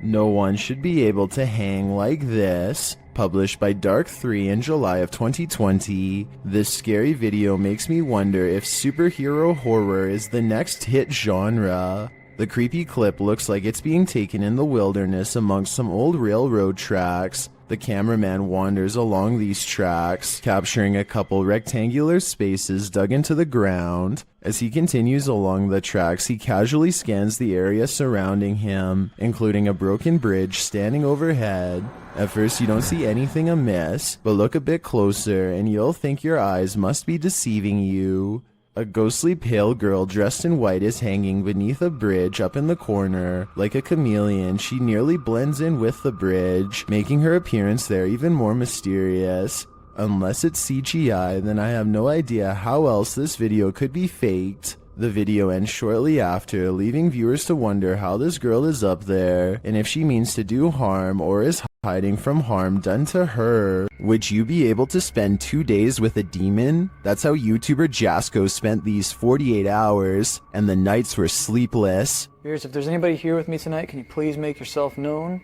No one should be able to hang like this. Published by Dark3 in July of 2020, this scary video makes me wonder if superhero horror is the next hit genre. The creepy clip looks like it's being taken in the wilderness amongst some old railroad tracks. The cameraman wanders along these tracks, capturing a couple rectangular spaces dug into the ground. As he continues along the tracks, he casually scans the area surrounding him, including a broken bridge standing overhead. At first you don't see anything amiss, but look a bit closer and you'll think your eyes must be deceiving you. A ghostly pale girl dressed in white is hanging beneath a bridge up in the corner. Like a chameleon, she nearly blends in with the bridge, making her appearance there even more mysterious. Unless it's CGI, then I have no idea how else this video could be faked. The video ends shortly after, leaving viewers to wonder how this girl is up there, and if she means to do harm or is hiding from harm done to her. Would you be able to spend 2 days with a demon? That's how YouTuber Jasko spent these 48 hours, and the nights were sleepless. Viewers, if there's anybody here with me tonight, can you please make yourself known?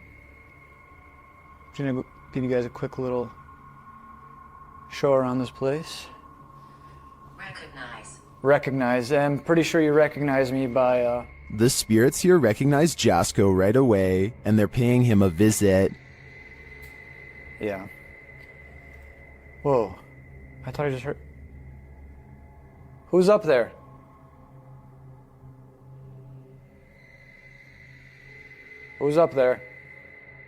I'm gonna give you guys a quick little show around this place. Recognize. I'm pretty sure you recognize me by, The spirits here recognize Jasko right away, and they're paying him a visit. Yeah. Whoa. I thought I just heard... Who's up there? Who's up there?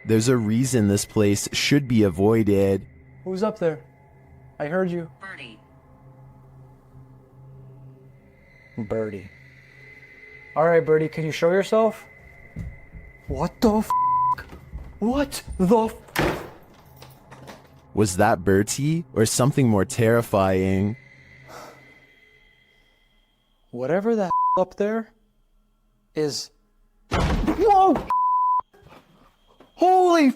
There's a reason this place should be avoided. Who's up there? I heard you. Birdie. Alright, Birdie, can you show yourself? What the f***? What the f***? Was that Bertie, or something more terrifying? Whatever that up there is... Whoa! Holy...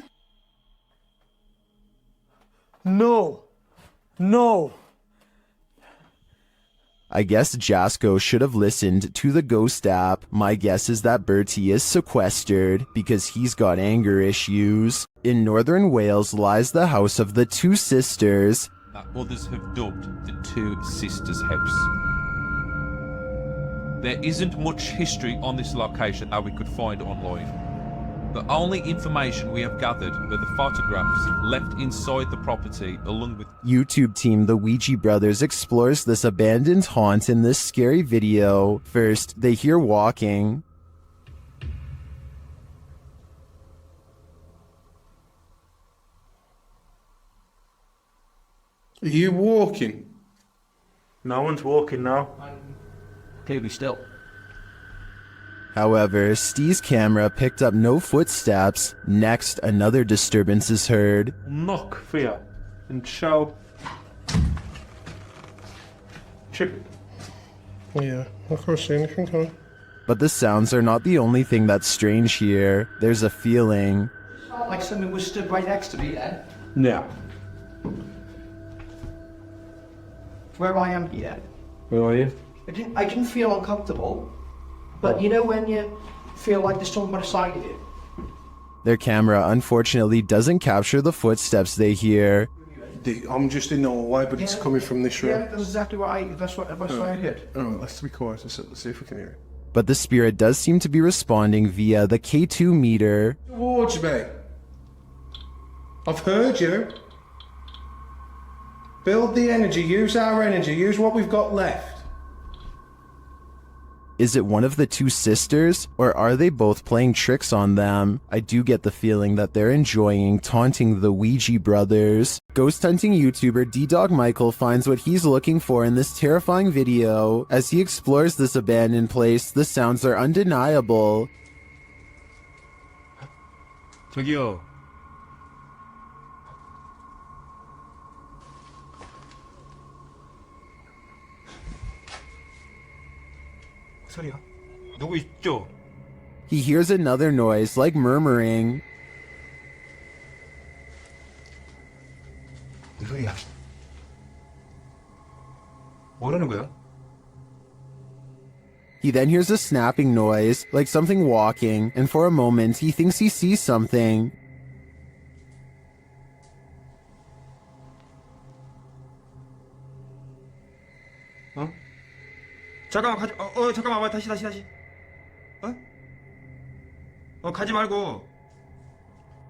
No. No. I guess Jasko should have listened to the ghost app. My guess is that Bertie is sequestered because he's got anger issues. In northern Wales lies the house of the two sisters. That others have dubbed the Two Sisters House. There isn't much history on this location that we could find online. The only information we have gathered are the photographs left inside the property along with... YouTube team The Ouija Brothers explores this abandoned haunt in this scary video. First, they hear walking. Are you walking? No one's walking now. Clearly still. However, Steve's camera picked up no footsteps. Next, another disturbance is heard. Knock for you and show. Chip. Yeah, I can't see anything, can I? But the sounds are not the only thing that's strange here. There's a feeling. Like someone was stood right next to me then. Yeah. Where I am here. Where are you? I didn't feel uncomfortable. But you know when you feel like there's someone beside you? Their camera unfortunately doesn't capture the footsteps they hear. I'm just in the hallway, but it's coming from this room. Yeah, that's exactly what I heard. Alright, let's be quiet. Let's see if we can hear it. But the spirit does seem to be responding via the K2 meter. Towards me. I've heard you. Build the energy, use our energy, use what we've got left. Is it one of the two sisters, or are they both playing tricks on them? I do get the feeling that they're enjoying taunting the Ouija brothers. Ghost hunting YouTuber D-Dog Michael finds what he's looking for in this terrifying video. As he explores this abandoned place, the sounds are undeniable. 저기요. 소리야? 누구 있죠? He hears another noise, like murmuring. 무슨 소리야? 뭐라는 거야? He then hears a snapping noise, like something walking, and for a moment he thinks he sees something. 어? 잠깐만 가지. 잠깐만 다시. 가지 말고.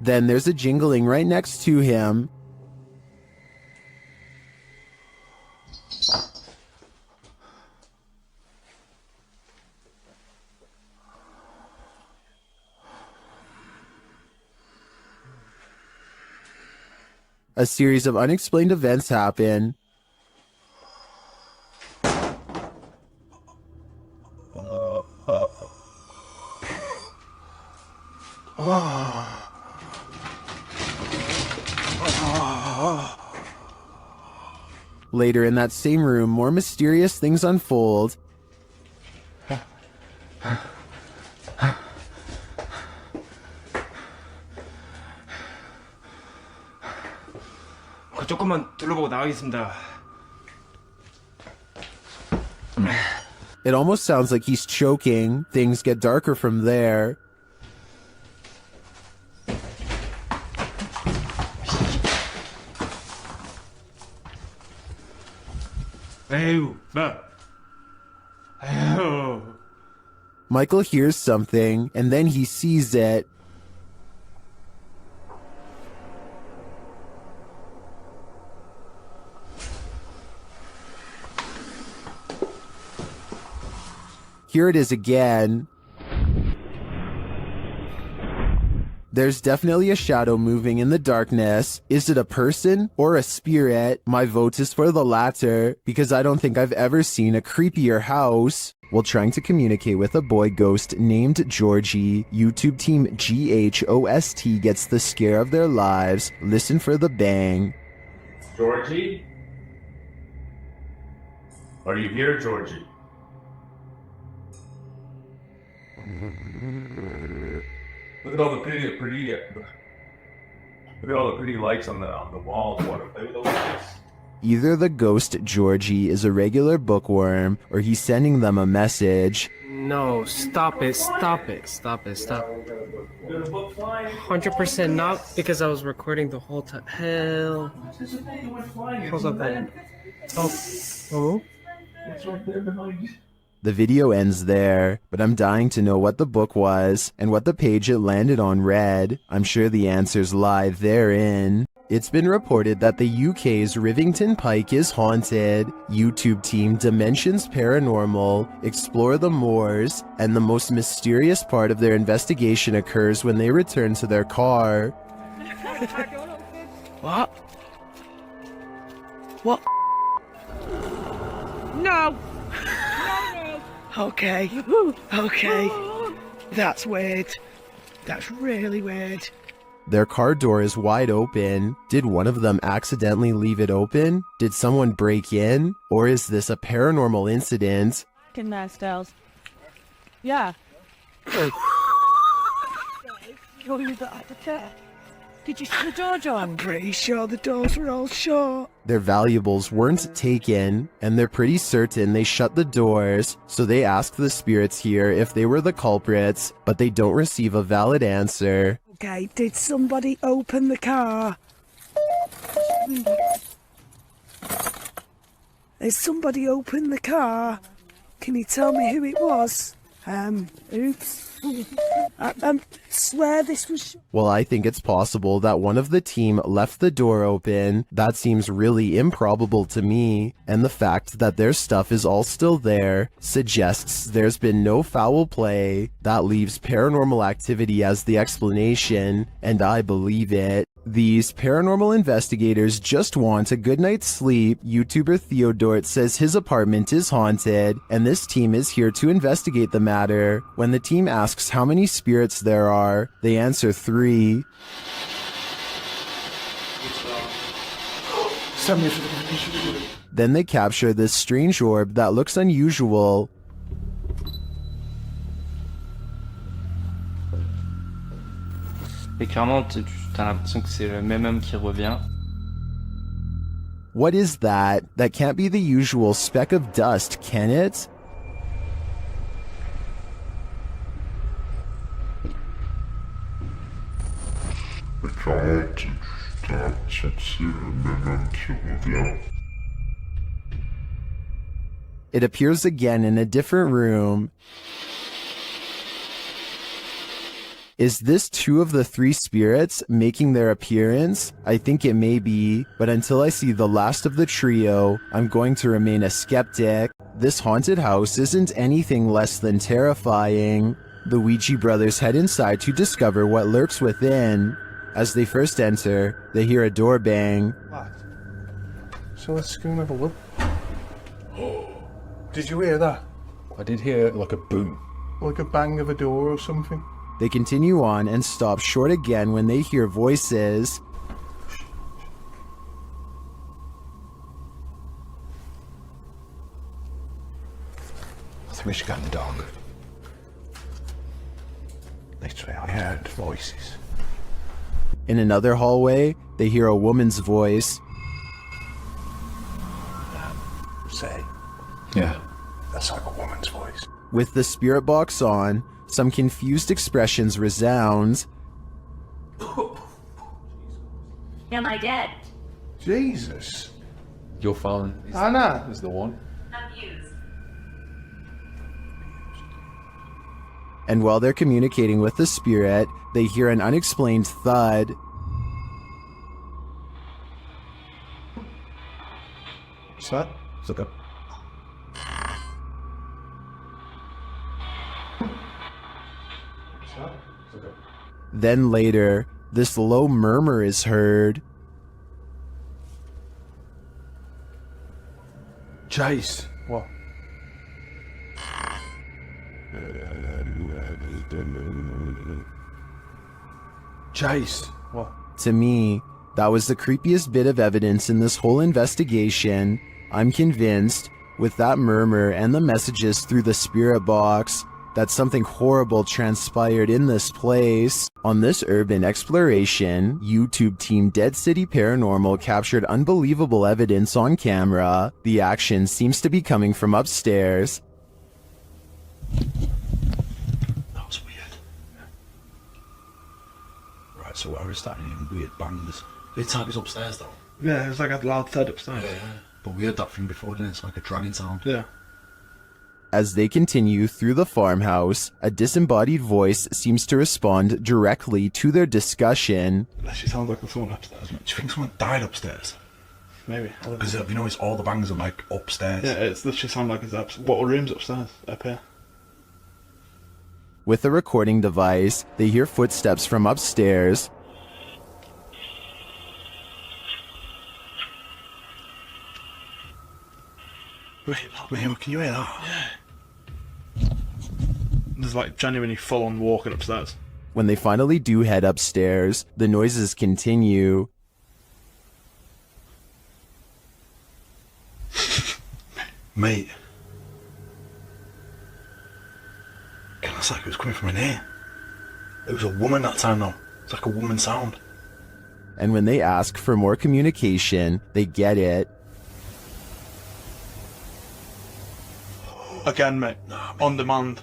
Then there's a jingling right next to him. A series of unexplained events happen. Later in that same room, more mysterious things unfold. 조금만 둘러보고 나가겠습니다. It almost sounds like he's choking. Things get darker from there. 에휴, 에휴. Michael hears something, and then he sees it. Here it is again. There's definitely a shadow moving in the darkness. Is it a person or a spirit? My vote is for the latter, because I don't think I've ever seen a creepier house. While trying to communicate with a boy ghost named Georgie, YouTube team GHOST gets the scare of their lives. Listen for the bang. Georgie? Are you here, Georgie? Look at all the pretty lights on the walls. Want to play with those lights? Either the ghost Georgie is a regular bookworm, or he's sending them a message. No, stop it. 100% not, because I was recording the whole time. Hell. How's up there? Oh. The video ends there, but I'm dying to know what the book was and what the page it landed on read. I'm sure the answers lie therein. It's been reported that the UK's Rivington Pike is haunted. YouTube team Dimensions Paranormal explore the moors, and the most mysterious part of their investigation occurs when they return to their car. What? What? No! Okay. Okay. That's weird. That's really weird. Their car door is wide open. Did one of them accidentally leave it open? Did someone break in? Or is this a paranormal incident? Fucking there, Styles. Yeah. You're you that had the chair. Did you see the door, John? I'm pretty sure the doors were all shut. Their valuables weren't taken, and they're pretty certain they shut the doors, so they ask the spirits here if they were the culprits, but they don't receive a valid answer. Okay, did somebody open the car? Has somebody opened the car? Can you tell me who it was? Oops. I swear this was... Well, I think it's possible that one of the team left the door open. That seems really improbable to me, and the fact that their stuff is all still there suggests there's been no foul play. That leaves paranormal activity as the explanation, and I believe it. These paranormal investigators just want a good night's sleep. YouTuber Theodort says his apartment is haunted, and this team is here to investigate the matter. When the team asks how many spirits there are, they answer 3. Then they capture this strange orb that looks unusual. Et clairement, t'as l'impression que c'est le même homme qui revient. What is that? That can't be the usual speck of dust, can it? It appears again in a different room. Is this two of the three spirits making their appearance? I think it may be, but until I see the last of the trio, I'm going to remain a skeptic. This haunted house isn't anything less than terrifying. The Ouija brothers head inside to discover what lurks within. As they first enter, they hear a door bang. So let's go and have a look. Did you hear that? I did hear like a boom. Like a bang of a door or something? They continue on and stop short again when they hear voices. I think we should get the dog. Literally, I heard voices. In another hallway, they hear a woman's voice. Say. Yeah. That's like a woman's voice. With the spirit box on, some confused expressions resound. Am I dead? Jesus. Your phone Anna! is the one. Abused. And while they're communicating with the spirit, they hear an unexplained thud. What's that? It's okay. Then later, this low murmur is heard. Chase. What? Chase. What? To me, that was the creepiest bit of evidence in this whole investigation. I'm convinced, with that murmur and the messages through the spirit box, that something horrible transpired in this place. On this urban exploration, YouTube team Dead City Paranormal captured unbelievable evidence on camera. The action seems to be coming from upstairs. That was weird. Right, so I was starting hearing weird bangs. It's like it's upstairs though. Yeah, it's like a loud thud upstairs. Yeah. But we heard that thing before, didn't it? It's like a dragging sound. Yeah. As they continue through the farmhouse, a disembodied voice seems to respond directly to their discussion. It actually sounds like someone upstairs. Do you think someone died upstairs? Maybe. Because have you noticed all the bangs are like upstairs? Yeah, it's literally sound like it's upstairs. What room's upstairs? Up here. With a recording device, they hear footsteps from upstairs. Wait, can you hear that? Yeah. There's like genuinely full on walking upstairs. When they finally do head upstairs, the noises continue. Mate. It's like it was coming from in here. It was a woman that time though. It's like a woman sound. And when they ask for more communication, they get it. Again, mate. On demand.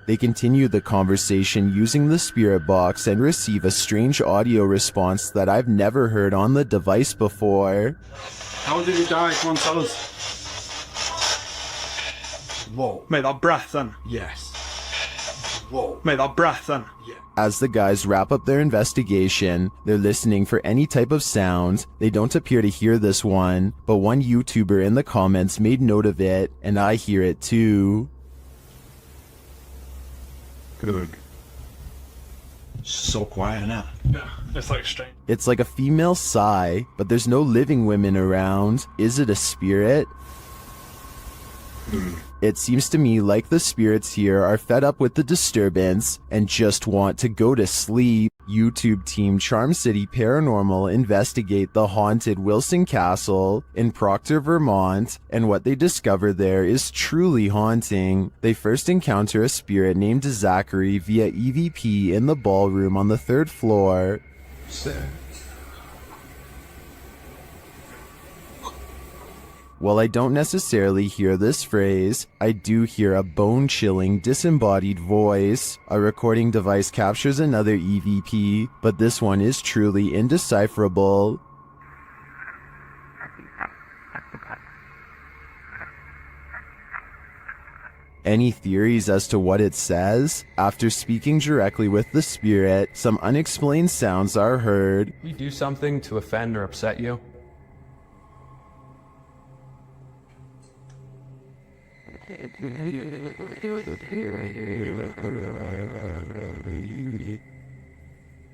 They continue the conversation using the spirit box and receive a strange audio response that I've never heard on the device before. How did he die? Come on, tell us. Whoa. Mate, that breath then. Yes. Whoa. Mate, that breath then. Yeah. As the guys wrap up their investigation, they're listening for any type of sound. They don't appear to hear this one, but one YouTuber in the comments made note of it, and I hear it too. Good. So quiet now. Yeah, it's like strange. It's like a female sigh, but there's no living women around. Is it a spirit? It seems to me like the spirits here are fed up with the disturbance and just want to go to sleep. YouTube team Charm City Paranormal investigate the haunted Wilson Castle in Proctor, Vermont, and what they discover there is truly haunting. They first encounter a spirit named Zachary via EVP in the ballroom on the 3rd floor. While I don't necessarily hear this phrase, I do hear a bone-chilling, disembodied voice. A recording device captures another EVP, but this one is truly indecipherable. Any theories as to what it says? After speaking directly with the spirit, some unexplained sounds are heard. We do something to offend or upset you?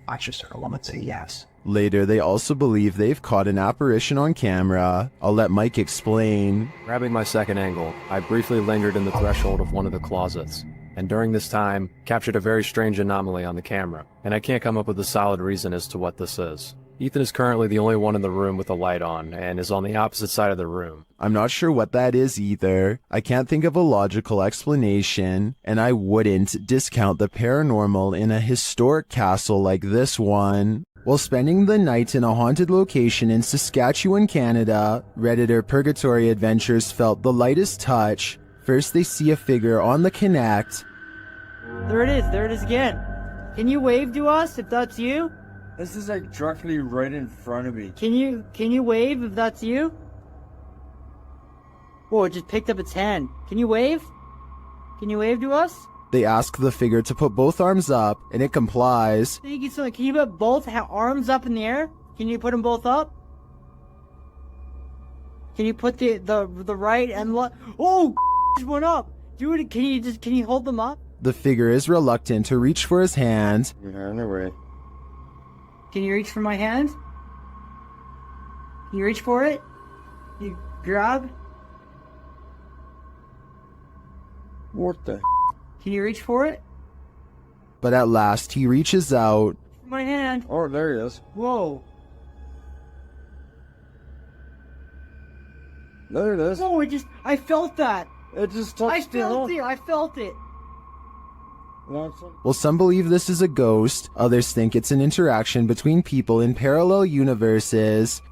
I just heard a woman say yes. Later, they also believe they've caught an apparition on camera. I'll let Mike explain. Grabbing my second angle, I briefly lingered in the threshold of one of the closets, and during this time, captured a very strange anomaly on the camera, and I can't come up with a solid reason as to what this is. Ethan is currently the only one in the room with a light on, and is on the opposite side of the room. I'm not sure what that is either. I can't think of a logical explanation, and I wouldn't discount the paranormal in a historic castle like this one. While spending the night in a haunted location in Saskatchewan, Canada, Redditor Purgatory Adventures felt the lightest touch. First they see a figure on the Connect. There it is again. Can you wave to us if that's you? This is like directly right in front of me. Can you wave if that's you? Whoa, it just picked up its hand. Can you wave? Can you wave to us? They ask the figure to put both arms up, and it complies. Thank you so much. Can you put both arms up in the air? Can you put them both up? Can you put the right and left? Oh, just went up. Dude, can you hold them up? The figure is reluctant to reach for his hand. Yeah, no way. Can you reach for my hand? Can you reach for it? You grab? What the? Can you reach for it? But at last he reaches out. My hand. Oh, there he is. Whoa. There it is. Oh, I felt that. It just touched it. I felt it. Well, some believe this is a ghost, others think it's an interaction between people in parallel universes.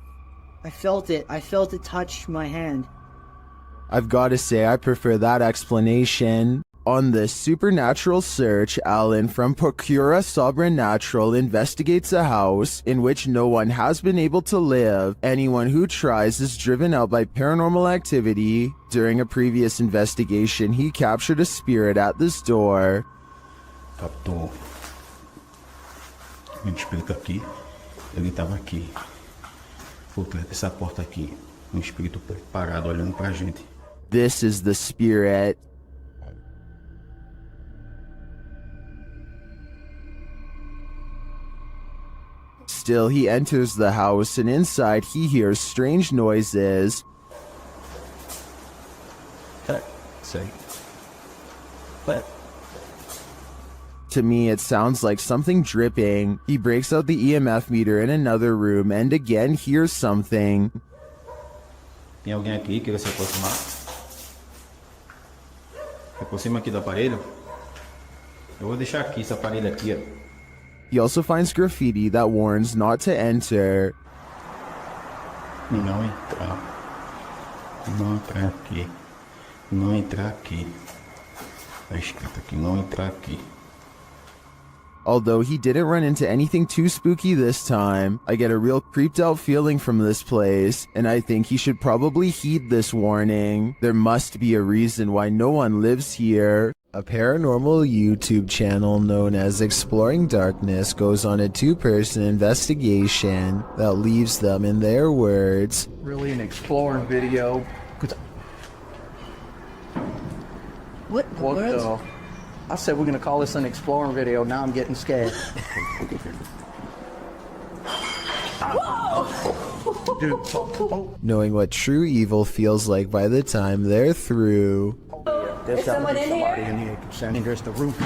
I felt it. I felt it touch my hand. I've got to say I prefer that explanation. On this supernatural search, Alan from Procura Sobrenatural investigates a house in which no one has been able to live. Anyone who tries is driven out by paranormal activity. During a previous investigation, he captured a spirit at this door. Captou um espírito aqui, ele estava aqui, por trás dessa porta aqui, espírito parado olhando pra gente. This is the spirit. Still, he enters the house, and inside he hears strange noises. What? To me, it sounds like something dripping. He breaks out the EMF meter in another room and again hears something. Tem alguém aqui que quer se aproximar? Se aproxima aqui do aparelho. Eu vou deixar aqui esse aparelho aqui, ó. He also finds graffiti that warns not to enter. Não entrar. Não entrar aqui. Não entrar aqui. Tá escrito aqui, não entrar aqui. Although he didn't run into anything too spooky this time, I get a real creeped out feeling from this place, and I think he should probably heed this warning. There must be a reason why no one lives here. A paranormal YouTube channel known as Exploring Darkness goes on a two-person investigation that leaves them in their words. Really an exploring video. What the? I said we're gonna call this an exploring video. Now I'm getting scared. Knowing what true evil feels like by the time they're through. There's someone in here? in here. Standing there's the roof.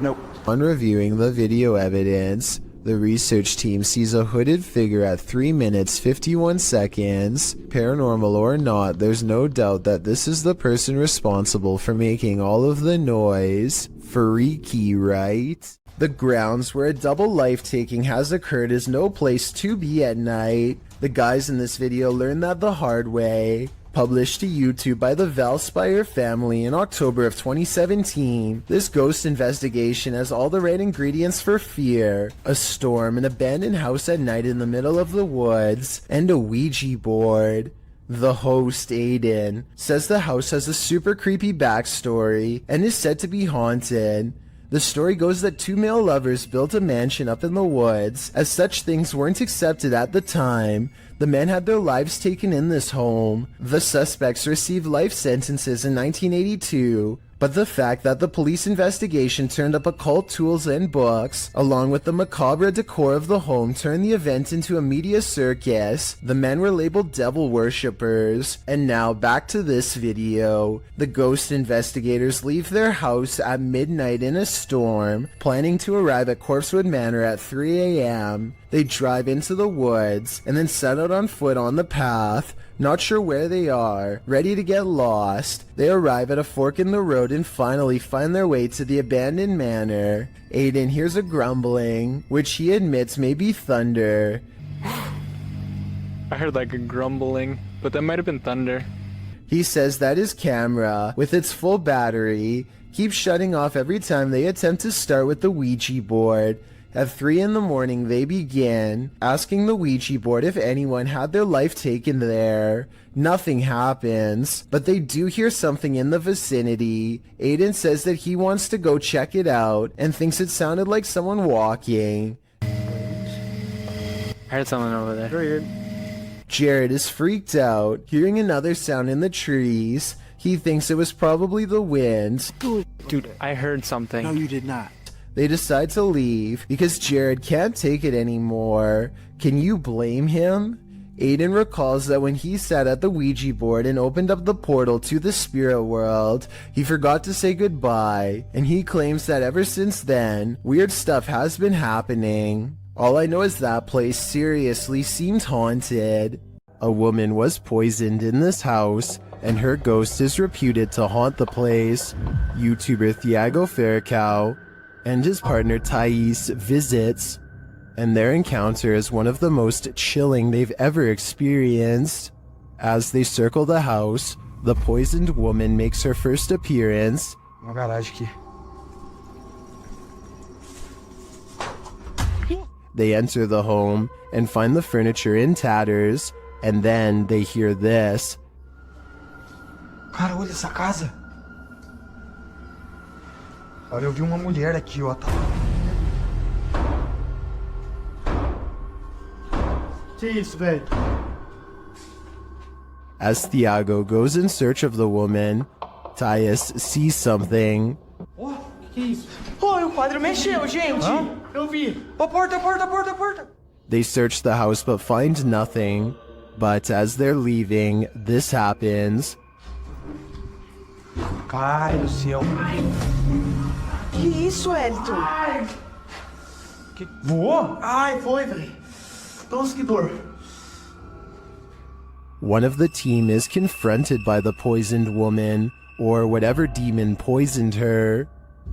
Nope. On reviewing the video evidence, the research team sees a hooded figure at 3 minutes 51 seconds. Paranormal or not, there's no doubt that this is the person responsible for making all of the noise. Freaky, right? The grounds where a double life-taking has occurred is no place to be at night. The guys in this video learned that the hard way. Published to YouTube by the Valspire family in October of 2017, this ghost investigation has all the right ingredients for fear: a storm, an abandoned house at night in the middle of the woods, and a Ouija board. The host, Aiden, says the house has a super creepy backstory and is said to be haunted. The story goes that two male lovers built a mansion up in the woods. As such things weren't accepted at the time, the men had their lives taken in this home. The suspects received life sentences in 1982, but the fact that the police investigation turned up occult tools and books, along with the macabre decor of the home, turned the event into a media circus. The men were labeled devil worshippers. And now back to this video. The ghost investigators leave their house at midnight in a storm, planning to arrive at Corpsewood Manor at 3 a.m. They drive into the woods and then set out on foot on the path, not sure where they are, ready to get lost. They arrive at a fork in the road and finally find their way to the abandoned manor. Aiden hears a grumbling, which he admits may be thunder. I heard like a grumbling, but that might have been thunder. He says that his camera, with its full battery, keeps shutting off every time they attempt to start with the Ouija board. At 3 in the morning, they begin asking the Ouija board if anyone had their life taken there. Nothing happens, but they do hear something in the vicinity. Aiden says that he wants to go check it out and thinks it sounded like someone walking. I heard someone over there. Weird. Jared is freaked out, hearing another sound in the trees. He thinks it was probably the wind. Dude, I heard something. No, you did not. They decide to leave because Jared can't take it anymore. Can you blame him? Aiden recalls that when he sat at the Ouija board and opened up the portal to the spirit world, he forgot to say goodbye, and he claims that ever since then, weird stuff has been happening. All I know is that place seriously seemed haunted. A woman was poisoned in this house, and her ghost is reputed to haunt the place. YouTuber Thiago Ferracao and his partner Thais visits, and their encounter is one of the most chilling they've ever experienced. As they circle the house, the poisoned woman makes her first appearance. Uma garagem aqui. They enter the home and find the furniture in tatters, and then they hear this. Cara, olha essa casa. Olha, eu vi uma mulher aqui, ó. Que isso, velho? As Thiago goes in search of the woman, Thais sees something. Oh, que isso? Oh, o quadro mexeu, gente. Eu vi. Ó, porta. They search the house but find nothing. But as they're leaving, this happens. Ai, do céu. Que isso, Elton? Ai, Voou? ai, foi, velho. Nossa, que dor. One of the team is confronted by the poisoned woman, or whatever demon poisoned her.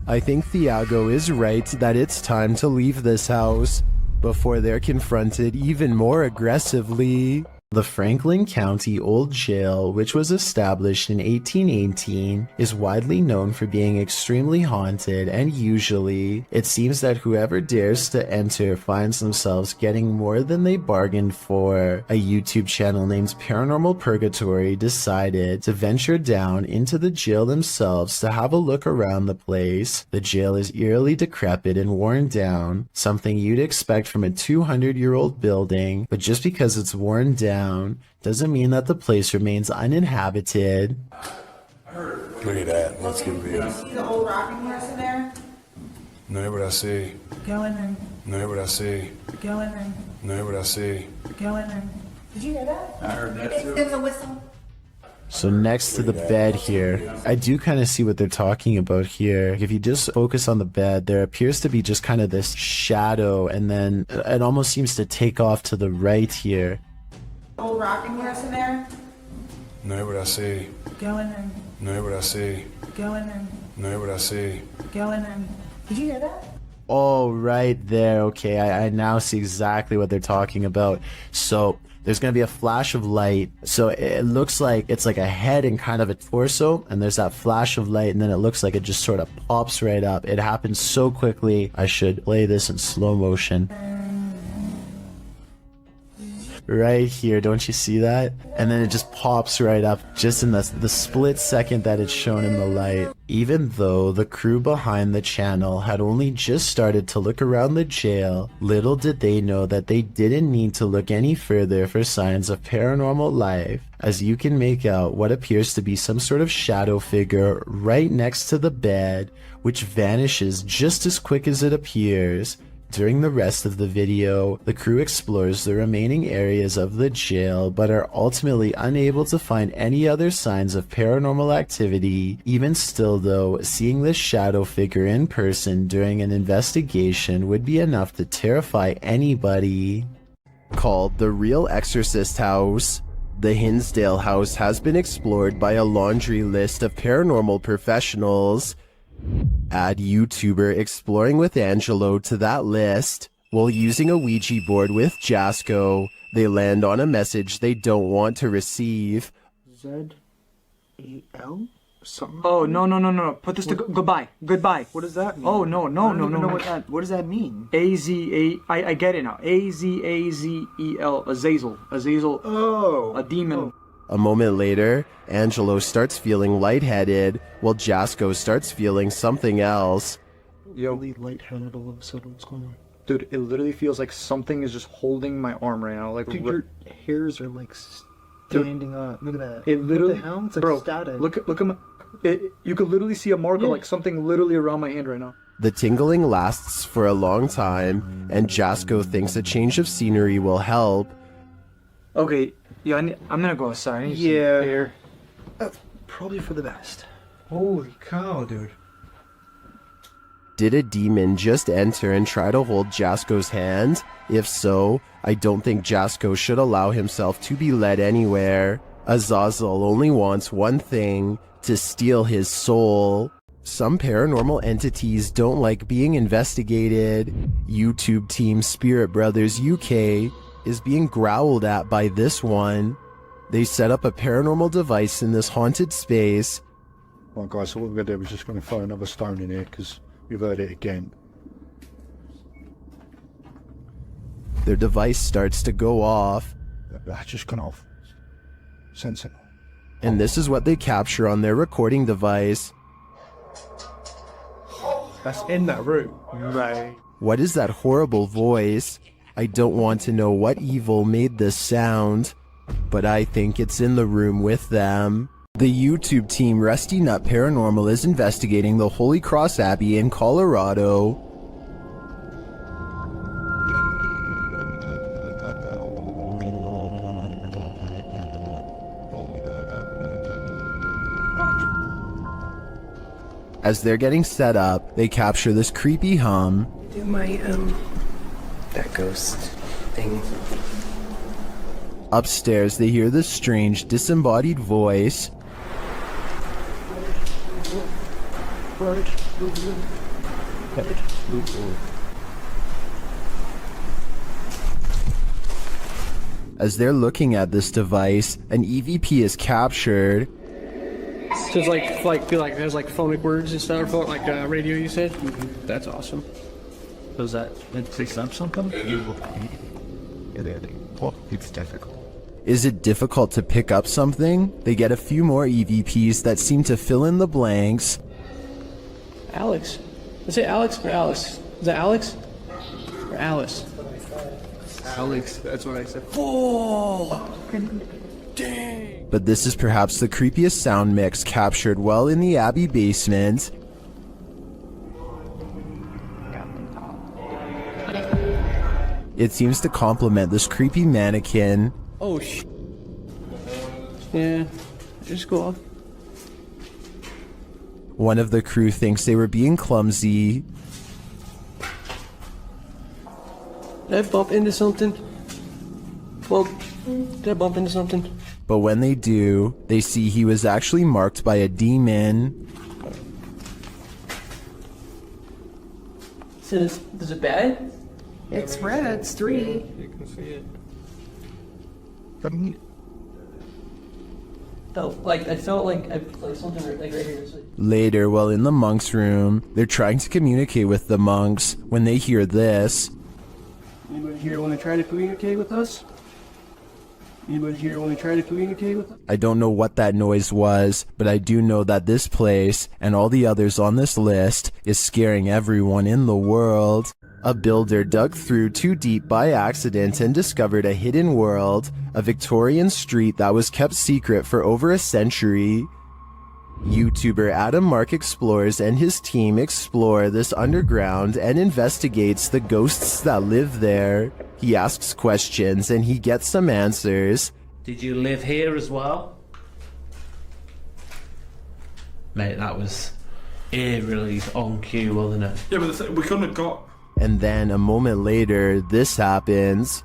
I think Thiago is right that it's time to leave this house before they're confronted even more aggressively. The Franklin County Old Jail, which was established in 1818, is widely known for being extremely haunted, and usually, it seems that whoever dares to enter finds themselves getting more than they bargained for. A YouTube channel named Paranormal Purgatory decided to venture down into the jail themselves to have a look around the place. The jail is eerily decrepit and worn down, something you'd expect from a 200-year-old building, but just because it's worn down doesn't mean that the place remains uninhabited. Look at that. Let's get real. See the old rocking horse in there? No, what I see. Go in there. No, what I see. Go in there. No, what I see. Go in there. Did you hear that? I heard that too. There's a whistle. So next to the bed here, I do kind of see what they're talking about here. If you just focus on the bed, there appears to be just kind of this shadow, and then it almost seems to take off to the right here. Old rocking horse in there? No, what I see. Go in there. No, what I see. Go in there. No, what I see. Go in there. Did you hear that? Oh, right there. Okay, I now see exactly what they're talking about. So there's going to be a flash of light. So it looks like it's like a head and kind of a torso, and there's that flash of light, and then it looks like it just sort of pops right up. It happens so quickly. I should play this in slow motion. Right here, don't you see that? And then it just pops right up just in the split second that it's shown in the light. Even though the crew behind the channel had only just started to look around the jail, little did they know that they didn't need to look any further for signs of paranormal life, as you can make out what appears to be some sort of shadow figure right next to the bed, which vanishes just as quick as it appears. During the rest of the video, the crew explores the remaining areas of the jail, but are ultimately unable to find any other signs of paranormal activity. Even still though, seeing this shadow figure in person during an investigation would be enough to terrify anybody. Called the Real Exorcist House, the Hinsdale house has been explored by a laundry list of paranormal professionals. Add YouTuber Exploring with Angelo to that list. While using a Ouija board with Jasco, they land on a message they don't want to receive. Z-A-L? Something? Oh, no. Put this to goodbye. Goodbye. What does that mean? Oh, no. What does that mean? A-Z-A... I get it now. A-Z-A-Z-E-L. Azazel. Azazel. Oh. A demon. Oh. A moment later, Angelo starts feeling lightheaded, while Jasco starts feeling something else. Yo. Really lightheaded all of a sudden. What's going on? Dude, it literally feels like something is just holding my arm right now. Like, dude, your hairs are like standing up. Look at that. It literally... What the hell? It's like static. Look at my... you could literally see a mark of like something literally around my hand right now. The tingling lasts for a long time, and Jasco thinks a change of scenery will help. Okay, yeah, I'm gonna go outside. I need some air. That's probably for the best. Holy cow, dude. Did a demon just enter and try to hold Jasco's hand? If so, I don't think Jasco should allow himself to be led anywhere. Azazel only wants one thing, to steal his soul. Some paranormal entities don't like being investigated. YouTube team Spirit Brothers UK is being growled at by this one. They set up a paranormal device in this haunted space. Right guys, so what we're going to do is just going to throw another stone in here because we've heard it again. Their device starts to go off. That's just gone off. Sensible. And this is what they capture on their recording device. That's in that room. Right. What is that horrible voice? I don't want to know what evil made this sound, but I think it's in the room with them. The YouTube team Rusty Nut Paranormal is investigating the Holy Cross Abbey in Colorado. As they're getting set up, they capture this creepy hum. Do my, that ghost thing. Upstairs, they hear this strange, disembodied voice. As they're looking at this device, an EVP is captured. So it's like there's like phonic words and stuff, like radio you said? Mm-hmm. That's awesome. So is that meant to say something? It's difficult. Is it difficult to pick up something? They get a few more EVPs that seem to fill in the blanks. Alex. Is it Alex or Alice? Is that Alex? Or Alice? Alex, that's what I said. Oh! Dang! But this is perhaps the creepiest sound mix captured well in the Abbey basement. It seems to complement this creepy mannequin. Oh, yeah, just go off. One of the crew thinks they were being clumsy. Did I bump into something? Well, did I bump into something? But when they do, they see he was actually marked by a demon. So is it bad? It's red, it's 3. You can see it. I felt like something like right here. Later, while in the monk's room, they're trying to communicate with the monks when they hear this. Anybody here want to try to communicate with us? Anybody here want to try to communicate with us? I don't know what that noise was, but I do know that this place, and all the others on this list, is scaring everyone in the world. A builder dug through too deep by accident and discovered a hidden world, a Victorian street that was kept secret for over a century. YouTuber Adam Mark Explores and his team explore this underground and investigates the ghosts that live there. He asks questions and he gets some answers. Did you live here as well? Mate, that was eerily on cue, wasn't it? Yeah, but we couldn't have got... And then a moment later, this happens.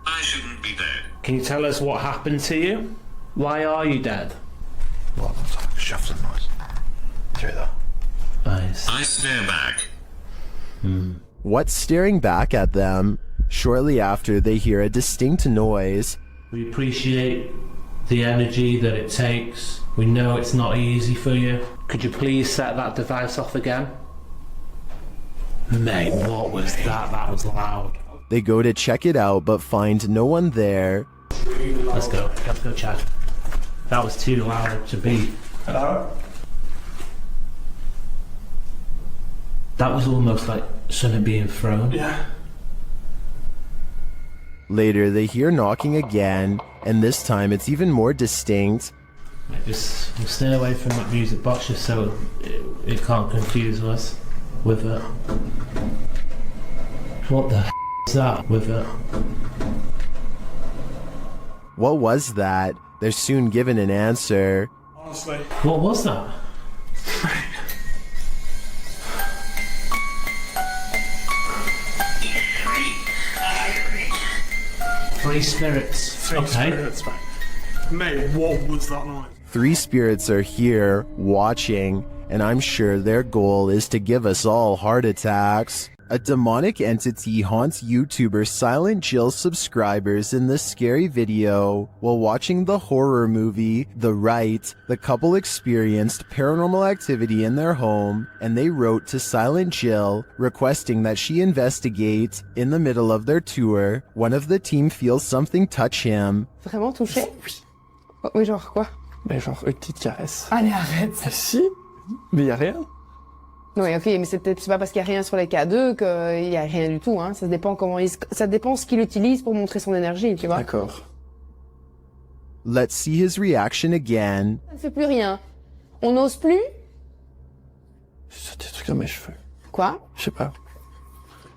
I shouldn't be dead. Can you tell us what happened to you? Why are you dead? What? That's like a shuffling noise. Through that. Nice. I stare back. What's staring back at them? Shortly after, they hear a distinct noise. We appreciate the energy that it takes. We know it's not easy for you. Could you please set that device off again? Mate, what was that? That was loud. They go to check it out, but find no one there. Let's go check. That was too loud to beat. Hello? That was almost like something being thrown. Yeah. Later, they hear knocking again, and this time it's even more distinct. Mate, just stay away from that music box just so it can't confuse us with it. What the is that with it? What was that? They're soon given an answer. Honestly. What was that? Three spirits. Three spirits, mate, what was that noise? 3 spirits are here, watching, and I'm sure their goal is to give us all heart attacks. A demonic entity haunts YouTuber Silent Jill's subscribers in this scary video. While watching the horror movie, The Rite, the couple experienced paranormal activity in their home, and they wrote to Silent Jill, requesting that she investigate. In the middle of their tour, one of the team feels something touch him. Vraiment touché? Oui, genre quoi? Mais genre une petite caresse. Allez, arrête. Si, mais y a rien. Oui, ok, mais c'est pas parce qu'il y a rien sur les K2 qu'il y a rien du tout, hein. Ça dépend ça dépend ce qu'il utilise pour montrer son énergie, tu vois. D'accord. Let's see his reaction again. Ça ne fait plus rien. On n'ose plus? C'est des trucs dans mes cheveux. Quoi? Je sais pas.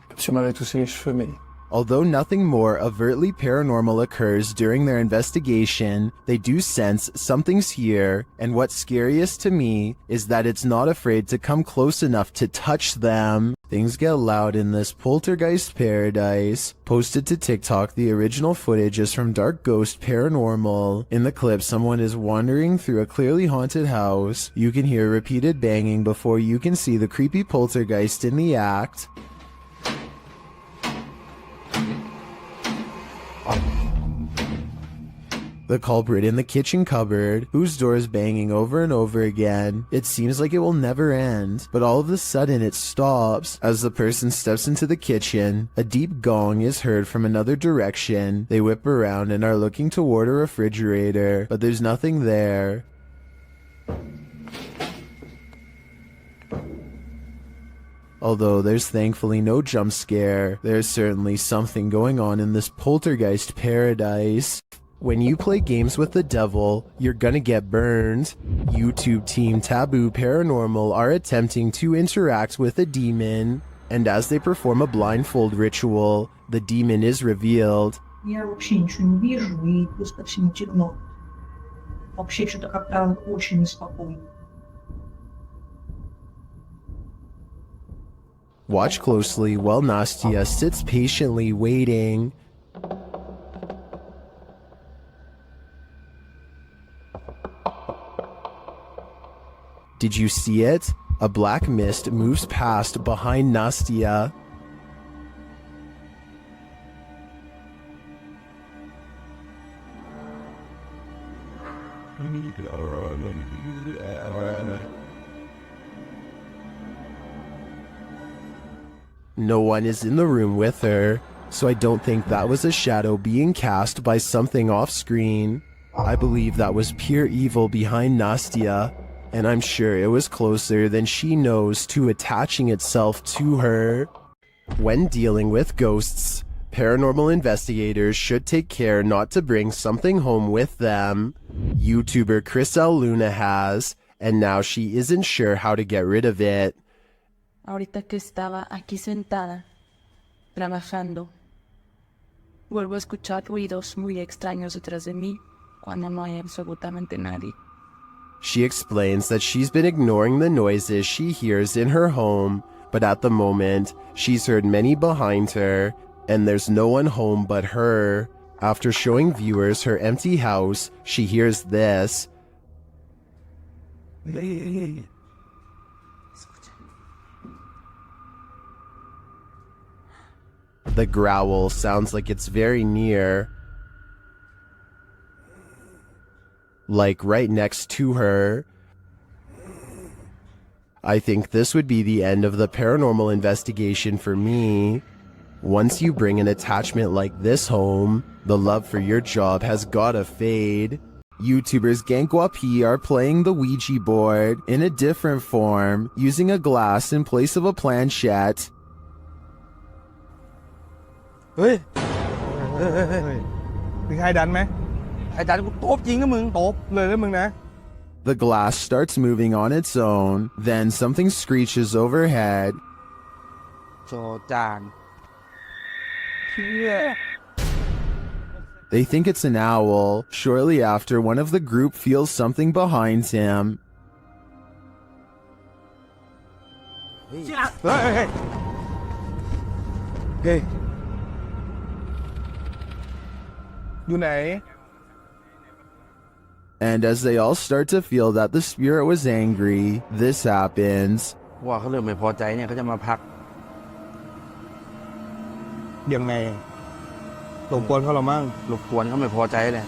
Comme si on m'avait touché les cheveux, mais... Although nothing more overtly paranormal occurs during their investigation, they do sense something's here, and what's scariest to me is that it's not afraid to come close enough to touch them. Things get loud in this poltergeist paradise. Posted to TikTok, the original footage is from Dark Ghost Paranormal. In the clip, someone is wandering through a clearly haunted house. You can hear repeated banging before you can see the creepy poltergeist in the act. The culprit in the kitchen cupboard, whose door is banging over and over again. It seems like it will never end, but all of a sudden it stops. As the person steps into the kitchen, a deep gong is heard from another direction. They whip around and are looking toward a refrigerator, but there's nothing there. Although there's thankfully no jump scare, there's certainly something going on in this poltergeist paradise. When you play games with the devil, you're gonna get burned. YouTube team Taboo Paranormal are attempting to interact with a demon, and as they perform a blindfold ritual, the demon is revealed. Я вообще ничего не вижу, и просто всем темно. Вообще что-то как-то очень неспокойно. Watch closely while Nastia sits patiently waiting. Did you see it? A black mist moves past behind Nastia. No one is in the room with her, so I don't think that was a shadow being cast by something off screen. I believe that was pure evil behind Nastya, and I'm sure it was closer than she knows to attaching itself to her. When dealing with ghosts, paranormal investigators should take care not to bring something home with them. YouTuber Chris L. Luna has, and now she isn't sure how to get rid of it. Ahorita que estaba aquí sentada, trabajando, vuelvo a escuchar ruidos muy extraños detrás de mí cuando no hay absolutamente nadie. She explains that she's been ignoring the noises she hears in her home, but at the moment, she's heard many behind her, and there's no one home but her. After showing viewers her empty house, she hears this. The growl sounds like it's very near, like right next to her. I think this would be the end of the paranormal investigation for me. Once you bring an attachment like this home, the love for your job has gotta fade. YouTubers Gankwa P are playing the Ouija board in a different form, using a glass in place of a planchette. เฮ้ยมีใครดันไหมใครดันกูตบจริงนะมึงตบเลยนะมึงนะ The glass starts moving on its own, then something screeches overhead. โจจาน They think it's an owl. Shortly after, one of the group feels something behind him. เฮ้ยเฮ้ยอยู่ไหน And as they all start to feel that the spirit was angry, this happens. ว่าเขาเริ่มไม่พอใจเนี่ยเขาจะมาพักยังไงรบกวนเขาหรอมั่งรบกวนเขาไม่พอใจเลย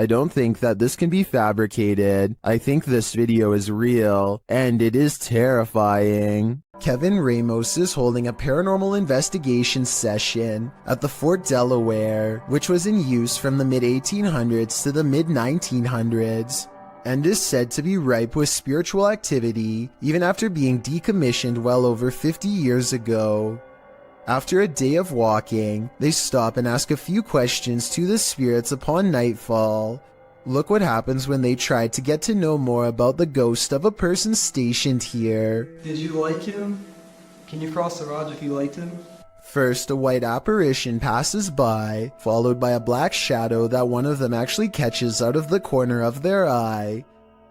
I don't think that this can be fabricated. I think this video is real, and it is terrifying. Kevin Ramos is holding a paranormal investigation session at the Fort Delaware, which was in use from the mid-1800s to the mid-1900s, and is said to be ripe with spiritual activity even after being decommissioned well over 50 years ago. After a day of walking, they stop and ask a few questions to the spirits upon nightfall. Look what happens when they try to get to know more about the ghost of a person stationed here. Did you like him? Can you cross the rods if you liked him? First, a white apparition passes by, followed by a black shadow that one of them actually catches out of the corner of their eye.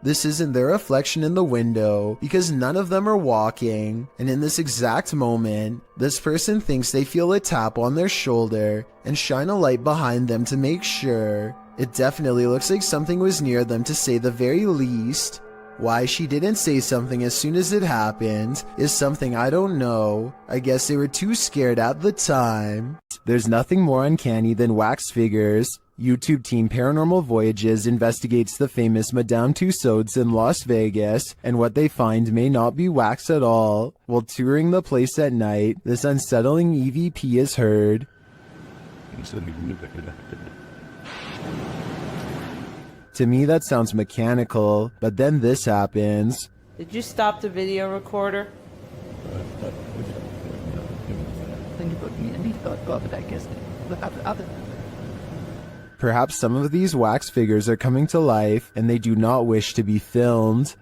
This isn't their reflection in the window, because none of them are walking, and in this exact moment, this person thinks they feel a tap on their shoulder and shine a light behind them to make sure. It definitely looks like something was near them to say the very least. Why she didn't say something as soon as it happened is something I don't know. I guess they were too scared at the time. There's nothing more uncanny than wax figures. YouTube team Paranormal Voyages investigates the famous Madame Tussauds in Las Vegas, and what they find may not be wax at all. While touring the place at night, this unsettling EVP is heard. To me, that sounds mechanical, but then this happens. Did you stop the video recorder? Perhaps some of these wax figures are coming to life and they do not wish to be filmed.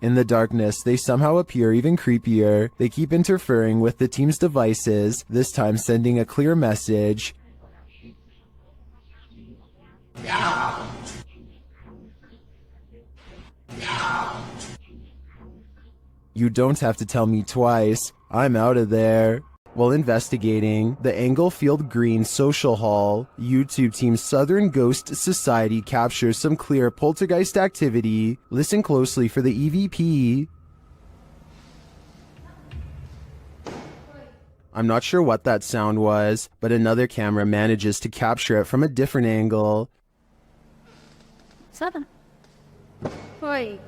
In the darkness, they somehow appear even creepier. They keep interfering with the team's devices, this time sending a clear message. You don't have to tell me twice. I'm out of there. While investigating the Englefield Green Social Hall, YouTube team Southern Ghost Society captures some clear poltergeist activity. Listen closely for the EVP. I'm not sure what that sound was, but another camera manages to capture it from a different angle. 7. Wait.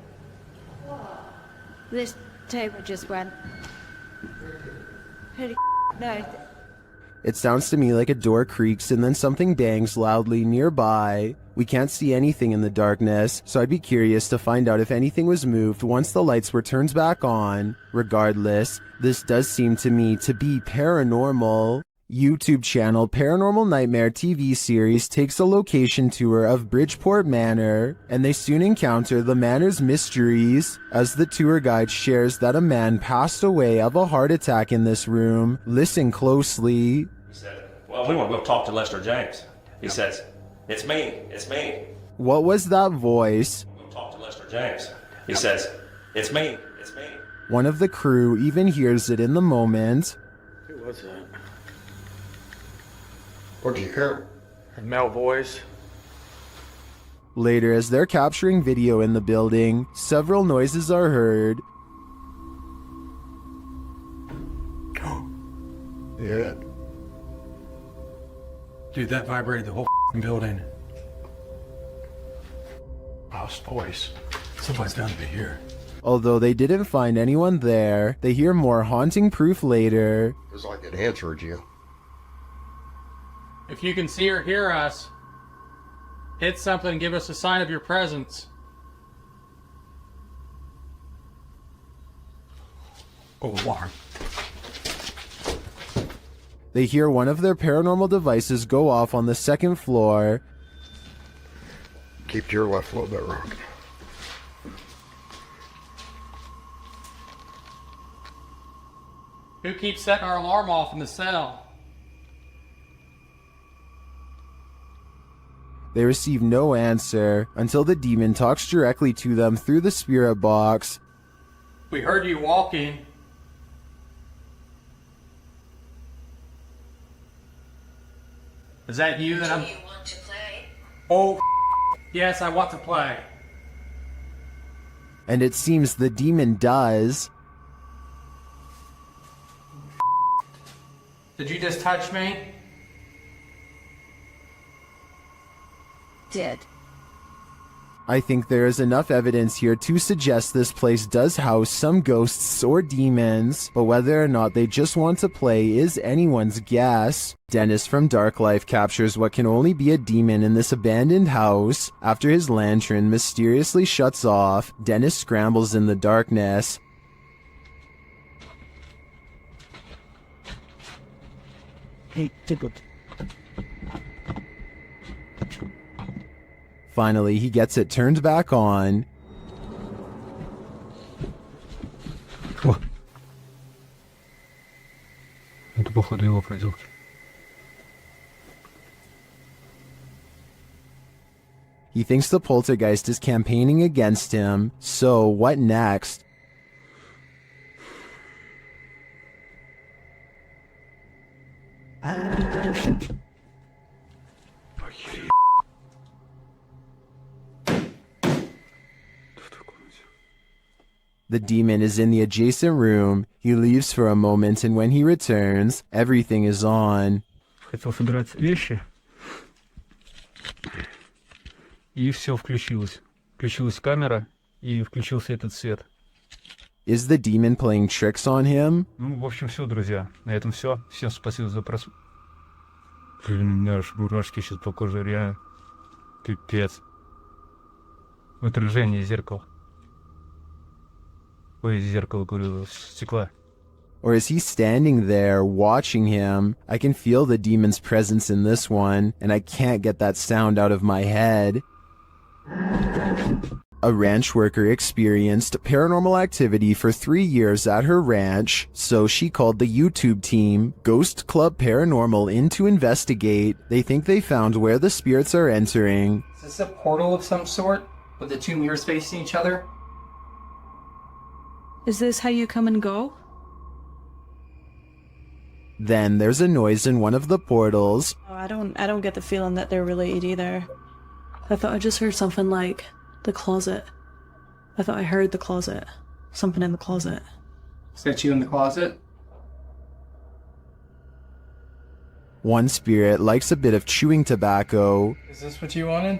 This table just went. No. It sounds to me like a door creaks and then something bangs loudly nearby. We can't see anything in the darkness, so I'd be curious to find out if anything was moved once the lights were turned back on. Regardless, this does seem to me to be paranormal. YouTube channel Paranormal Nightmare TV series takes a location tour of Bridgeport Manor, and they soon encounter the manor's mysteries as the tour guide shares that a man passed away of a heart attack in this room. Listen closely. He said, well, we want to go talk to Lester James. He says, it's me. What was that voice? We'll talk to Lester James. He says, it's me. One of the crew even hears it in the moment. Who was that? What'd you hear? A male voice. Later, as they're capturing video in the building, several noises are heard. Yeah. Dude, that vibrated the whole building. Lost voice. Somebody's bound to be here. Although they didn't find anyone there, they hear more haunting proof later. It was like it answered you. If you can see or hear us, hit something and give us a sign of your presence. Oh, alarm. They hear one of their paranormal devices go off on the second floor. Keep to your left a little bit, Rock. Who keeps setting our alarm off in the cell? They receive no answer until the demon talks directly to them through the spirit box. We heard you walking. Is that you that I'm... Do you want to play? Oh, yes, I want to play. And it seems the demon does. Did you just touch me? Did. I think there is enough evidence here to suggest this place does house some ghosts or demons, but whether or not they just want to play is anyone's guess. Dennis from Dark Life captures what can only be a demon in this abandoned house. After his lantern mysteriously shuts off, Dennis scrambles in the darkness. Hey, take it. Finally, he gets it turned back on. Это походу его проделки. He thinks the poltergeist is campaigning against him, so what next? The demon is in the adjacent room. He leaves for a moment, and when he returns, everything is on. Хотел собирать вещи, и все включилось. Включилась камера, и включился этот свет. Is the demon playing tricks on him? Ну, в общем, все, друзья. На этом все. Всем спасибо за просмотр. Блин, у меня аж мурашки сейчас по коже, реально. Пипец. В отражении зеркала. Ой, зеркало, говорю, стекла. Or is he standing there watching him? I can feel the demon's presence in this one, and I can't get that sound out of my head. A ranch worker experienced paranormal activity for 3 years at her ranch, so she called the YouTube team, Ghost Club Paranormal, in to investigate. They think they found where the spirits are entering. Is this a portal of some sort, with the two mirrors facing each other? Is this how you come and go? Then there's a noise in one of the portals. Oh, I don't get the feeling that they're related either. I thought I just heard something like the closet. I thought I heard the closet. Something in the closet. Is that you in the closet? One spirit likes a bit of chewing tobacco. Is this what you wanted?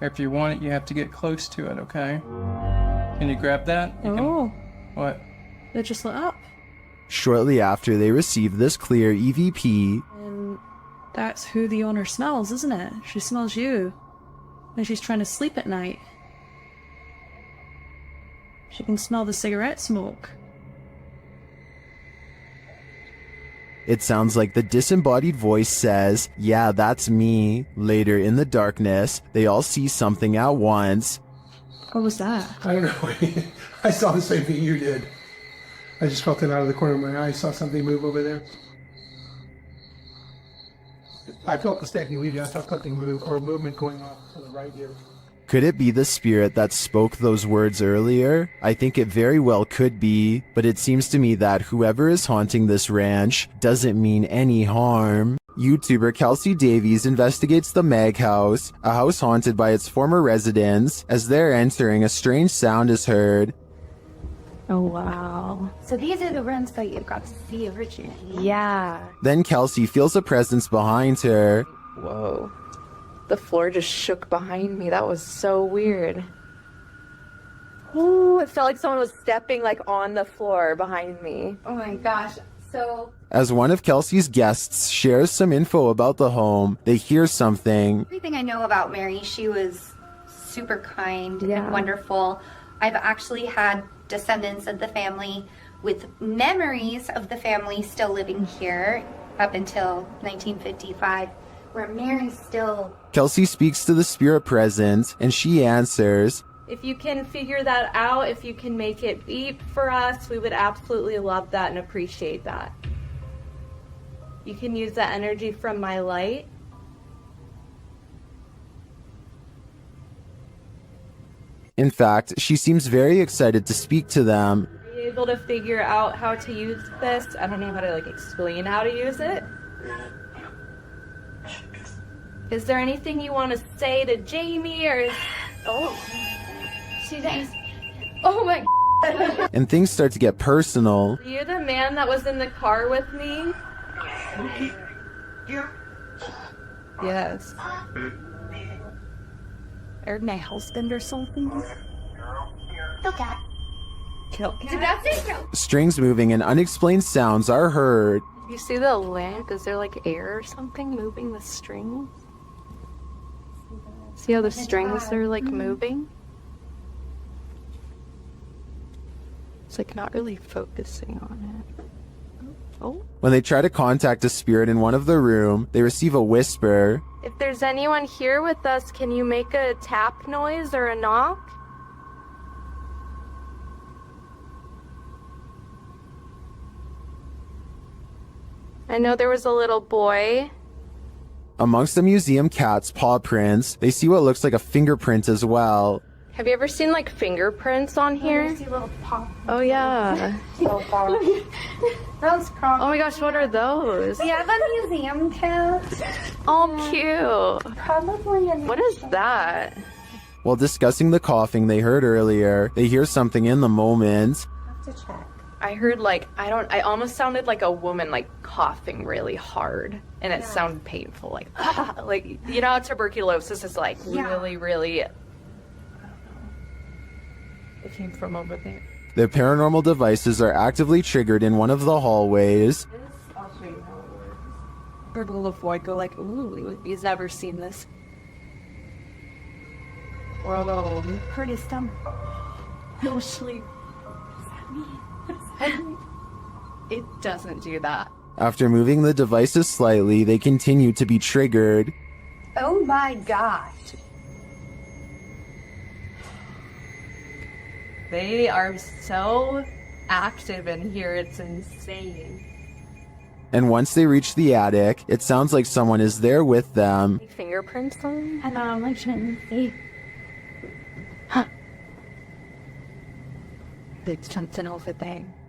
If you want it, you have to get close to it, okay? Can you grab that? What? It just lit up. Shortly after they receive this clear EVP, And that's who the owner smells, isn't it? She smells you. And she's trying to sleep at night. She can smell the cigarette smoke. it sounds like the disembodied voice says, "Yeah, that's me." Later in the darkness, they all see something at once. What was that? I don't know. I saw the same thing you did. I just felt it out of the corner of my eye. I saw something move over there. I felt the stacking leaving. I saw something move, or movement going on to the right here. Could it be the spirit that spoke those words earlier? I think it very well could be, but it seems to me that whoever is haunting this ranch doesn't mean any harm. YouTuber Kelsey Davies investigates the Meg House, a house haunted by its former residents. As they're entering, a strange sound is heard. Oh, wow. So these are the rooms that you got to see originally. Yeah. Then Kelsey feels a presence behind her. Whoa. The floor just shook behind me. That was so weird. Ooh, it felt like someone was stepping like on the floor behind me. Oh my gosh. So As one of Kelsey's guests shares some info about the home, they hear something. everything I know about Mary, she was super kind and wonderful. I've actually had descendants of the family with memories of the family still living here up until 1955, where Mary's still... Kelsey speaks to the spirit present, and she answers. If you can figure that out, if you can make it beep for us, we would absolutely love that and appreciate that. You can use that energy from my light. In fact, she seems very excited to speak to them. Are you able to figure out how to use this? I don't know how to like explain how to use it. Is there anything you want to say to Jamie or... Oh. She does. Oh my God. And things start to get personal. Are you the man that was in the car with me? Yes. Or my husband or something? Kill cat. Kill Did that say kill? Strings moving and unexplained sounds are heard. You see the lamp? Is there like air or something moving the strings? See how the strings are like moving? It's like not really focusing on it. Oh. When they try to contact a spirit in one of the room, they receive a whisper. If there's anyone here with us, can you make a tap noise or a knock? I know there was a little boy. Amongst the museum cat's paw prints, they see what looks like a fingerprint as well. Have you ever seen like fingerprints on here? See little pop. Oh yeah. So far. Those Oh my gosh, what are those? We have a museum cat. Oh, cute. Probably a... What is that? While discussing the coughing they heard earlier, they hear something in the moment. have to check. I heard like, I almost sounded like a woman like coughing really hard. And it sounded painful, like, like, you know, tuberculosis is like really, really, it came from over there. Their paranormal devices are actively triggered in one of the hallways. I'll show you how it works. Purple of white go like, ooh, he's never seen this. Whoa. Hurt his stomach. No sleep. It doesn't do that. After moving the devices slightly, they continue to be triggered. Oh my gosh. They are so active in here, it's insane. And once they reach the attic, it sounds like someone is there with them. Fingerprints on? I thought I shouldn't see.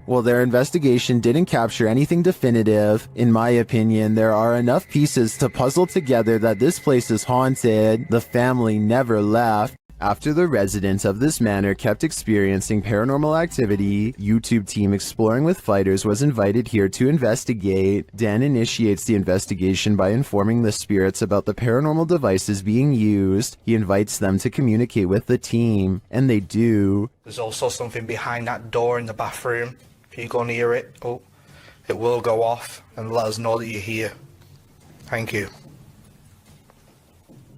While their investigation didn't capture anything definitive, in my opinion, there are enough pieces to puzzle together that this place is haunted. The family never left. After the residents of this manor kept experiencing paranormal activity, YouTube team Exploring with Fighters was invited here to investigate. Dan initiates the investigation by informing the spirits about the paranormal devices being used. He invites them to communicate with the team, and they do. There's also something behind that door in the bathroom. If you go near it, it will go off and let us know that you're here. Thank you.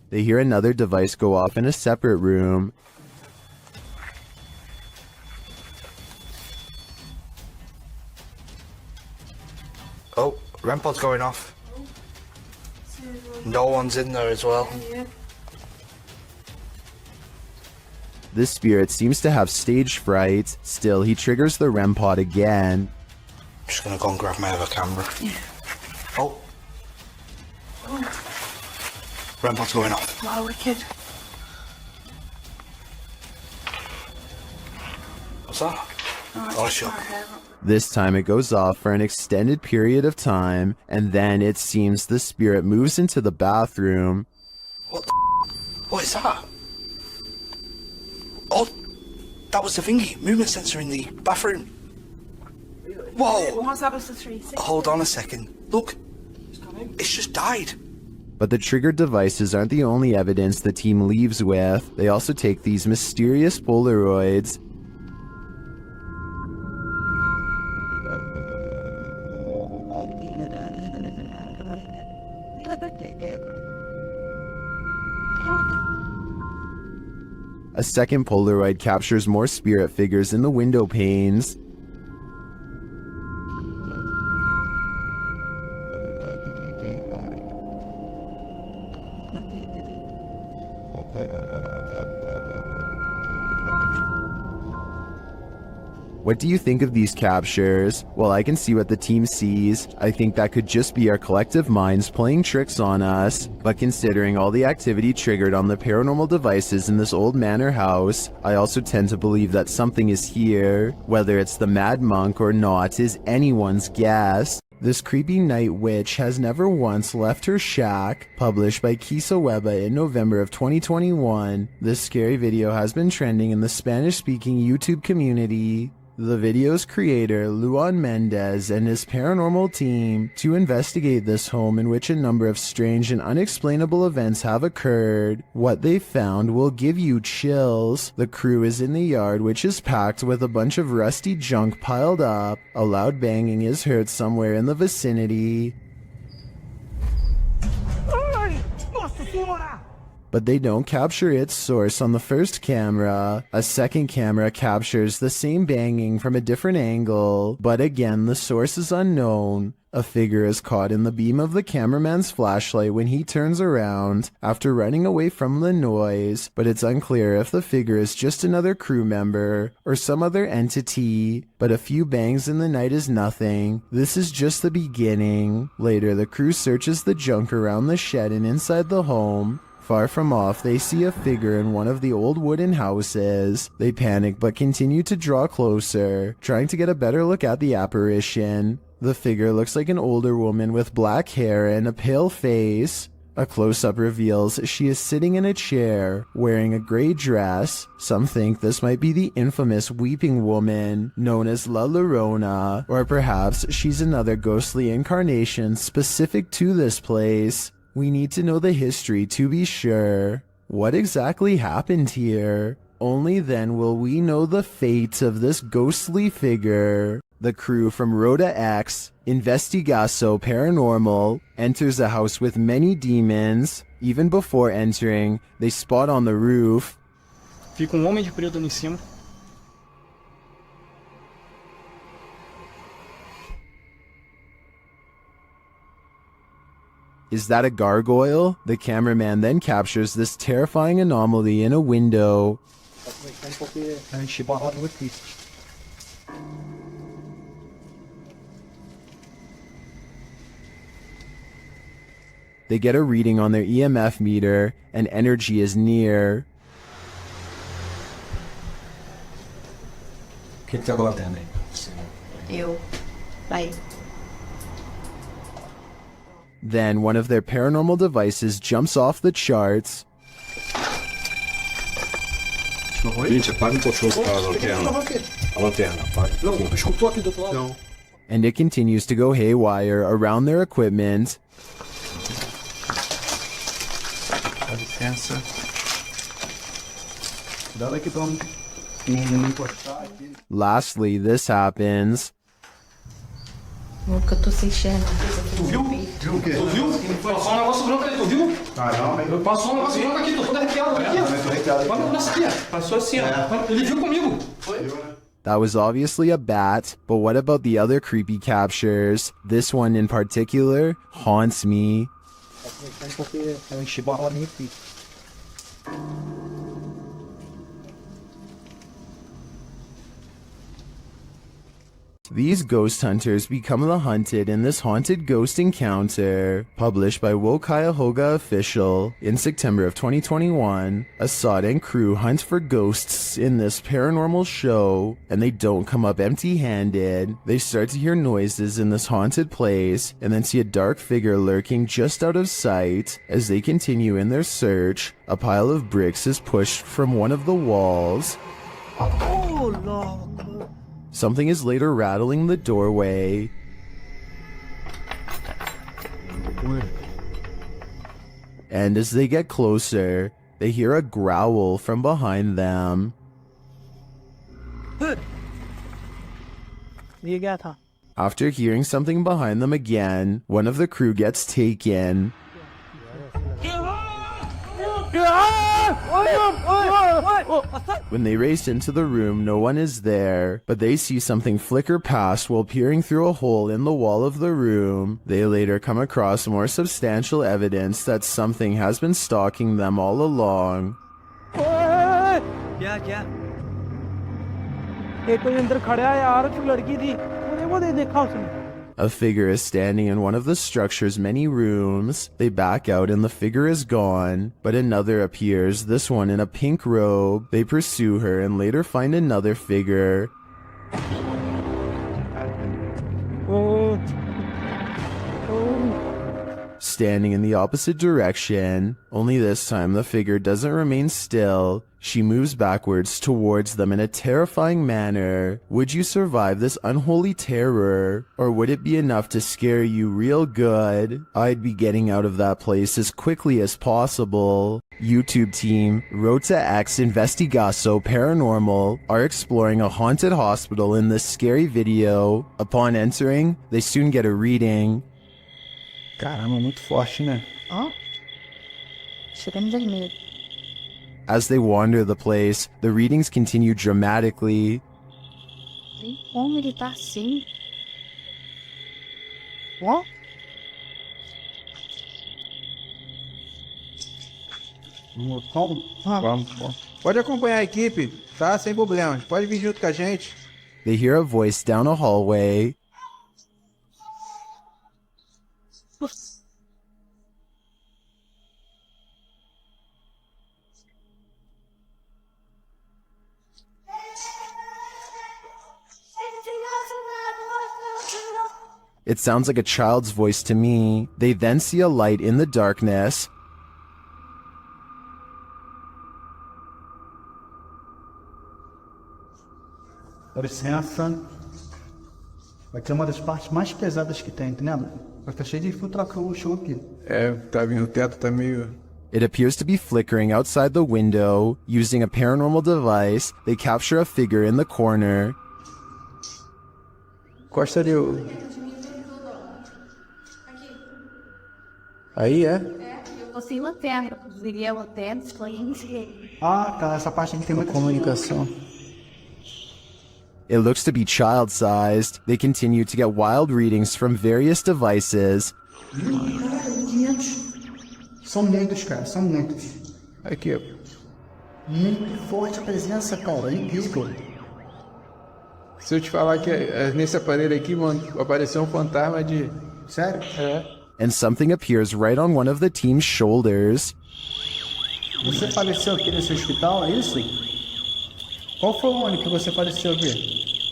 They hear another device go off in a separate room. Oh, REM pod's going off. No one's in there as well. This spirit seems to have stage fright. Still, he triggers the REM pod again. I'm just gonna go and grab my other camera. Oh. REM pod's going off. Wow, wicked. What's that? Oh, sure. This time it goes off for an extended period of time, and then it seems the spirit moves into the bathroom. What is that? Oh, that was the thingy, movement sensor in the bathroom. Whoa! Hold on a second. Look, it's just died. But the triggered devices aren't the only evidence the team leaves with. They also take these mysterious Polaroids. A second Polaroid captures more spirit figures in the window panes. What do you think of these captures? Well, I can see what the team sees. I think that could just be our collective minds playing tricks on us. But considering all the activity triggered on the paranormal devices in this old manor house, I also tend to believe that something is here. Whether it's the Mad Monk or not is anyone's guess. This creepy night witch has never once left her shack. Published by Kisa Weba in November of 2021. This scary video has been trending in the Spanish-speaking YouTube community. The video's creator, Luan Mendez, and his paranormal team to investigate this home in which a number of strange and unexplainable events have occurred. What they found will give you chills. The crew is in the yard, which is packed with a bunch of rusty junk piled up. A loud banging is heard somewhere in the vicinity. But they don't capture its source on the first camera. A second camera captures the same banging from a different angle, but again the source is unknown. A figure is caught in the beam of the cameraman's flashlight when he turns around after running away from the noise, but it's unclear if the figure is just another crew member or some other entity. But a few bangs in the night is nothing. This is just the beginning. Later, the crew searches the junk around the shed and inside the home. Far from off, they see a figure in one of the old wooden houses. They panic but continue to draw closer, trying to get a better look at the apparition. The figure looks like an older woman with black hair and a pale face. A close-up reveals she is sitting in a chair, wearing a gray dress. Some think this might be the infamous Weeping Woman, known as La Llorona, or perhaps she's another ghostly incarnation specific to this place. We need to know the history to be sure. What exactly happened here? Only then will we know the fate of this ghostly figure. The crew from Rhoda X, Investigaso Paranormal, enters a house with many demons. Even before entering, they spot on the roof. Fica homem de preto em cima. Is that a gargoyle? The cameraman then captures this terrifying anomaly in a window. They get a reading on their EMF meter, and energy is near. que tá com a lanterna aí? Eu. Vai. Then one of their paranormal devices jumps off the charts. Gente, apaga um pouquinho a lanterna. A lanterna, apaga. Não, escutou aqui do outro lado? Não. And it continues to go haywire around their equipment. Dá licença. Cuidado aqui pra não encostar aqui. Lastly, this happens. Nunca tô sem enxergar. Tu viu? Viu o quê? Tu viu? Passou um negócio branco ali, tu viu? Caramba. Passou um negócio branco aqui, tô todo arrepiado aqui. Olha nessa aqui, ó. Passou assim, ó. Ele viu comigo. Foi? That was obviously a bat, but what about the other creepy captures? This one in particular haunts me. Porque eu enchi bola nem aqui. These ghost hunters become the hunted in this haunted ghost encounter, published by Wo Cuyahoga Official in September of 2021. Assad and crew hunt for ghosts in this paranormal show, and they don't come up empty-handed. They start to hear noises in this haunted place, and then see a dark figure lurking just out of sight. As they continue in their search, a pile of bricks is pushed from one of the walls. Oh, no. Something is later rattling the doorway. And as they get closer, they hear a growl from behind them. After hearing something behind them again, one of the crew gets taken. When they race into the room, no one is there, but they see something flicker past while peering through a hole in the wall of the room. They later come across more substantial evidence that something has been stalking them all along. A figure is standing in one of the structure's many rooms. They back out and the figure is gone, but another appears, this one in a pink robe. They pursue her and later find another figure. Standing in the opposite direction, only this time the figure doesn't remain still. She moves backwards towards them in a terrifying manner. Would you survive this unholy terror? Or would it be enough to scare you real good? I'd be getting out of that place as quickly as possible. YouTube team Rota X Investigaso Paranormal are exploring a haunted hospital in this scary video. Upon entering, they soon get a reading. Caramba, muito forte, né? Ó. Chegando vermelho. As they wander the place, the readings continue dramatically. Nem como ele tá assim. Ó. Vamos. Pode acompanhar a equipe, tá? Sem problemas. Pode vir junto com a gente. They hear a voice down a hallway. It sounds like a child's voice to me. They then see a light in the darkness. Dá licença. Vai ser uma das partes mais pesadas que tem, entendeu? Vai estar cheio de infiltração no chão aqui. É, tá vindo, o teto tá meio... It appears to be flickering outside the window. Using a paranormal device, they capture a figure in the corner. Encosta ali o... Aí, é? Eu sem lanterna, viria lanterna, Ah, tá, essa parte aqui tem muita comunicação. It looks to be child-sized. They continue to get wild readings from various devices. São muitos, cara, são muitos. Aqui, ó. Muito forte a presença, cara, é incrível. Se eu te falar que nesse aparelho aqui, mano, apareceu um fantasma de... Sério? É. And something appears right on one of the team's shoulders. Você faleceu aqui nesse hospital, é isso? Qual foi o ano que você faleceu aqui?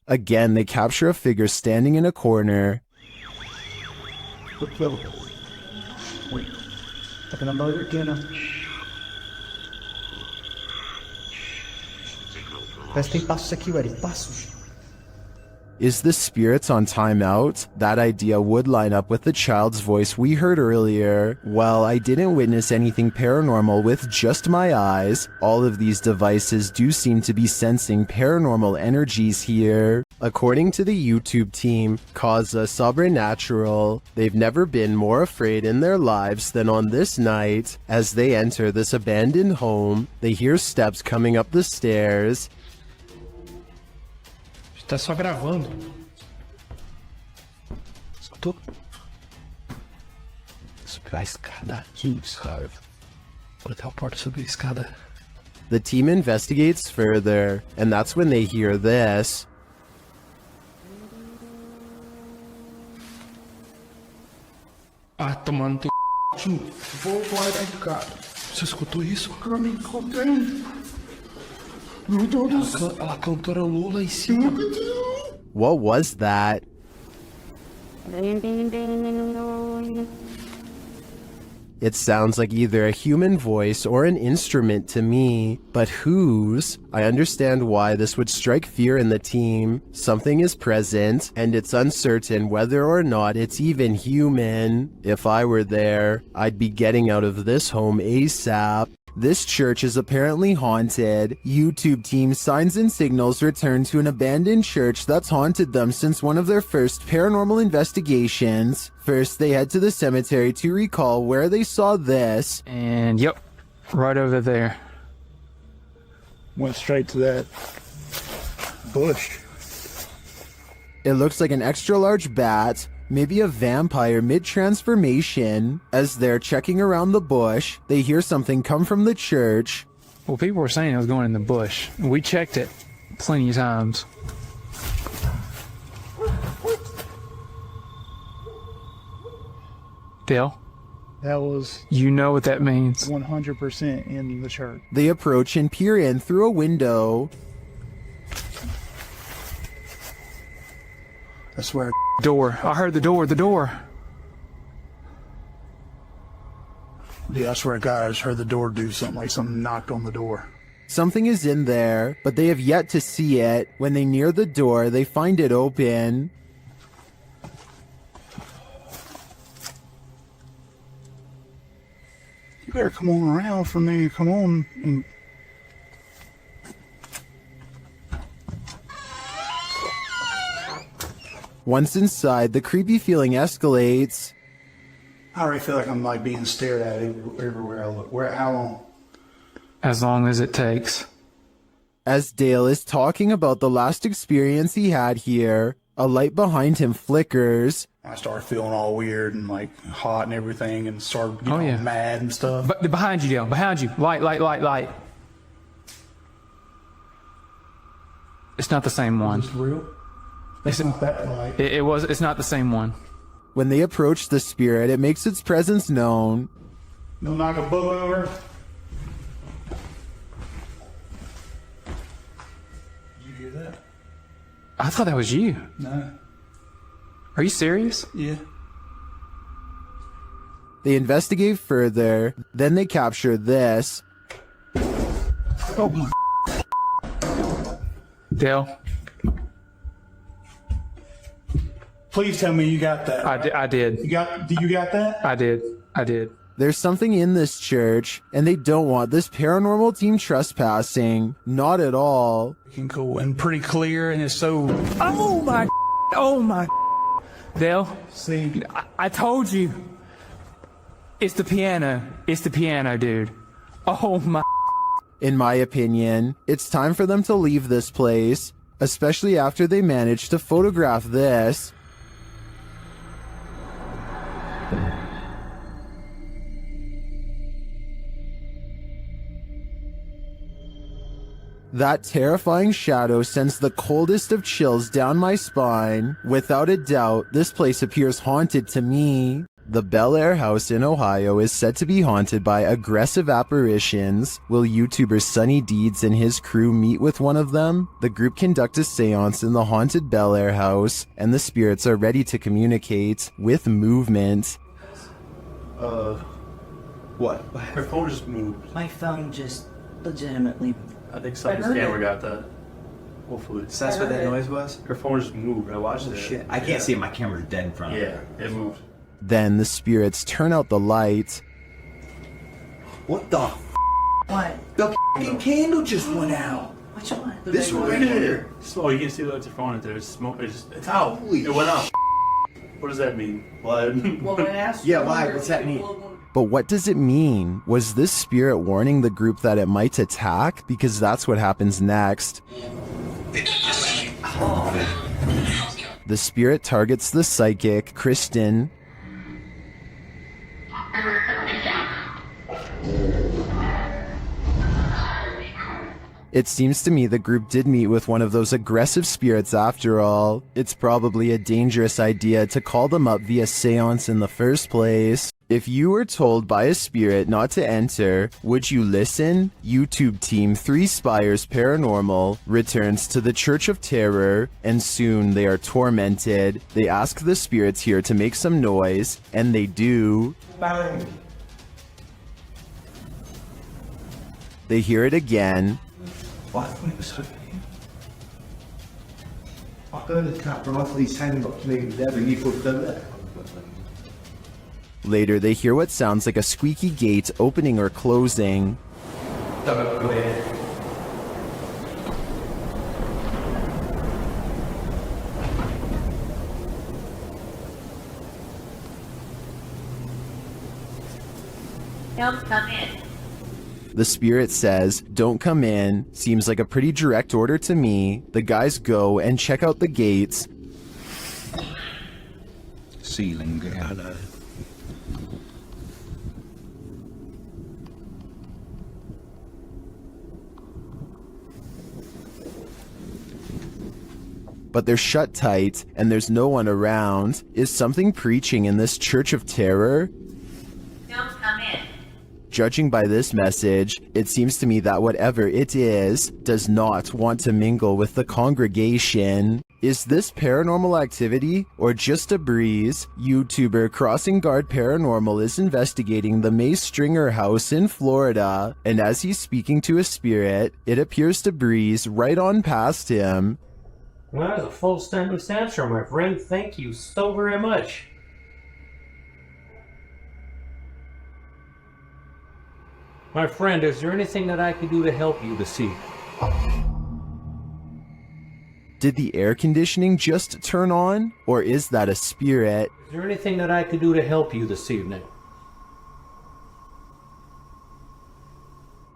Again, they capture a figure standing in a corner. Wait. Taking a motor again. Parece que tem passos aqui, Eddie. Passos. Is the spirits on timeout? That idea would line up with the child's voice we heard earlier. Well, I didn't witness anything paranormal with just my eyes. All of these devices do seem to be sensing paranormal energies here. According to the YouTube team, Causa Sobrenatural, they've never been more afraid in their lives than on this night. As they enter this abandoned home, they hear steps coming up the stairs. Tá só gravando. Escutou? Subir a escada aqui, sabe? Vou até a porta subir a escada. The team investigates further, and that's when they hear this. Ah, tomando teu c... Vou guardar de cara. Você escutou isso? Eu me encontrei. Meu Deus. Ela cantou a Lula em cima. What was that? It sounds like either a human voice or an instrument to me, but whose? I understand why this would strike fear in the team. Something is present, and it's uncertain whether or not it's even human. If I were there, I'd be getting out of this home ASAP. This church is apparently haunted. YouTube team Signs and Signals return to an abandoned church that's haunted them since one of their first paranormal investigations. First, they head to the cemetery to recall where they saw this. And yep, right over there. Went straight to that bush. It looks like an extra large bat, maybe a vampire mid-transformation. As they're checking around the bush, they hear something come from the church. Well, people were saying it was going in the bush. We checked it plenty of times. Dale? That was... You know what that means. 100% in the church. They approach and peer in through a window. I swear. Door. I heard the door. Yeah, I swear to God, I just heard the door do something, like something knocked on the door. Something is in there, but they have yet to see it. When they near the door, they find it open. You better come on around for me. Come on. And... Once inside, the creepy feeling escalates. I already feel like I'm like being stared at everywhere I look. How long? As long as it takes. As Dale is talking about the last experience he had here, a light behind him flickers. I started feeling all weird and like hot and everything, and started getting all mad and stuff. But behind you, Dale. Behind you. Light. It's not the same one. Is this real? It's not that light. It's not the same one. When they approach the spirit, it makes its presence known. No knock a book over. Did you hear that? I thought that was you. No. Are you serious? Yeah. They investigate further, then they capture this. Oh my. Dale. Please tell me you got that. Right? I did. You got that? I did. There's something in this church, and they don't want this paranormal team trespassing. Not at all. Cool and pretty clear, and it's so... Oh my... Dale, see, I told you. It's the piano. It's the piano, dude. Oh my... In my opinion, it's time for them to leave this place, especially after they managed to photograph this. That terrifying shadow sends the coldest of chills down my spine. Without a doubt, this place appears haunted to me. The Bel Air house in Ohio is said to be haunted by aggressive apparitions. Will YouTuber Sunny Deeds and his crew meet with one of them? The group conduct a seance in the haunted Bel Air house, and the spirits are ready to communicate with movement. What? My phone just moved. My phone just legitimately. I think somebody's camera got that. Hopefully. So that's what that noise was? Her phone just moved. I watched it. Shit. I can't see it. My camera's dead in front of me. Yeah, it moved. Then the spirits turn out the light. What the What? The fucking candle just went out. Which one? This one right here. Oh, you can see that's your phone. There's smoke. It's out. It went out. What does that mean? Blood. Well, when I asked Yeah, why? What's that mean? But what does it mean? Was this spirit warning the group that it might attack? Because that's what happens next. The spirit targets the psychic, Kristen. It seems to me the group did meet with one of those aggressive spirits after all. It's probably a dangerous idea to call them up via seance in the first place. If you were told by a spirit not to enter, would you listen? YouTube team 3 Spires Paranormal returns to the Church of Terror, and soon they are tormented. They ask the spirits here to make some noise, and they do. Bang. They hear it again. What? Later, they hear what sounds like a squeaky gate opening or closing. Don't come in. The spirit says, "Don't come in." Seems like a pretty direct order to me. The guys go and check out the gates. Ceiling hello. But they're shut tight, and there's no one around. Is something preaching in this Church of Terror? Don't come in. Judging by this message, it seems to me that whatever it is, does not want to mingle with the congregation. Is this paranormal activity, or just a breeze? YouTuber Crossing Guard Paranormal is investigating the May Stringer house in Florida, and as he's speaking to a spirit, it appears to breeze right on past him. Well, that's a full sentence answer, my friend. Thank you so very much. My friend, is there anything that I can do to help you this evening? Did the air conditioning just turn on? Or is that a spirit? Is there anything that I can do to help you this evening?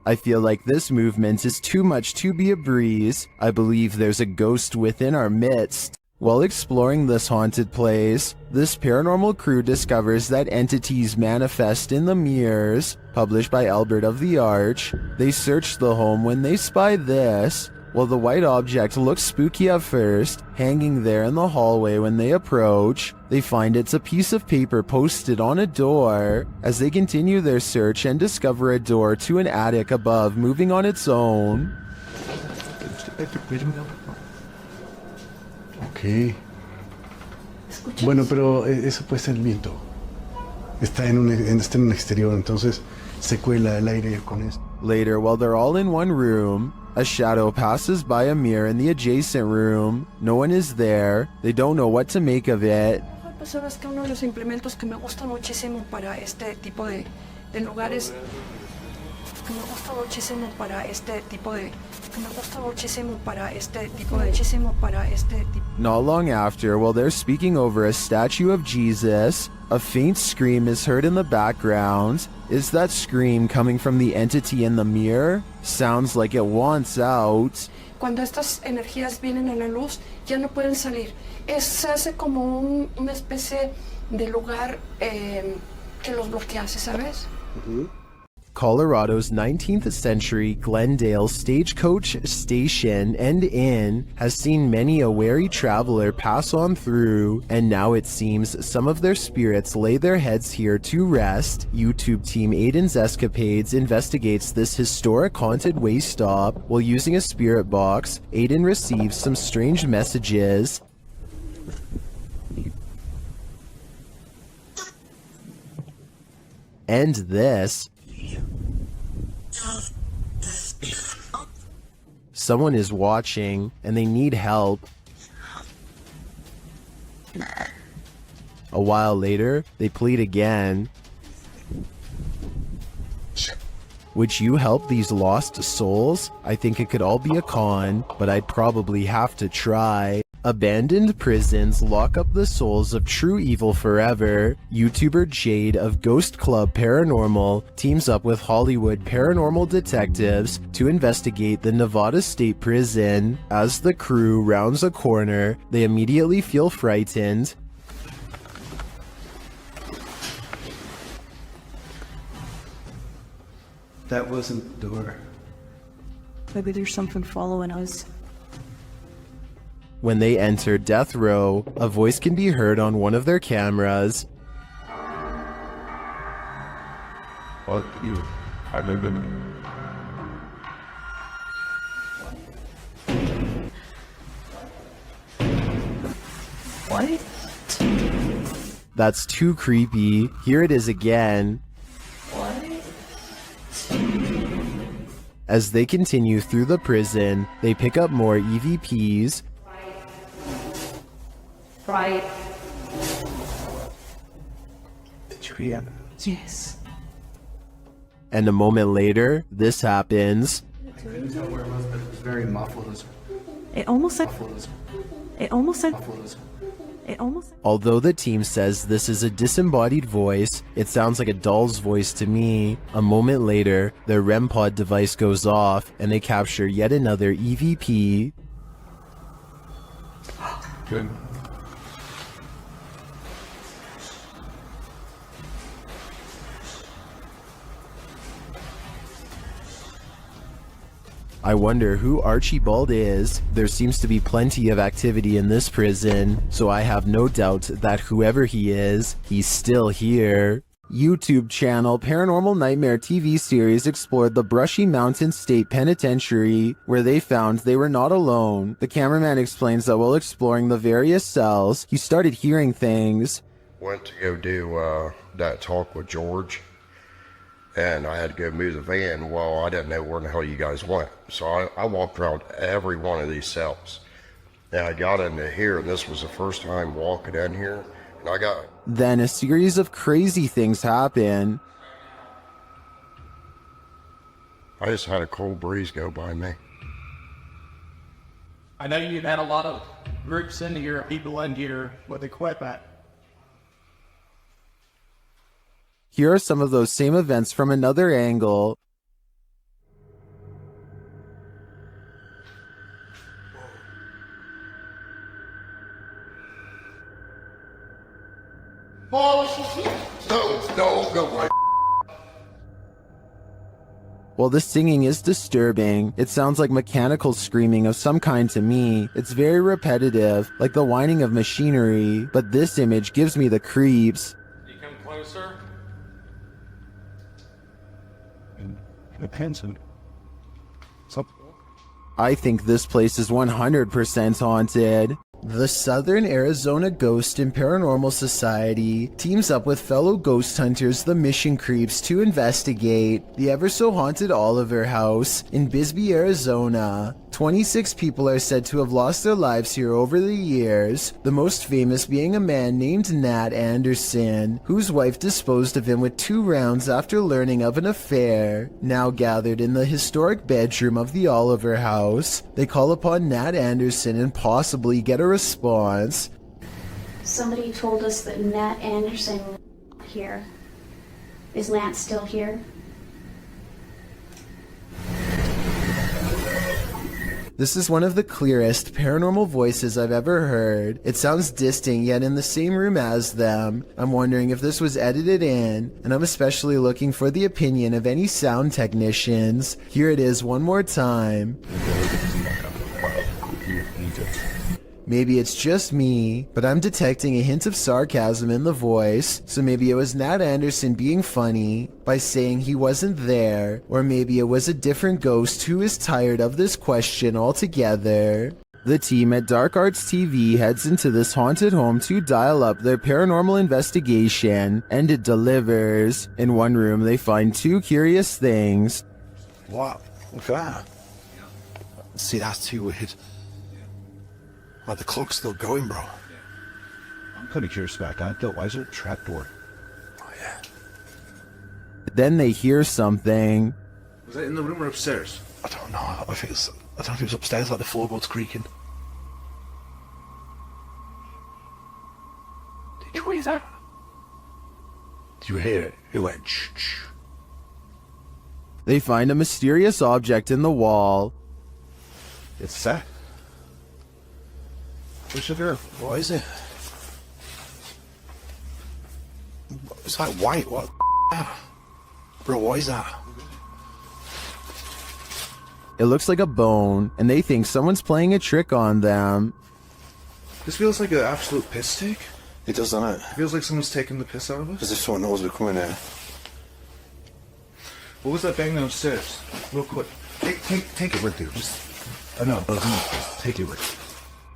I feel like this movement is too much to be a breeze. I believe there's a ghost within our midst. While exploring this haunted place, this paranormal crew discovers that entities manifest in the mirrors. Published by Albert of the Arch. They search the home when they spy this. While the white object looks spooky at first, hanging there in the hallway when they approach, they find it's a piece of paper posted on a door. As they continue their search and discover a door to an attic above moving on its own. Ok. Bueno, pero eso puede ser el viento. Está en un exterior, entonces se cuela el aire con esto. Later, while they're all in one room, a shadow passes by a mirror in the adjacent room. No one is there. They don't know what to make of it. Pues sabes que uno de los implementos que me gusta muchísimo para este tipo de lugares, que me gusta muchísimo para este tipo de, Not long after, while they're speaking over a statue of Jesus, a faint scream is heard in the background. Is that scream coming from the entity in the mirror? Sounds like it wants out. Cuando estas energías vienen a la luz, ya no pueden salir. Se hace como una especie de lugar que los bloquea, ¿sabes? Colorado's 19th century Glendale stagecoach station and inn has seen many a wary traveler pass on through, and now it seems some of their spirits lay their heads here to rest. YouTube team Aiden's Escapades investigates this historic haunted way stop. While using a spirit box, Aiden receives some strange messages. And this. Someone is watching and they need help. A while later, they plead again. Would you help these lost souls? I think it could all be a con, but I'd probably have to try. Abandoned prisons lock up the souls of true evil forever. YouTuber Jade of Ghost Club Paranormal teams up with Hollywood paranormal detectives to investigate the Nevada State Prison. As the crew rounds a corner, they immediately feel frightened. That wasn't the door. Maybe there's something following us. When they enter death row, a voice can be heard on one of their cameras. Fuck you. I live in What? That's too creepy. Here it is again. What? As they continue through the prison, they pick up more EVPs. Right. Did you hear? Yes. And a moment later, this happens. I couldn't tell where it was, but it was very muffled. It almost said. It almost said. It almost. Although the team says this is a disembodied voice, it sounds like a doll's voice to me. A moment later, their REM pod device goes off and they capture yet another EVP. Good. I wonder who Archibald is. There seems to be plenty of activity in this prison, so I have no doubt that whoever he is, he's still here. YouTube channel Paranormal Nightmare TV series explored the Brushy Mountain State Penitentiary, where they found they were not alone. The cameraman explains that while exploring the various cells, he started hearing things. Went to go do that talk with George, and I had to go move the van. Well, I didn't know where the hell you guys went. So I walked around every one of these cells. And I got into here, and this was the first time walking in here, and I got... Then a series of crazy things happen. I just had a cold breeze go by me. I know you've had a lot of groups into here, people into here with equipment. Here are some of those same events from another angle. No, go right. While the singing is disturbing, it sounds like mechanical screaming of some kind to me. It's very repetitive, like the whining of machinery, but this image gives me the creeps. You come closer. I think this place is 100% haunted. The Southern Arizona Ghost and Paranormal Society teams up with fellow ghost hunters, the Mission Creeps, to investigate the ever-so-haunted Oliver House in Bisbee, Arizona. 26 people are said to have lost their lives here over the years, the most famous being a man named Nat Anderson, whose wife disposed of him with 2 rounds after learning of an affair. Now gathered in the historic bedroom of the Oliver House, they call upon Nat Anderson and possibly get a response. Somebody told us that Nat Anderson was here. Is Lance still here? This is one of the clearest paranormal voices I've ever heard. It sounds distant, yet in the same room as them. I'm wondering if this was edited in, and I'm especially looking for the opinion of any sound technicians. Here it is one more time. Maybe it's just me, but I'm detecting a hint of sarcasm in the voice, so maybe it was Nat Anderson being funny by saying he wasn't there, or maybe it was a different ghost who is tired of this question altogether. The team at Dark Arts TV heads into this haunted home to dial up their paranormal investigation, and it delivers. In one room, they find two curious things. What? Look at that. See, that's too weird. Like the clock's still going, bro. I'm kind of curious about that, though. Why is it a trapdoor? Oh, yeah. Then they hear something. Was that in the room or upstairs? I don't know. I don't know if it was upstairs, like the floorboards creaking. Did you hear that? Did you hear it? It went shh, shh. They find a mysterious object in the wall. It's that. What's it? What is it? It's like white. What? Bro, what is that? It looks like a bone, and they think someone's playing a trick on them. This feels like an absolute piss take. It does, doesn't it? It feels like someone's taking the piss out of us. As if someone knows we're coming there. What was that bang downstairs? Real quick. Take it with you. Just. I know. Take it with you.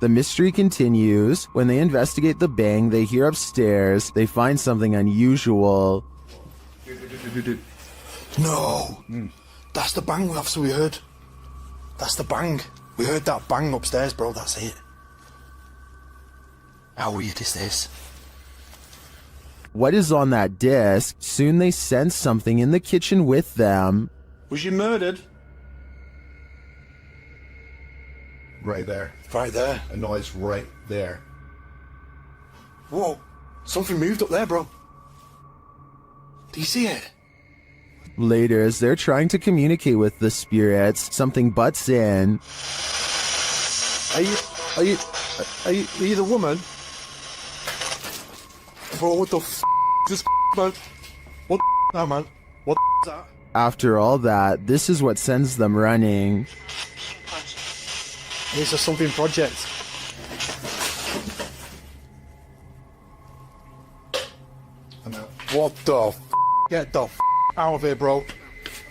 The mystery continues. When they investigate the bang they hear upstairs, they find something unusual. No! That's the bang officer we heard. That's the bang. We heard that bang upstairs, bro. That's it. How weird is this? What is on that disc? Soon they sense something in the kitchen with them. Was you murdered? Right there. Right there. A noise right there. Whoa. Something moved up there, bro. Do you see it? Later, as they're trying to communicate with the spirits, something butts in. Are you the woman? Bro, what the f*** is this man? What the f*** man? What the f*** is that? After all that, this is what sends them running. This is something project. What the f***? Get the f*** out of here, bro.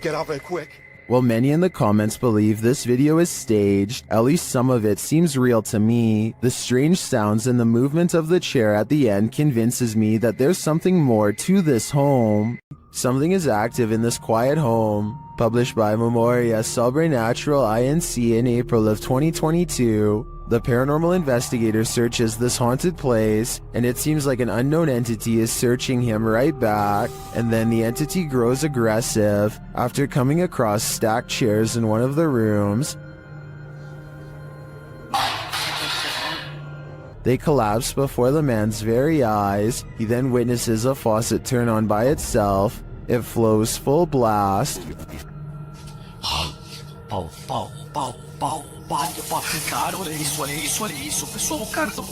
Get out of here quick. While many in the comments believe this video is staged, at least some of it seems real to me. The strange sounds and the movement of the chair at the end convinces me that there's something more to this home. Something is active in this quiet home. Published by Memoria Sobrenatural Inc. in April of 2022. The paranormal investigator searches this haunted place, and it seems like an unknown entity is searching him right back, and then the entity grows aggressive. After coming across stacked chairs in one of the rooms, they collapse before the man's very eyes. He then witnesses a faucet turn on by itself. It flows full blast. Cara, olha isso, pessoal, cara, estão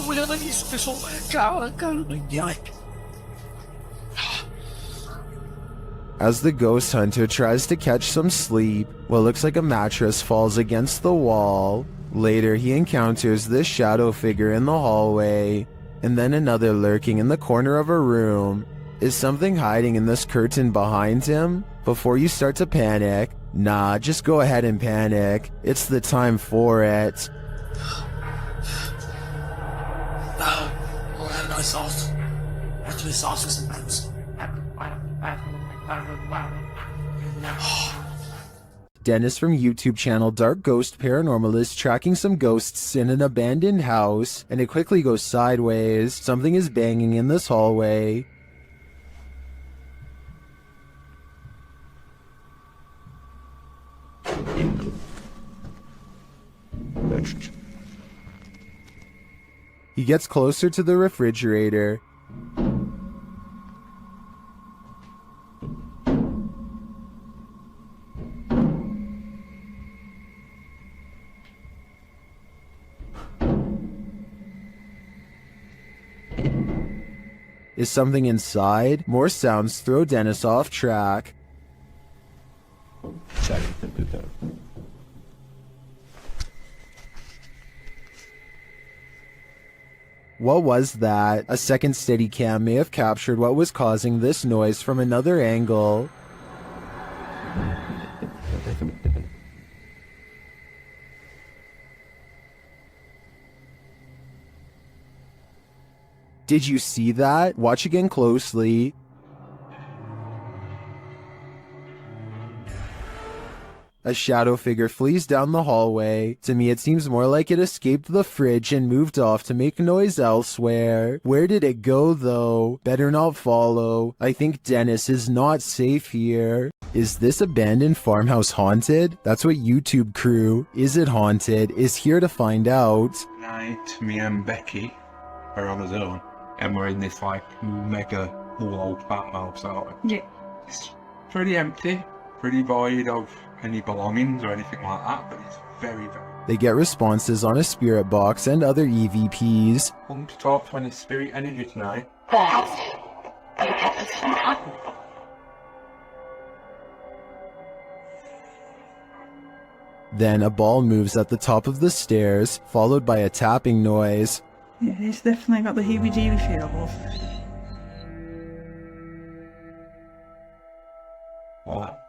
olhando nisso, pessoal, cara, As the ghost hunter tries to catch some sleep, what looks like a mattress falls against the wall. Later, he encounters this shadow figure in the hallway, and then another lurking in the corner of a room. Is something hiding in this curtain behind him? Before you start to panic, nah, just go ahead and panic. It's the time for it. Dennis from YouTube channel Dark Ghost Paranormal is tracking some ghosts in an abandoned house, and it quickly goes sideways. Something is banging in this hallway. He gets closer to the refrigerator. Is something inside? More sounds throw Dennis off track. What was that? A second Steadicam may have captured what was causing this noise from another angle. Did you see that? Watch again closely. A shadow figure flees down the hallway. To me, it seems more like it escaped the fridge and moved off to make noise elsewhere. Where did it go, though? Better not follow. I think Dennis is not safe here. Is this abandoned farmhouse haunted? That's what YouTube crew, Is It Haunted, is here to find out. Tonight, me and Becky are on his own, and we're in this like mega old farmhouse. Yeah. It's pretty empty, pretty void of any belongings or anything like that, but it's very, very... They get responses on a spirit box and other EVPs. Want to talk to any spirit energy tonight? Then a ball moves at the top of the stairs, followed by a tapping noise. Yeah, it's definitely got the heebie-jeebie feel. What?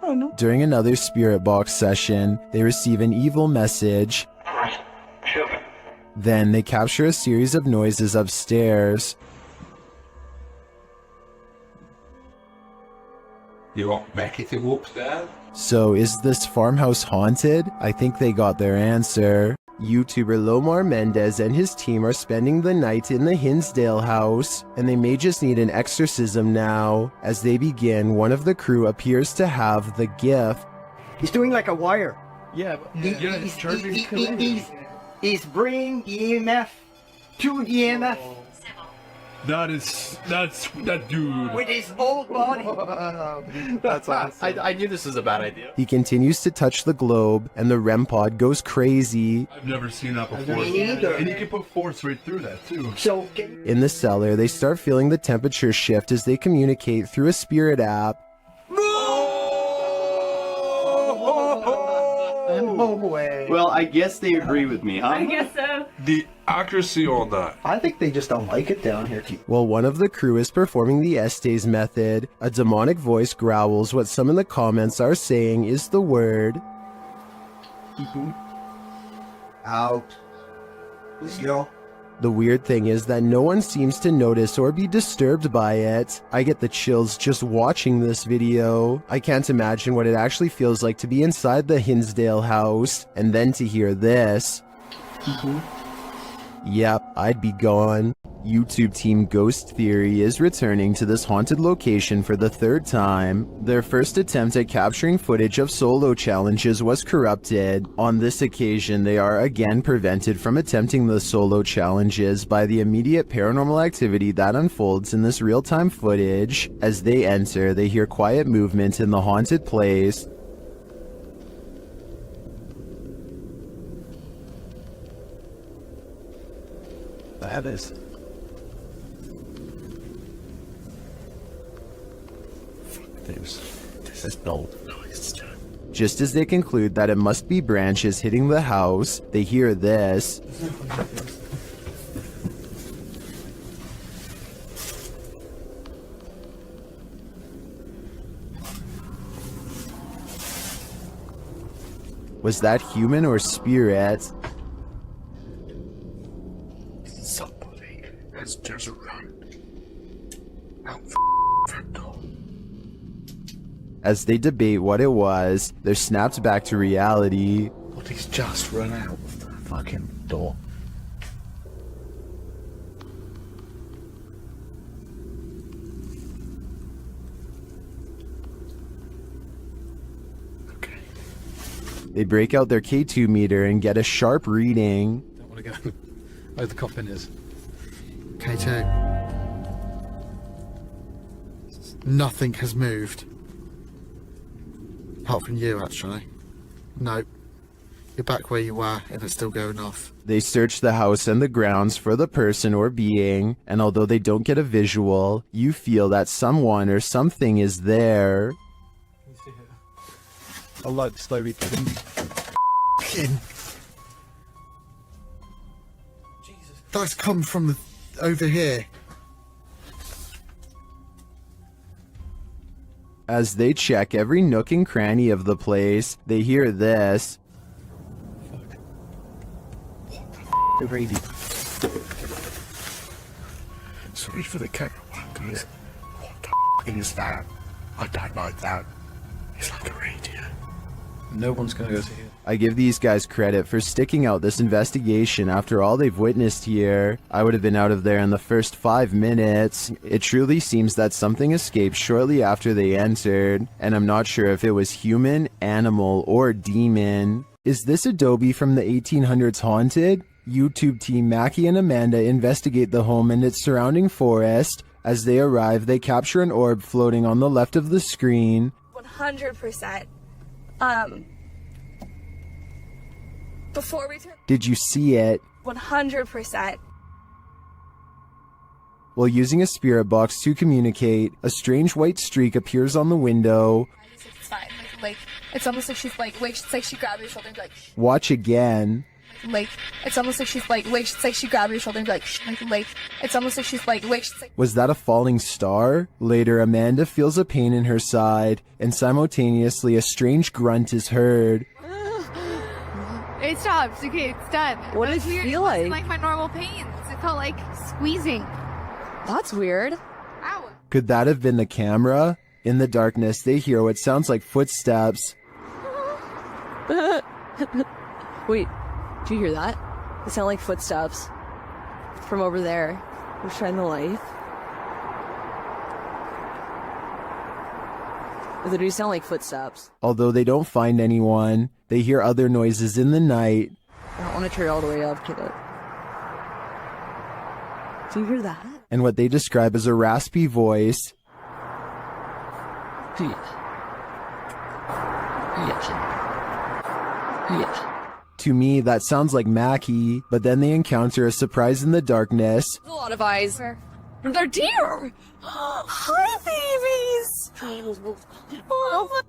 Oh no. During another spirit box session, they receive an evil message. Then they capture a series of noises upstairs. You want Becky to go upstairs? So is this farmhouse haunted? I think they got their answer. YouTuber Lomar Mendez and his team are spending the night in the Hinsdale house, and they may just need an exorcism now. As they begin, one of the crew appears to have the gift. He's doing like a wire. Yeah, but He's bringing EMF to EMF. That dude. With his whole body. That's awesome. I knew this was a bad idea. He continues to touch the globe, and the REM pod goes crazy. I've never seen that before. Me neither. And you can put force right through that too. So In the cellar, they start feeling the temperature shift as they communicate through a spirit app. Well, I guess they agree with me, huh? I guess so. The accuracy on that. I think they just don't like it down here. While one of the crew is performing the Estes method, a demonic voice growls what some in the comments are saying is the word out. Let's go. The weird thing is that no one seems to notice or be disturbed by it. I get the chills just watching this video. I can't imagine what it actually feels like to be inside the Hinsdale house, and then to hear this. Yep, I'd be gone. YouTube team Ghost Theory is returning to this haunted location for the third time. Their first attempt at capturing footage of solo challenges was corrupted. On this occasion, they are again prevented from attempting the solo challenges by the immediate paranormal activity that unfolds in this real-time footage. As they enter, they hear quiet movement in the haunted place. That is. This is no noise. Just as they conclude that it must be branches hitting the house, they hear this. Was that human or spirit? Somebody has just run out front door. As they debate what it was, they're snapped back to reality. But he's just run out of the fucking door. They break out their K2 meter and get a sharp reading. Don't want to go where the coffin is. K2. Nothing has moved. Apart from you, actually. Nope. You're back where you were, and it's still going off. They search the house and the grounds for the person or being, and although they don't get a visual, you feel that someone or something is there. I'll like slowly. That's come from over here. As they check every nook and cranny of the place, they hear this. The radio. Sorry for the camera work, guys. What the is that? I don't like that. It's like a radio. No one's gonna go to here. I give these guys credit for sticking out this investigation after all they've witnessed here. I would have been out of there in the first 5 minutes. It truly seems that something escaped shortly after they entered, and I'm not sure if it was human, animal, or demon. Is this Adobe from the 1800s haunted? YouTube team Mackie and Amanda investigate the home and its surrounding forest. As they arrive, they capture an orb floating on the left of the screen. 100%. Before we turn... Did you see it? 100%. While using a spirit box to communicate, a strange white streak appears on the window. It's fine. Like, it's almost like she's like, wait, it's like she grabbed your shoulder and be like, Watch again. like, it's almost like she's like, wait, it's like she grabbed your shoulder and be like, it's almost like she's like, wait, it's like... Was that a falling star? Later, Amanda feels a pain in her side, and simultaneously a strange grunt is heard. It stopped. Okay, it's done. What did it feel like? Like my normal pains. It felt like squeezing. That's weird. Ow. Could that have been the camera? In the darkness, they hear what sounds like footsteps. Wait, do you hear that? It sound like footsteps from over there. We're shining the light. It literally sound like footsteps. Although they don't find anyone, they hear other noises in the night. I don't want to turn it all the way up, kid. Do you hear that? And what they describe as a raspy voice. To me, that sounds like Mackie, but then they encounter a surprise in the darkness. There's a lot of eyes. They're deer! Hi, babies! Oh,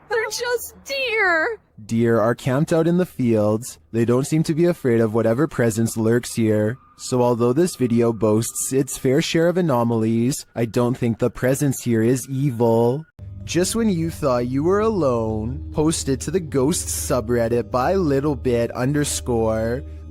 they're just deer! Deer are camped out in the fields. They don't seem to be afraid of whatever presence lurks here. So although this video boasts its fair share of anomalies, I don't think the presence here is evil. Just when you thought you were alone, posted to the ghost subreddit by littlebit_,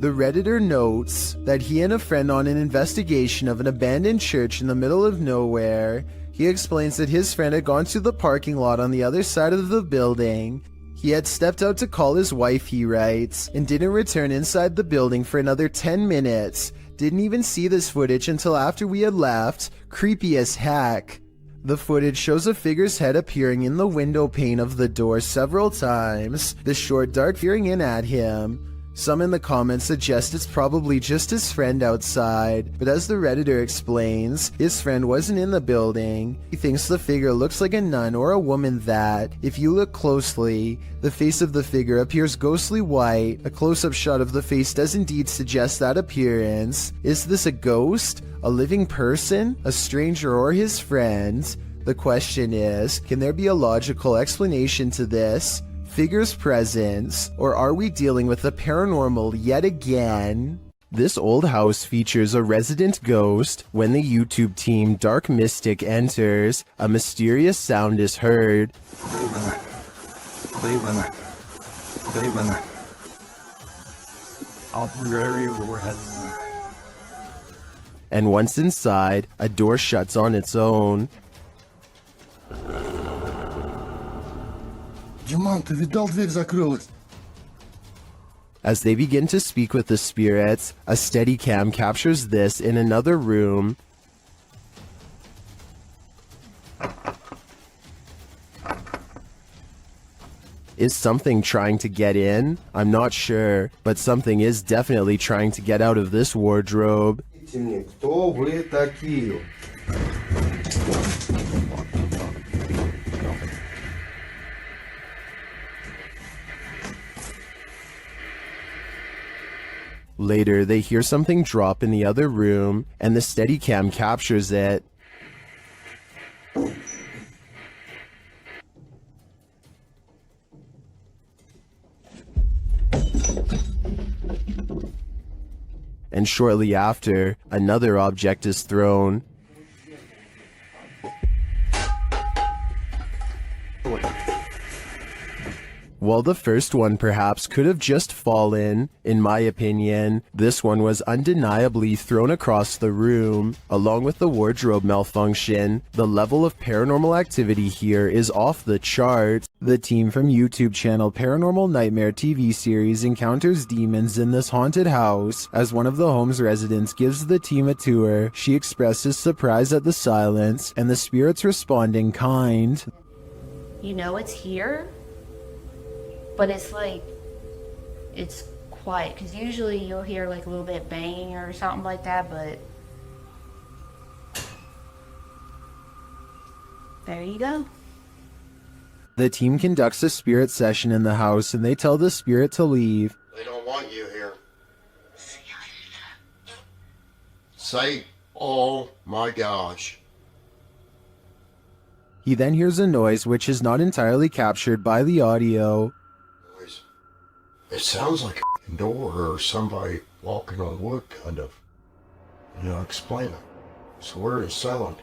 the Redditor notes that he and a friend on an investigation of an abandoned church in the middle of nowhere. He explains that his friend had gone to the parking lot on the other side of the building. He had stepped out to call his wife, he writes, and didn't return inside the building for another 10 minutes. Didn't even see this footage until after we had left. Creepy as heck. The footage shows a figure's head appearing in the window pane of the door several times, the short dark peering in at him. Some in the comments suggest it's probably just his friend outside, but as the Redditor explains, his friend wasn't in the building. He thinks the figure looks like a nun or a woman that, if you look closely, the face of the figure appears ghostly white. A close-up shot of the face does indeed suggest that appearance. Is this a ghost? A living person? A stranger or his friend? The question is, can there be a logical explanation to this figure's presence, or are we dealing with the paranormal yet again? This old house features a resident ghost. When the YouTube team Dark Mystic enters, a mysterious sound is heard. And once inside, a door shuts on its own. As they begin to speak with the spirits, a Steadicam captures this in another room. Is something trying to get in? I'm not sure, but something is definitely trying to get out of this wardrobe. Later, they hear something drop in the other room, and the Steadicam captures it. And shortly after, another object is thrown. While the first one perhaps could have just fallen, in my opinion, this one was undeniably thrown across the room. Along with the wardrobe malfunction, the level of paranormal activity here is off the charts. The team from YouTube channel Paranormal Nightmare TV series encounters demons in this haunted house. As one of the home's residents gives the team a tour, she expresses surprise at the silence, and the spirits respond in kind. You know it's here, but it's like, it's quiet, because usually you'll hear like a little bit banging or something like that, but there you go. The team conducts a spirit session in the house, and they tell the spirit to leave. They don't want you here. Say, oh my gosh. He then hears a noise which is not entirely captured by the audio. It sounds like a door or somebody walking on wood, kind of. Explain it. So where is sound?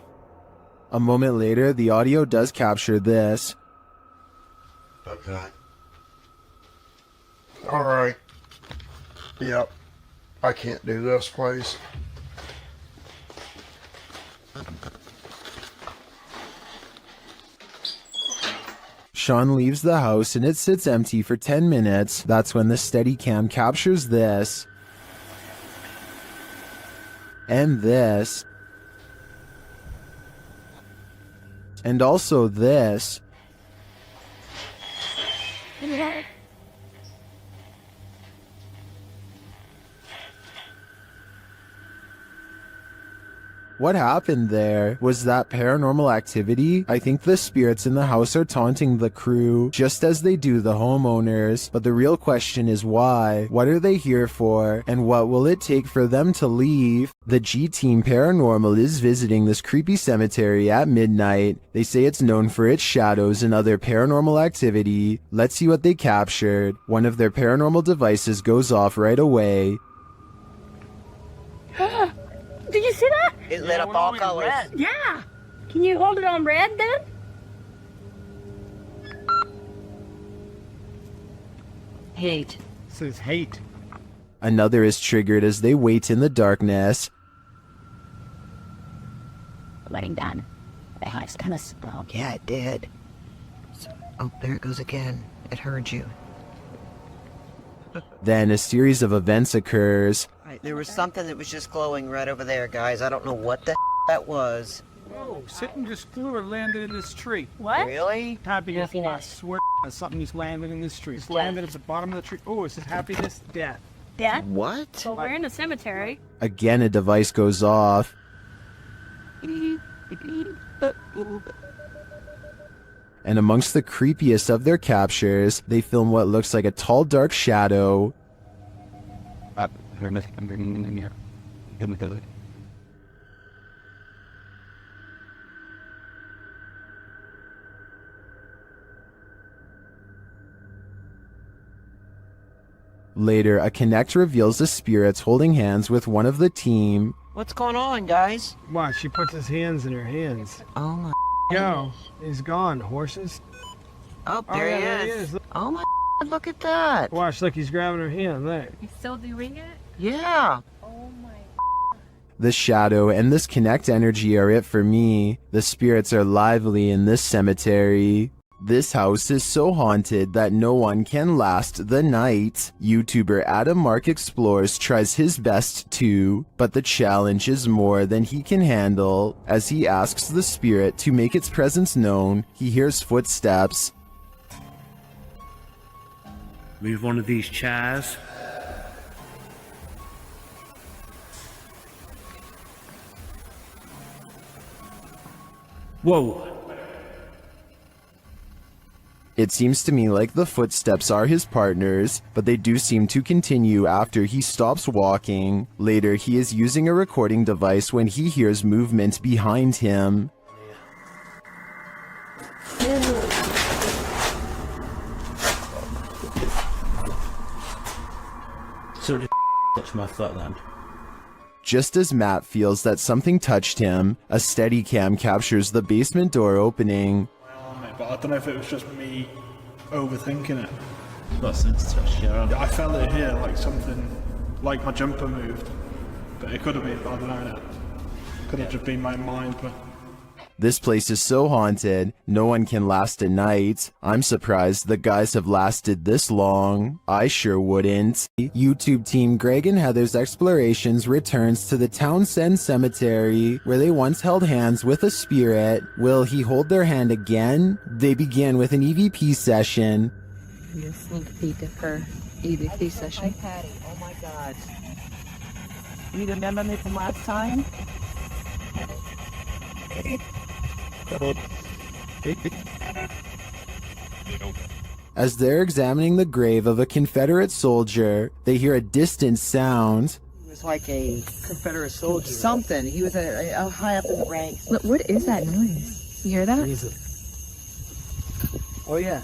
A moment later, the audio does capture this. Okay. Alright. Yep. I can't do this, please. Sean leaves the house and it sits empty for 10 minutes. That's when the Steadicam captures this. And this. And also this. What happened there? Was that paranormal activity? I think the spirits in the house are taunting the crew, just as they do the homeowners. But the real question is why? What are they here for? And what will it take for them to leave? The G-Team Paranormal is visiting this creepy cemetery at midnight. They say it's known for its shadows and other paranormal activity. Let's see what they captured. One of their paranormal devices goes off right away. Did you see that? It lit up all colors. Yeah. Can you hold it on red then? Hate. Says hate. Another is triggered as they wait in the darkness. Letting down. The house kind of spoke. Yeah, it did. Oh, there it goes again. It heard you. Then a series of events occurs. Right, there was something that was just glowing right over there, guys. I don't know what the that was. Whoa, something just flew or landed in this tree. What? Really? Happiness. I swear something just landed in this tree. Just landed at the bottom of the tree. Oh, it says happiness, death. Death? What? Well, we're in a cemetery. Again, a device goes off. And amongst the creepiest of their captures, they film what looks like a tall, dark shadow. Later, a Connect reveals the spirits holding hands with one of the team. What's going on, guys? Watch, she puts his hands in her hands. Oh my. Yo, he's gone. Horses. Oh, there he is. Oh my. Look at that. Watch, look, he's grabbing her hand there. He's still doing it? Yeah. Oh my. The shadow and this Connect energy are it for me. The spirits are lively in this cemetery. This house is so haunted that no one can last the night. YouTuber Adam Mark Explores tries his best too, but the challenge is more than he can handle. As he asks the spirit to make its presence known, he hears footsteps. Move one of these chairs. Whoa. It seems to me like the footsteps are his partners, but they do seem to continue after he stops walking. Later, he is using a recording device when he hears movement behind him. So did touch my foot then? Just as Matt feels that something touched him, a Steadicam captures the basement door opening. But I don't know if it was just me overthinking it. Got sense touch, yeah. I felt it here, like something, like my jumper moved. But it could have been, I don't know. Could have just been my mind, but... This place is so haunted, no one can last a night. I'm surprised the guys have lasted this long. I sure wouldn't. YouTube team Greg and Heather's Explorations returns to the Townsend Cemetery, where they once held hands with a spirit. Will he hold their hand again? They begin with an EVP session. A sneak peek of her EVP session. Hi, Patty. Oh my God. You remember me from last time? As they're examining the grave of a Confederate soldier, they hear a distant sound. He was like a Confederate soldier. Something. He was a high up in the ranks. What is that noise? You hear that? Oh, yeah.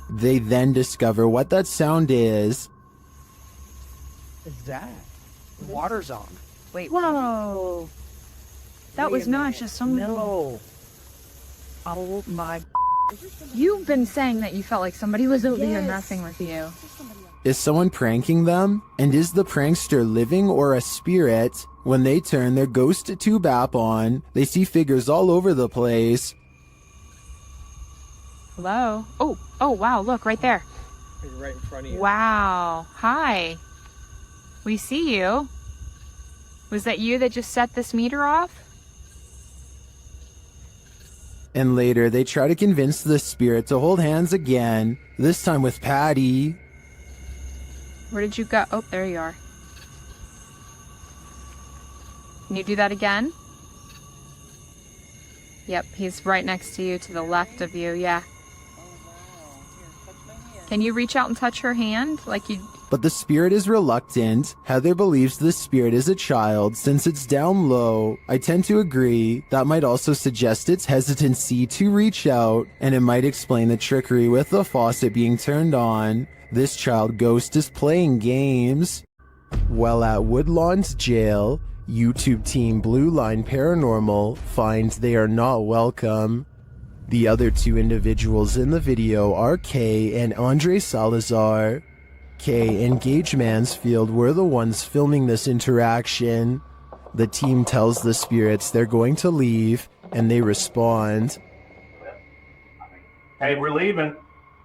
They then discover what that sound is. What's that? The water's on. Wait. Whoa. That was not just some... No. Oh my... You've been saying that you felt like somebody was over here messing with you. Is someone pranking them? And is the prankster living or a spirit? When they turn their ghost tube app on, they see figures all over the place. Hello? Oh, wow, look, right there. Right in front of you. Wow. Hi. We see you. Was that you that just set this meter off? And later, they try to convince the spirit to hold hands again, this time with Patty. Where did you go? Oh, there you are. Can you do that again? Yep, he's right next to you, to the left of you, yeah. Can you reach out and touch her hand like you... But the spirit is reluctant. Heather believes the spirit is a child since it's down low. I tend to agree. That might also suggest its hesitancy to reach out, and it might explain the trickery with the faucet being turned on. This child ghost is playing games. While at Woodlawn's jail, YouTube team Blue Line Paranormal finds they are not welcome. The other two individuals in the video are Kay and Andre Salazar. Kay and Gage Mansfield were the ones filming this interaction. The team tells the spirits they're going to leave, and they respond. Hey, we're leaving.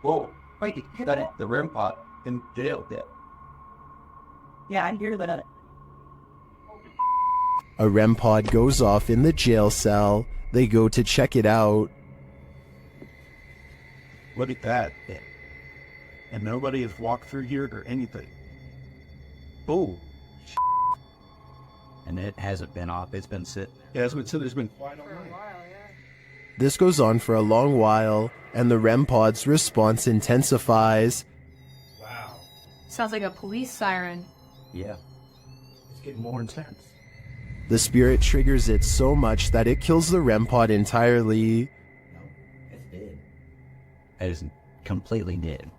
Whoa. Wait, the REM pod in jail. Yeah, I hear that. A REM pod goes off in the jail cell. They go to check it out. Look at that. And nobody has walked through here or anything. Oh. And it hasn't been off. It's been sitting. Yeah, it's been sitting. It's been quiet all night. This goes on for a long while, and the REM pod's response intensifies. Wow. Sounds like a police siren. Yeah. It's getting more intense. The spirit triggers it so much that it kills the REM pod entirely. It's dead. It is completely dead.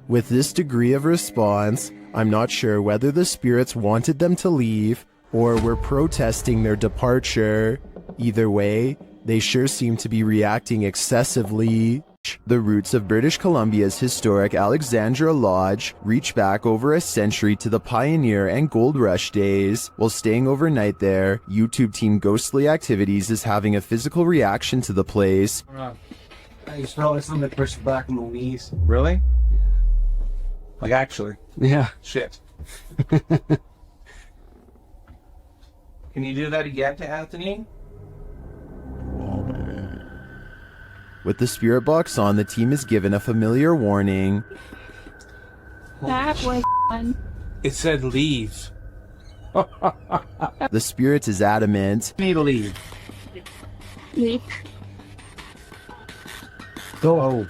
With this degree of response, I'm not sure whether the spirits wanted them to leave or were protesting their departure. Either way, they sure seem to be reacting excessively. The roots of British Columbia's historic Alexandra Lodge reach back over a century to the pioneer and gold rush days. While staying overnight there, YouTube team Ghostly Activities is having a physical reaction to the place. I just felt like something pushed back on the knees. Really? Like actually? Yeah. Shit. Can you do that again to Anthony? With the spirit box on, the team is given a familiar warning. That was fun. It said leave. That The spirit is adamant. Need to leave. Leave. Go.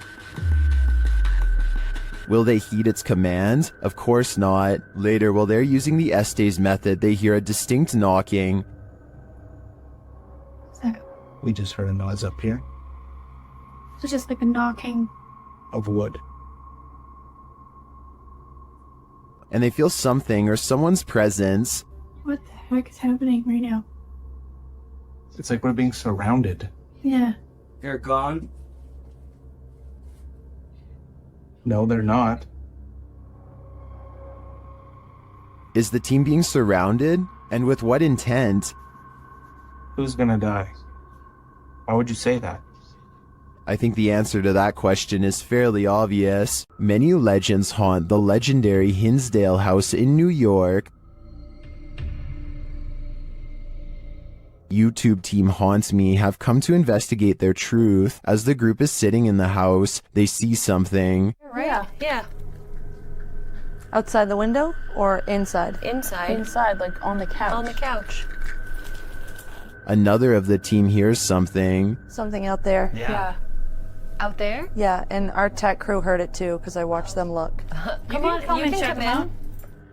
Will they heed its command? Of course not. Later, while they're using the Estes method, they hear a distinct knocking. We just heard a noise up here. So just like a knocking. Of wood. And they feel something or someone's presence. What the heck is happening right now? It's like we're being surrounded. Yeah. They're gone? No, they're not. Is the team being surrounded? And with what intent? Who's gonna die? Why would you say that? I think the answer to that question is fairly obvious. Many legends haunt the legendary Hinsdale House in New York. YouTube team Haunts Me have come to investigate their truth. As the group is sitting in the house, they see something. Right. Yeah. Outside the window or inside? Inside. Inside, like on the couch. On the couch. Another of the team hears something. Something out there. Yeah. Out there? Yeah, and our tech crew heard it too because I watched them look. Come on, you can come in.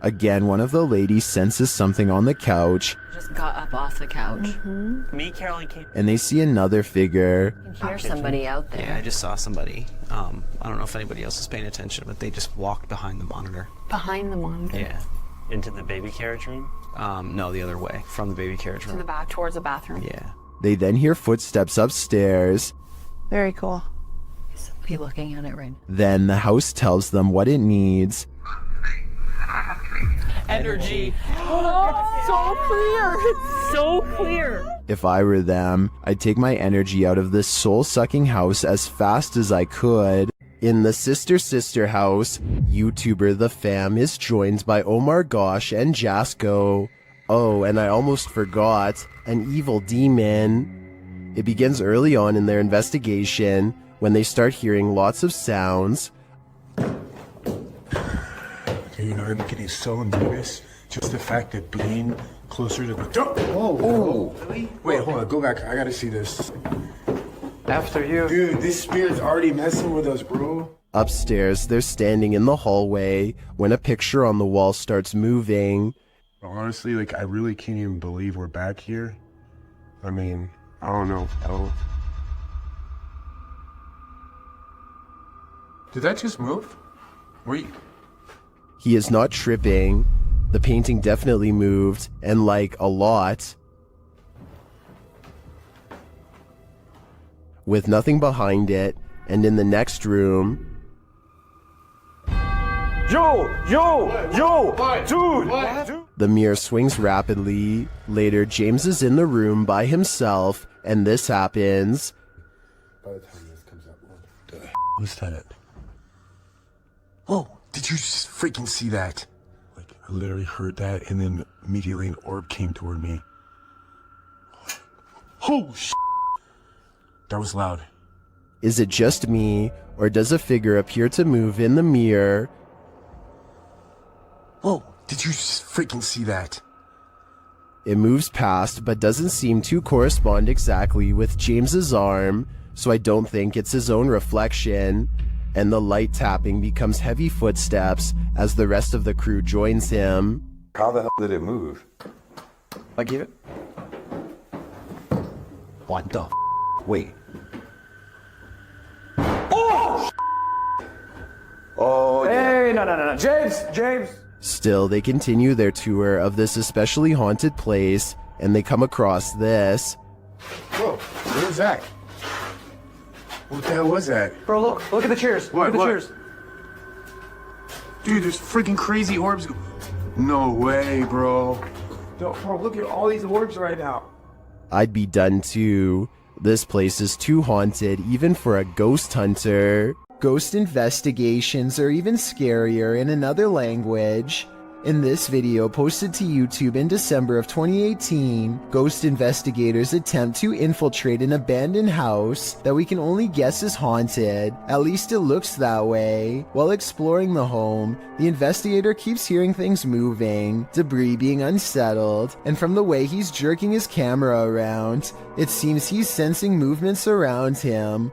Again, one of the ladies senses something on the couch. Just got up off the couch. Me, Caroline came. And they see another figure. You can hear somebody out there. Yeah, I just saw somebody. I don't know if anybody else is paying attention, but they just walked behind the monitor. Behind the monitor? Yeah. Into the baby carriage room? No, the other way, from the baby carriage room. To the back, towards the bathroom. Yeah. They then hear footsteps upstairs. Very cool. Is somebody looking at it right now? Then the house tells them what it needs. Energy. So clear. It's so clear. If I were them, I'd take my energy out of this soul-sucking house as fast as I could. In the Sister house, YouTuber The Fam is joined by Omar Gosh and Jasko. Oh, and I almost forgot, an evil demon. It begins early on in their investigation when they start hearing lots of sounds. You know, I'm getting so nervous. Just the fact that being closer to the... Oh, really? Wait, hold on. Go back. I gotta see this. after you. Dude, this spirit's already messing with us, bro. Upstairs, they're standing in the hallway when a picture on the wall starts moving. Honestly, like, I really can't even believe we're back here. I mean, I don't know. Did that just move? He is not tripping. The painting definitely moved, and like a lot. With nothing behind it, and in the next room... Dude! The mirror swings rapidly. Later, James is in the room by himself, and this happens. By the time this comes out, what the was that? Oh, did you just freaking see that? Like, I literally heard that, and then immediately an orb came toward me. Oh, shit! That was loud. Is it just me, or does a figure appear to move in the mirror? Oh, did you just freaking see that? It moves past, but doesn't seem to correspond exactly with James's arm, so I don't think it's his own reflection. And the light tapping becomes heavy footsteps as the rest of the crew joins him. How the hell did it move? Like it? What the Wait. Oh! Oh, yeah. Hey, no. James! Still, they continue their tour of this especially haunted place, and they come across this. Whoa, what was that? What the hell was that? Bro, look at the chairs. What? Look at the chairs. Dude, there's freaking crazy orbs. No way, bro. No, bro, look at all these orbs right now. I'd be done too. This place is too haunted even for a ghost hunter. Ghost investigations are even scarier in another language. In this video posted to YouTube in December of 2018, ghost investigators attempt to infiltrate an abandoned house that we can only guess is haunted. At least it looks that way. While exploring the home, the investigator keeps hearing things moving, debris being unsettled, and from the way he's jerking his camera around, it seems he's sensing movements around him.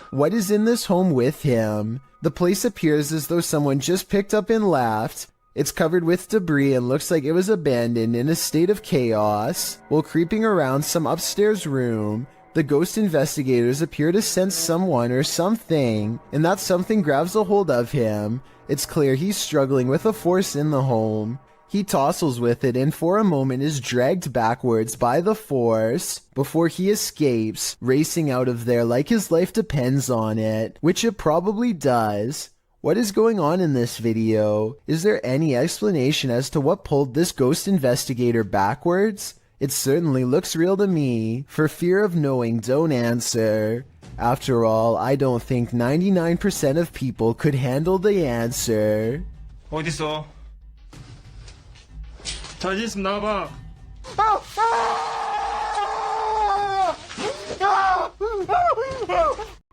What is in this home with him? The place appears as though someone just picked up and left. It's covered with debris and looks like it was abandoned in a state of chaos. While creeping around some upstairs room, the ghost investigators appear to sense someone or something, and that something grabs a hold of him. It's clear he's struggling with a force in the home. He tussles with it and for a moment is dragged backwards by the force before he escapes, racing out of there like his life depends on it, which it probably does. What is going on in this video? Is there any explanation as to what pulled this ghost investigator backwards? It certainly looks real to me. For fear of knowing, don't answer. After all, I don't think 99% of people could handle the answer. 어딨어? 자신 있으면 나와봐.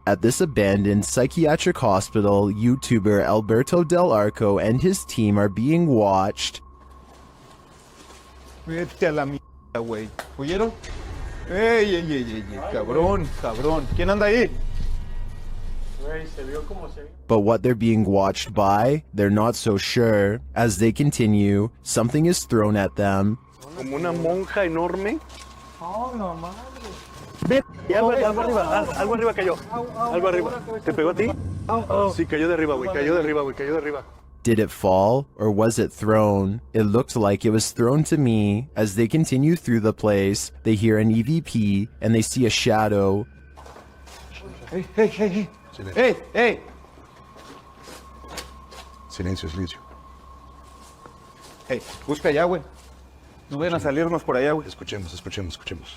At this abandoned psychiatric hospital, YouTuber Alberto Del Arco and his team are being watched. Vete a la mierda, güey. ¿Oyeron? ¡Ey, ey, ey, ey! ¡Cabrón, cabrón! ¿Quién anda ahí? But what they're being watched by, they're not so sure. As they continue, something is thrown at them. Como una monja enorme. ¡Oh, no, madre! Algo arriba cayó. Algo arriba. ¿Te pegó a ti? Sí, cayó de arriba, güey. Cayó de arriba, güey. Cayó de arriba. Did it fall, or was it thrown? It looked like it was thrown to me. As they continue through the place, they hear an EVP, and they see a shadow. ¡Hey, hey, hey, hey! ¡Hey, hey! Silencio, silencio. Hey, busca allá, güey. No vayan a salirnos por allá, güey. Escuchemos, escuchemos, escuchemos.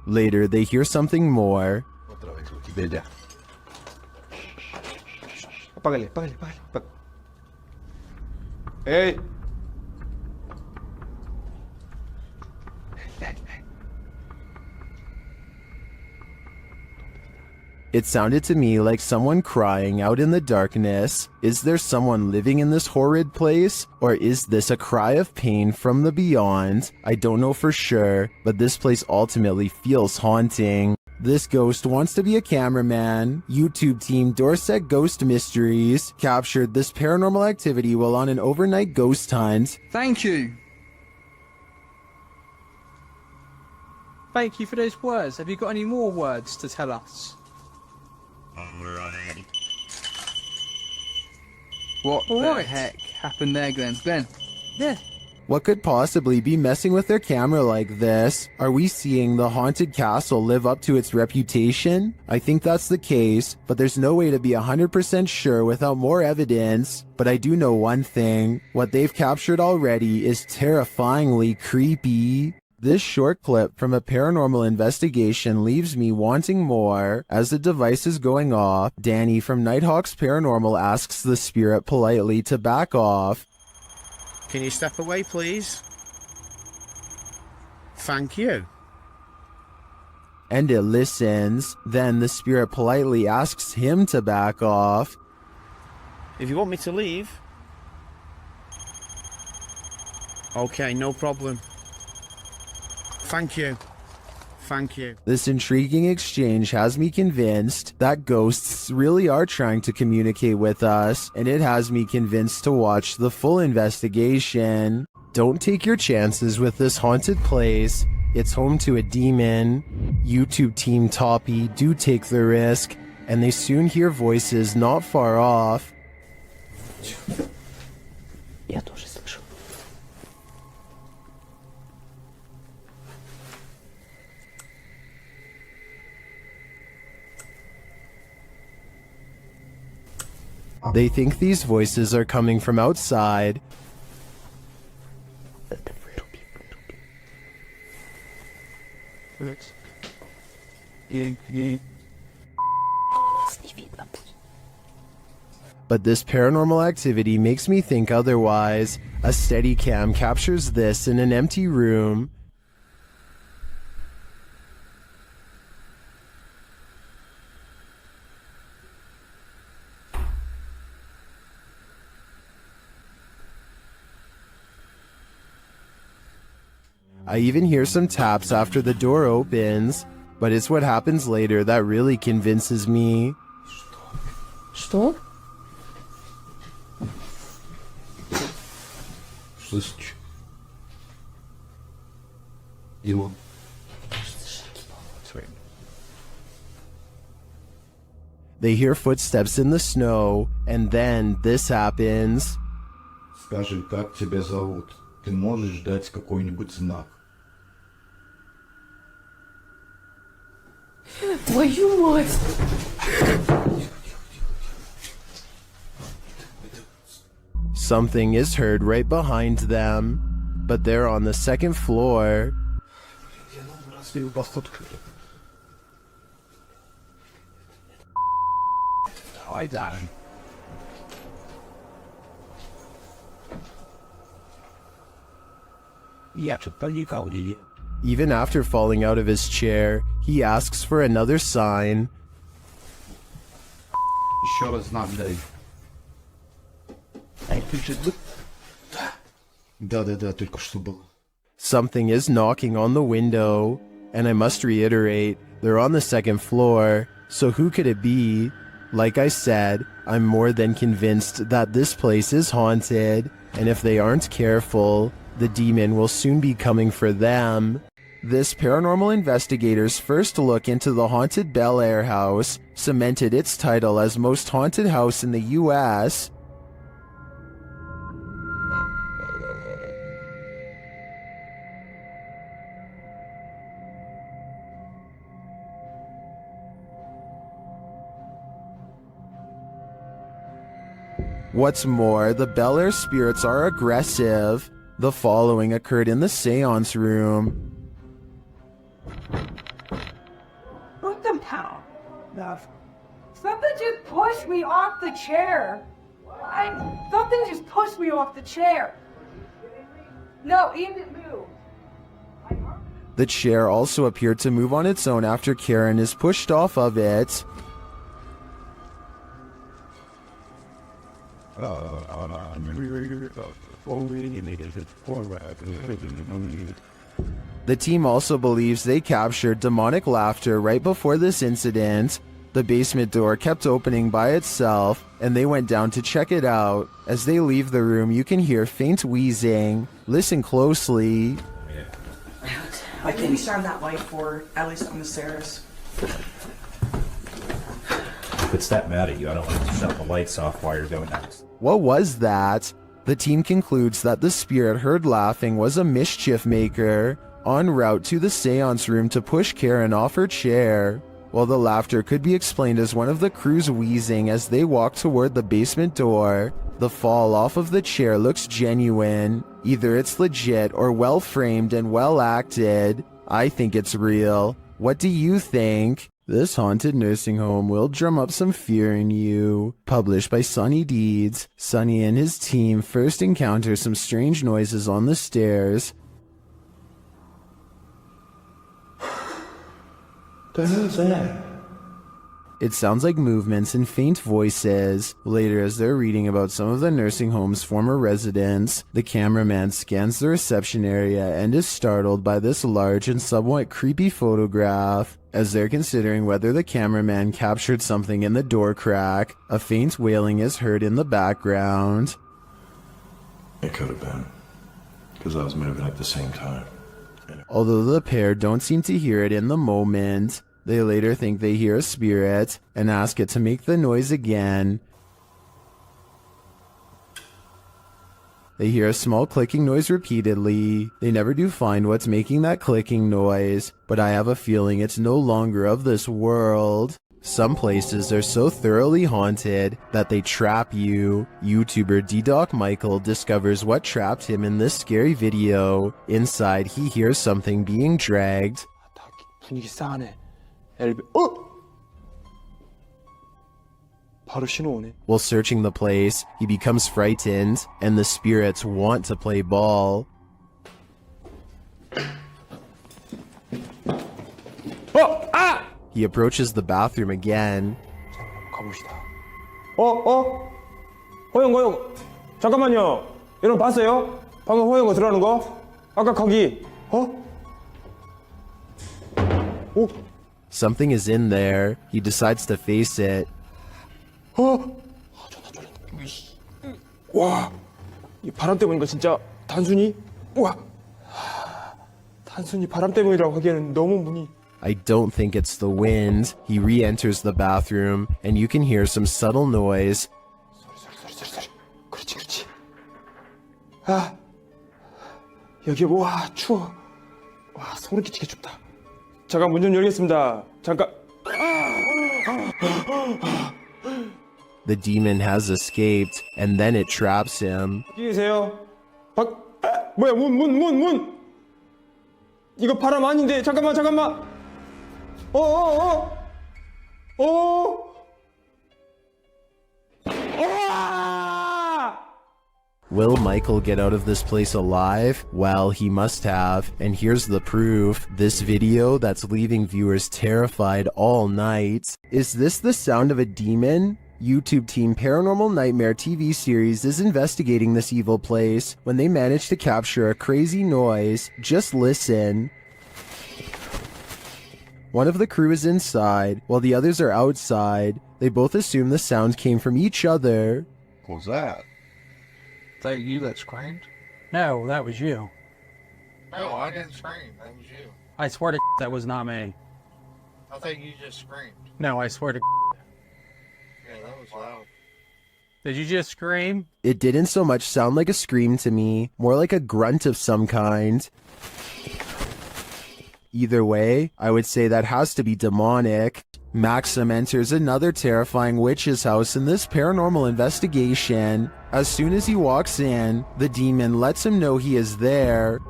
Later, they hear something more. Otra vez, Lucky. Ve ya. Apágale, apágale, apágale. ¡Hey! It sounded to me like someone crying out in the darkness. Is there someone living in this horrid place? Or is this a cry of pain from the beyond? I don't know for sure, but this place ultimately feels haunting. This ghost wants to be a cameraman. YouTube team Dorset Ghost Mysteries captured this paranormal activity while on an overnight ghost hunt. Thank you. Thank you for those words. Have you got any more words to tell us? What the heck happened there, Glenn? Glenn? Yeah. What could possibly be messing with their camera like this? Are we seeing the haunted castle live up to its reputation? I think that's the case, but there's no way to be 100% sure without more evidence. But I do know one thing. What they've captured already is terrifyingly creepy. This short clip from a paranormal investigation leaves me wanting more. As the device is going off, Danny from Nighthawk's Paranormal asks the spirit politely to back off. Can you step away, please? Thank you. And it listens. Then the spirit politely asks him to back off. If you want me to leave. Okay, no problem. Thank you. Thank you. This intriguing exchange has me convinced that ghosts really are trying to communicate with us, and it has me convinced to watch the full investigation. Don't take your chances with this haunted place. It's home to a demon. YouTube team Toppy do take the risk, and they soon hear voices not far off. Я тоже слышу. They think these voices are coming from outside. but this paranormal activity makes me think otherwise. A Steadicam captures this in an empty room. I even hear some taps after the door opens, but it's what happens later that really convinces me. Что? Слышишь? Его. They hear footsteps in the snow, and then this happens. Скажи, как тебя зовут? Ты можешь дать какой-нибудь знак? Твою мать! Something is heard right behind them, but they're on the second floor. Давай, Darren. Я что-то проникал или... Even after falling out of his chair, he asks for another sign. Еще раз знак дай. Да, только что было. Something is knocking on the window, and I must reiterate, they're on the second floor, so who could it be? Like I said, I'm more than convinced that this place is haunted, and if they aren't careful, the demon will soon be coming for them. This paranormal investigator's first look into the haunted Bel Air house cemented its title as most haunted house in the US. What's more, the Bel Air spirits are aggressive. The following occurred in the seance room. What the hell? Something just pushed me off the chair. Something just pushed me off the chair. No, it didn't move. The chair also appeared to move on its own after Karen is pushed off of it. The team also believes they captured demonic laughter right before this incident. The basement door kept opening by itself, and they went down to check it out. As they leave the room, you can hear faint wheezing. Listen closely. I can shine that light for at least on the stairs. If it's that mad at you, I don't want to shut the lights off while you're doing that. What was that? The team concludes that the spirit heard laughing was a mischief maker en route to the seance room to push Karen off her chair. While the laughter could be explained as one of the crew's wheezing as they walk toward the basement door, the fall off of the chair looks genuine. Either it's legit or well framed and well acted. I think it's real. What do you think? This haunted nursing home will drum up some fear in you. Published by Sonny Deeds. Sonny and his team first encounter some strange noises on the stairs. The hell's that? It sounds like movements and faint voices. Later, as they're reading about some of the nursing home's former residents, the cameraman scans the reception area and is startled by this large and somewhat creepy photograph. As they're considering whether the cameraman captured something in the door crack, a faint wailing is heard in the background. It could have been, because I was moving at the same time. Although the pair don't seem to hear it in the moment, they later think they hear a spirit and ask it to make the noise again. They hear a small clicking noise repeatedly. They never do find what's making that clicking noise, but I have a feeling it's no longer of this world. Some places are so thoroughly haunted that they trap you. YouTuber D-Doc Michael discovers what trapped him in this scary video. Inside, he hears something being dragged. 바로 신호 오네. While searching the place, he becomes frightened, and the spirits want to play ball. He approaches the bathroom again. 가봅시다. 허영. 잠깐만요. 여러분 봤어요? 방금 허영거 들어가는 거? 아까 거기. Something is in there. He decides to face it. 와, 이 바람 때문인가 진짜 단순히? 와, 단순히 바람 때문이라고 하기에는 너무 문이. I don't think it's the wind. He re-enters the bathroom, and you can hear some subtle noise. 소리. 그렇지. 아, 여기 와 추워. 와 소름 끼치게 춥다. 잠깐 문 좀 열겠습니다. 잠깐. The demon has escaped, and then it traps him. 여기 계세요. 뭐야 문. 이거 바람 아닌데 잠깐만. Will Michael get out of this place alive? Well, he must have, and here's the proof. This video that's leaving viewers terrified all night. Is this the sound of a demon? YouTube team Paranormal Nightmare TV series is investigating this evil place when they manage to capture a crazy noise. Just listen. One of the crew is inside, while the others are outside. They both assume the sound came from each other. What was that? Is that you that screamed? No, that was you. No, I didn't scream. That was you. I swear to that was not me. I think you just screamed. No, I swear to Yeah, that was loud. Did you just scream? It didn't so much sound like a scream to me, more like a grunt of some kind. Either way, I would say that has to be demonic. Maxim enters another terrifying witch's house in this paranormal investigation. As soon as he walks in, the demon lets him know he is there.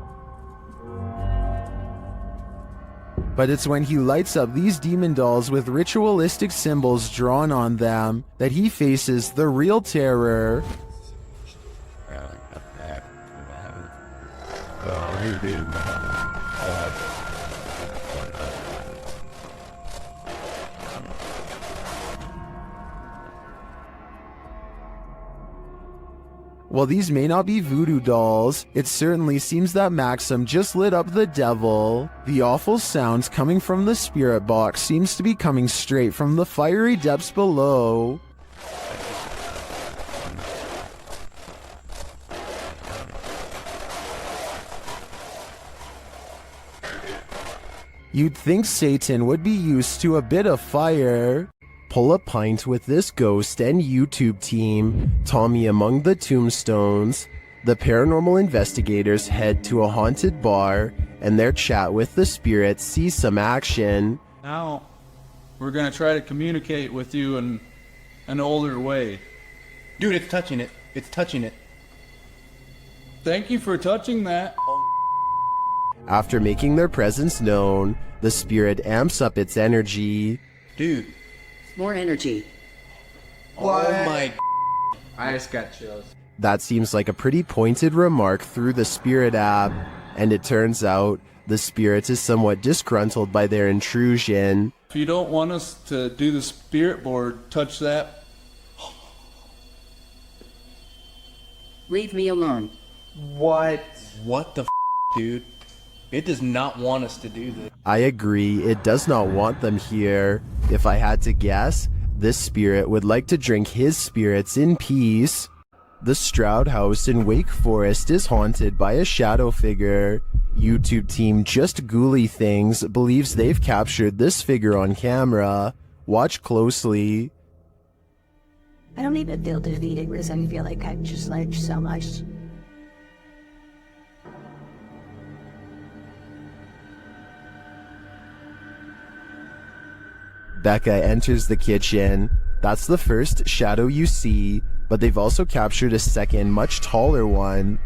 But it's when he lights up these demon dolls with ritualistic symbols drawn on them that he faces the real terror. While these may not be voodoo dolls, it certainly seems that Maxim just lit up the devil. The awful sounds coming from the spirit box seems to be coming straight from the fiery depths below. You'd think Satan would be used to a bit of fire. Pull a pint with this ghost and YouTube team, Tommy among the tombstones. The paranormal investigators head to a haunted bar, and their chat with the spirits sees some action. Now, we're gonna try to communicate with you in an older way. Dude, it's touching it. It's touching it. Thank you for touching that. After making their presence known, the spirit amps up its energy. Dude. More energy. What? Oh my. I just got chills. That seems like a pretty pointed remark through the spirit app, and it turns out the spirit is somewhat disgruntled by their intrusion. If you don't want us to do the spirit board, touch that. Leave me alone. What? What the dude? It does not want us to do this. I agree, it does not want them here. If I had to guess, this spirit would like to drink his spirits in peace. The Stroud House in Wake Forest is haunted by a shadow figure. YouTube team Just Ghouly Things believes they've captured this figure on camera. Watch closely. I don't even feel defeated because I feel like I've just learned so much. Becca enters the kitchen. That's the first shadow you see, but they've also captured a second, much taller one.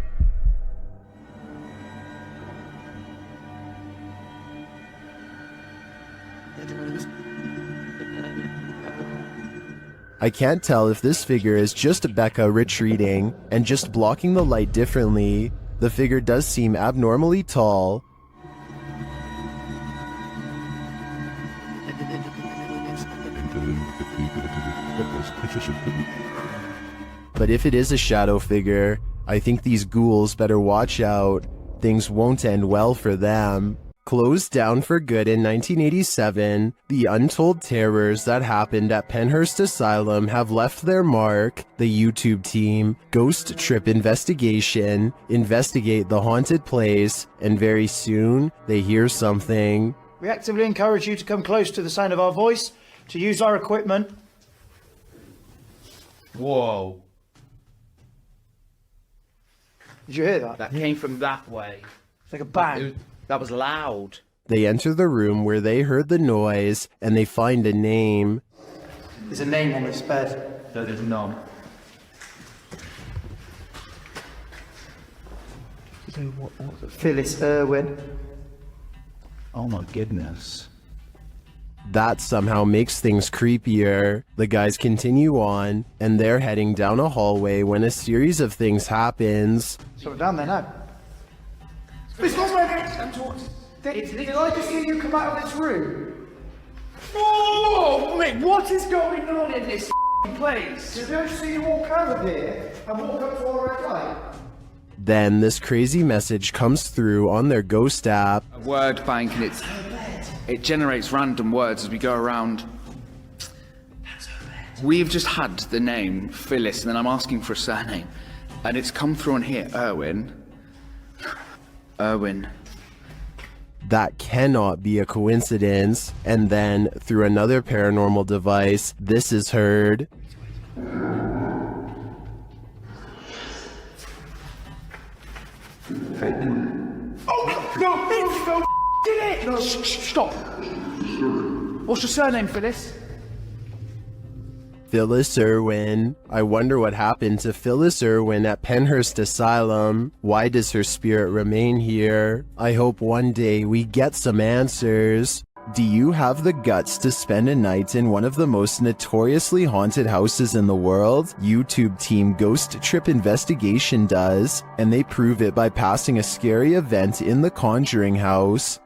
I can't tell if this figure is just Becca retreating and just blocking the light differently. The figure does seem abnormally tall. But if it is a shadow figure, I think these ghouls better watch out. Things won't end well for them. Closed down for good in 1987, the untold terrors that happened at Penhurst Asylum have left their mark. The YouTube team, Ghost Trip Investigate the haunted place, and very soon, they hear something. We actively encourage you to come close to the sound of our voice, to use our equipment. Whoa. Did you hear that? That came from that way. It's like a bang. That was loud. They enter the room where they heard the noise, and they find a name. There's a name on this bed. No, there's none. So what? Phyllis Irwin. Oh my goodness. That somehow makes things creepier. The guys continue on, and they're heading down a hallway when a series of things happens. So we're down there now. This was my next. Did I just hear you come out of this room? Oh, mate, what is going on in this place? Did I see you walk out of here and walk up to our red light? Then this crazy message comes through on their ghost app. A word bank, and it generates random words as we go around. We've just had the name Phyllis, and then I'm asking for a surname, and it's come through on here, Irwin. That cannot be a coincidence. And then, through another paranormal device, this is heard. Oh, no, did it! No, stop. What's your surname, Phyllis? Phyllis Irwin. I wonder what happened to Phyllis Irwin at Penhurst Asylum. Why does her spirit remain here? I hope one day we get some answers. Do you have the guts to spend a night in one of the most notoriously haunted houses in the world? YouTube team Ghost Trip Investigation does, and they prove it by passing a scary event in the Conjuring house.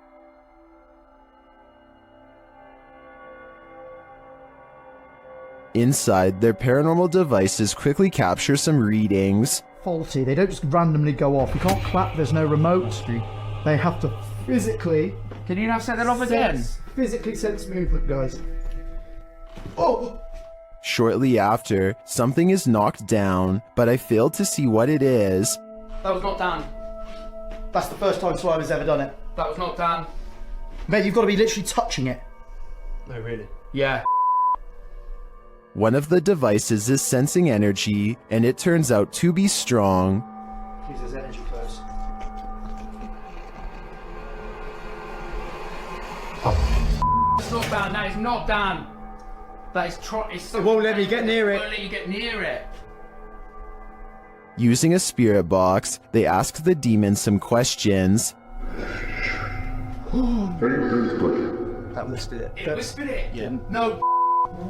Inside, their paranormal devices quickly capture some readings. Faulty, they don't just randomly go off. You can't clap, there's no remote. They have to physically... Can you now set that off again? Physically sense movement, guys. Oh! Shortly after, something is knocked down, but I failed to see what it is. That was not down. That's the first time Slimer's ever done it. That was not down. Mate, you've got to be literally touching it. No, really? Yeah. One of the devices is sensing energy, and it turns out to be strong. Please, there's energy close. It's not down. That is not down. That is it won't let me get near it. It won't let you get near it. Using a spirit box, they ask the demon some questions. That whispered it. It whispered it? Yeah. No,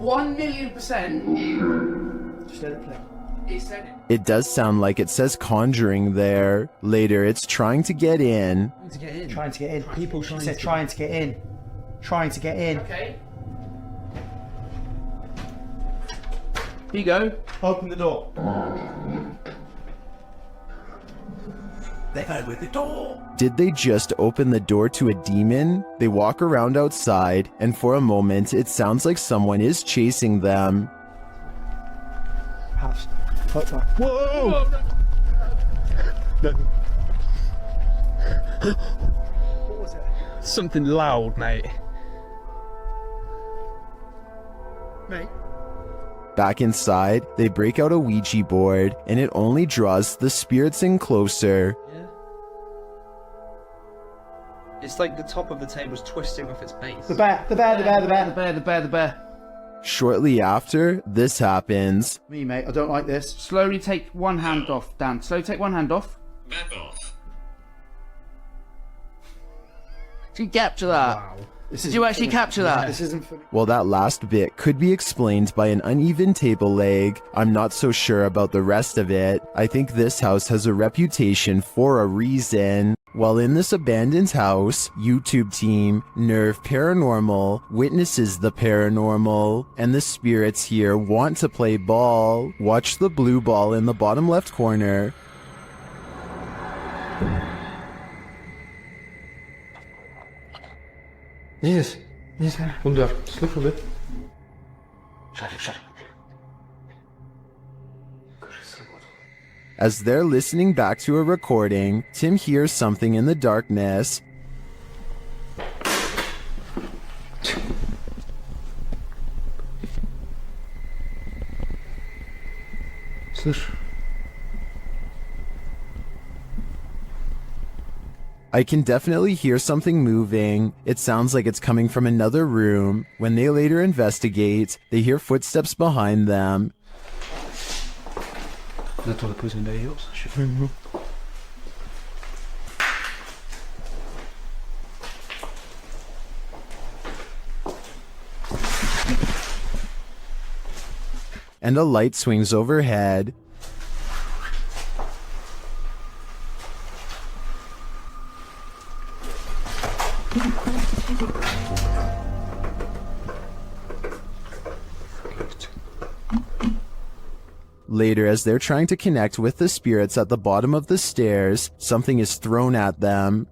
1,000,000%. Just let it play. It said it. It does sound like it says Conjuring there. Later, it's trying to get in. Trying to get in. People said trying to get in. Trying to get in. Okay. Here you go. Open the door. They've opened the door. Did they just open the door to a demon? They walk around outside, and for a moment, it sounds like someone is chasing them. Perhaps. Whoa! No. What was it? Something loud, mate. Mate. Back inside, they break out a Ouija board, and it only draws the spirits in closer. Yeah. It's like the top of the table's twisting off its base. The bear. Shortly after, this happens. Me, mate, I don't like this. Slowly take one hand off, Dan. Slowly take one hand off. Back off. Did you capture that? Wow. Did you actually capture that? This isn't funny. Well, that last bit could be explained by an uneven table leg. I'm not so sure about the rest of it. I think this house has a reputation for a reason. While in this abandoned house, YouTube team, Nerve Paranormal, witnesses the paranormal, and the spirits here want to play ball. Watch the blue ball in the bottom left corner. Yes, kom daar. Slip a bit. Shut it. As they're listening back to a recording, Tim hears something in the darkness. Слышь. I can definitely hear something moving. It sounds like it's coming from another room. When they later investigate, they hear footsteps behind them. That's all the prison day hills. And a light swings overhead. Later, as they're trying to connect with the spirits at the bottom of the stairs, something is thrown at them.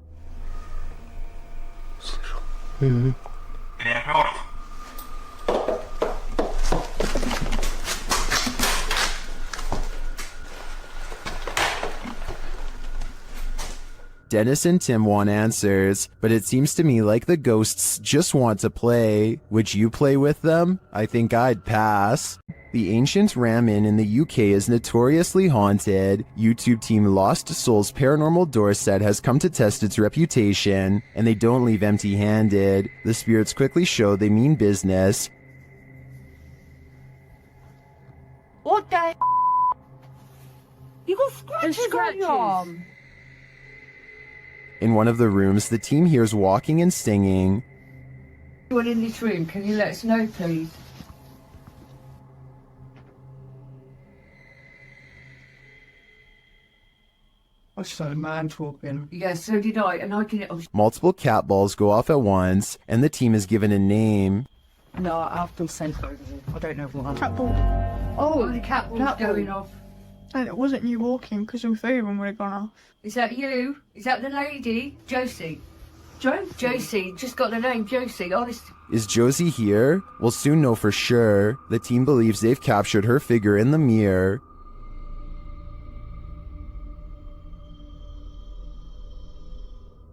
Dennis and Tim want answers, but it seems to me like the ghosts just want to play. Would you play with them? I think I'd pass. The ancient Ramen in the UK is notoriously haunted. YouTube team Lost Souls Paranormal Dorset has come to test its reputation, and they don't leave empty-handed. The spirits quickly show they mean business. What the You got scratches on your arm. In one of the rooms, the team hears walking and singing. Anyone in this room, can you let us know, please? I saw a man talking. Yeah, so did I, and I can... Multiple cat balls go off at once, and the team is given a name. No, I've been sent over here. I don't know what. Cat ball. Oh, the cat ball's going off. And it wasn't you walking, because your phone would have gone off. Is that you? Is that the lady? Josie. Josie, just got the name Josie, honest. Is Josie here? We'll soon know for sure. The team believes they've captured her figure in the mirror.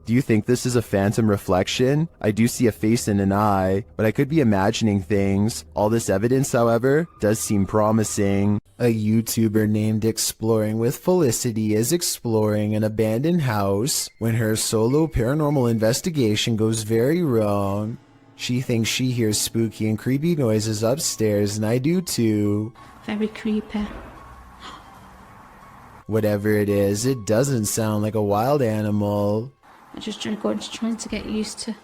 Do you think this is a phantom reflection? I do see a face and an eye, but I could be imagining things. All this evidence, however, does seem promising. A YouTuber named Exploring with Felicity is exploring an abandoned house when her solo paranormal investigation goes very wrong. She thinks she hears spooky and creepy noises upstairs, and I do too. Very creepy. Whatever it is, it doesn't sound like a wild animal. I'm just trying to get used to.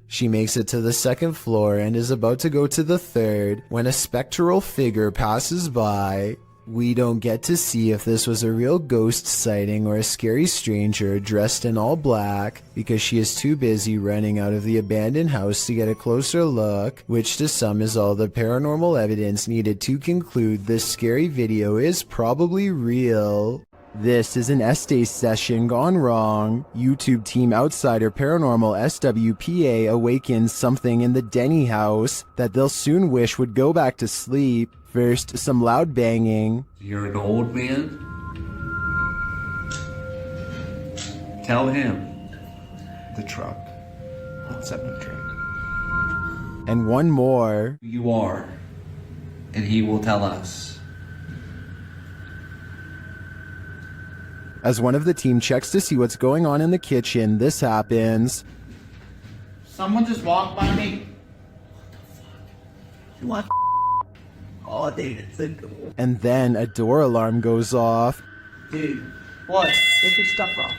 She makes it to the second floor and is about to go to the third when a spectral figure passes by. We don't get to see if this was a real ghost sighting or a scary stranger dressed in all black because she is too busy running out of the abandoned house to get a closer look, which to some is all the paranormal evidence needed to conclude this scary video is probably real. This is an Estes session gone wrong. YouTube team Outsider Paranormal SWPA awakens something in the Denny house that they'll soon wish would go back to sleep. First, some loud banging. You're an old man? Tell him. The truck. What's up the truck? And one more. Who you are, and he will tell us. As one of the team checks to see what's going on in the kitchen, this happens. Someone just walked by me. What? Oh, dude, it's a door. And then a door alarm goes off. Dude. What? Take your stuff off.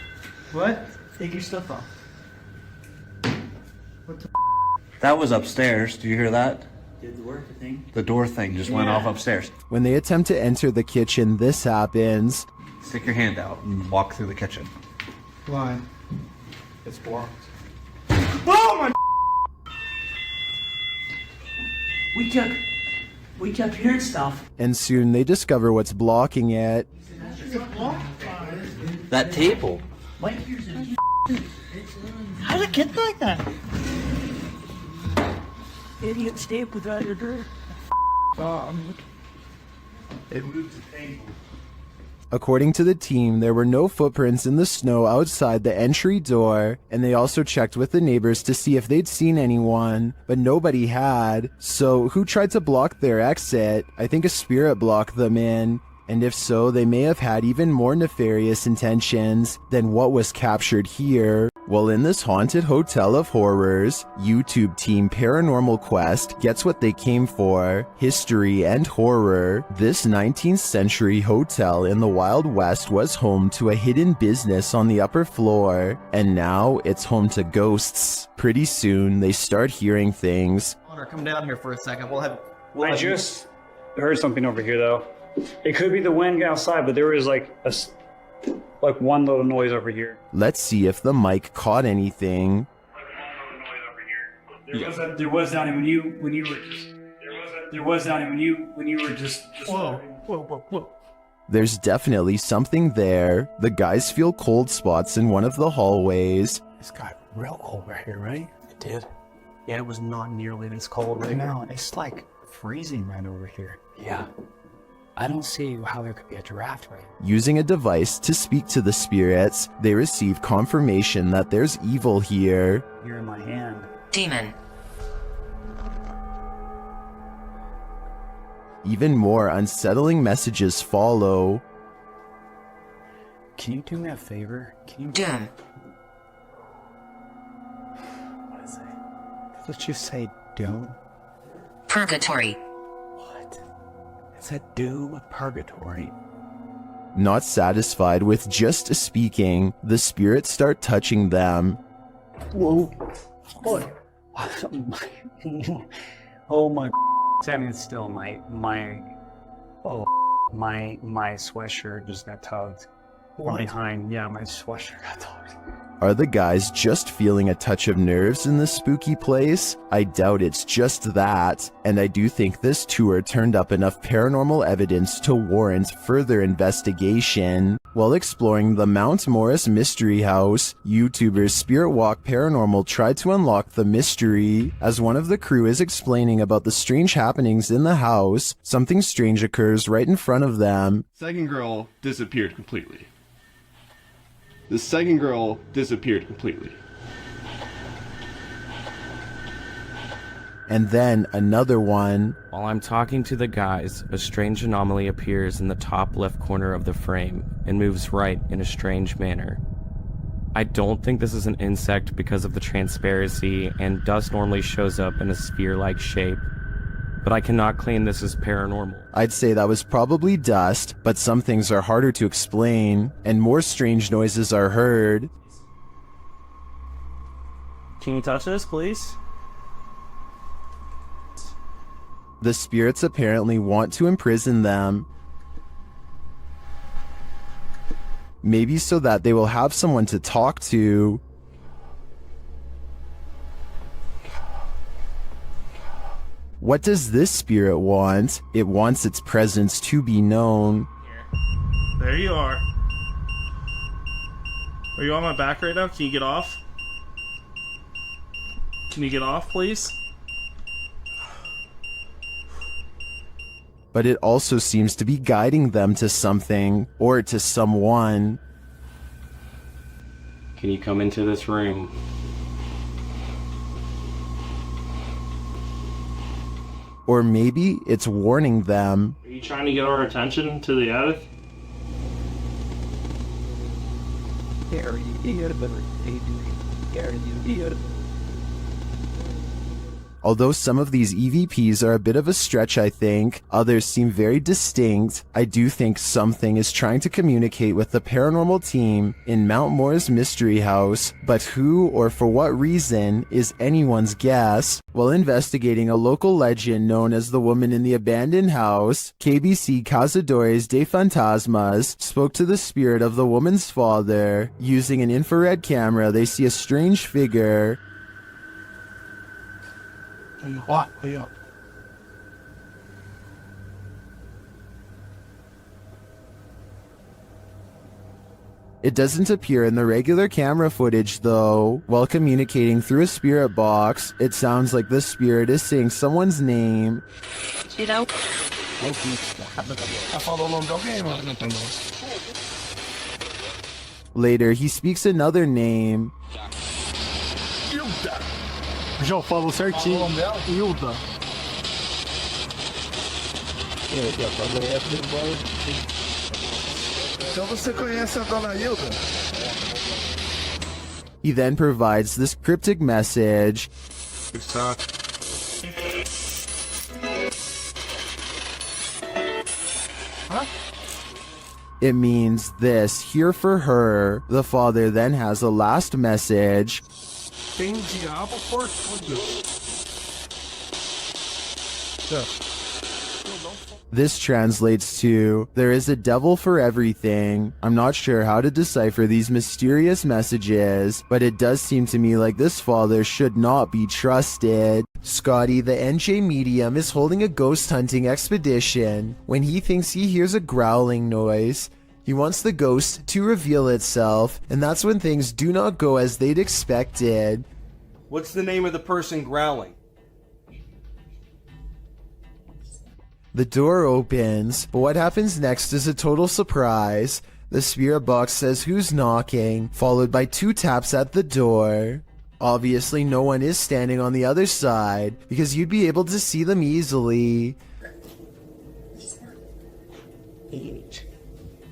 What? Take your stuff off. What the That was upstairs. Do you hear that? did the work thing? The door thing just went off upstairs. When they attempt to enter the kitchen, this happens. Stick your hand out and walk through the kitchen. Why? It's blocked. Oh my! We kept hearing stuff. And soon they discover what's blocking it. That table. Wait. How did it get like that? Idiot stayed without your door. It moved the table. According to the team, there were no footprints in the snow outside the entry door, and they also checked with the neighbors to see if they'd seen anyone, but nobody had. So who tried to block their exit? I think a spirit blocked them in. And if so, they may have had even more nefarious intentions than what was captured here. Well, in this haunted hotel of horrors, YouTube team Paranormal Quest gets what they came for: history and horror. This 19th century hotel in the Wild West was home to a hidden business on the upper floor, and now it's home to ghosts. Pretty soon, they start hearing things. Connor, come down here for a second. I just heard something over here, though. It could be the wind outside, but there was like one little noise over here. Let's see if the mic caught anything. There was Donnie when you were just. Whoa. There's definitely something there. The guys feel cold spots in one of the hallways. It's got real cold right here, right? It did. Yeah, it was not nearly this cold right now. No, it's like freezing right over here. Yeah. I don't see how there could be a draft right here. Using a device to speak to the spirits, they receive confirmation that there's evil here. You're in my hand. Demon. Even more unsettling messages follow. Can you do me a favor? Can you... Doom. What is it? Let's just say doom. Purgatory. It's a doom purgatory. Not satisfied with just speaking, the spirits start touching them. Whoa. Oh my. Standing still, my sweatshirt just got tugged. From behind, yeah, my sweatshirt got tugged. Are the guys just feeling a touch of nerves in this spooky place? I doubt it's just that, and I do think this tour turned up enough paranormal evidence to warrant further investigation. While exploring the Mount Morris Mystery House, YouTubers Spirit Walk Paranormal tried to unlock the mystery. As one of the crew is explaining about the strange happenings in the house, something strange occurs right in front of them. Second girl disappeared completely. The second girl disappeared completely. And then another one. While I'm talking to the guys, a strange anomaly appears in the top left corner of the frame and moves right in a strange manner. I don't think this is an insect because of the transparency, and dust normally shows up in a sphere-like shape, but I cannot claim this is paranormal. I'd say that was probably dust, but some things are harder to explain, and more strange noises are heard. Can you touch this, please? The spirits apparently want to imprison them. Maybe so that they will have someone to talk to. What does this spirit want? It wants its presence to be known. There you are. Are you on my back right now? Can you get off? Can you get off, please? But it also seems to be guiding them to something, or to someone. Can you come into this room? Or maybe it's warning them. Are you trying to get our attention to the attic? Although some of these EVPs are a bit of a stretch, I think, others seem very distinct, I do think something is trying to communicate with the paranormal team in Mount Moore's mystery house, but who or for what reason is anyone's guess. While investigating a local legend known as the woman in the abandoned house, KBC Cazadores de Fantasmas spoke to the spirit of the woman's father. Using an infrared camera, they see a strange figure. It doesn't appear in the regular camera footage though. While communicating through a spirit box, it sounds like the spirit is saying someone's name. Later, he speaks another name. Já falou certinho. Hilda. Então você conhece a dona Hilda? He then provides this cryptic message. It means this, here for her. The father then has a last message. Tem diabo por tudo. This translates to, there is a devil for everything. I'm not sure how to decipher these mysterious messages, but it does seem to me like this father should not be trusted. Scotty, the NJ medium, is holding a ghost hunting expedition. When he thinks he hears a growling noise, he wants the ghost to reveal itself, and that's when things do not go as they'd expected. What's the name of the person growling? The door opens, but what happens next is a total surprise. The spirit box says who's knocking, followed by 2 taps at the door. Obviously no one is standing on the other side, because you'd be able to see them easily.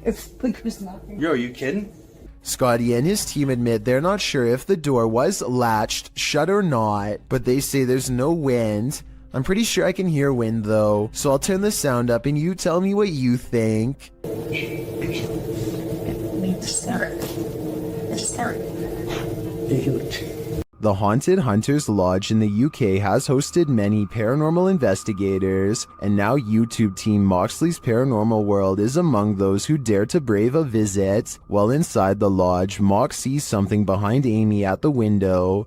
It's like who's knocking. Yo, are you kidding? Scotty and his team admit they're not sure if the door was latched shut or not, but they say there's no wind. I'm pretty sure I can hear wind though, so I'll turn the sound up and you tell me what you think. The Haunted Hunters Lodge in the UK has hosted many paranormal investigators, and now YouTube team Moxley's Paranormal World is among those who dare to brave a visit. While inside the lodge, Mox sees something behind Amy at the window.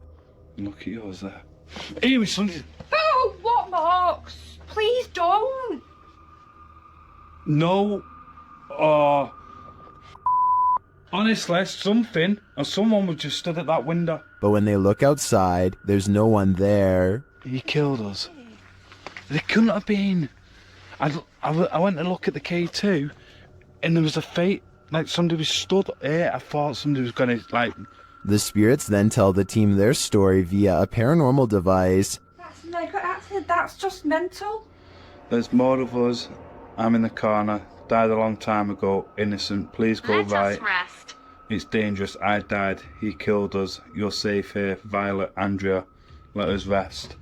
Look at yours there. Amy, something. Oh, what, Marks? Please don't. No. Honestly, something or someone was just stood at that window. But when they look outside, there's no one there. He killed us. It couldn't have been. I went to look at the K2, and there was a fate, like somebody was stood here. I thought somebody was gonna, like... The spirits then tell the team their story via a paranormal device. That's just mental. There's more of us. I'm in the corner. Died a long time ago. Innocent. Please go right. Rest. It's dangerous. I died. He killed us. You're safe here. Violet, Andrea. Let us rest.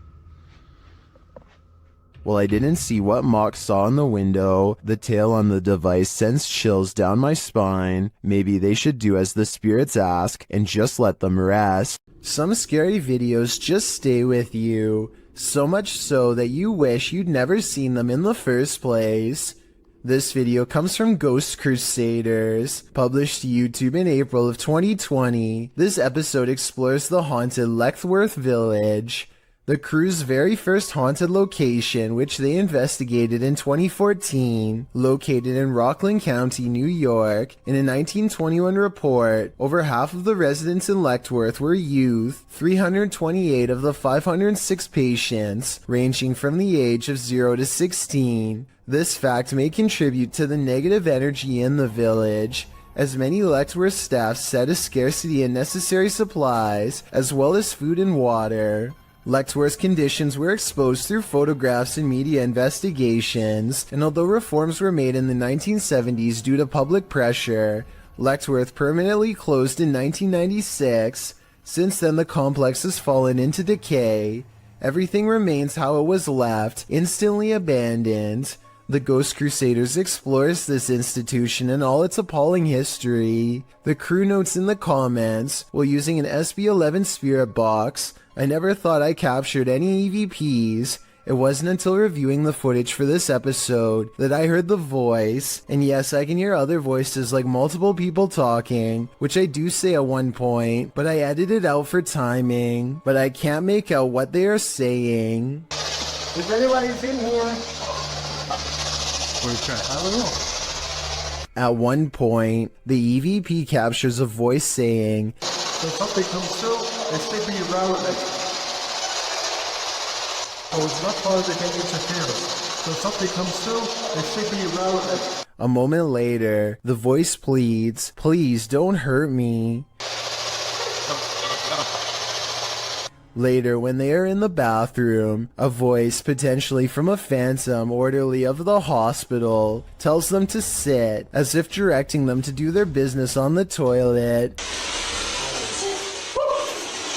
Well, I didn't see what Mox saw in the window. The tail on the device sends chills down my spine. Maybe they should do as the spirits ask and just let them rest. Some scary videos just stay with you. So much so that you wish you'd never seen them in the first place. This video comes from Ghost Crusaders, published to YouTube in April of 2020. This episode explores the haunted Leckworth Village, the crew's very first haunted location, which they investigated in 2014. Located in Rockland County, New York, in a 1921 report, over half of the residents in Leckworth were youth, 328 of the 506 patients, ranging from the age of 0 to 16. This fact may contribute to the negative energy in the village, as many Leckworth staff said a scarcity in necessary supplies, as well as food and water. Leckworth's conditions were exposed through photographs and media investigations, and although reforms were made in the 1970s due to public pressure, Leckworth permanently closed in 1996. Since then, the complex has fallen into decay, Everything remains how it was left, instantly abandoned. The Ghost Crusaders explores this institution and all its appalling history. The crew notes in the comments, while using an SB-11 spirit box, I never thought I captured any EVPs. It wasn't until reviewing the footage for this episode that I heard the voice, and yes, I can hear other voices like multiple people talking, which I do say at one point, but I edited out for timing, but I can't make out what they are saying. If anybody's in here, I don't know. At one point, the EVP captures a voice saying, So something comes through and stick me around like. Oh, it's not positive any interference. So something comes through and stick me around like. A moment later, the voice pleads, please don't hurt me. Later, when they are in the bathroom, a voice, potentially from a phantom orderly of the hospital, tells them to sit, as if directing them to do their business on the toilet.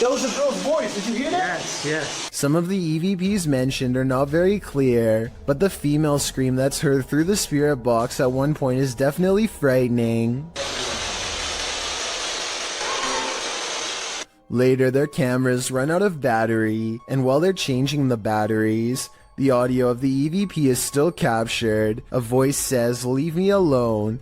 That was a girl's voice. Did you hear that? Yes. Some of the EVPs mentioned are not very clear, but the female scream that's heard through the spirit box at one point is definitely frightening. Later, their cameras run out of battery, and while they're changing the batteries, the audio of the EVP is still captured. A voice says, "Leave me alone."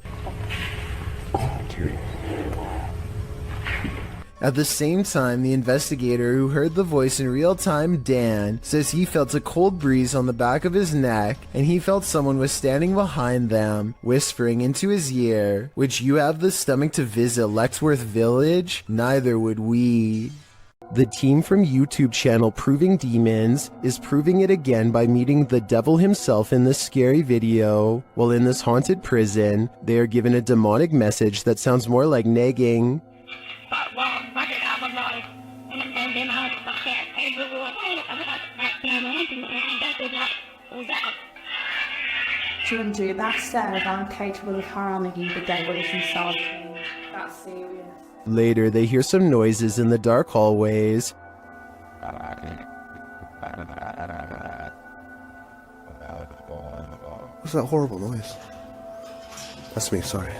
At the same time, the investigator who heard the voice in real time, Dan, says he felt a cold breeze on the back of his neck, and he felt someone was standing behind them, whispering into his ear, "Would you have the stomach to visit Lexworth Village? Neither would we." The team from YouTube channel Proving Demons is proving it again by meeting the devil himself in this scary video. While in this haunted prison, they are given a demonic message that sounds more like nagging. Ginger, that said, I'm capable of harming you, the devil is himself. That's serious. Later, they hear some noises in the dark hallways. What's that horrible noise? That's me, sorry.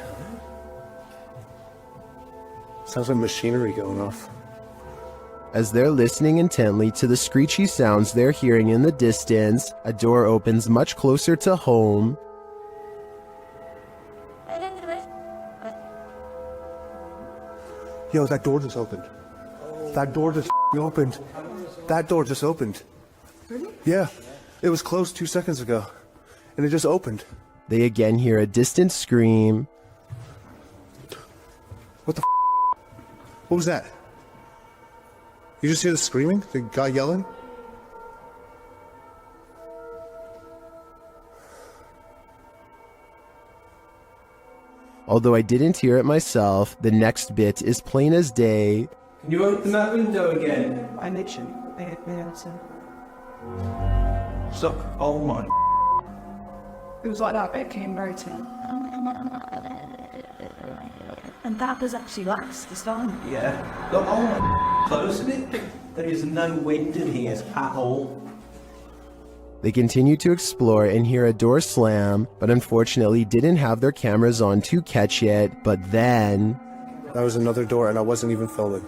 Sounds like machinery going off. As they're listening intently to the screechy sounds they're hearing in the distance, a door opens much closer to home. Yo, that door just opened. That door just opened. That door just opened. Really? Yeah, it was closed 2 seconds ago, and it just opened. They again hear a distant scream. What the What was that? You just hear the screaming? The guy yelling? Although I didn't hear it myself, the next bit is plain as day. Can you open that window again? I literally made it. Suck. Oh my. It was like that bit came right in. And that does actually last this time. Yeah. Look, oh my. Closing it. There is no wind in here at all. They continue to explore and hear a door slam, but unfortunately didn't have their cameras on to catch it. But then... That was another door and I wasn't even filming.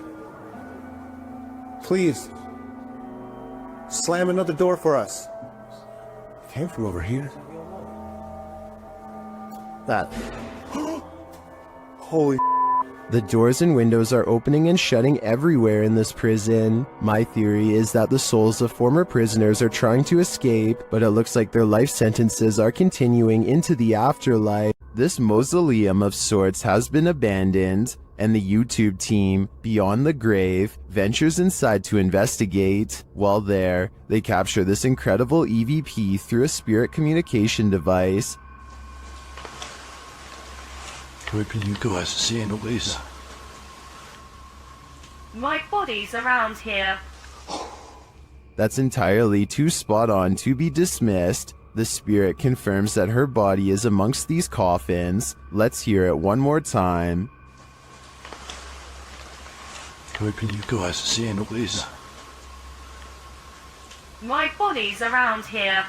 Please. Slam another door for us. It came from over here. That. Holy... The doors and windows are opening and shutting everywhere in this prison. My theory is that the souls of former prisoners are trying to escape, but it looks like their life sentences are continuing into the afterlife. This mausoleum of sorts has been abandoned, and the YouTube team, Beyond the Grave, ventures inside to investigate. While there, they capture this incredible EVP through a spirit communication device. Where can you guys see all this? My body's around here. That's entirely too spot on to be dismissed. The spirit confirms that her body is amongst these coffins. Let's hear it one more time. Where can you guys see all this? My body's around here.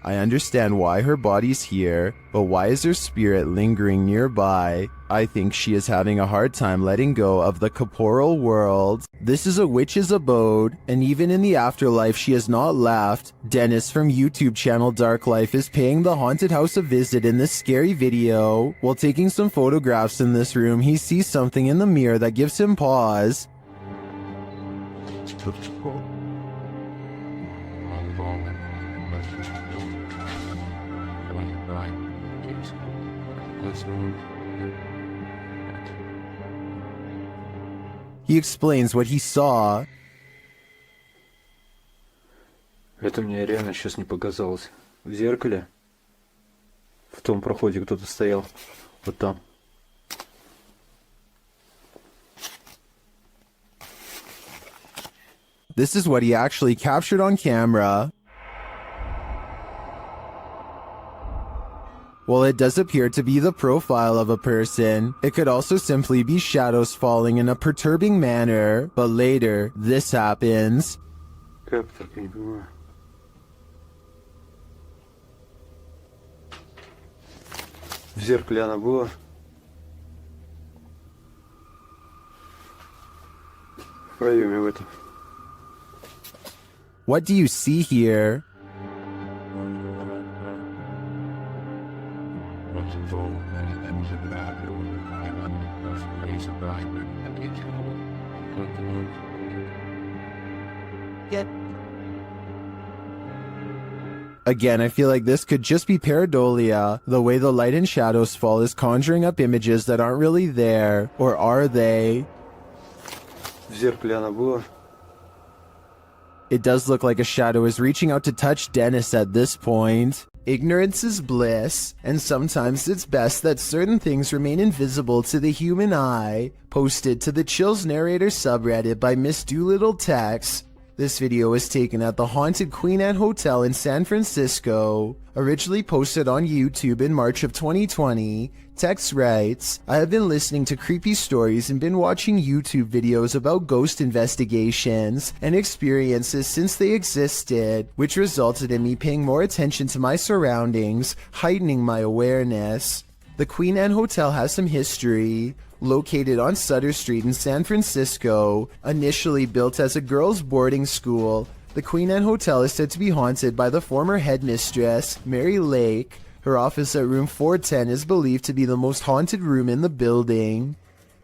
I understand why her body's here, but why is her spirit lingering nearby? I think she is having a hard time letting go of the corporal world. This is a witch's abode, and even in the afterlife she has not left. Dennis from YouTube channel Dark Life is paying the haunted house a visit in this scary video. While taking some photographs in this room, he sees something in the mirror that gives him pause. He explains what he saw. Это мне реально сейчас не показалось. В зеркале, в том проходе кто-то стоял. Вот там. This is what he actually captured on camera. While it does appear to be the profile of a person, it could also simply be shadows falling in a perturbing manner. But later, this happens. Как так, я не понимаю. В зеркале она была. В проеме в этом. What do you see here? Again, I feel like this could just be pareidolia. The way the light and shadows fall is conjuring up images that aren't really there. Or are they? В зеркале она была. It does look like a shadow is reaching out to touch Dennis at this point. Ignorance is bliss, and sometimes it's best that certain things remain invisible to the human eye. Posted to the Chills Narrator subreddit by Miss Doolittle Tex. This video was taken at the haunted Queen Anne Hotel in San Francisco. Originally posted on YouTube in March of 2020, Tex writes, I have been listening to creepy stories and been watching YouTube videos about ghost investigations and experiences since they existed, which resulted in me paying more attention to my surroundings, heightening my awareness. The Queen Anne Hotel has some history. Located on Sutter Street in San Francisco, initially built as a girls' boarding school, the Queen Anne Hotel is said to be haunted by the former headmistress, Mary Lake. Her office at room 410 is believed to be the most haunted room in the building.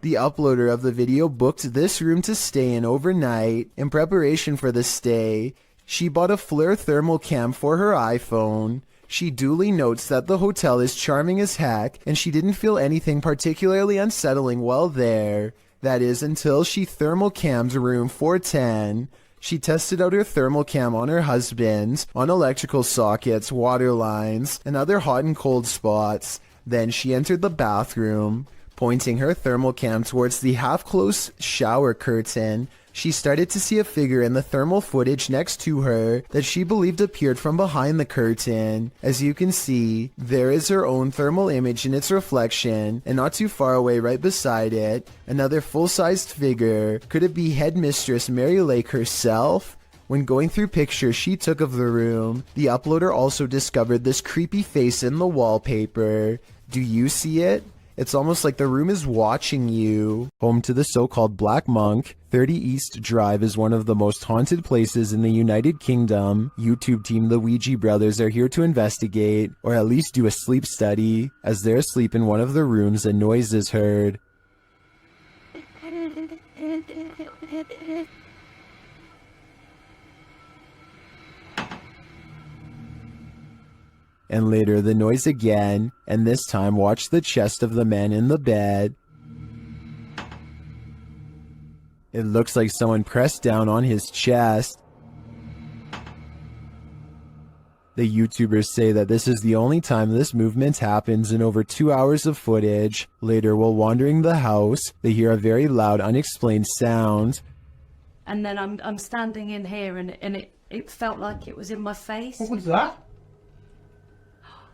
The uploader of the video booked this room to stay in overnight. In preparation for the stay, she bought a FLIR thermal cam for her iPhone. She duly notes that the hotel is charming as heck, and she didn't feel anything particularly unsettling while there. That is, until she thermal cammed room 410. She tested out her thermal cam on her husband's, on electrical sockets, water lines, and other hot and cold spots. Then she entered the bathroom. Pointing her thermal cam towards the half-closed shower curtain, she started to see a figure in the thermal footage next to her that she believed appeared from behind the curtain. As you can see, there is her own thermal image in its reflection, and not too far away right beside it, another full-sized figure. Could it be Headmistress Mary Lake herself? When going through pictures she took of the room, the uploader also discovered this creepy face in the wallpaper. Do you see it? It's almost like the room is watching you. Home to the so-called Black Monk, 30 East Drive is one of the most haunted places in the United Kingdom. YouTube team The Ouija Brothers are here to investigate, or at least do a sleep study. As they're asleep in one of the rooms, a noise is heard. And later the noise again, and this time watch the chest of the man in the bed. It looks like someone pressed down on his chest. The YouTubers say that this is the only time this movement happens in over 2 hours of footage. Later, while wandering the house, they hear a very loud, unexplained sound. And then I'm standing in here and it felt like it was in my face. What was that?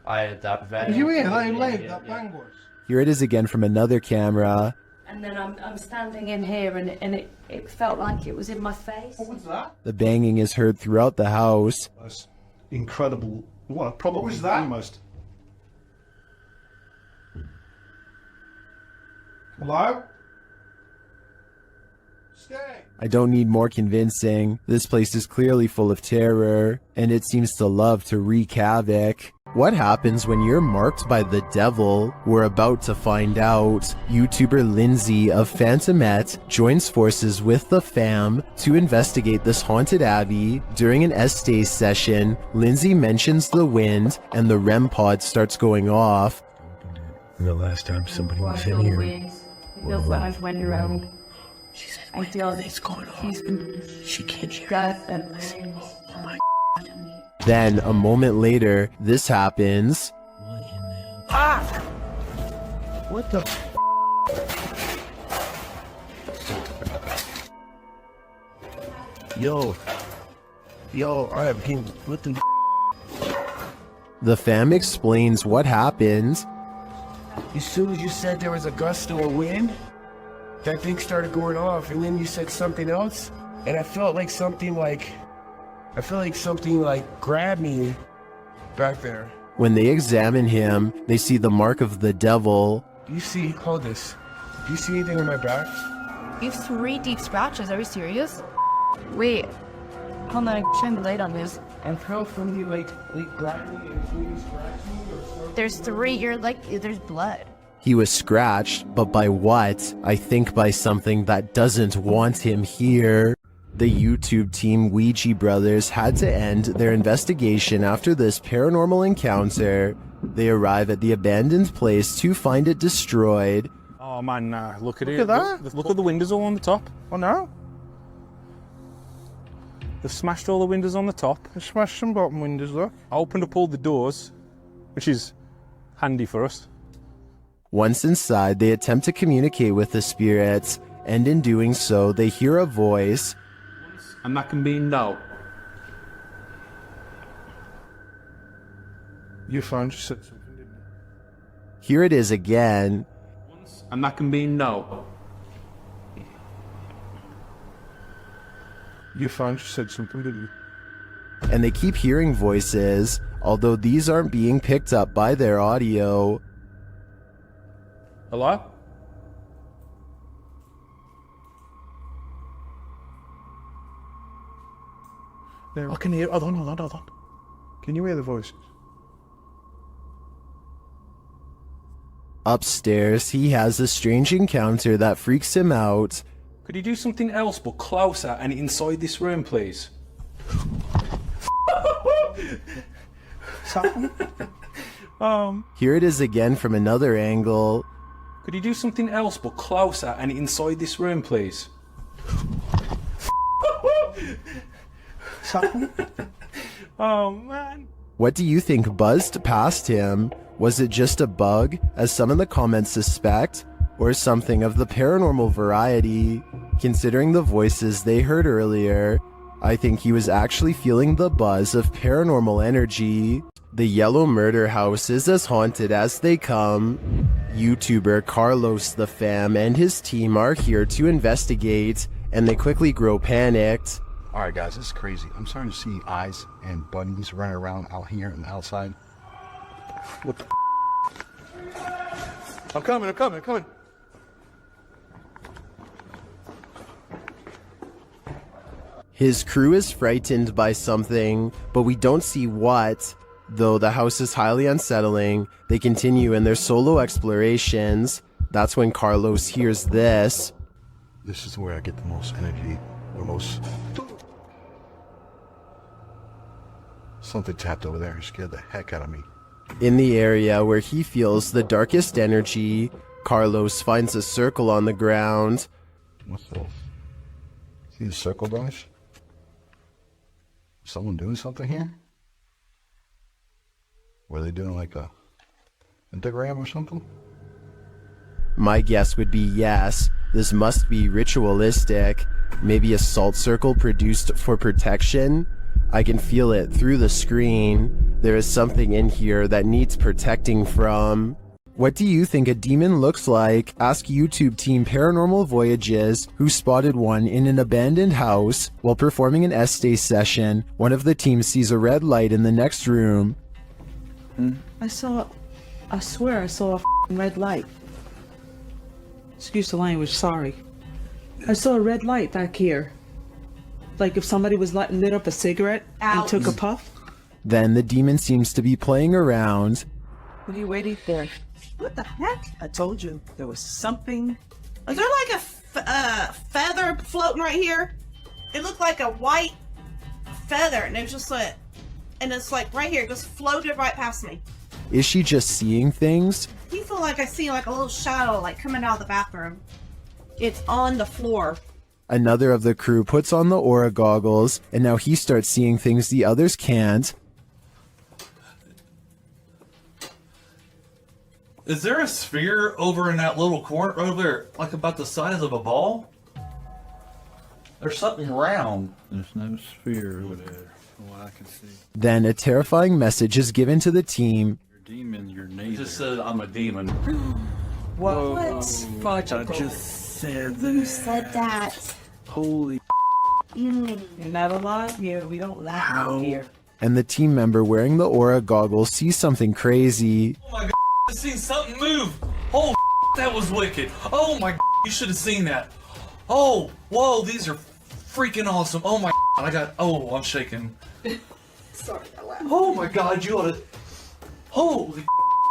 That Did you hear how loud that bang was? Here it is again from another camera. And then I'm standing in here and it felt like it was in my face. What was that? The banging is heard throughout the house. That's incredible. What? Probably What was that? almost. Hello? I don't need more convincing. This place is clearly full of terror, and it seems to love to wreak havoc. What happens when you're marked by the devil? We're about to find out. YouTuber Lindsay of Phantomette joins forces with the fam to investigate this haunted abbey. During an Estee session, Lindsay mentions the wind, and the REM pod starts going off. The last time somebody was in here. It feels like I've went around. I feel it's going on. She can't hear and Oh my. Then, a moment later, this happens. Ah! What the? Yo, I have him. What the? The fam explains what happened. As soon as you said there was a gust of wind, that thing started going off, and then you said something else, and I felt like something like grabbed me back there. When they examine him, they see the mark of the devil. Do you see? Hold this. Do you see anything on my back? You have 3 deep scratches. Are you serious? Wait. Hold on, shine the light on this. And felt from you like grabbed me and really scratched me or something. There's 3. You're like, there's blood. He was scratched, but by what? I think by something that doesn't want him here. The YouTube team Ouija Brothers had to end their investigation after this paranormal encounter. They arrive at the abandoned place to find it destroyed. Oh man, nah, look at it. Look at that. Look at the windows all on the top. Oh no? They've smashed all the windows on the top. I smashed some bottom windows, look. I opened up all the doors, which is handy for us. Once inside, they attempt to communicate with the spirits, and in doing so, they hear a voice. And that can be no. You found you said something, didn't you? Here it is again. And that can be no. You found you said something, didn't you? And they keep hearing voices, although these aren't being picked up by their audio. Hello? There. I can hear. Hold on. Can you hear the voices? Upstairs, he has a strange encounter that freaks him out. Could you do something else but closer and inside this room, please? Here it is again from another angle. Could you do something else but closer and inside this room, please? Oh man. What do you think buzzed past him? Was it just a bug, as some in the comments suspect, or something of the paranormal variety? Considering the voices they heard earlier, I think he was actually feeling the buzz of paranormal energy. The Yellow Murder House is as haunted as they come. YouTuber Carlos the Fam and his team are here to investigate, and they quickly grow panicked. Alright guys, this is crazy. I'm starting to see eyes and bunnies running around out here and outside. What the I'm coming. His crew is frightened by something, but we don't see what. Though the house is highly unsettling, they continue in their solo explorations. That's when Carlos hears this. This is where I get the most energy, the most... Something tapped over there and scared the heck out of me. In the area where he feels the darkest energy, Carlos finds a circle on the ground. What's this? See the circle, guys? Someone doing something here? Were they doing like a pentagram or something? My guess would be yes. This must be ritualistic. Maybe a salt circle produced for protection? I can feel it through the screen. There is something in here that needs protecting from. What do you think a demon looks like? Ask YouTube team Paranormal Voyages, who spotted one in an abandoned house. While performing an essay session, one of the team sees a red light in the next room. I swear I saw a red light. Excuse the language, sorry. I saw a red light back here. Like if somebody was lit up a cigarette and took a puff. Then the demon seems to be playing around. What are you waiting for? What the heck? I told you there was something. Is there like a feather floating right here? It looked like a white feather, and it was just like, and it's like right here, it just floated right past me. Is she just seeing things? Do you feel like I see like a little shadow like coming out of the bathroom? It's on the floor. Another of the crew puts on the aura goggles, and now he starts seeing things the others can't. Is there a sphere over in that little corner over there, like about the size of a ball? There's something round. There's no sphere over there, from what I can see. Then a terrifying message is given to the team. You're a demon, you're It neither. just said I'm a demon. What? I just said that. Who said that? Holy You're not alive? Yeah, we don't laugh out here. And the team member wearing the aura goggles sees something crazy. Oh my god, I seen something move. Oh, that was wicked. Oh my, you should have seen that. Oh, whoa, these are freaking awesome. Oh my, I'm shaking. Sorry, I laughed. Oh my god, you ought to. Holy,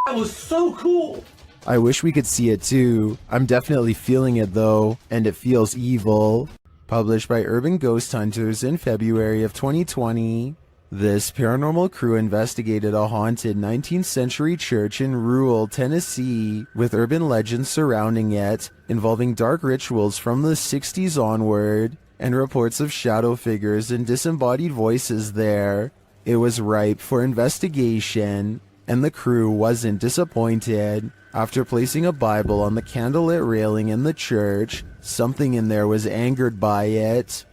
that was so cool. I wish we could see it too. I'm definitely feeling it though, and it feels evil. Published by Urban Ghost Hunters in February of 2020. This paranormal crew investigated a haunted 19th century church in rural Tennessee with urban legends surrounding it, involving dark rituals from the 60s onward, and reports of shadow figures and disembodied voices there. It was ripe for investigation, and the crew wasn't disappointed. After placing a Bible on the candlelit railing in the church, something in there was angered by it.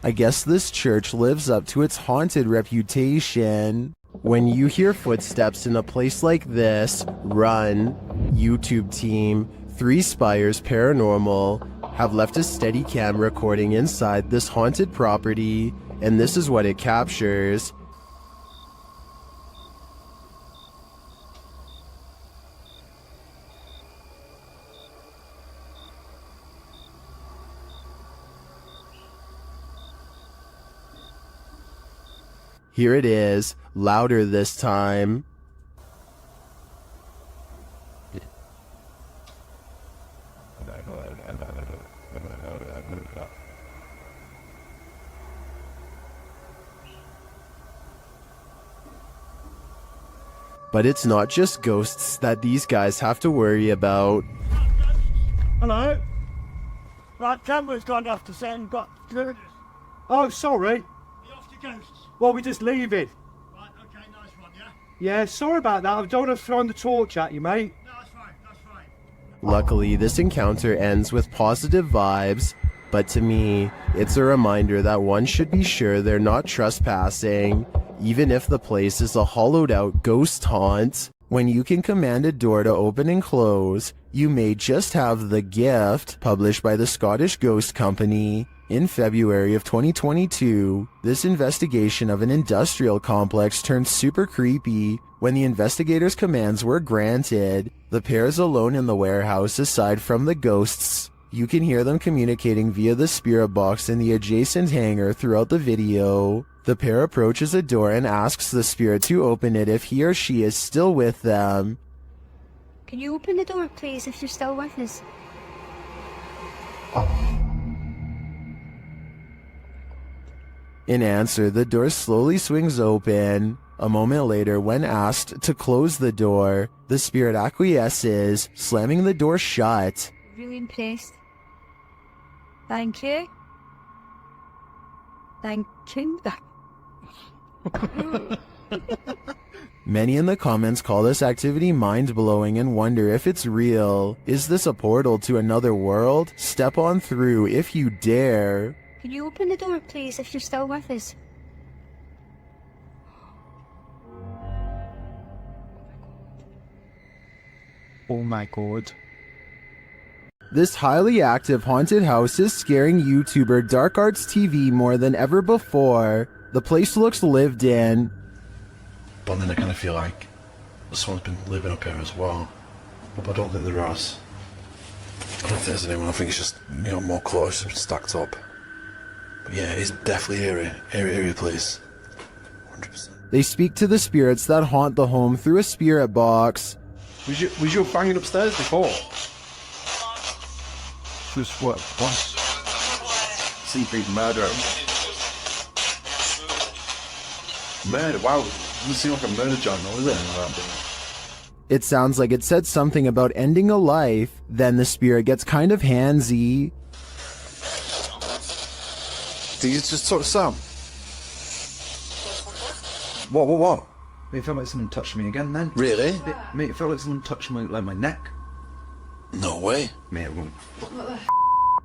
I guess this church lives up to its haunted reputation. When you hear footsteps in a place like this, run. YouTube team, 3 Spires Paranormal, have left a steady cam recording inside this haunted property, and this is what it captures. Here it is, louder this time. But it's not just ghosts that these guys have to worry about. Hello? Right, camera's gone off to send, got... Oh, sorry. Well, we're just leaving. Right, okay, nice one, yeah? Yeah, sorry about that. I don't want to throw the torch at you, mate. No, that's fine, that's fine. Luckily, this encounter ends with positive vibes, but to me, it's a reminder that one should be sure they're not trespassing, even if the place is a hollowed-out ghost haunt. When you can command a door to open and close, you may just have the gift. Published by the Scottish Ghost Company. In February of 2022, this investigation of an industrial complex turned super creepy when the investigators' commands were granted. The pair is alone in the warehouse aside from the ghosts. You can hear them communicating via the spirit box in the adjacent hangar throughout the video. The pair approaches a door and asks the spirit to open it if he or she is still with them. Can you open the door, please, if you're still with us? In answer, the door slowly swings open. A moment later, when asked to close the door, the spirit acquiesces, slamming the door shut. Really impressed. Thank you. Thank you. Many in the comments call this activity mind-blowing and wonder if it's real. Is this a portal to another world? Step on through if you dare. Can you open the door, please, if you're still with us? Oh my god. This highly active haunted house is scaring YouTuber Dark Arts TV more than ever before. The place looks lived in. But then I kind of feel like someone's been living up here as well. But I don't think there is. I don't think there's anyone. I think it's just, you know, more close, stacked up. But yeah, it's definitely eerie place. 100%. They speak to the spirits that haunt the home through a spirit box. Was you banging upstairs before? Just what? CP murder. Murder? Wow. Doesn't seem like a murder journal, is it? It sounds like it said something about ending a life. Then the spirit gets kind of handsy. Did you just talk to Sam? What? Mate, it felt like someone touched me again then. Really? Mate, it felt like someone touched my neck. No way. Mate, it won't.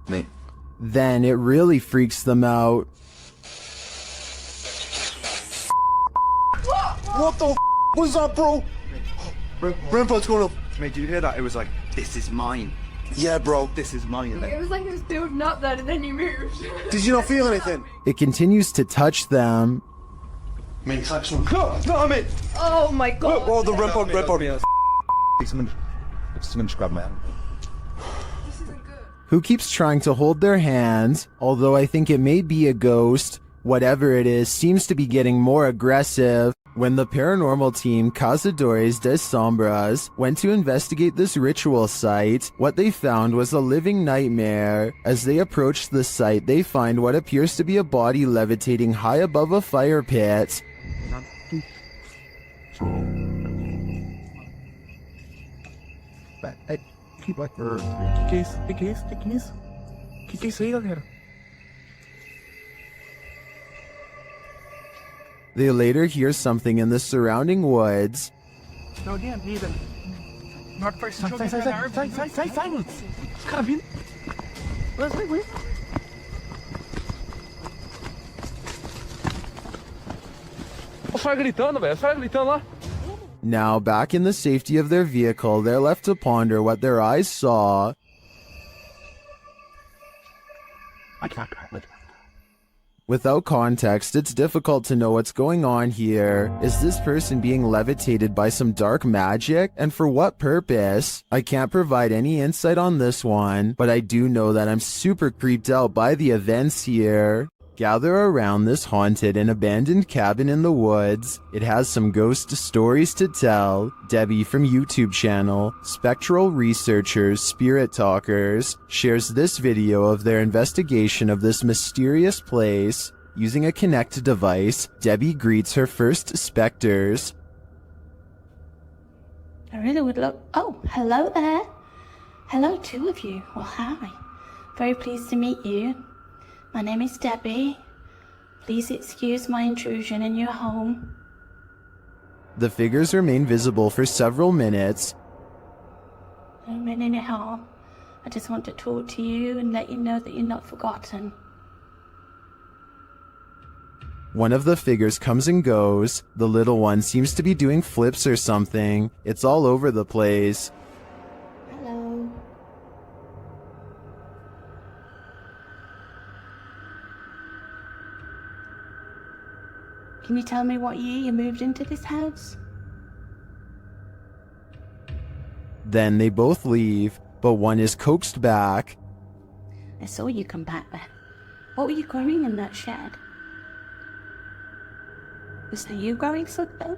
Mate. Then it really freaks them out. What the was that, bro? What's going on? Mate, did you hear that? It was like, this is mine. Yeah, bro. This is mine. It was like it was building up then, and then you moved. Did you not feel anything? It continues to touch them. Mate, touch someone. No, mate. Oh my god. Oh, the red body. Someone just grabbed my hand. Who keeps trying to hold their hand, although I think it may be a ghost. Whatever it is seems to be getting more aggressive. When the paranormal team Cazadores de Sombras went to investigate this ritual site, what they found was a living nightmare. As they approach the site, they find what appears to be a body levitating high above a fire pit. They later hear something in the surrounding woods. No, damn, neither. Not first. Silence. Come in. Wait. Now, back in the safety of their vehicle, they're left to ponder what their eyes saw. I can't drive it. Without context, it's difficult to know what's going on here. Is this person being levitated by some dark magic? And for what purpose? I can't provide any insight on this one, but I do know that I'm super creeped out by the events here. Gather around this haunted and abandoned cabin in the woods. It has some ghost stories to tell. Debbie from YouTube channel, Spectral Researchers, Spirit Talkers, shares this video of their investigation of this mysterious place. Using a Kinect device, Debbie greets her first specters. I really would love... Oh, hello there. Hello, two of you. Well, hi. Very pleased to meet you. My name is Debbie. Please excuse my intrusion in your home. The figures remain visible for several minutes. I don't mean any harm. I just want to talk to you and let you know that you're not forgotten. One of the figures comes and goes. The little one seems to be doing flips or something. It's all over the place. Hello. Can you tell me what year you moved into this house? Then they both leave, but one is coaxed back. I saw you come back then. What were you growing in that shed? Was that you growing something?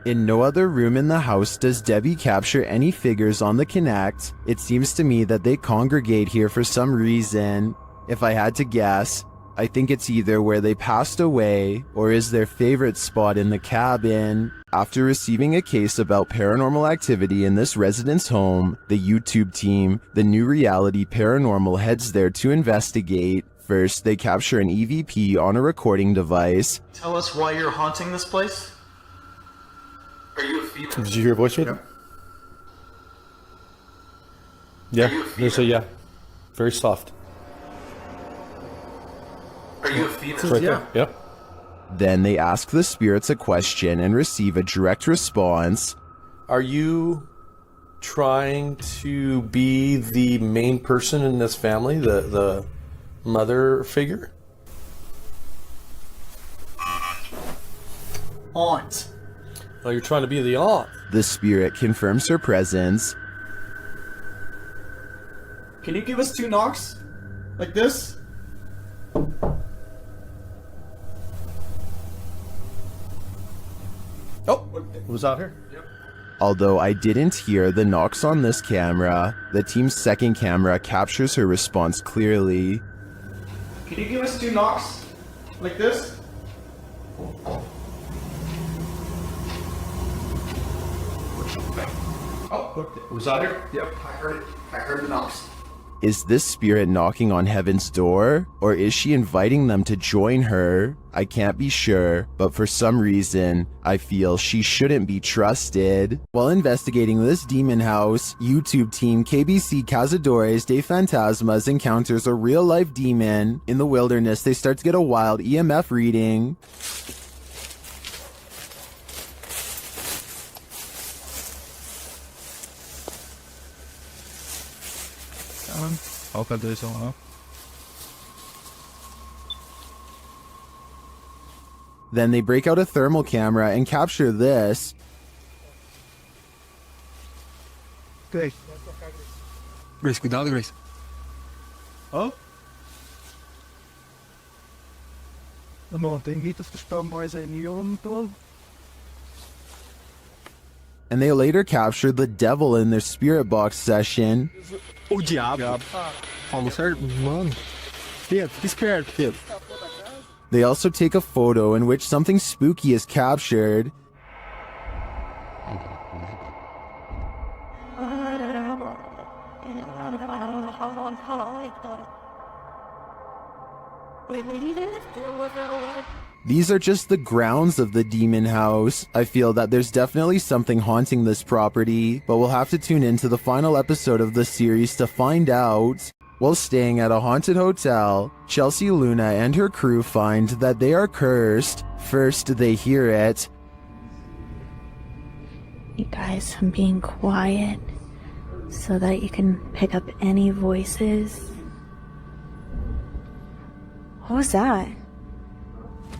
In no other room in the house does Debbie capture any figures on the Kinect. It seems to me that they congregate here for some reason. If I had to guess, I think it's either where they passed away or is their favorite spot in the cabin. After receiving a case about paranormal activity in this resident's home, the YouTube team, the New Reality Paranormal, heads there to investigate. First, they capture an EVP on a recording device. Tell us why you're haunting this place? Are you a female? Did you hear a voice reader? Yeah, there's a yeah. Very soft. Are you a female? It's right there. Yeah. Then they ask the spirits a question and receive a direct response. Are you trying to be the main person in this family, the mother figure? Aunt. Oh, you're trying to be the aunt. The spirit confirms her presence. Can you give us 2 knocks? Like this? Oh, was out here? Although I didn't hear the knocks on this camera, the team's second camera captures her response clearly. Can you give us 2 knocks? Like this? Oh, was out here? Yep, I heard it. I heard the knocks. Is this spirit knocking on heaven's door, or is she inviting them to join her? I can't be sure, but for some reason, I feel she shouldn't be trusted. While investigating this demon house, YouTube team KBC Cazadores de Fantasmas encounters a real-life demon. In the wilderness, they start to get a wild EMF reading. Ook uit deze al. Then they break out a thermal camera and capture this. Grace. Grace, cuidado, Grace. Oh? Dan moet ik niet of voorspelbaar zijn hier om te doen. And they later captured the devil in their spirit box session. O diabo. Falou certo? Mano. Pedro, esperto, Pedro. They also take a photo in which something spooky is captured. These are just the grounds of the demon house. I feel that there's definitely something haunting this property, but we'll have to tune into the final episode of the series to find out. While staying at a haunted hotel, Chelsea Luna and her crew find that they are cursed. First, they hear it. You guys, I'm being quiet so that you can pick up any voices. What was that?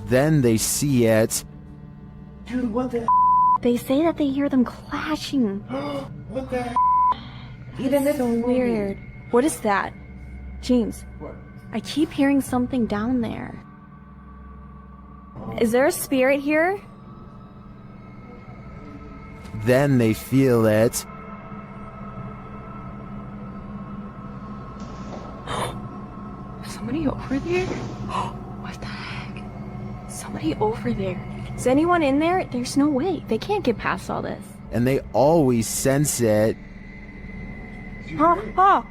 Then they see it. Dude, what the They say that they hear them clashing. What the Even so weird. What is that? James, What? I keep hearing something down there. Is there a spirit here? Then they feel it. Somebody over there? What the heck? Somebody over there. Is anyone in there? There's no way. They can't get past all this. And they always sense it. Oh!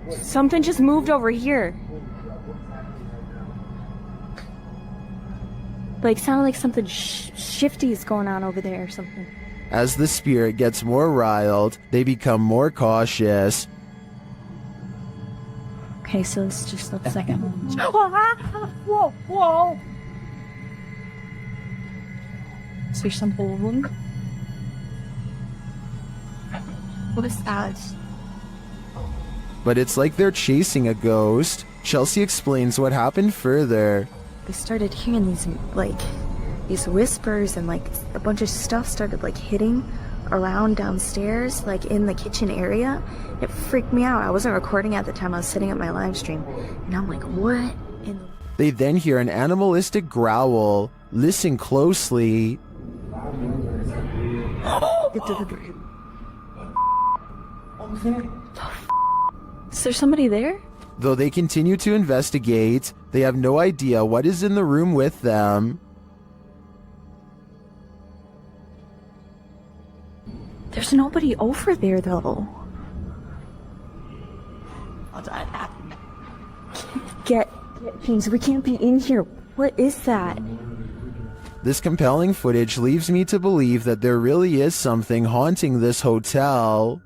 Something just moved over here. Like, sounded like something shifty is going on over there or something. As the spirit gets more riled, they become more cautious. Okay, so let's just let a second. Whoa, whoa! Is there something wrong? What is that? But it's like they're chasing a ghost. Chelsea explains what happened further. I started hearing these whispers, and like a bunch of stuff started like hitting around downstairs, like in the kitchen area. It freaked me out. I wasn't recording at the time. I was setting up my live stream, and I'm like, what? They then hear an animalistic growl. Listen closely. Is there somebody there? Though they continue to investigate, they have no idea what is in the room with them. There's nobody over there though. get things. We can't be in here. What is that? This compelling footage leaves me to believe that there really is something haunting this hotel.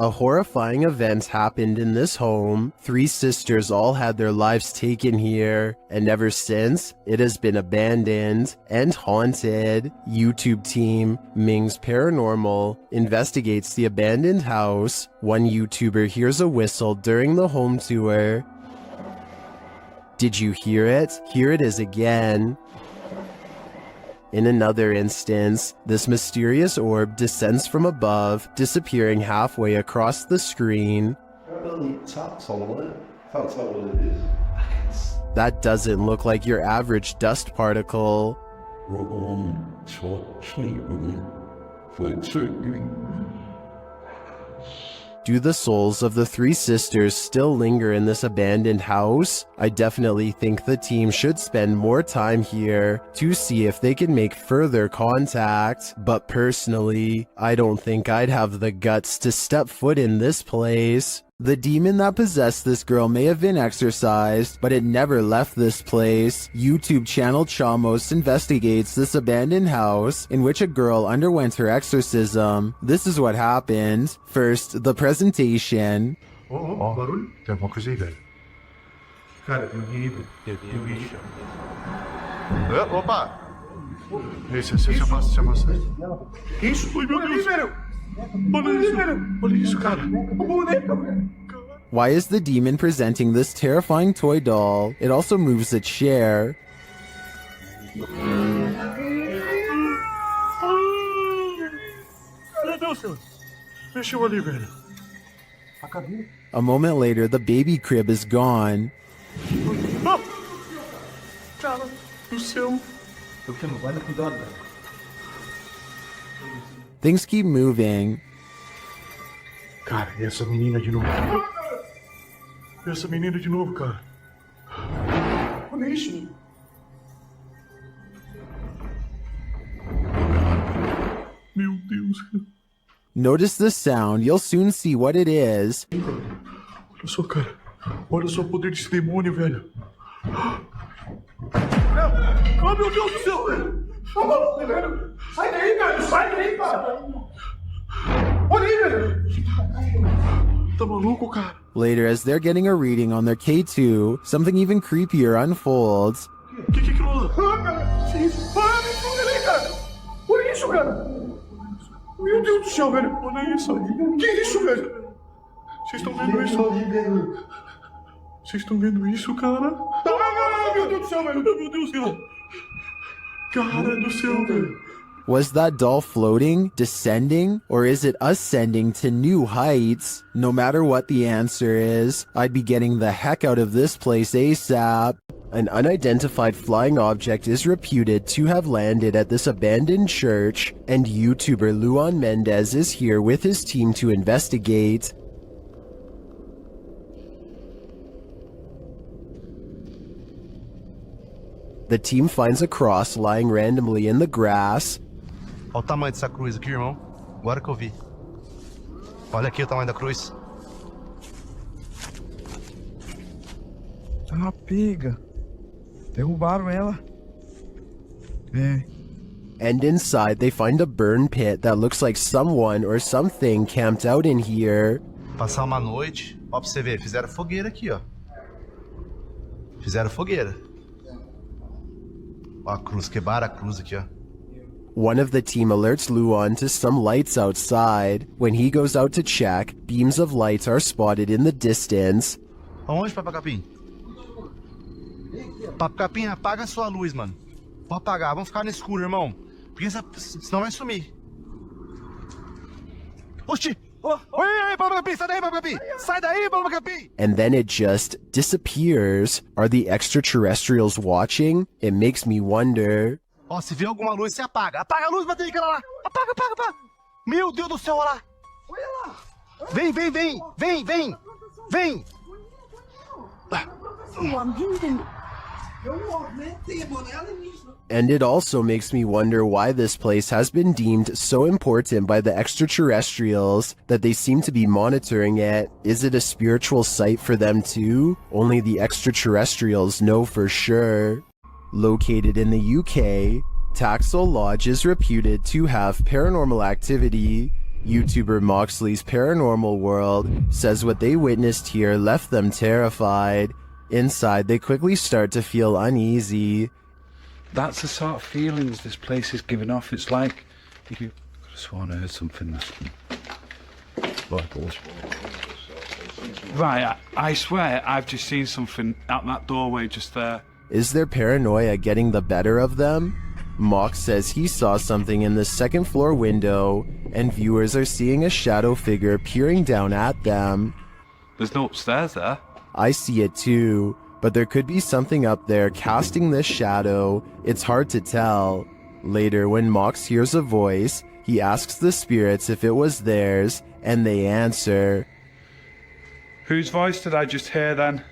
A horrifying event happened in this home. 3 sisters all had their lives taken here, and ever since, it has been abandoned and haunted. YouTube team Ming's Paranormal investigates the abandoned house. One YouTuber hears a whistle during the home tour. Did you hear it? Here it is again. In another instance, this mysterious orb descends from above, disappearing halfway across the screen. That doesn't look like your average dust particle. Do the souls of the 3 sisters still linger in this abandoned house? I definitely think the team should spend more time here to see if they can make further contact. But personally, I don't think I'd have the guts to step foot in this place. The demon that possessed this girl may have been exorcised, but it never left this place. YouTube channel Chamos investigates this abandoned house in which a girl underwent her exorcism. This is what happened. First, the presentation. Barulho? Tem alguma coisa aí, velho? Cara, tem alguém aí, velho. Tem alguém aí. Opa! Se afasta. Que isso? Oi, meu Deus! Olha isso, cara. Why is the demon presenting this terrifying toy doll? It also moves a chair. Mexeu ali, velho. A moment later, the baby crib is gone. Cara do céu. Olha cuidado, velho. Things keep moving. Cara, e essa menina de novo? Cara. Olha isso. Meu Deus. Notice the sound. You'll soon see what it is. Olha só, cara. Olha só o poder desse demônio, velho. Oh, meu Deus do céu, velho. Sai daí, velho! Sai daí, cara! Olha aí, velho! Tá maluco, cara? Later, as they're getting a reading on their K2, something even creepier unfolds. Que aquilo lá? Ah, cara! Que isso? Ah, me fuga ali, cara! Olha isso, cara! Meu Deus do céu, velho! Olha isso! Que isso, velho? Vocês estão vendo isso? Vocês estão vendo isso, cara? Ah, meu Deus do céu, velho! Meu Deus, cara! Cara do céu, velho! Was that doll floating, descending, or is it ascending to new heights? No matter what the answer is, I'd be getting the heck out of this place ASAP. An unidentified flying object is reputed to have landed at this abandoned church, and YouTuber Luan Mendez is here with his team to investigate. The team finds a cross lying randomly in the grass. Olha o tamanho dessa cruz aqui, irmão. Agora que eu vi. Olha aqui o tamanho da cruz. Tá uma pega. Derrubaram ela. É. And inside, they find a burn pit that looks like someone or something camped out in here. Passar uma noite. Ó, pra você ver, fizeram fogueira aqui, ó. Fizeram fogueira. Ó a cruz, quebraram a cruz aqui, ó. One of the team alerts Luan to some lights outside. When he goes out to check, beams of lights are spotted in the distance. Aonde, Papacapim? Papacapim, apaga a sua luz, mano. Pode apagar, vamos ficar no escuro, irmão. Porque senão vai sumir. Oxi! Oi, Papacapim, sai daí, Papacapim! Sai daí, Papacapim! And then it just disappears. Are the extraterrestrials watching? It makes me wonder. Ó, se vê alguma luz, você apaga. Apaga a luz, bateria, aquela lá. Apaga, apaga, apaga. Meu Deus do céu, olha lá. Olha lá. Vem, vem, vem. Vem, vem. Vem. And it also makes me wonder why this place has been deemed so important by the extraterrestrials that they seem to be monitoring it. Is it a spiritual site for them too? Only the extraterrestrials know for sure. Located in the UK, Taxel Lodge is reputed to have paranormal activity. YouTuber Moxley's Paranormal World says what they witnessed here left them terrified. Inside, they quickly start to feel uneasy. That's the sort of feelings this place is giving off. It's like if you could have sworn I heard something. Right, I swear I've just seen something out that doorway just there. Is their paranoia getting the better of them? Mox says he saw something in the second floor window, and viewers are seeing a shadow figure peering down at them. There's no upstairs there. I see it too, but there could be something up there casting this shadow. It's hard to tell. Later, when Mox hears a voice, he asks the spirits if it was theirs, and they answer. Whose voice did I just hear then?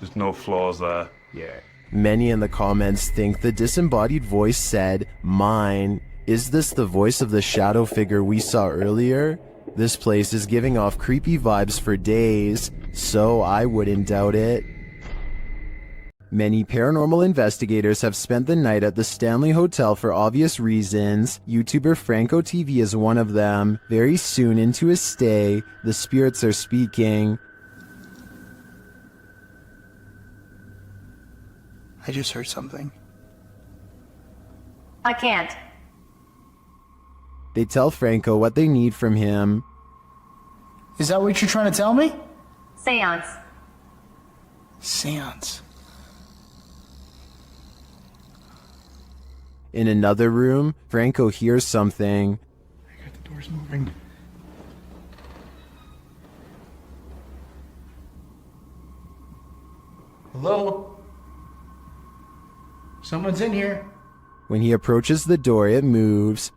There's no flaws there. Yeah. Many in the comments think the disembodied voice said, "Mine." Is this the voice of the shadow figure we saw earlier? This place is giving off creepy vibes for days, so I wouldn't doubt it. Many paranormal investigators have spent the night at the Stanley Hotel for obvious reasons. YouTuber Franco TV is one of them. Very soon into his stay, the spirits are speaking. I just heard something. I can't. They tell Franco what they need from him. Is that what you're trying to tell me? Seance. Seance. In another room, Franco hears something. The door's moving. Hello? Someone's in here. When he approaches the door, it moves.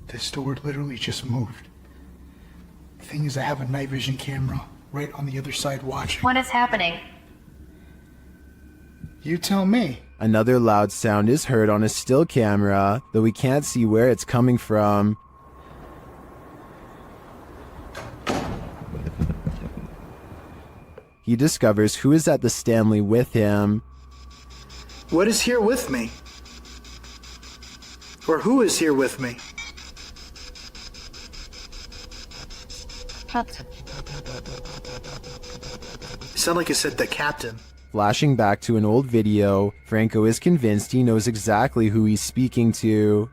This door literally just moved. The thing is, I have a night vision camera right on the other side watching. What is happening? You tell me. Another loud sound is heard on a still camera, though we can't see where it's coming from. He discovers who is at the Stanley with him. What is here with me? Or who is here with me? It sounded like it said the captain. Flashing back to an old video, Franco is convinced he knows exactly who he's speaking to.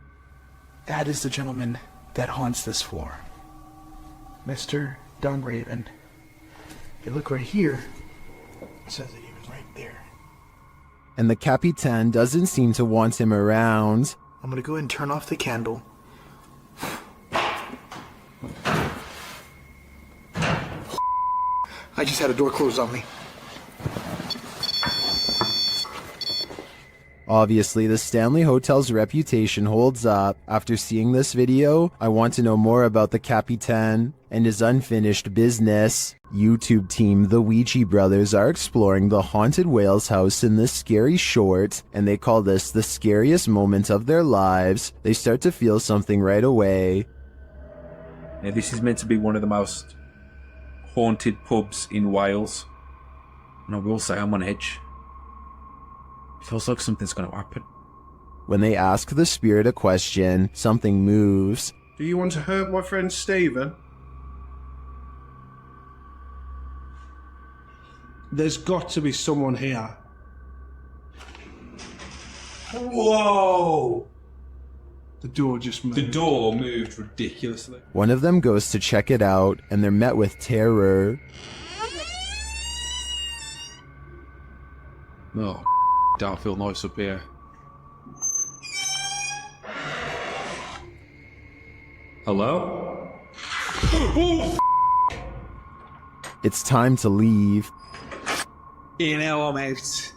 That is the gentleman that haunts this floor. Mr. Dunraven. If you look right here, it says that he was right there. And the Capitan doesn't seem to want him around. I'm gonna go ahead and turn off the candle. I just had a door closed on me. Obviously, the Stanley Hotel's reputation holds up. After seeing this video, I want to know more about the Capitan and his unfinished business. YouTube team The Ouija Brothers are exploring the haunted whale's house in this scary short, and they call this the scariest moment of their lives. They start to feel something right away. Now, this is meant to be one of the most haunted pubs in Wales, and I will say I'm on edge. It feels like something's going to happen. When they ask the spirit a question, something moves. Do you want to hurt my friend Stephen? There's got to be someone here. Whoa! The door just moved. The door moved ridiculously. One of them goes to check it out, and they're met with terror. Oh, don't feel nice up here. Hello? It's time to leave. You know I'm out.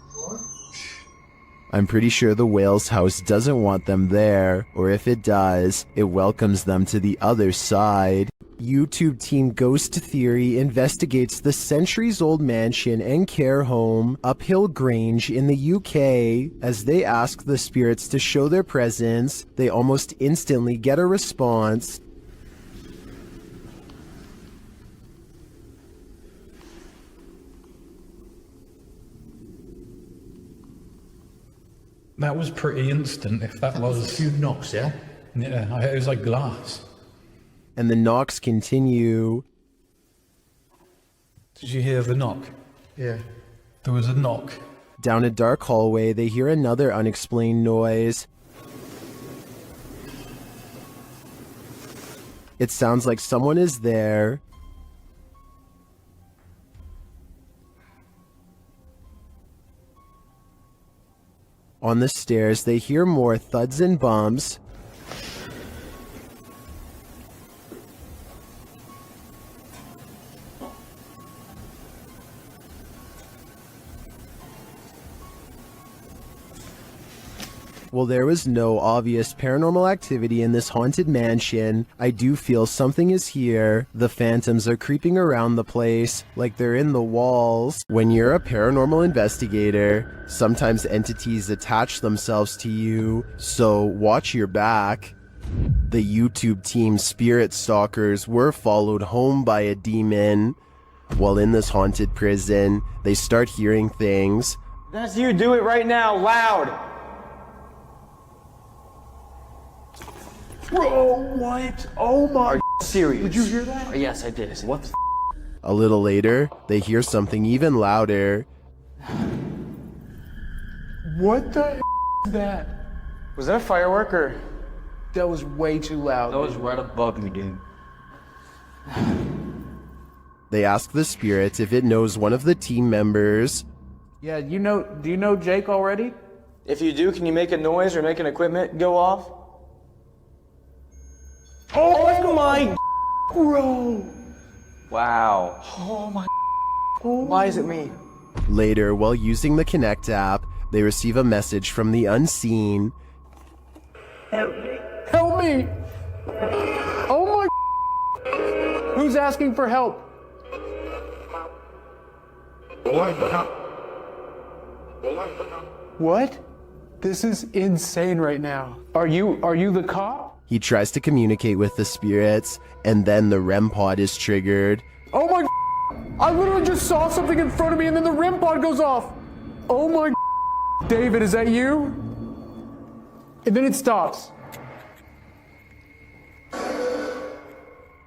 I'm pretty sure the whale's house doesn't want them there, or if it does, it welcomes them to the other side. YouTube team Ghost Theory investigates the centuries-old mansion and care home Uphill Grange in the UK. As they ask the spirits to show their presence, they almost instantly get a response. That was pretty instant, if that was... A few knocks, yeah? Yeah, it was like glass. And the knocks continue. Did you hear the knock? Yeah. There was a knock. Down a dark hallway, they hear another unexplained noise. It sounds like someone is there. On the stairs, they hear more thuds and bumps. While there was no obvious paranormal activity in this haunted mansion, I do feel something is here. The phantoms are creeping around the place, like they're in the walls. When you're a paranormal investigator, sometimes entities attach themselves to you, so watch your back. The YouTube team Spirit Stalkers were followed home by a demon. While in this haunted prison, they start hearing things. That's you, do it right now, loud! Bro, what? Oh my... Are you serious? Did you hear that? Yes, I did. What the A little later, they hear something even louder. What the is that? Was that a firework or? That was way too loud. That was right above me, dude. They ask the spirit if it knows one of the team members. Yeah, do you know Jake already? If you do, can you make a noise or make an equipment go off? Oh my... Bro! Wow. Oh my... Why is it me? Later, while using the Connect app, they receive a message from the unseen. Help me. Help me! Oh my... Who's asking for help? What? This is insane right now. Are you the cop? He tries to communicate with the spirits, and then the REM pod is triggered. Oh my... I literally just saw something in front of me and then the REM pod goes off. Oh my... David, is that you? And then it stops.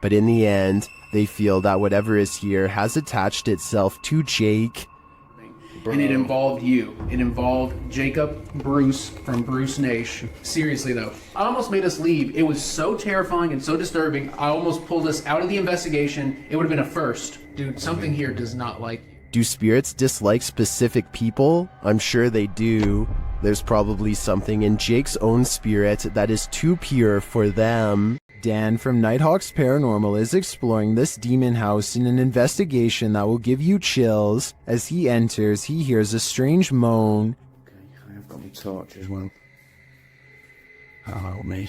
But in the end, they feel that whatever is here has attached itself to Jake. And it involved you. It involved Jacob Bruce from Bruce Nation. Seriously though, I almost made us leave. It was so terrifying and so disturbing. I almost pulled us out of the investigation. It would have been a first. Dude, something here does not like you. Do spirits dislike specific people? I'm sure they do. There's probably something in Jake's own spirit that is too pure for them. Dan from Nighthawk's Paranormal is exploring this demon house in an investigation that will give you chills. As he enters, he hears a strange moan. Okay, I've got my torch as well. That'll help me.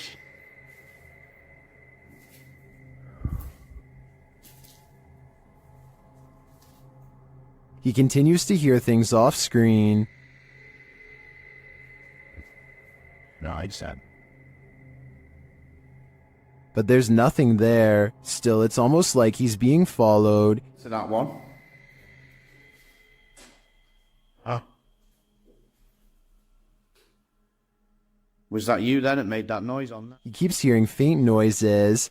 He continues to hear things off screen. No, I said. But there's nothing there. Still, it's almost like he's being followed. So that one. Huh? Was that you then that made that noise on that? He keeps hearing faint noises.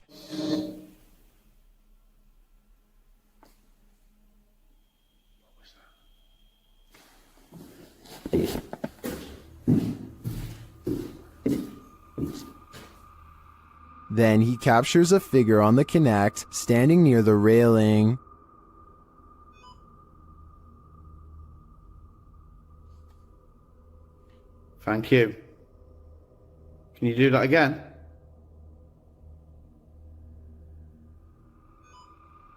Then he captures a figure on the Kinect, standing near the railing. Thank you. Can you do that again?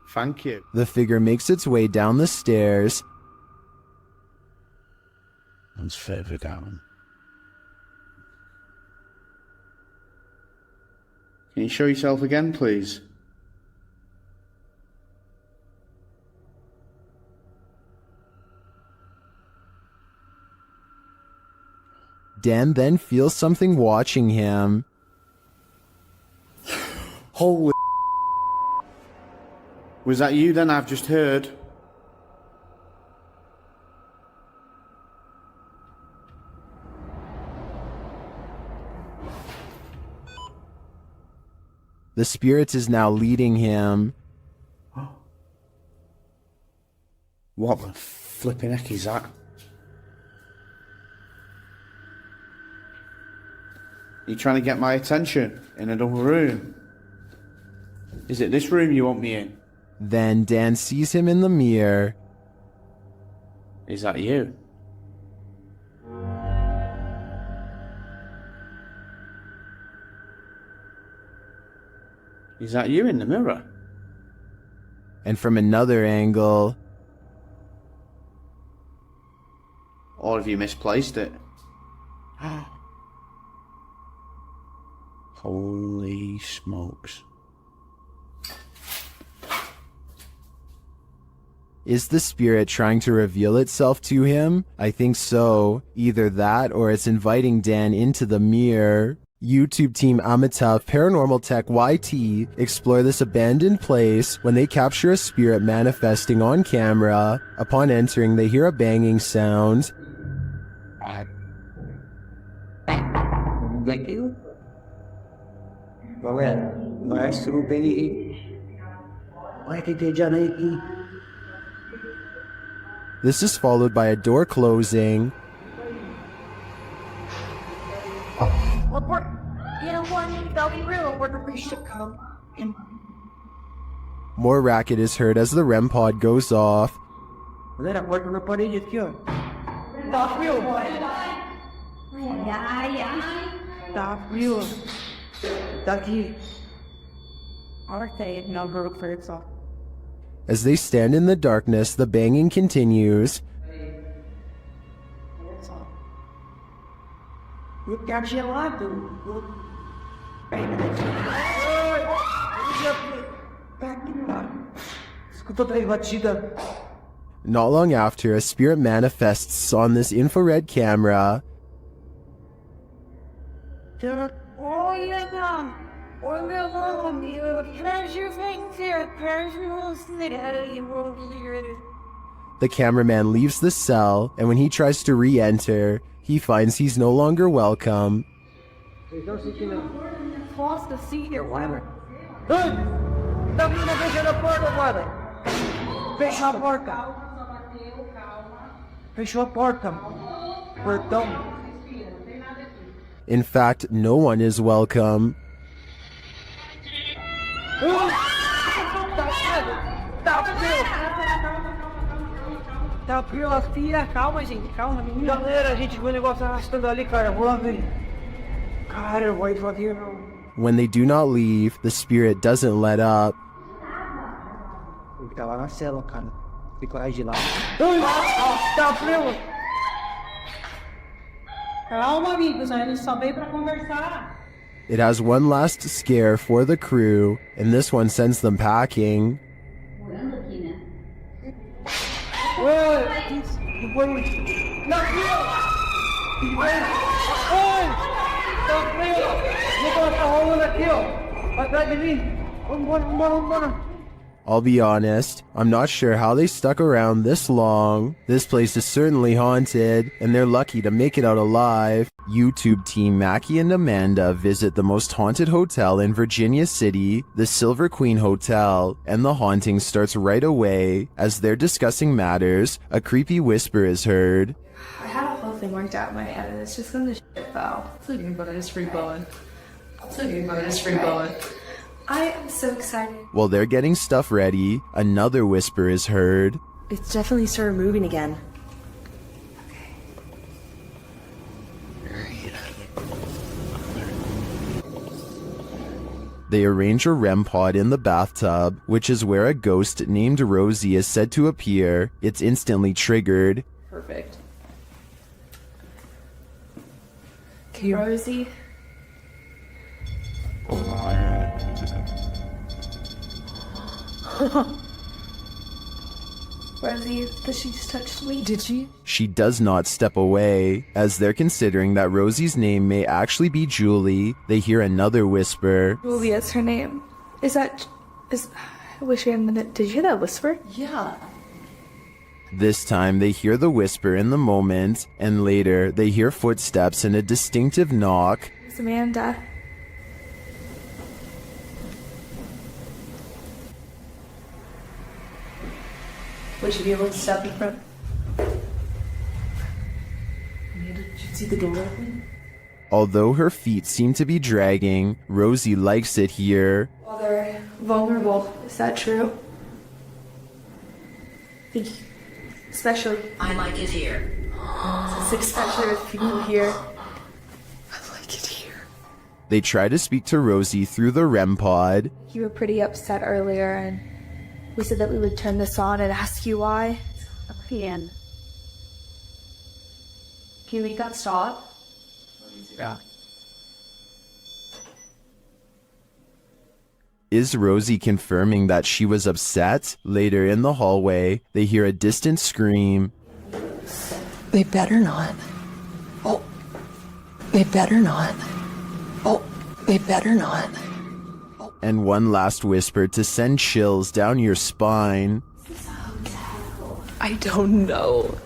Thank you. The figure makes its way down the stairs. And further down. Can you show yourself again, please? Dan then feels something watching him. Holy... Was that you then? I've just heard. The spirit is now leading him. What the flipping heck is that? You're trying to get my attention in another room. Is it this room you want me in? Then Dan sees him in the mirror. Is that you? Is that you in the mirror? And from another angle... Or have you misplaced it? Holy smokes. Is the spirit trying to reveal itself to him? I think so. Either that or it's inviting Dan into the mirror. YouTube team Amitav Paranormal Tech YT explore this abandoned place when they capture a spirit manifesting on camera. Upon entering, they hear a banging sound. This is followed by a door closing. More racket is heard as the REM pod goes off. As they stand in the darkness, the banging continues. Not long after, a spirit manifests on this infrared camera. The cameraman leaves the cell, and when he tries to re-enter, he finds he's no longer welcome. In fact, no one is welcome. Calma, gente, calma, menina. Galera, a gente viu o negócio arrastando ali, cara. Vou lá ver. Cara, eu vou devagar, não. When they do not leave, the spirit doesn't let up. Ele tá lá na cela, cara. Fica lá de lá. Tá frio. Calma, amigos, a gente só veio pra conversar. It has one last scare for the crew, and this one sends them packing. I'll be honest, I'm not sure how they stuck around this long. This place is certainly haunted, and they're lucky to make it out alive. YouTube team Mackie and Amanda visit the most haunted hotel in Virginia City, the Silver Queen Hotel, and the haunting starts right away. As they're discussing matters, a creepy whisper is heard. I had a whole thing worked out in my head, and it's just gonna shit though. It's okay, but it's free blowing. It's okay, but it's free blowing. I am so excited. While they're getting stuff ready, another whisper is heard. It's definitely started moving again. They arrange a REM pod in the bathtub, which is where a ghost named Rosie is said to appear. It's instantly triggered. Perfect. Okay, Rosie. Rosie, did she just touch me? Did she? She does not step away. As they're considering that Rosie's name may actually be Julie, they hear another whisper. Julia's her name. I wish we had a minute. Did you hear that whisper? Yeah. This time they hear the whisper in the moment, and later they hear footsteps and a distinctive knock. It's Amanda. Would you be able to step in front? Amanda, did you see the door open? Although her feet seem to be dragging, Rosie likes it here. Well, they're vulnerable. Is that true? Especially. I like it here. Especially with people here. I like it here. They try to speak to Rosie through the REM pod. You were pretty upset earlier, and we said that we would turn this on and ask you why. Ian. Can you make that stop? Yeah. Is Rosie confirming that she was upset? Later in the hallway, they hear a distant scream. They better not. Oh. They better not. Oh. They better not. And one last whisper to send chills down your spine. I don't know.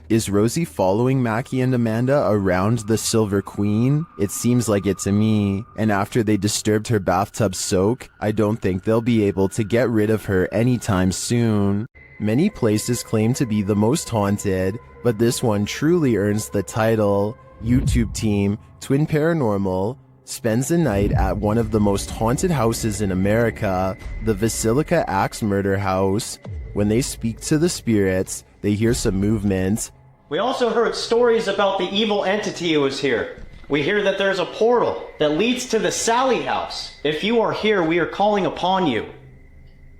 Is Rosie following Mackie and Amanda around the Silver Queen? It seems like it to me. And after they disturbed her bathtub soak, I don't think they'll be able to get rid of her anytime soon. Many places claim to be the most haunted, but this one truly earns the title. YouTube team Twin Paranormal spends the night at one of the most haunted houses in America, the Basilica Axe Murder House. When they speak to the spirits, they hear some movement. We also heard stories about the evil entity who was here. We hear that there's a portal that leads to the Sally house. If you are here, we are calling upon you.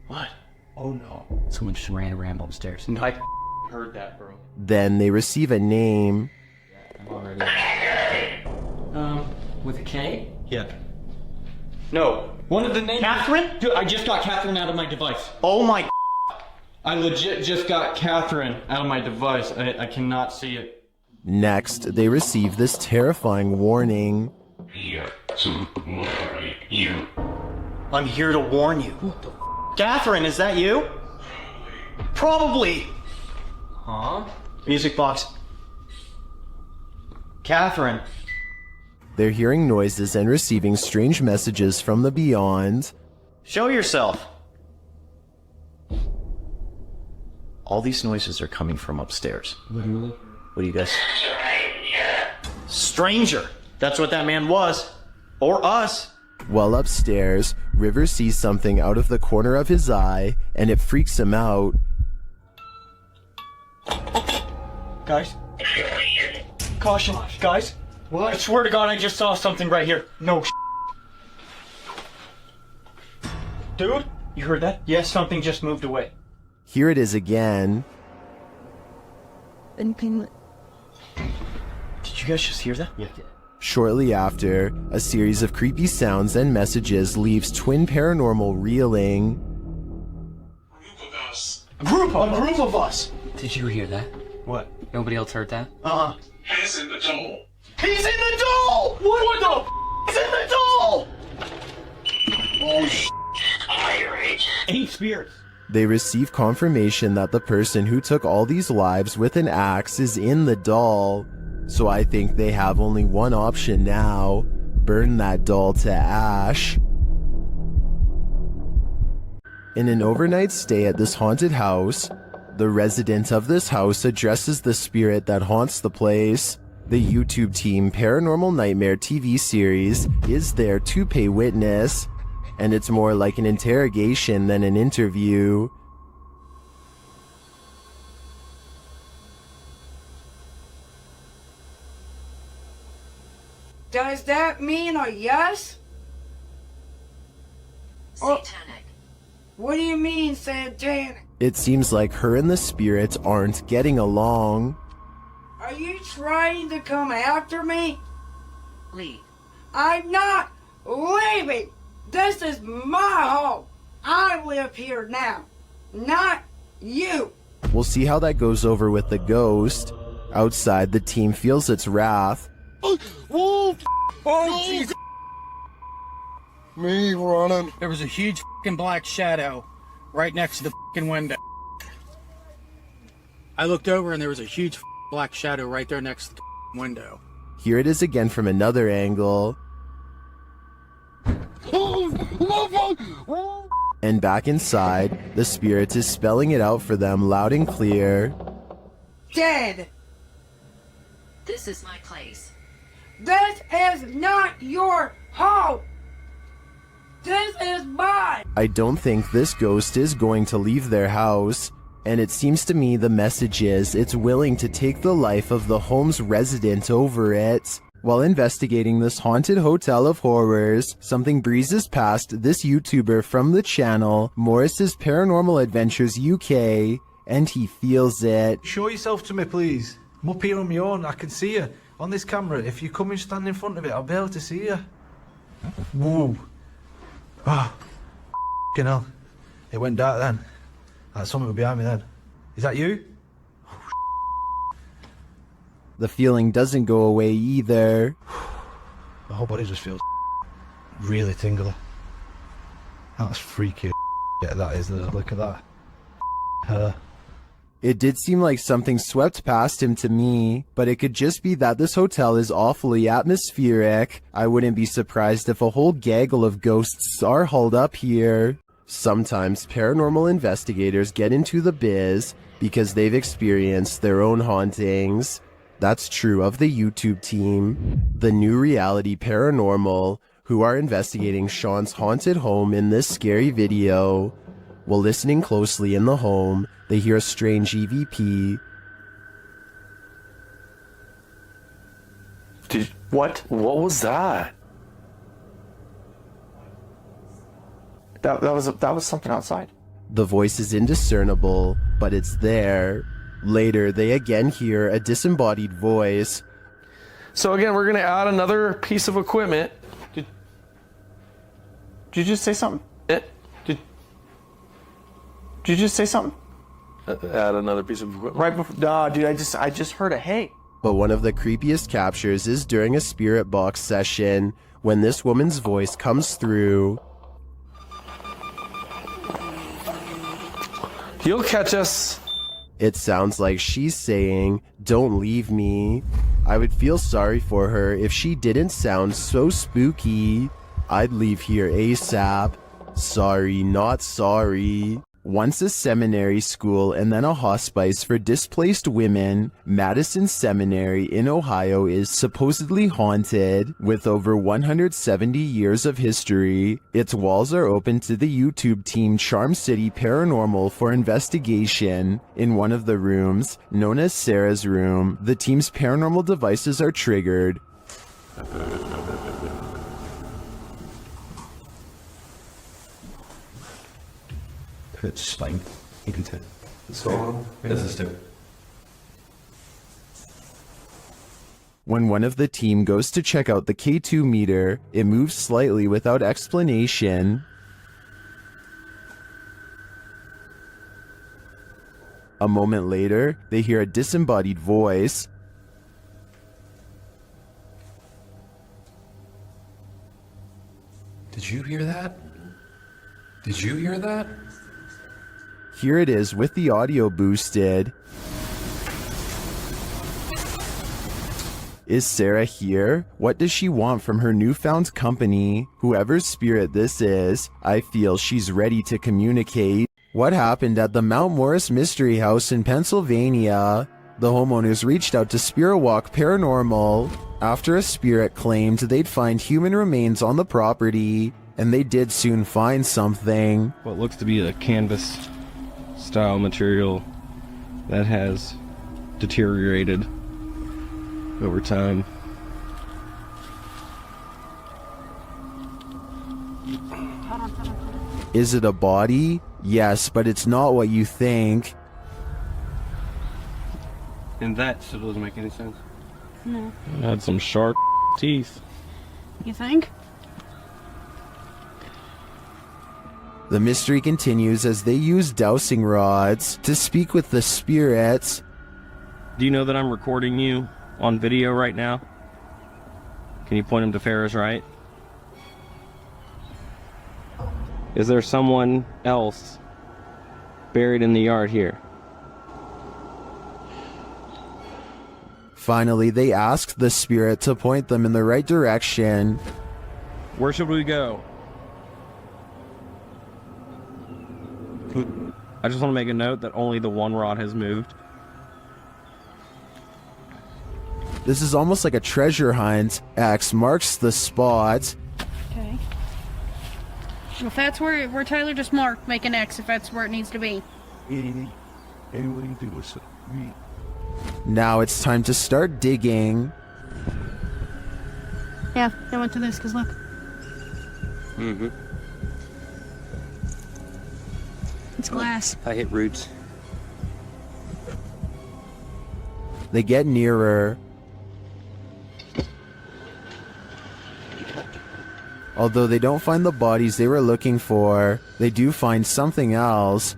What? Oh no. Someone just ran around upstairs. No, I heard that, bro. Then they receive a name. With a K? Yeah. No. One of the names. Catherine? Dude, I just got Catherine out of my device. Oh my. I legit just got Catherine out of my device. I cannot see it. Next, they receive this terrifying warning. I'm here to warn you. Catherine, is that you? Probably. Huh? Music box. Catherine. They're hearing noises and receiving strange messages from the beyond. Show yourself. All these noises are coming from upstairs. Literally. What do you guys? Stranger. That's what that man was. Or us. While upstairs, River sees something out of the corner of his eye, and it freaks him out. Guys. Caution, guys. What? I swear to God, I just saw something right here. No. Dude, you heard that? Yes, something just moved away. Here it is again. Did you guys just hear that? Yeah. Shortly after, a series of creepy sounds and messages leaves Twin Paranormal reeling. A group of us. Did you hear that? What? Nobody else heard that? He's in the doll. He's in the doll! What the He's in the doll! Oh, Irate. 8 spirits. They receive confirmation that the person who took all these lives with an axe is in the doll. So I think they have only one option now. Burn that doll to ash. In an overnight stay at this haunted house, the resident of this house addresses the spirit that haunts the place. The YouTube team Paranormal Nightmare TV series is there to pay witness, and it's more like an interrogation than an interview. Does that mean a yes? Satanic. What do you mean, satanic? It seems like her and the spirit aren't getting along. Are you trying to come after me? Leave. I'm not leaving. This is my home. I live here now, not you. We'll see how that goes over with the ghost. Outside, the team feels its wrath. Oh, Jesus. Me running. There was a huge fucking black shadow right next to the fucking window. I looked over and there was a huge black shadow right there next to the window. Here it is again from another angle. And back inside, the spirit is spelling it out for them loud and clear. Dead. This is my place. This is not your home. This is mine. I don't think this ghost is going to leave their house, and it seems to me the message is it's willing to take the life of the home's resident over it. While investigating this haunted hotel of horrors, something breezes past this YouTuber from the channel, Morris's Paranormal Adventures UK, and he feels it. Show yourself to me, please. I'm up here on my own. I can see you on this camera. If you come and stand in front of it, I'll be able to see you. Whoa. Ah, f***ing hell. It went dark then. Like something was behind me then. Is that you? The feeling doesn't go away either. My whole body just feels really tingly. That's freaky. Yeah, that is. Look at that. Her. It did seem like something swept past him to me, but it could just be that this hotel is awfully atmospheric. I wouldn't be surprised if a whole gaggle of ghosts are hauled up here. Sometimes paranormal investigators get into the biz because they've experienced their own hauntings. That's true of the YouTube team, the New Reality Paranormal, who are investigating Sean's haunted home in this scary video. While listening closely in the home, they hear a strange EVP. What was that? That was something outside. The voice is indiscernible, but it's there. Later, they again hear a disembodied voice. So again, we're gonna add another piece of equipment. Did you just say something? Did you just say something? Add another piece of equipment. Right before, nah, dude, I just heard a hey. But one of the creepiest captures is during a spirit box session when this woman's voice comes through. You'll catch us. It sounds like she's saying, "Don't leave me." I would feel sorry for her if she didn't sound so spooky. I'd leave here ASAP. Sorry, not sorry. Once a seminary school and then a hospice for displaced women, Madison Seminary in Ohio is supposedly haunted. With over 170 years of history, its walls are open to the YouTube team Charm City Paranormal for investigation. In one of the rooms, known as Sarah's room, the team's paranormal devices are triggered. It's fine. You can tell. So, this is too. When one of the team goes to check out the K2 meter, it moves slightly without explanation. A moment later, they hear a disembodied voice. Did you hear that? Did you hear that? Here it is with the audio boosted. Is Sarah here? What does she want from her newfound company? Whoever's spirit this is, I feel she's ready to communicate. What happened at the Mount Morris Mystery House in Pennsylvania? The homeowners reached out to Spirit Walk Paranormal after a spirit claimed they'd find human remains on the property, and they did soon find something. What looks to be a canvas style material that has deteriorated over time. Is it a body? Yes, but it's not what you think. And that still doesn't make any sense. No. It had some sharp teeth. You think? The mystery continues as they use dowsing rods to speak with the spirits. Do you know that I'm recording you on video right now? Can you point him to Farrah's right? Is there someone else buried in the yard here? Finally, they ask the spirit to point them in the right direction. Where should we go? I just want to make a note that only the one rod has moved. This is almost like a treasure hunt. X marks the spot. Okay. If that's where Tyler just marked, make an X if that's where it needs to be. Now it's time to start digging. Yeah, I went to this because look. Mm-hmm. It's glass. I hit roots. They get nearer. Although they don't find the bodies they were looking for, they do find something else.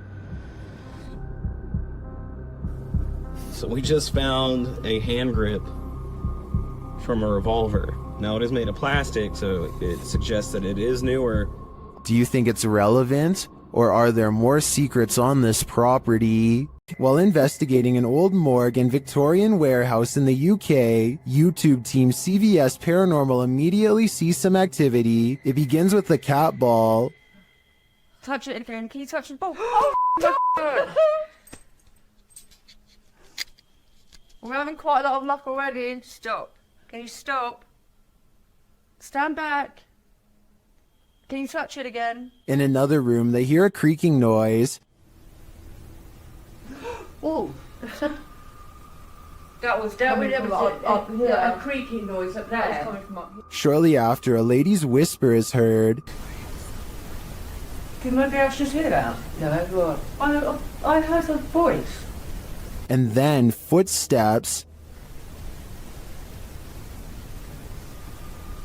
So we just found a hand grip from a revolver. Now it is made of plastic, so it suggests that it is newer. Do you think it's relevant? Or are there more secrets on this property? While investigating an old morgue and Victorian warehouse in the UK, YouTube team CVS Paranormal immediately sees some activity. It begins with the cat ball. Touch it again. Can you touch the ball? Oh, we're having quite a lot of luck already. Stop. Can you stop? Stand back. Can you touch it again? In another room, they hear a creaking noise. Oh. That was a creaking noise up there. That was coming from up here. Shortly after, a lady's whisper is heard. Can nobody else just hear that? No, what? I heard a voice. And then footsteps.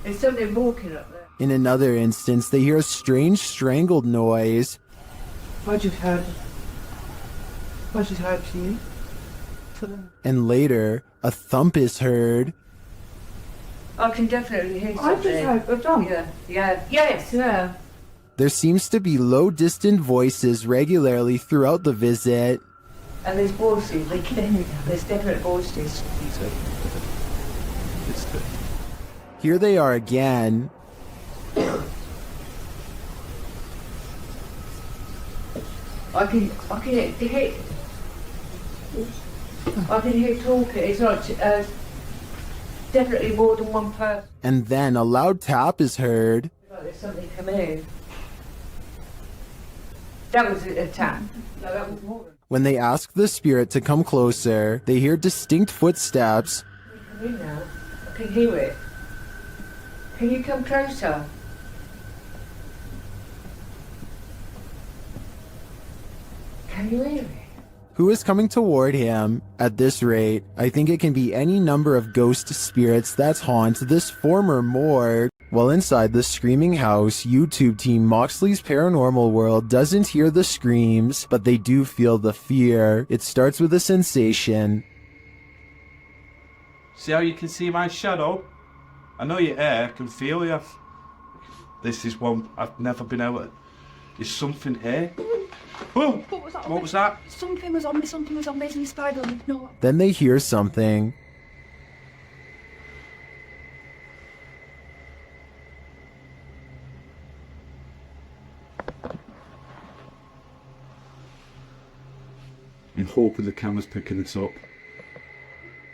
There's somebody walking up there. In another instance, they hear a strange strangled noise. I just heard you. And later, a thump is heard. I can definitely hear something. I just heard a thump. Yeah. There seems to be low, distant voices regularly throughout the visit. And there's voices. They can hear. There's definite voices. Here they are again. I can hear talking. It's not definitely more than one person. And then a loud tap is heard. There's something coming in. That was a tap. No, that was more. When they ask the spirit to come closer, they hear distinct footsteps. Come in now. I can hear it. Can you come closer? Can you hear it? Who is coming toward him? At this rate, I think it can be any number of ghost spirits that haunt this former morgue. While inside the screaming house, YouTube team Moxley's Paranormal World doesn't hear the screams, but they do feel the fear. It starts with a sensation. See how you can see my shadow? I know you're here, I can feel you. This is one I've never been able to... There's something here. Oh, what was that? Something was on me, and spider on me. No. Then they hear something. I'm hoping the camera's picking this up.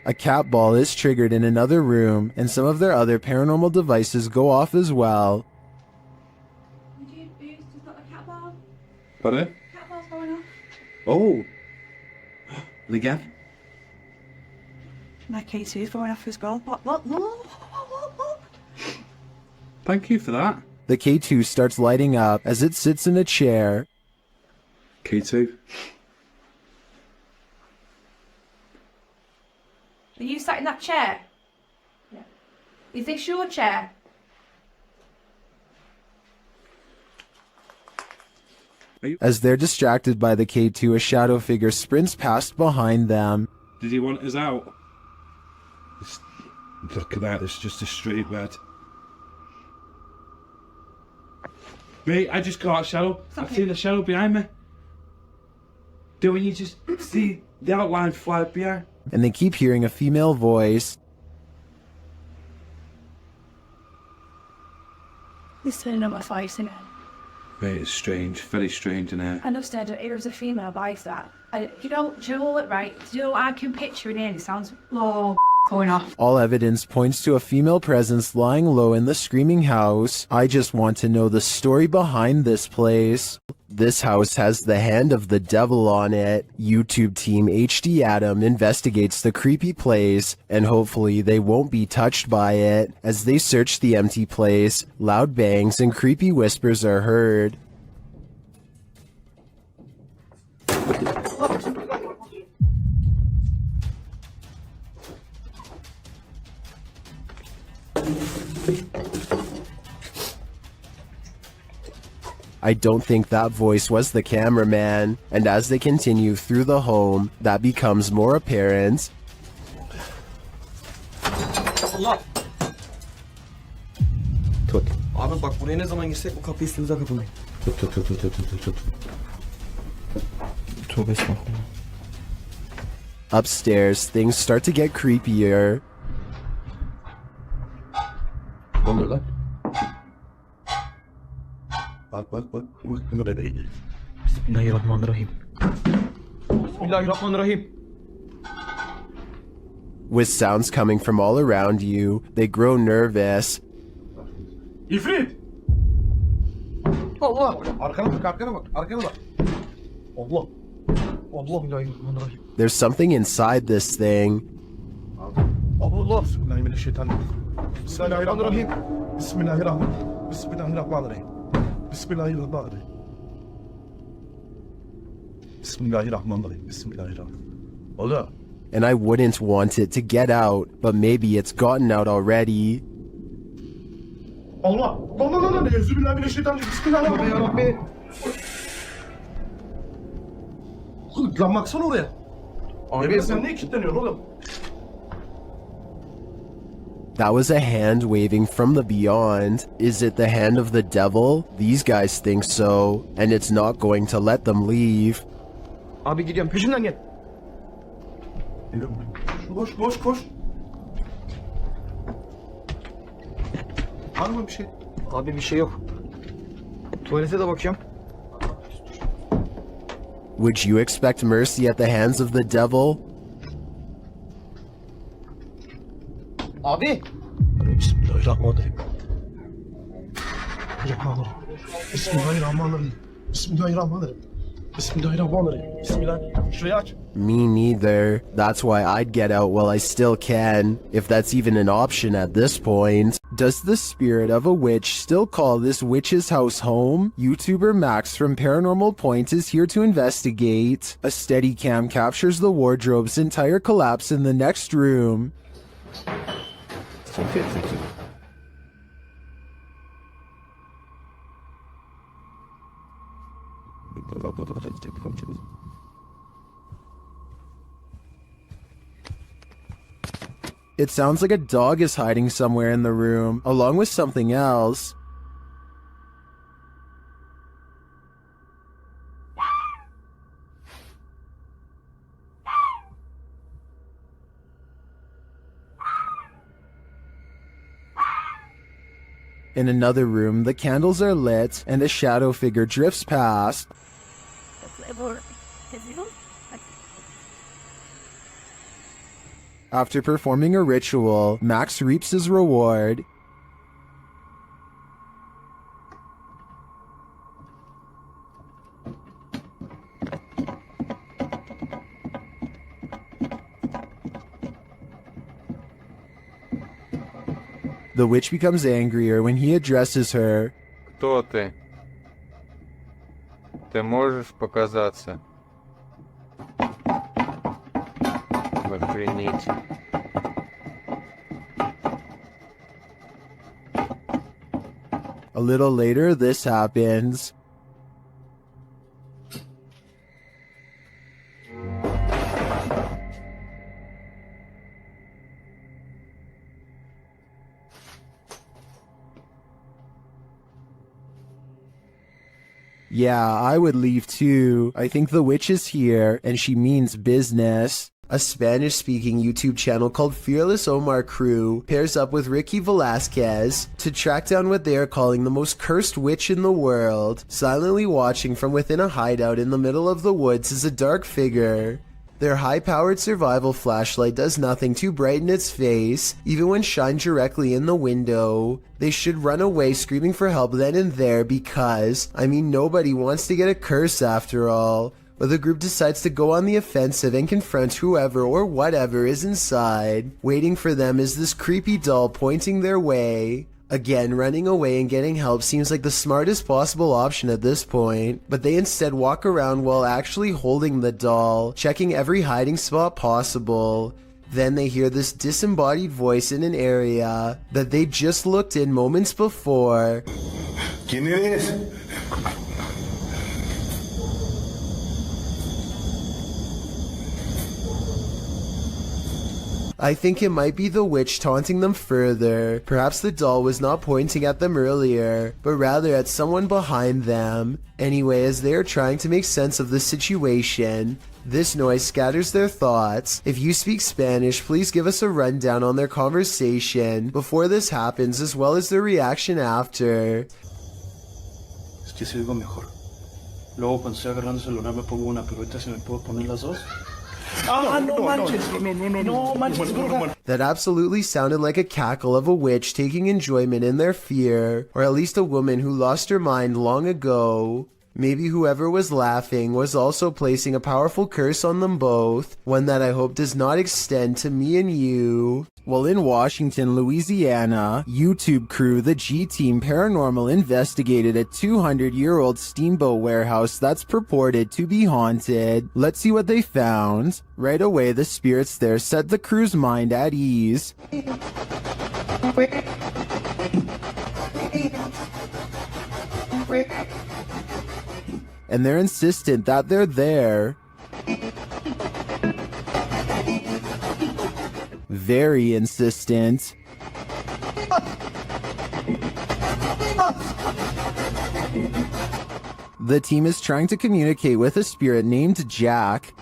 A cat ball is triggered in another room, and some of their other paranormal devices go off as well. Pardon? Cat ball's going off. Oh! And again? My K2 is going off as well. What? Thank you for that. The K2 starts lighting up as it sits in a chair. K2. Are you sat in that chair? Is this your chair? As they're distracted by the K2, a shadow figure sprints past behind them. Did he want us out? Look at that, it's just a straight bed. Mate, I just got a shadow. I've seen a shadow behind me. Don't you just see the outline fly behind? And they keep hearing a female voice. He's turning on my face, isn't it? Mate, it's strange, very strange in here. I know, Stead, it was a female voice that. You know what, right? You know, I can picture it in. It sounds going off. All evidence points to a female presence lying low in the screaming house. I just want to know the story behind this place. This house has the hand of the devil on it. YouTube team HD Adam investigates the creepy place, and hopefully they won't be touched by it. As they search the empty place, loud bangs and creepy whispers are heard. I don't think that voice was the cameraman, and as they continue through the home, that becomes more apparent. Tut. Abi bak buraya ne zaman girsek bu kapıyı üstümüze kapamayın. Tut. Tövbe estağfurullah. Upstairs, things start to get creepier. Ne oluyor lan? Bak. Bismillahirrahmanirrahim. Bismillahirrahmanirrahim. With sounds coming from all around you, they grow nervous. İfrit! Allah! Arkana bak. Allah! Bismillahirrahmanirrahim. There's something inside this thing. Allah! Bismillahirrahmanirrahim. Bismillahirrahmanirrahim. Allah. And I wouldn't want it to get out, but maybe it's gotten out already. Allah! Bismillahirrahmanirrahim. Lan baksana oraya. Abi sen niye kilitleniyorsun oğlum? That was a hand waving from the beyond. Is it the hand of the devil? These guys think so, and it's not going to let them leave. Abi gidiyorum peşimden gel. Koş. Var mı bir şey? Abi bir şey yok. Tuvalete de bakıyorum. Would you expect mercy at the hands of the devil? Abi. Bismillahirrahmanirrahim. Bismillah. Şurayı aç. Me neither. That's why I'd get out while I still can, if that's even an option at this point. Does the spirit of a witch still call this witch's house home? YouTuber Max from Paranormal Point is here to investigate. A Steadicam captures the wardrobe's entire collapse in the next room. It sounds like a dog is hiding somewhere in the room, along with something else. In another room, the candles are lit, and a shadow figure drifts past. After performing a ritual, Max reaps his reward. The witch becomes angrier when he addresses her. Кто ты? Ты можешь показаться? Охренеть. A little later, this happens. Yeah, I would leave too. I think the witch is here, and she means business. A Spanish-speaking YouTube channel called Fearless Omar Crew pairs up with Ricky Velasquez to track down what they are calling the most cursed witch in the world. Silently watching from within a hideout in the middle of the woods is a dark figure. Their high-powered survival flashlight does nothing to brighten its face, even when shined directly in the window. They should run away screaming for help then and there because, I mean, nobody wants to get a curse after all. But the group decides to go on the offensive and confront whoever or whatever is inside. Waiting for them is this creepy doll pointing their way. Again, running away and getting help seems like the smartest possible option at this point, but they instead walk around while actually holding the doll, checking every hiding spot possible. Then they hear this disembodied voice in an area that they just looked in moments before. ¿Quién eres? I think it might be the witch taunting them further. Perhaps the doll was not pointing at them earlier, but rather at someone behind them. Anyway, as they are trying to make sense of the situation, this noise scatters their thoughts. If you speak Spanish, please give us a rundown on their conversation before this happens, as well as their reaction after. Es que se oigo mejor. Luego cuando estoy agarrando el celular me pongo una, pero ahorita se me puedo poner las dos. That absolutely sounded like a cackle of a witch taking enjoyment in their fear, or at least a woman who lost her mind long ago. Maybe whoever was laughing was also placing a powerful curse on them both, one that I hope does not extend to me and you. Well, in Washington, Louisiana, YouTube crew The G-Team Paranormal investigated a 200-year-old steamboat warehouse that's purported to be haunted. Let's see what they found. Right away, the spirits there set the crew's mind at ease. And they're insistent that they're there. Very insistent. The team is trying to communicate with a spirit named Jack.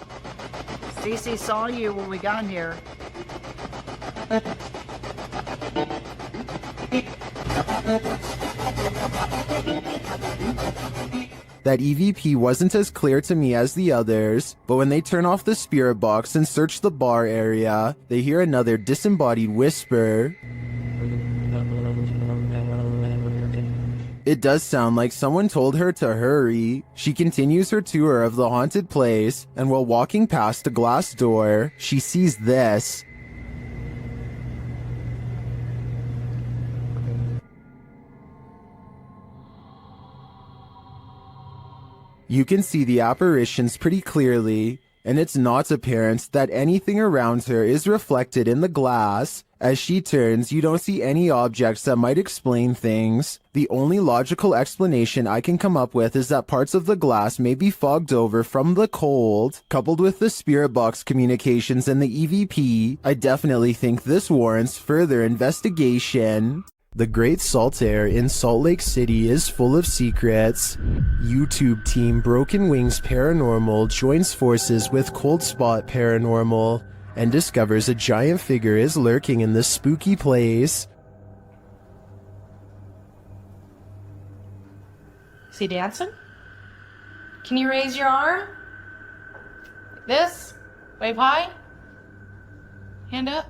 Cece saw you when we got here. That EVP wasn't as clear to me as the others, but when they turn off the spirit box and search the bar area, they hear another disembodied whisper. It does sound like someone told her to hurry. She continues her tour of the haunted place, and while walking past a glass door, she sees this. You can see the apparitions pretty clearly, and it's not apparent that anything around her is reflected in the glass. As she turns, you don't see any objects that might explain things. The only logical explanation I can come up with is that parts of the glass may be fogged over from the cold. Coupled with the spirit box communications and the EVP, I definitely think this warrants further investigation. The Great Salt Air in Salt Lake City is full of secrets. YouTube team Broken Wings Paranormal joins forces with Cold Spot Paranormal and discovers a giant figure is lurking in this spooky place. Is he dancing? Can you raise your arm? Like this? Wave high? Hand up?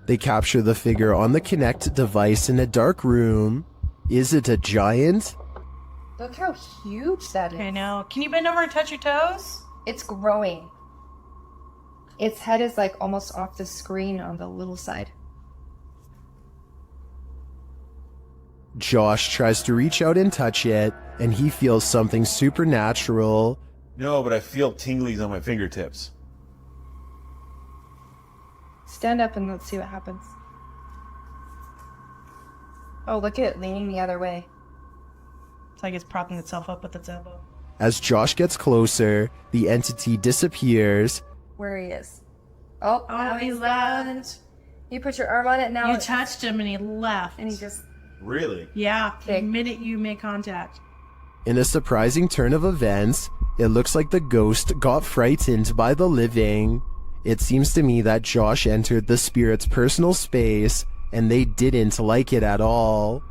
They capture the figure on the Kinect device in a dark room. Is it a giant? Look how huge that is. I know. Can you bend over and touch your toes? It's growing. Its head is like almost off the screen on the little side. Josh tries to reach out and touch it, and he feels something supernatural. No, but I feel tinglies on my fingertips. Stand up and let's see what happens. Oh, look at it leaning the other way. It's like it's propping itself up with its elbow. As Josh gets closer, the entity disappears. Where he is. Oh, He's left. You put your arm on it now. You touched him and he left. And he just... Really? Yeah, the minute you make contact. In a surprising turn of events, it looks like the ghost got frightened by the living. It seems to me that Josh entered the spirit's personal space, and they didn't like it at all.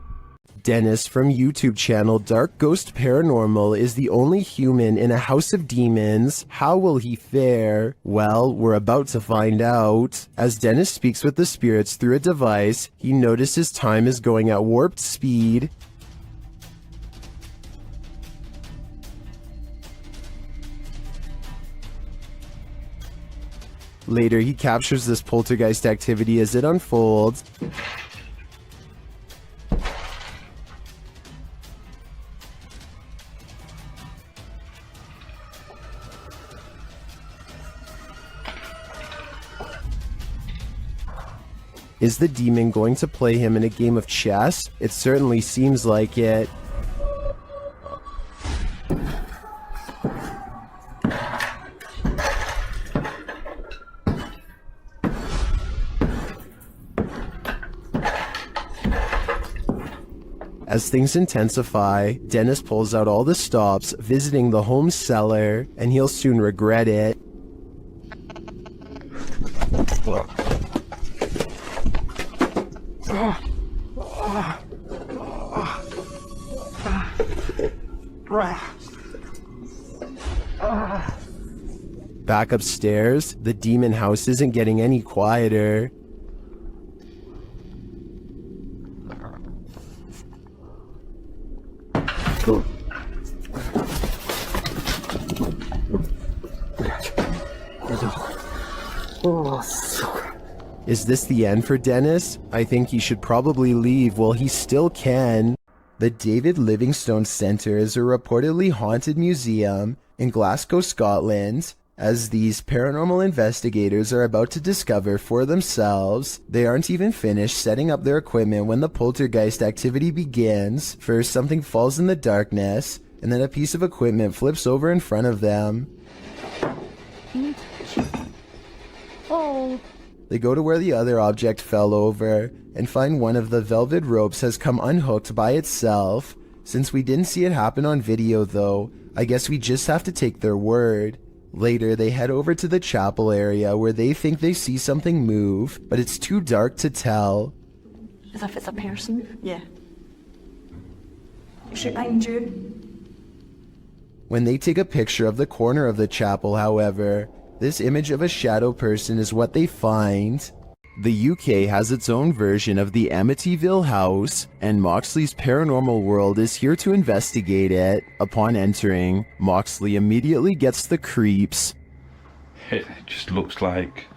Dennis from YouTube channel Dark Ghost Paranormal is the only human in a house of demons. How will he fare? Well, we're about to find out. As Dennis speaks with the spirits through a device, he notices time is going at warped speed. Later, he captures this poltergeist activity as it unfolds. Is the demon going to play him in a game of chess? It certainly seems like it. As things intensify, Dennis pulls out all the stops, visiting the home cellar, and he'll soon regret it. Back upstairs, the demon house isn't getting any quieter. Is this the end for Dennis? I think he should probably leave while he still can. The David Livingstone Centre is a reportedly haunted museum in Glasgow, Scotland. As these paranormal investigators are about to discover for themselves, they aren't even finished setting up their equipment when the poltergeist activity begins. First, something falls in the darkness, and then a piece of equipment flips over in front of them. Oh. They go to where the other object fell over, and find one of the velvet ropes has come unhooked by itself. Since we didn't see it happen on video though, I guess we just have to take their word. Later, they head over to the chapel area where they think they see something move, but it's too dark to tell. As if it's a person? Yeah. Is it behind you? When they take a picture of the corner of the chapel, however, this image of a shadow person is what they find. The UK has its own version of the Amityville house, and Moxley's paranormal world is here to investigate it. Upon entering, Moxley immediately gets the creeps. It just looks like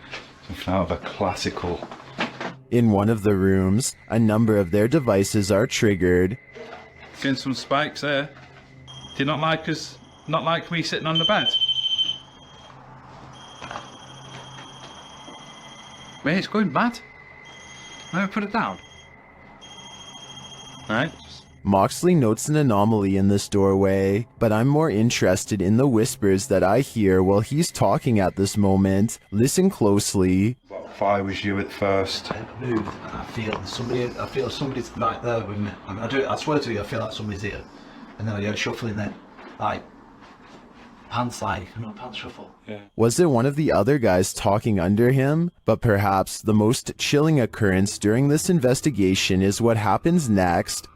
something out of a classical. In one of the rooms, a number of their devices are triggered. Getting some spikes there. Do you not like us? Not like me sitting on the bed? Wait, it's going mad. Let me put it down. Alright. Moxley notes an anomaly in this doorway, but I'm more interested in the whispers that I hear while he's talking at this moment. Listen closely. What if I was you at first? I move and I feel somebody's right there with me. I mean, I swear to you, I feel like somebody's here. And then I hear shuffling then. Like, pants shuffle. Yeah. Was it one of the other guys talking under him? But perhaps the most chilling occurrence during this investigation is what happens next.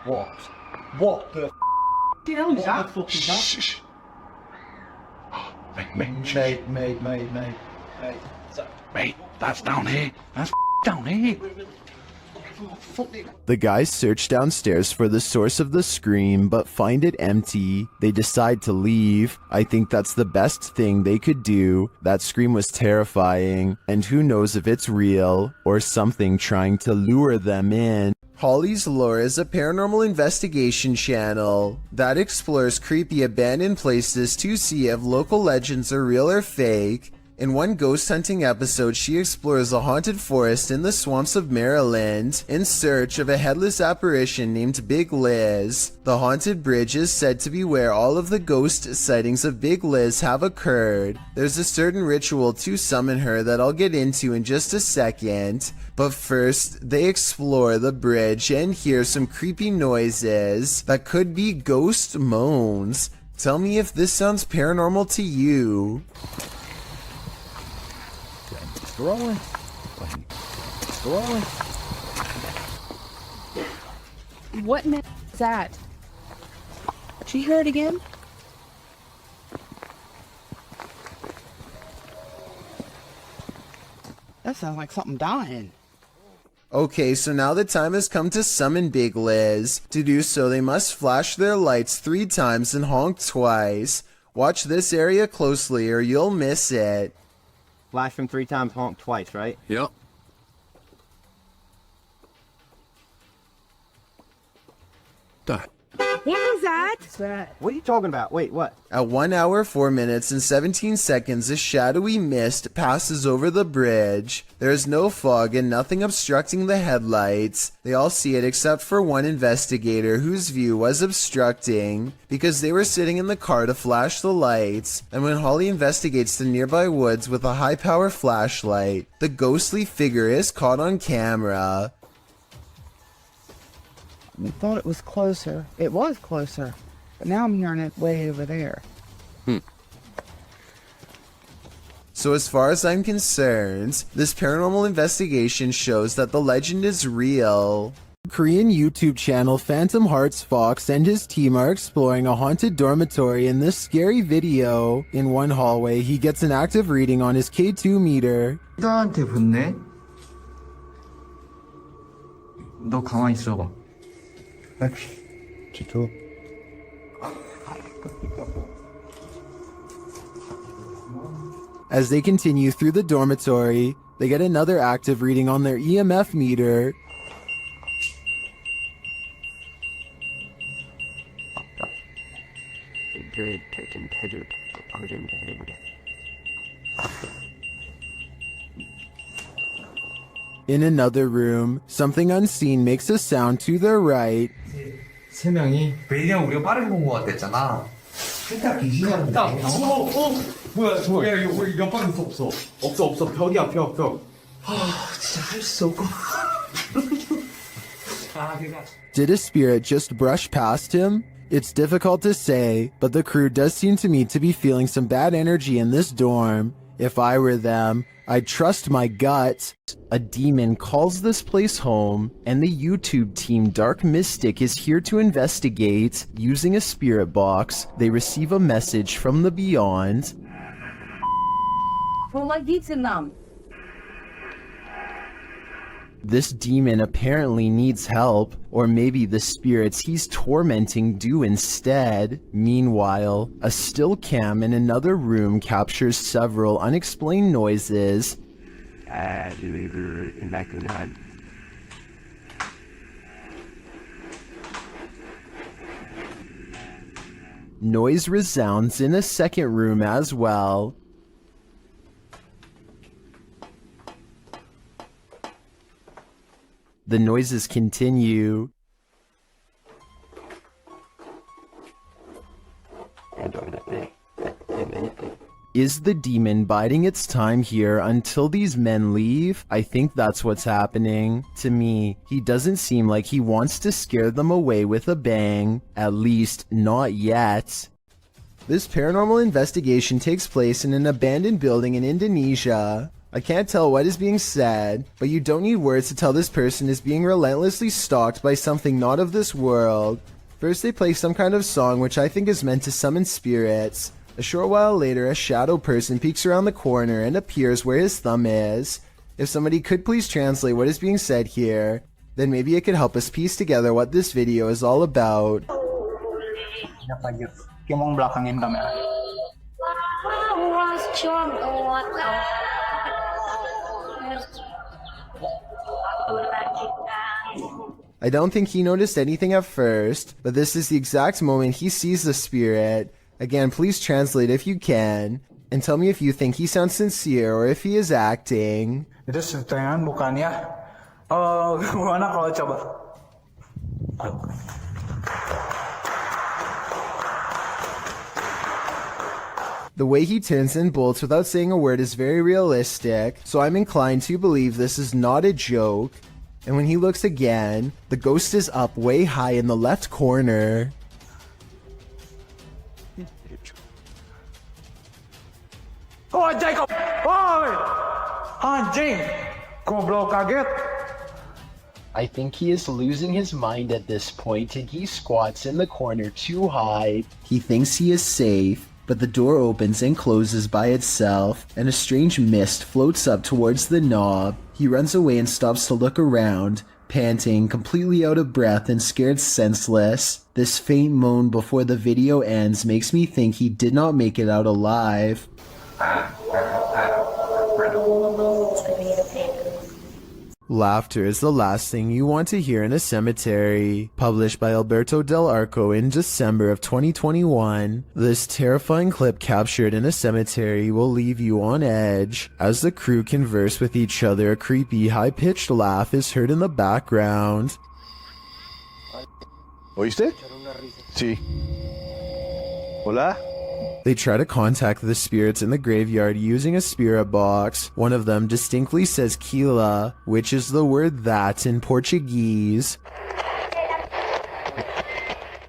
What? What the hell is that? What the fuck is that? Shh. Mate, that's down here. That's down here. The guys search downstairs for the source of the scream, but find it empty. They decide to leave. I think that's the best thing they could do. That scream was terrifying, and who knows if it's real, or something trying to lure them in. Holly's Lore is a paranormal investigation channel that explores creepy abandoned places to see if local legends are real or fake. In one ghost hunting episode, she explores a haunted forest in the swamps of Maryland in search of a headless apparition named Big Liz. The haunted bridge is said to be where all of the ghost sightings of Big Liz have occurred. There's a certain ritual to summon her that I'll get into in just a second, but first they explore the bridge and hear some creepy noises that could be ghost moans. Tell me if this sounds paranormal to you. Rolling. Rolling. What is that? Did you hear it again? That sounds like something dying. Okay, so now the time has come to summon Big Liz. To do so, they must flash their lights 3 times and honk twice. Watch this area closely or you'll miss it. Flash them 3 times, honk twice, right? Yep. Done. What was that? What are you talking about? Wait, what? At 1 hour, 4 minutes, and 17 seconds, a shadowy mist passes over the bridge. There is no fog and nothing obstructing the headlights. They all see it except for one investigator whose view was obstructing because they were sitting in the car to flash the lights. And when Holly investigates the nearby woods with a high-power flashlight, the ghostly figure is caught on camera. I thought it was closer. It was closer. But now I'm hearing it way over there. So as far as I'm concerned, this paranormal investigation shows that the legend is real. Korean YouTube channel Phantom Hearts Fox and his team are exploring a haunted dormitory in this scary video. In one hallway, he gets an active reading on his K2 meter. 나한테 붙네? 너 가만히 있어봐. G2. As they continue through the dormitory, they get another active reading on their EMF meter. In another room, something unseen makes a sound to their right. 3명이 왜냐면 우리가 빠르게 본 것 같았잖아. 일단 귀신하는 뭐야 저거 야 이거 옆방에 없어 벽이야 벽 진짜 할 수 없고 Did a spirit just brush past him? It's difficult to say, but the crew does seem to me to be feeling some bad energy in this dorm. If I were them, I'd trust my gut. A demon calls this place home, and the YouTube team Dark Mystic is here to investigate. Using a spirit box, they receive a message from the beyond. Помогите нам. This demon apparently needs help, or maybe the spirits he's tormenting do instead. Meanwhile, a still cam in another room captures several unexplained noises. Noise resounds in a second room as well. The noises continue. Is the demon biding its time here until these men leave? I think that's what's happening. To me, he doesn't seem like he wants to scare them away with a bang. At least, not yet. This paranormal investigation takes place in an abandoned building in Indonesia. I can't tell what is being said, but you don't need words to tell this person is being relentlessly stalked by something not of this world. First they play some kind of song which I think is meant to summon spirits. A short while later, a shadow person peeks around the corner and appears where his thumb is. If somebody could please translate what is being said here, then maybe it could help us piece together what this video is all about. Yung belakangin kamera. I don't think he noticed anything at first, but this is the exact moment he sees the spirit. Again, please translate if you can. and tell me if you think he sounds sincere or if he is acting. Itu setengah mukanya. Gimana kalau coba? The way he turns and bolts without saying a word is very realistic, so I'm inclined to believe this is not a joke. And when he looks again, the ghost is up way high in the left corner. Oh, Jacob! Oh, anjing! Goblok kaget. I think he is losing his mind at this point and he squats in the corner to hide. He thinks he is safe, but the door opens and closes by itself, and a strange mist floats up towards the knob. He runs away and stops to look around, panting, completely out of breath and scared senseless. This faint moan before the video ends makes me think he did not make it out alive. Laughter is the last thing you want to hear in a cemetery. Published by Alberto Del Arco in December of 2021, this terrifying clip captured in a cemetery will leave you on edge. As the crew converse with each other, a creepy, high-pitched laugh is heard in the background. ¿Oíste? Sí. Hola? They try to contact the spirits in the graveyard using a spirit box. One of them distinctly says Kila, which is the word that in Portuguese,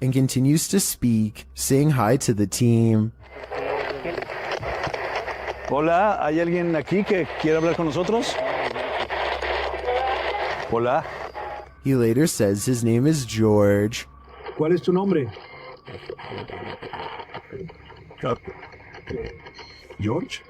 and continues to speak, saying hi to the team. Hola, ¿hay alguien aquí que quiere hablar con nosotros? Hola. He later says his name is George. ¿Cuál es tu nombre? George?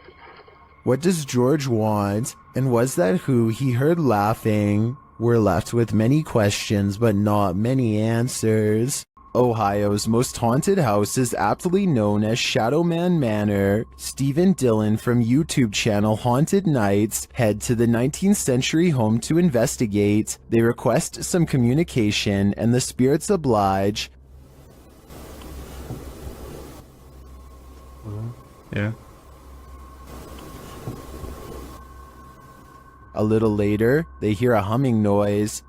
What does George want? And was that who he heard laughing? We're left with many questions, but not many answers. Ohio's most haunted house is aptly known as Shadowman Manor. Stephen Dillon from YouTube channel Haunted Nights head to the 19th century home to investigate. They request some communication, and the spirits oblige. Yeah. A little later, they hear a humming noise.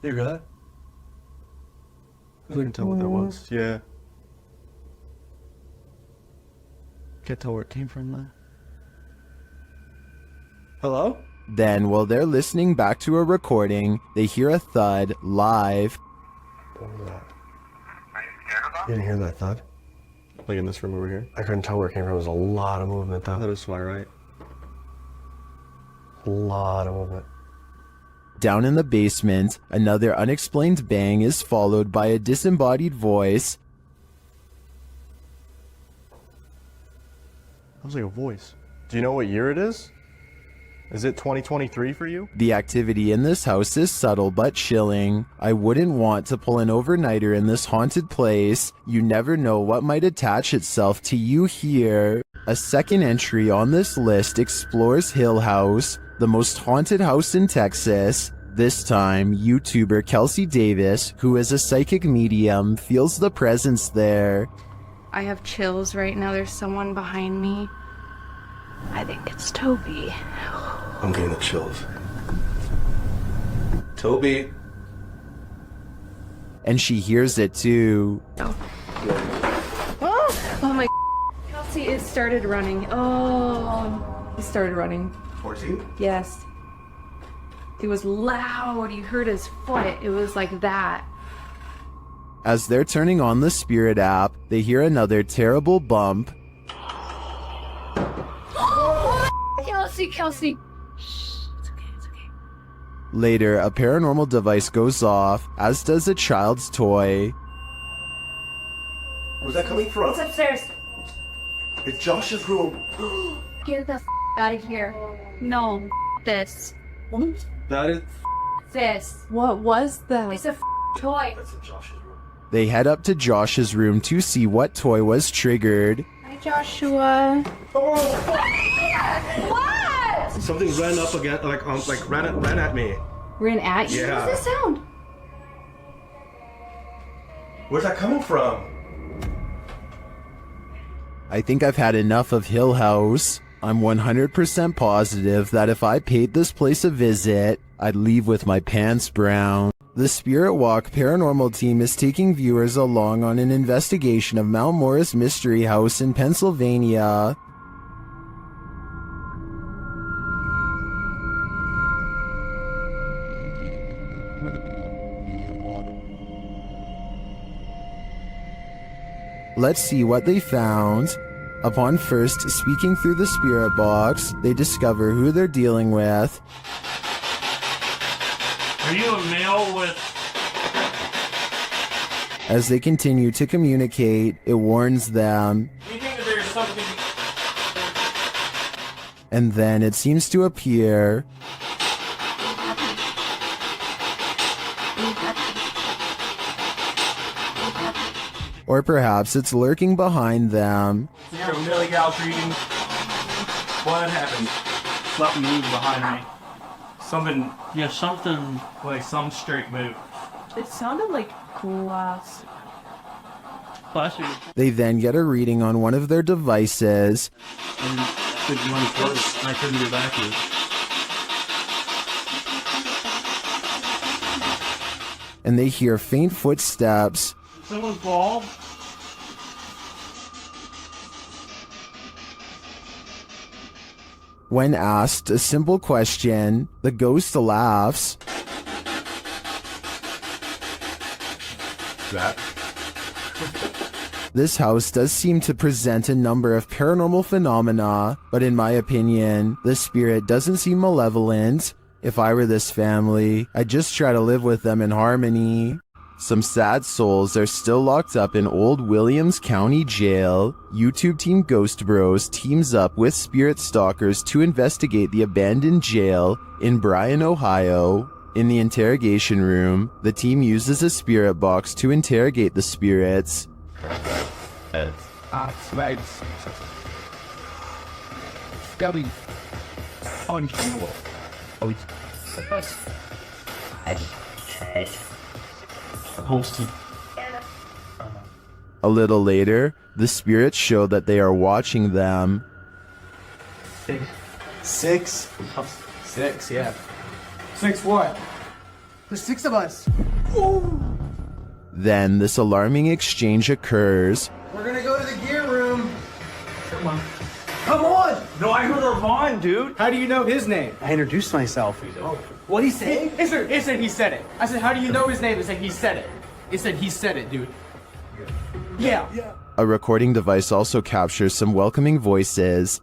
You hear that? I couldn't tell what that was. Yeah. Can't tell where it came from, though. Hello? Then, while they're listening back to a recording, they hear a thud live. What was that? You didn't hear that thud? Like in this room over here? I couldn't tell where it came from. There was a lot of movement, though. That is why, right? A lot of movement. Down in the basement, another unexplained bang is followed by a disembodied voice. That was like a voice. Do you know what year it is? Is it 2023 for you? The activity in this house is subtle but chilling. I wouldn't want to pull an overnighter in this haunted place. You never know what might attach itself to you here. A second entry on this list explores Hill House, the most haunted house in Texas. This time, YouTuber Kelsey Davis, who is a psychic medium, feels the presence there. I have chills right now. There's someone behind me. I think it's Toby. I'm getting the chills. Toby. And she hears it too. Oh my. Kelsey, it started running. Oh, it started running. 14? Yes. It was loud. You heard his foot. It was like that. As they're turning on the Spirit app, they hear another terrible bump. Kelsey. Later, a paranormal device goes off, as does a child's toy. Where's that coming from? It's upstairs. It's Josh's room. Get the out of here. No, this. That is... This. What was that? It's a toy. That's in Josh's room. They head up to Josh's room to see what toy was triggered. Hi, Joshua. What? Something ran up again, ran at me. Ran at you? Yeah. What's this sound? Where's that coming from? I think I've had enough of Hill House. I'm 100% positive that if I paid this place a visit, I'd leave with my pants brown. The Spirit Walk paranormal team is taking viewers along on an investigation of Mount Morris Mystery House in Pennsylvania. Let's see what they found. Upon first speaking through the spirit box, they discover who they're dealing with. Are you a male with... As they continue to communicate, it warns them. Do you think that there's something... And then it seems to appear. Or perhaps it's lurking behind them. You're a Millie Gal's reading. What happened? Something moved behind me. Something, yeah, something, like some straight move. It sounded like glass. They then get a reading on one of their devices. And I couldn't get back to it. And they hear faint footsteps. Someone's bald? When asked a simple question, the ghost laughs. That. This house does seem to present a number of paranormal phenomena, but in my opinion, the spirit doesn't seem malevolent. If I were this family, I'd just try to live with them in harmony. Some sad souls are still locked up in Old Williams County Jail. YouTube team Ghost Bros teams up with spirit stalkers to investigate the abandoned jail in Bryan, Ohio. In the interrogation room, the team uses a spirit box to interrogate the spirits. A little later, the spirits show that they are watching them. Six, yeah. 6 what? There's 6 of us. Then this alarming exchange occurs. We're gonna go to the gear room. Come on. Come on! No, I heard Ravon, dude. How do you know his name? I introduced myself. What'd he say? It said he said it. I said, how do you know his name? It said he said it. It said he said it, dude. Yeah. A recording device also captures some welcoming voices.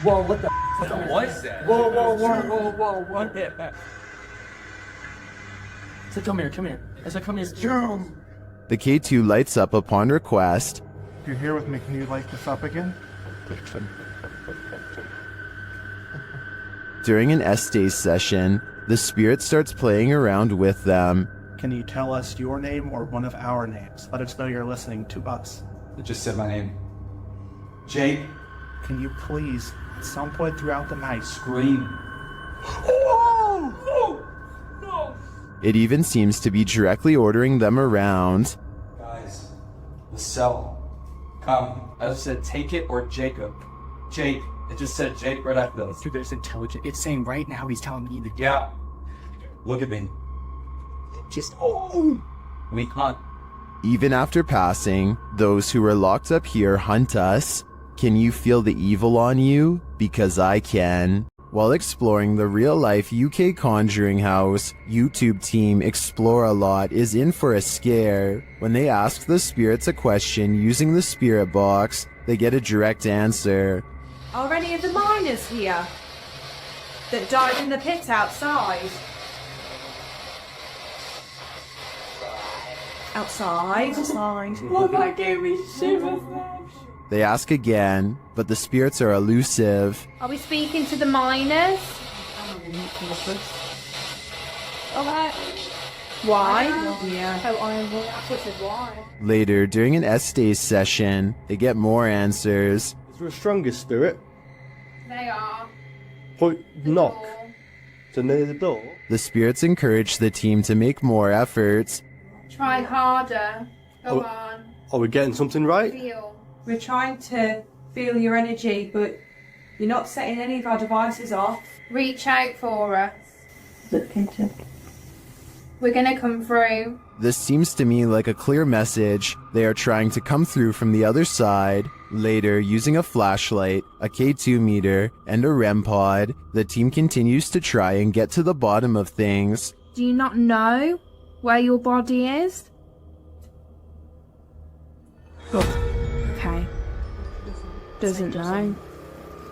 Whoa, what the What was that? Whoa, what hit that? I said, come here. I said, come here. The K2 lights up upon request. If you're here with me, can you light this up again? During an S-Days session, the spirit starts playing around with them. Can you tell us your name or one of our names? Let us know you're listening to us. It just said my name. Jake. Can you please, at some point throughout the night, Scream. No! It even seems to be directly ordering them around. Guys, the cell. Come. I just said take it or Jacob. Jake. It just said Jake right after this. Dude, there's intelligent. It's saying right now he's telling me to. Yeah. Look at me. Just. We hunt. Even after passing, those who are locked up here hunt us. Can you feel the evil on you? Because I can. While exploring the real-life UK Conjuring House, YouTube team Explore a Lot is in for a scare. When they ask the spirits a question using the spirit box, they get a direct answer. Are any of the miners here that died in the pit outside? Outside. Oh, that gave me shivers. They ask again, but the spirits are elusive. Are we speaking to the miners? Okay. Why? Yeah. Oh, I thought it why. Later, during an S-Days session, they get more answers. Is there a strongest spirit? They are. Point knock. So near the door. The spirits encourage the team to make more efforts. Try harder. Go on. Are we getting something right? Feel. We're trying to feel your energy, but you're not setting any of our devices off. Reach out for us. Look into. We're gonna come through. This seems to me like a clear message. They are trying to come through from the other side. Later, using a flashlight, a K2 meter, and a REM pod, the team continues to try and get to the bottom of things. Do you not know where your body is? Okay. Doesn't know.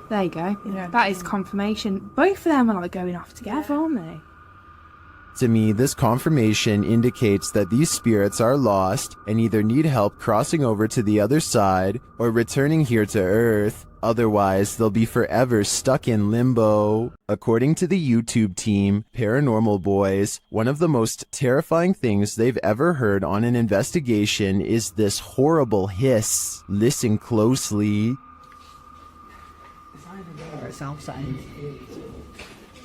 There you go. That is confirmation. Both of them are like going off together, aren't they? To me, this confirmation indicates that these spirits are lost and either need help crossing over to the other side or returning here to Earth. Otherwise, they'll be forever stuck in limbo. According to the YouTube team, Paranormal Boys, one of the most terrifying things they've ever heard on an investigation is this horrible hiss. Listen closely. It's outside.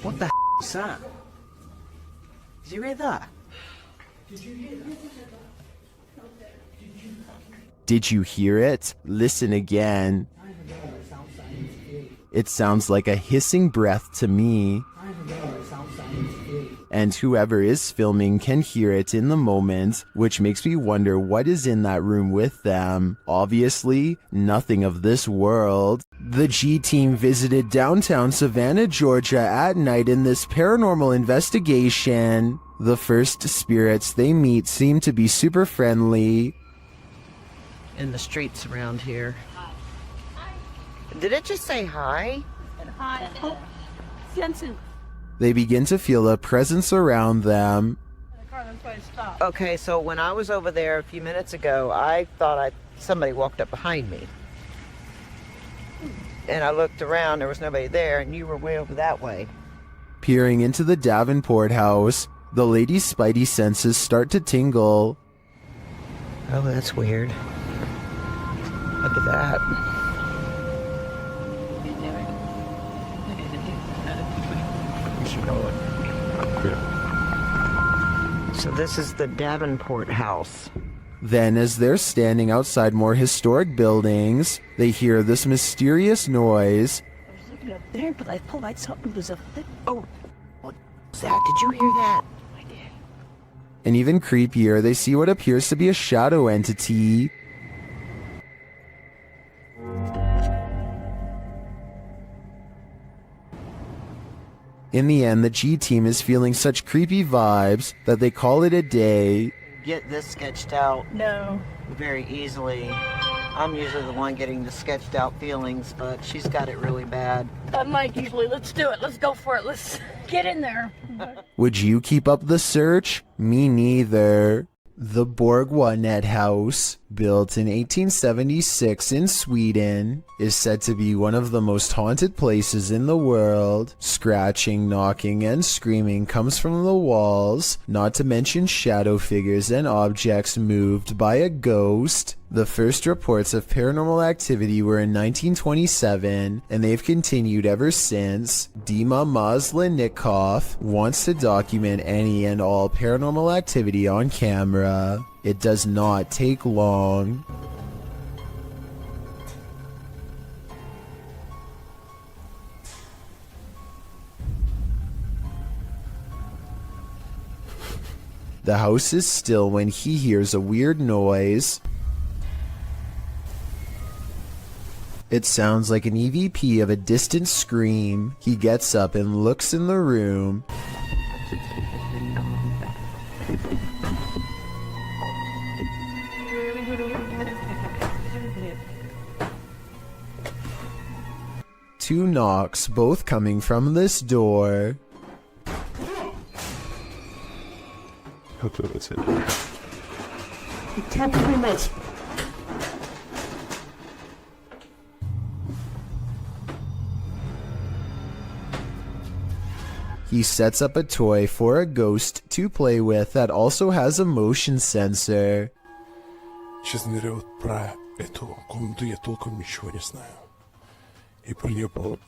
What the is that? Did you hear that? Did you hear it? Listen again. It sounds like a hissing breath to me. And whoever is filming can hear it in the moment, which makes me wonder what is in that room with them. Obviously, nothing of this world. The G team visited downtown Savannah, Georgia at night in this paranormal investigation. The first spirits they meet seem to be super friendly. In the streets around here. Did it just say hi? Hi. Oh, Jensen. They begin to feel a presence around them. Okay, so when I was over there a few minutes ago, I thought somebody walked up behind me. And I looked around, there was nobody there, and you were way over that way. Peering into the Davenport house, the lady's spidey senses start to tingle. Oh, that's weird. Look at that. So this is the Davenport house. Then, as they're standing outside more historic buildings, they hear this mysterious noise. I was looking up there, but I thought like something was up there. Oh, what was that? Did you hear that? I did. And even creepier, they see what appears to be a shadow entity. In the end, the G team is feeling such creepy vibes that they call it a day. Get this sketched out. No. Very easily. I'm usually the one getting the sketched out feelings, but she's got it really bad. I'm like, usually, let's do it. Let's go for it. Let's get in there. Would you keep up the search? Me neither. The Borgwanet House, built in 1876 in Sweden, is said to be one of the most haunted places in the world. Scratching, knocking, and screaming comes from the walls, not to mention shadow figures and objects moved by a ghost. The first reports of paranormal activity were in 1927, and they've continued ever since. Dima Maslenikov wants to document any and all paranormal activity on camera. It does not take long. The house is still when he hears a weird noise. It sounds like an EVP of a distant scream. He gets up and looks in the room. Two knocks, both coming from this door. He sets up a toy for a ghost to play with that also has a motion sensor. Сейчас ныряют про эту комнату, я толком ничего не знаю. И про нее было...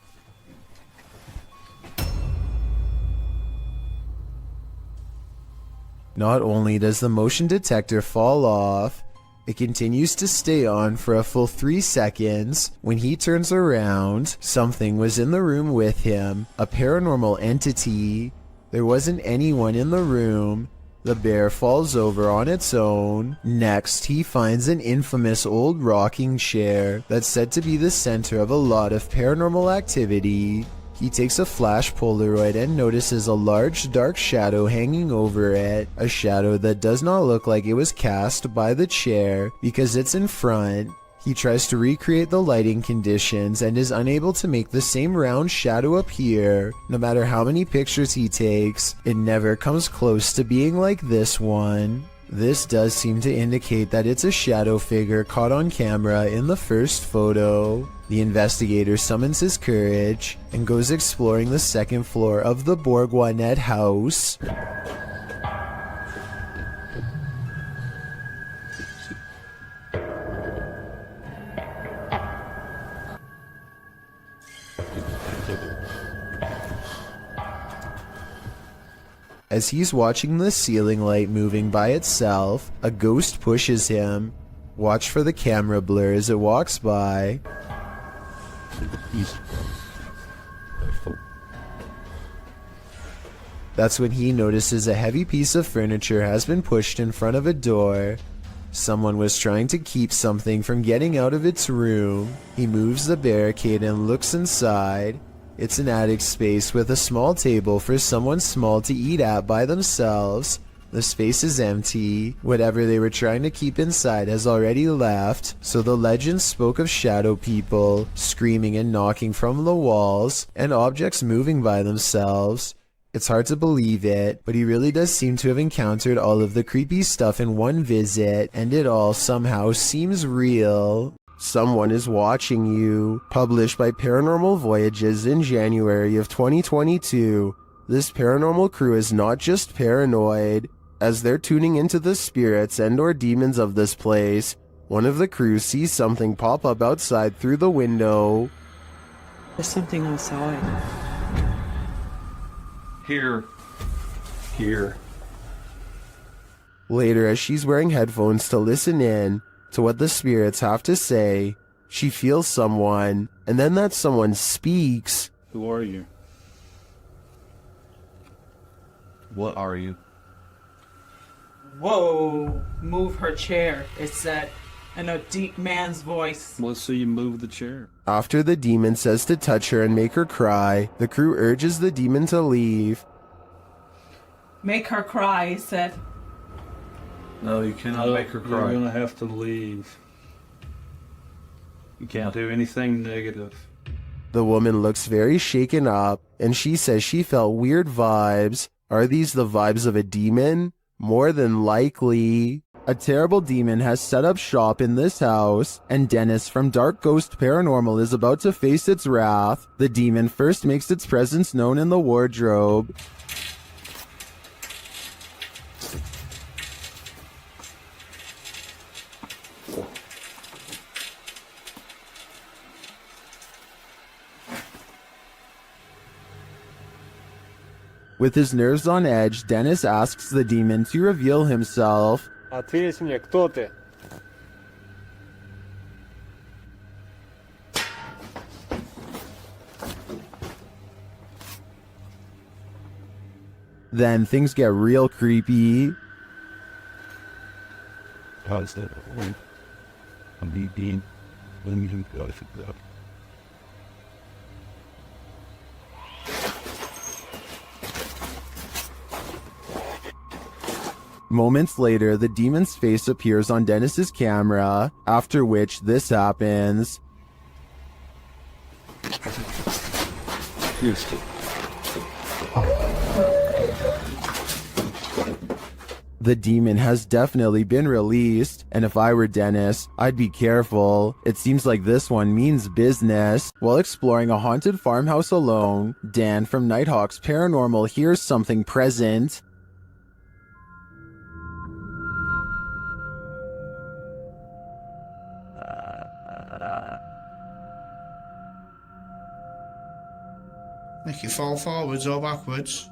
Not only does the motion detector fall off, it continues to stay on for a full 3 seconds. When he turns around, something was in the room with him, a paranormal entity. There wasn't anyone in the room. The bear falls over on its own. Next, he finds an infamous old rocking chair that's said to be the center of a lot of paranormal activity. He takes a flash Polaroid and notices a large dark shadow hanging over it, a shadow that does not look like it was cast by the chair because it's in front. He tries to recreate the lighting conditions and is unable to make the same round shadow appear. No matter how many pictures he takes, it never comes close to being like this one. This does seem to indicate that it's a shadow figure caught on camera in the first photo. The investigator summons his courage and goes exploring the second floor of the Bourgoinet house. As he's watching the ceiling light moving by itself, a ghost pushes him. Watch for the camera blur as it walks by. That's when he notices a heavy piece of furniture has been pushed in front of a door. Someone was trying to keep something from getting out of its room. He moves the barricade and looks inside. It's an attic space with a small table for someone small to eat at by themselves. The space is empty. Whatever they were trying to keep inside has already left, so the legend spoke of shadow people, screaming and knocking from the walls, and objects moving by themselves. It's hard to believe it, but he really does seem to have encountered all of the creepy stuff in one visit, and it all somehow seems real. Someone is Watching You, published by Paranormal Voyages in January of 2022. This paranormal crew is not just paranoid. As they're tuning into the spirits and or demons of this place, one of the crew sees something pop up outside through the window. There's something outside. Here. Later, as she's wearing headphones to listen in to what the spirits have to say, she feels someone, and then that someone speaks. Who are you? What are you? Whoa! Move her chair, it said, in a deep man's voice. Well, so you move the chair. After the demon says to touch her and make her cry, the crew urges the demon to leave. Make her cry, he said. No, you cannot make her cry. You're gonna have to leave. You can't do anything negative. The woman looks very shaken up, and she says she felt weird vibes. Are these the vibes of a demon? More than likely. A terrible demon has set up shop in this house, and Dennis from Dark Ghost Paranormal is about to face its wrath. The demon first makes its presence known in the wardrobe. With his nerves on edge, Dennis asks the demon to reveal himself. Ответь мне, кто ты? Then things get real creepy. Moments later, the demon's face appears on Dennis's camera, after which this happens. The demon has definitely been released, and if I were Dennis, I'd be careful. It seems like this one means business. While exploring a haunted farmhouse alone, Dan from Nighthawk's Paranormal hears something present. Make it fall forwards or backwards.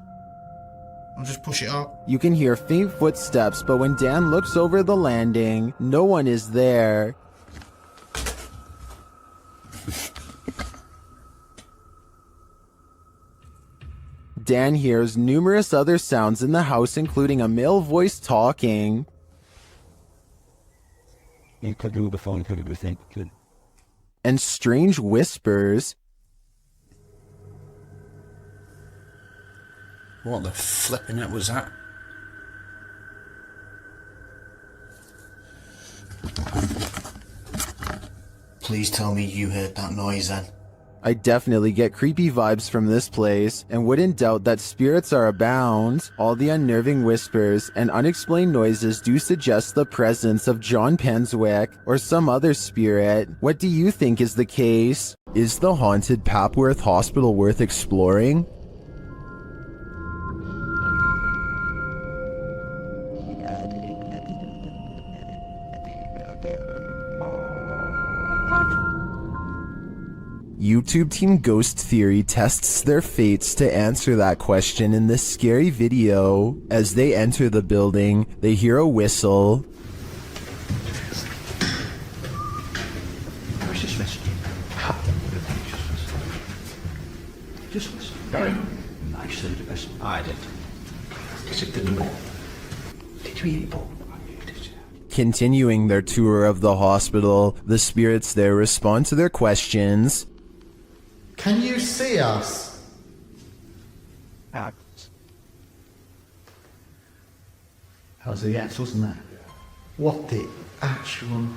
I'll just push it up. You can hear faint footsteps, but when Dan looks over the landing, no one is there. Dan hears numerous other sounds in the house, including a male voice talking. You could do the phone, could do the thing, could. And strange whispers. What the flipping it was that? Please tell me you heard that noise then. I definitely get creepy vibes from this place, and wouldn't doubt that spirits are abound. All the unnerving whispers and unexplained noises do suggest the presence of John Penswick or some other spirit. What do you think is the case? Is the haunted Papworth Hospital worth exploring? YouTube Team Ghost Theory tests their fates to answer that question in this scary video. As they enter the building, they hear a whistle. Where's this message? Just listen. Sorry. I said the best. I did. Because it didn't work. Did you eat ball? Continuing their tour of the hospital, the spirits there respond to their questions. Can you see us? How's the X, wasn't that? What the actual...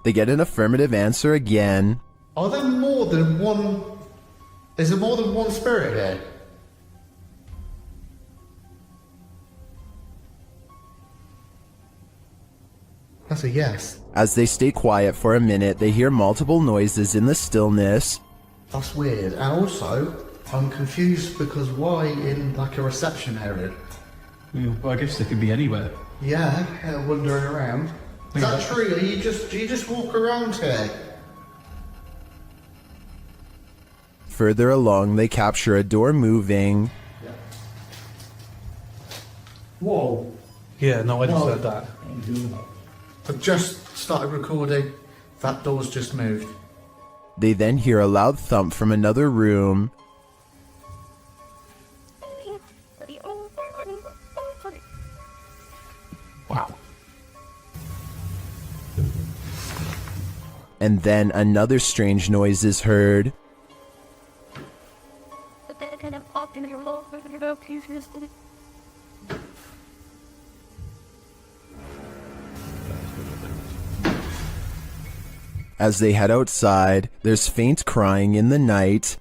They get an affirmative answer again. Are there more than one... Is there more than one spirit here? That's a yes. As they stay quiet for a minute, they hear multiple noises in the stillness. That's weird. And also, I'm confused because why in like a reception area? Yeah, well, I guess they could be anywhere. Yeah, wandering around. Is that true? Do you just walk around here? Further along, they capture a door moving. Whoa. Yeah, no, I just heard that. I've just started recording. That door's just moved. They then hear a loud thump from another room. Wow. And then another strange noise is heard. As they head outside, there's faint crying in the night.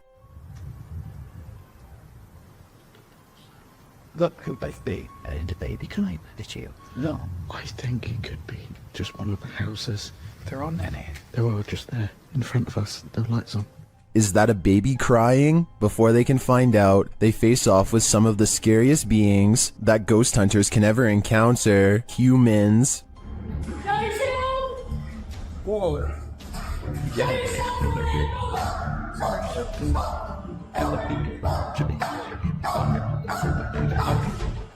That could be a baby crying, did you? No. I think it could be just one of the houses. There aren't any. They're all just there, in front of us, the lights on. Is that a baby crying? Before they can find out, they face off with some of the scariest beings that ghost hunters can ever encounter, humans. Whoa.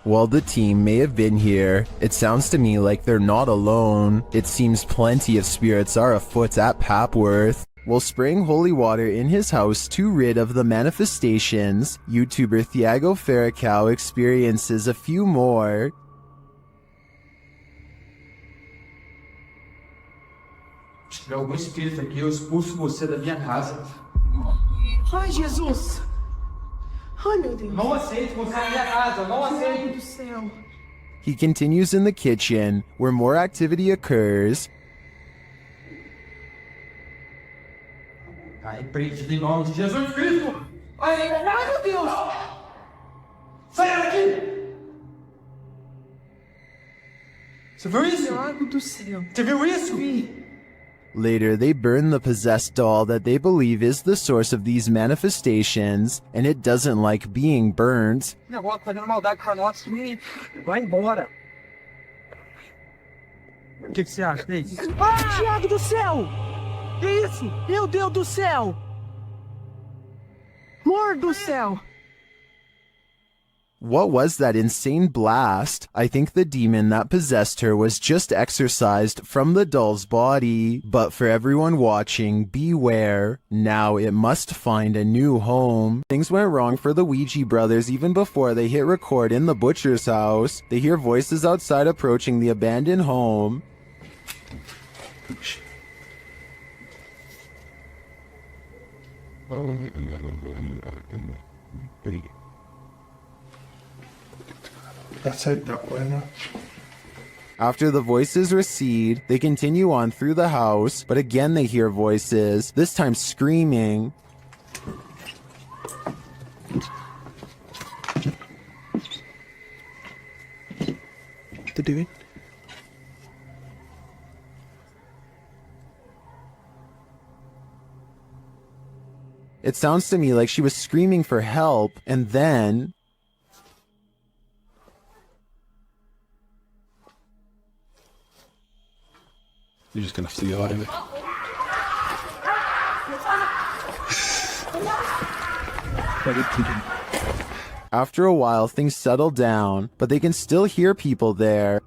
While the team may have been here, it sounds to me like they're not alone. It seems plenty of spirits are afoot at Papworth. While spraying holy water in his house to rid of the manifestations, YouTuber Thiago Ferracao experiences a few more. Algum espírito aqui, eu expulso você da minha casa. Ai, Jesus! Ai, meu Deus! Não aceito você na minha casa, não aceito! Meu Deus do céu! He continues in the kitchen, where more activity occurs. Ai, preto, em nome de Jesus Cristo! Ai, meu Deus! Saia daqui! Você viu isso? Meu do céu! Você viu isso? Vi. Later, they burn the possessed doll that they believe is the source of these manifestations, and it doesn't like being burnt. Negócio fazendo maldade com nós. Vai embora. O que você acha disso? Ah, Thiago do céu! Que isso? Meu Deus do céu! Lord do céu! What was that insane blast? I think the demon that possessed her was just exorcised from the doll's body. But for everyone watching, beware. Now it must find a new home. Things went wrong for the Ouija brothers even before they hit record in the butcher's house. They hear voices outside approaching the abandoned home. That's it, that way. After the voices recede, they continue on through the house, but again they hear voices, this time screaming. The doing? It sounds to me like she was screaming for help, and then... You're just gonna have to go out of it. After a while, things settle down, but they can still hear people there.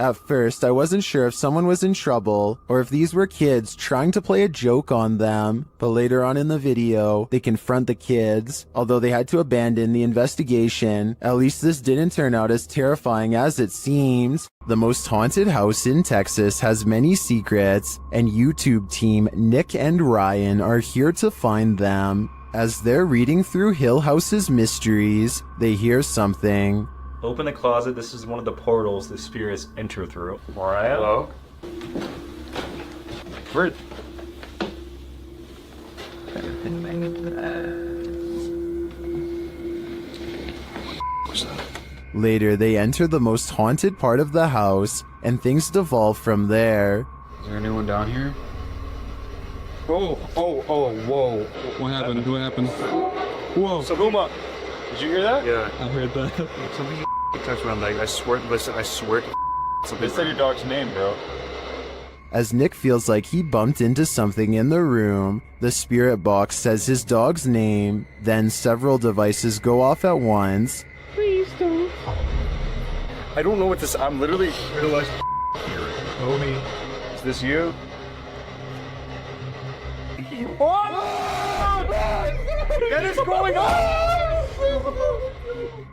At first, I wasn't sure if someone was in trouble or if these were kids trying to play a joke on them, but later on in the video, they confront the kids. Although they had to abandon the investigation, at least this didn't turn out as terrifying as it seems. The most haunted house in Texas has many secrets, and YouTube team Nick and Ryan are here to find them. As they're reading through Hill House's mysteries, they hear something. Open the closet. This is one of the portals the spirits enter through. Mariah? Hello? Where? Later, they enter the most haunted part of the house, and things devolve from there. Is there anyone down here? Whoa. What happened? What happened? Whoa. Saguma, did you hear that? Yeah. I heard that. Something touched around, like, I swear to something. They said your dog's name, bro. As Nick feels like he bumped into something in the room, the spirit box says his dog's name, then several devices go off at once. Please don't. I don't know what this, I'm literally realized here. Homie. Is this you? What? What is going on?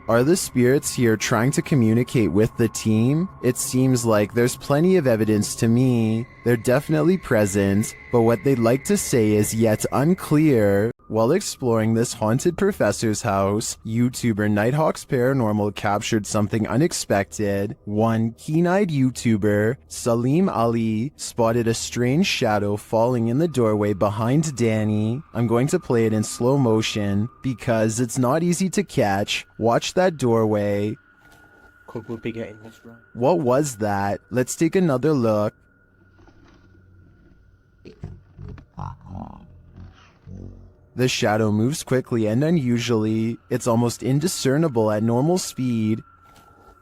Are the spirits here trying to communicate with the team? It seems like there's plenty of evidence to me. They're definitely present, but what they'd like to say is yet unclear. While exploring this haunted professor's house, YouTuber Nighthawk's Paranormal captured something unexpected. One keen-eyed YouTuber, Salim Ali, spotted a strange shadow falling in the doorway behind Danny. I'm going to play it in slow motion because it's not easy to catch. Watch that doorway. Cook will be getting this right. What was that? Let's take another look. The shadow moves quickly and unusually. It's almost indiscernible at normal speed.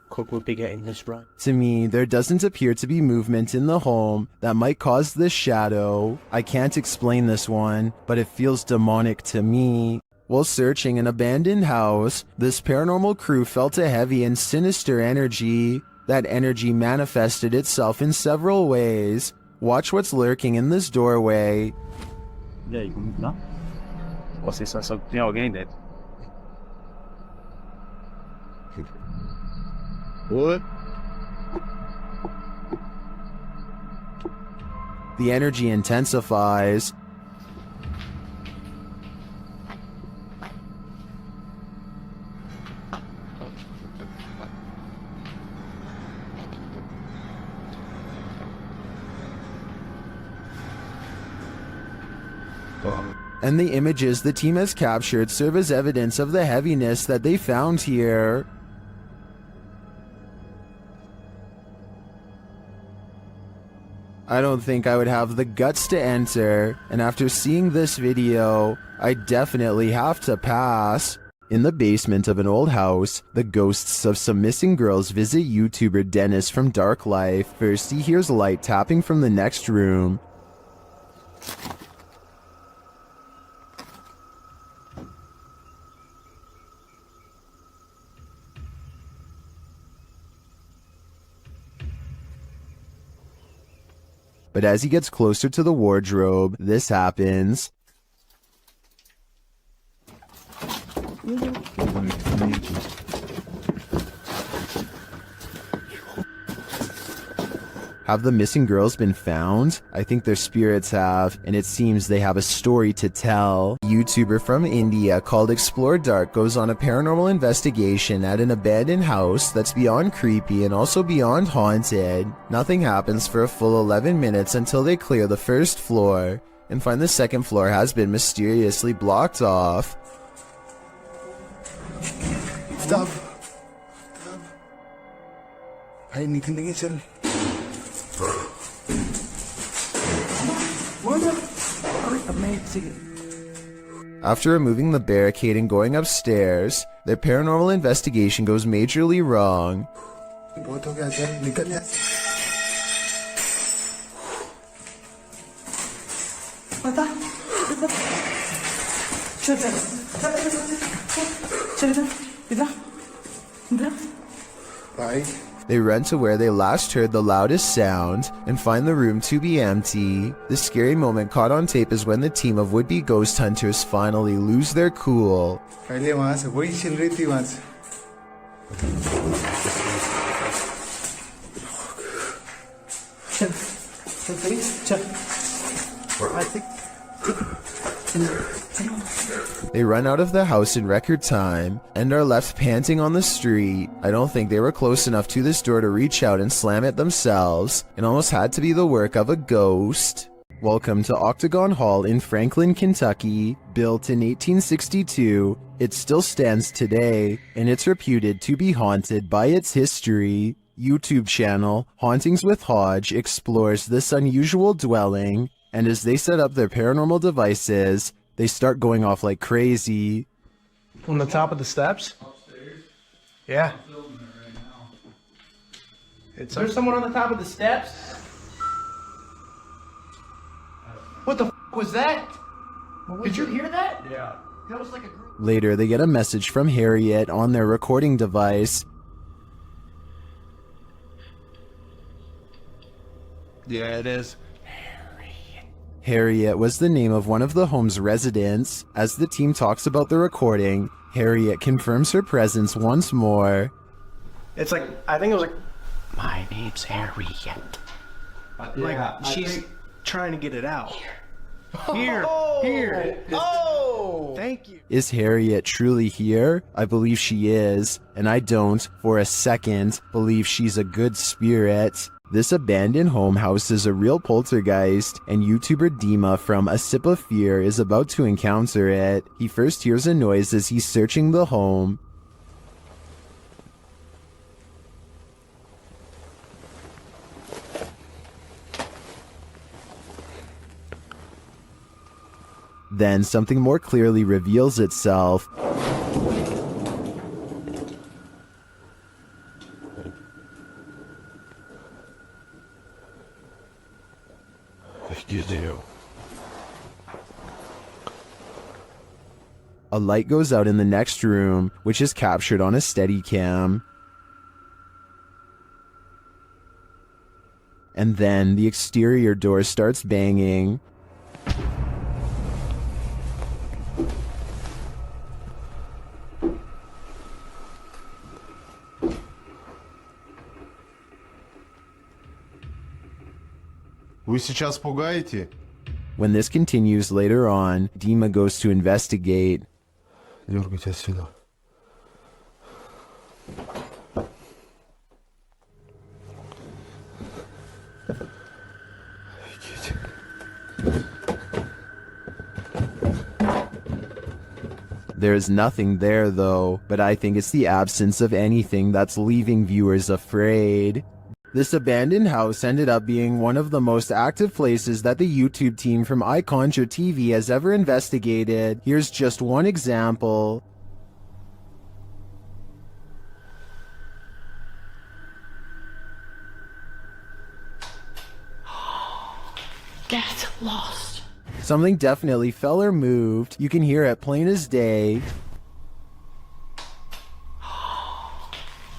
Cook will be getting this right. To me, there doesn't appear to be movement in the home that might cause this shadow. I can't explain this one, but it feels demonic to me. While searching an abandoned house, this paranormal crew felt a heavy and sinister energy. That energy manifested itself in several ways. Watch what's lurking in this doorway. E aí, como tá? Você só tem alguém dentro. What? The energy intensifies. And the images the team has captured serve as evidence of the heaviness that they found here. I don't think I would have the guts to enter, and after seeing this video, I definitely have to pass. In the basement of an old house, the ghosts of some missing girls visit YouTuber Dennis from Dark Life. First, he hears light tapping from the next room. But as he gets closer to the wardrobe, this happens. Have the missing girls been found? I think their spirits have, and it seems they have a story to tell. A YouTuber from India called Explore Dark goes on a paranormal investigation at an abandoned house that's beyond creepy and also beyond haunted. Nothing happens for a full 11 minutes until they clear the first floor and find the second floor has been mysteriously blocked off. Stop. Ay, hindi tingin sir. After removing the barricade and going upstairs, their paranormal investigation goes majorly wrong. They run to where they last heard the loudest sound and find the room to be empty. The scary moment caught on tape is when the team of would-be ghost hunters finally lose their cool. They run out of the house in record time and are left panting on the street. I don't think they were close enough to this door to reach out and slam it themselves. It almost had to be the work of a ghost. Welcome to Octagon Hall in Franklin, Kentucky. Built in 1862, it still stands today, and it's reputed to be haunted by its history. YouTube channel Hauntings with Hodge explores this unusual dwelling, and as they set up their paranormal devices, they start going off like crazy. On the top of the steps? Yeah. There's someone on the top of the steps? What the f was that? Did you hear that? Yeah. That was like a group. Later, they get a message from Harriet on their recording device. Yeah, it is. Harriet was the name of one of the home's residents. As the team talks about the recording, Harriet confirms her presence once more. It's like, I think it was like, my name's Harriet. Like, she's trying to get it out. Here. Oh! Thank you. Is Harriet truly here? I believe she is, and I don't, for a second, believe she's a good spirit. This abandoned home houses a real poltergeist, and YouTuber Dima from A Sip of Fear is about to encounter it. He first hears a noise as he's searching the home. Then something more clearly reveals itself. A light goes out in the next room, which is captured on a Steadicam. And then the exterior door starts banging. Вы сейчас пугаете? When this continues later on, Dima goes to investigate. Дергайте отсюда. There's nothing there though, but I think it's the absence of anything that's leaving viewers afraid. This abandoned house ended up being one of the most active places that the YouTube team from iConjure TV has ever investigated. Here's just one example. lost. Something definitely fell or moved. You can hear it plain as day.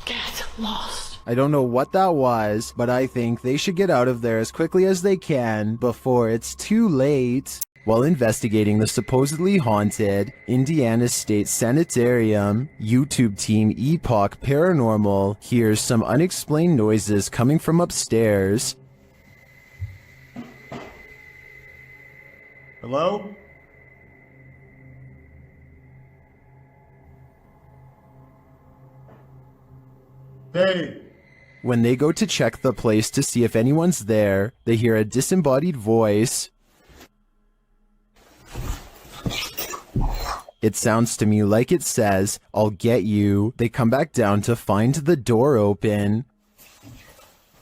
Get lost. I don't know what that was, but I think they should get out of there as quickly as they can before it's too late. While investigating the supposedly haunted Indiana State Sanitarium, YouTube team Epoch Paranormal hears some unexplained noises coming from upstairs. Hello? Hey! When they go to check the place to see if anyone's there, they hear a disembodied voice. It sounds to me like it says, "I'll get you." They come back down to find the door open.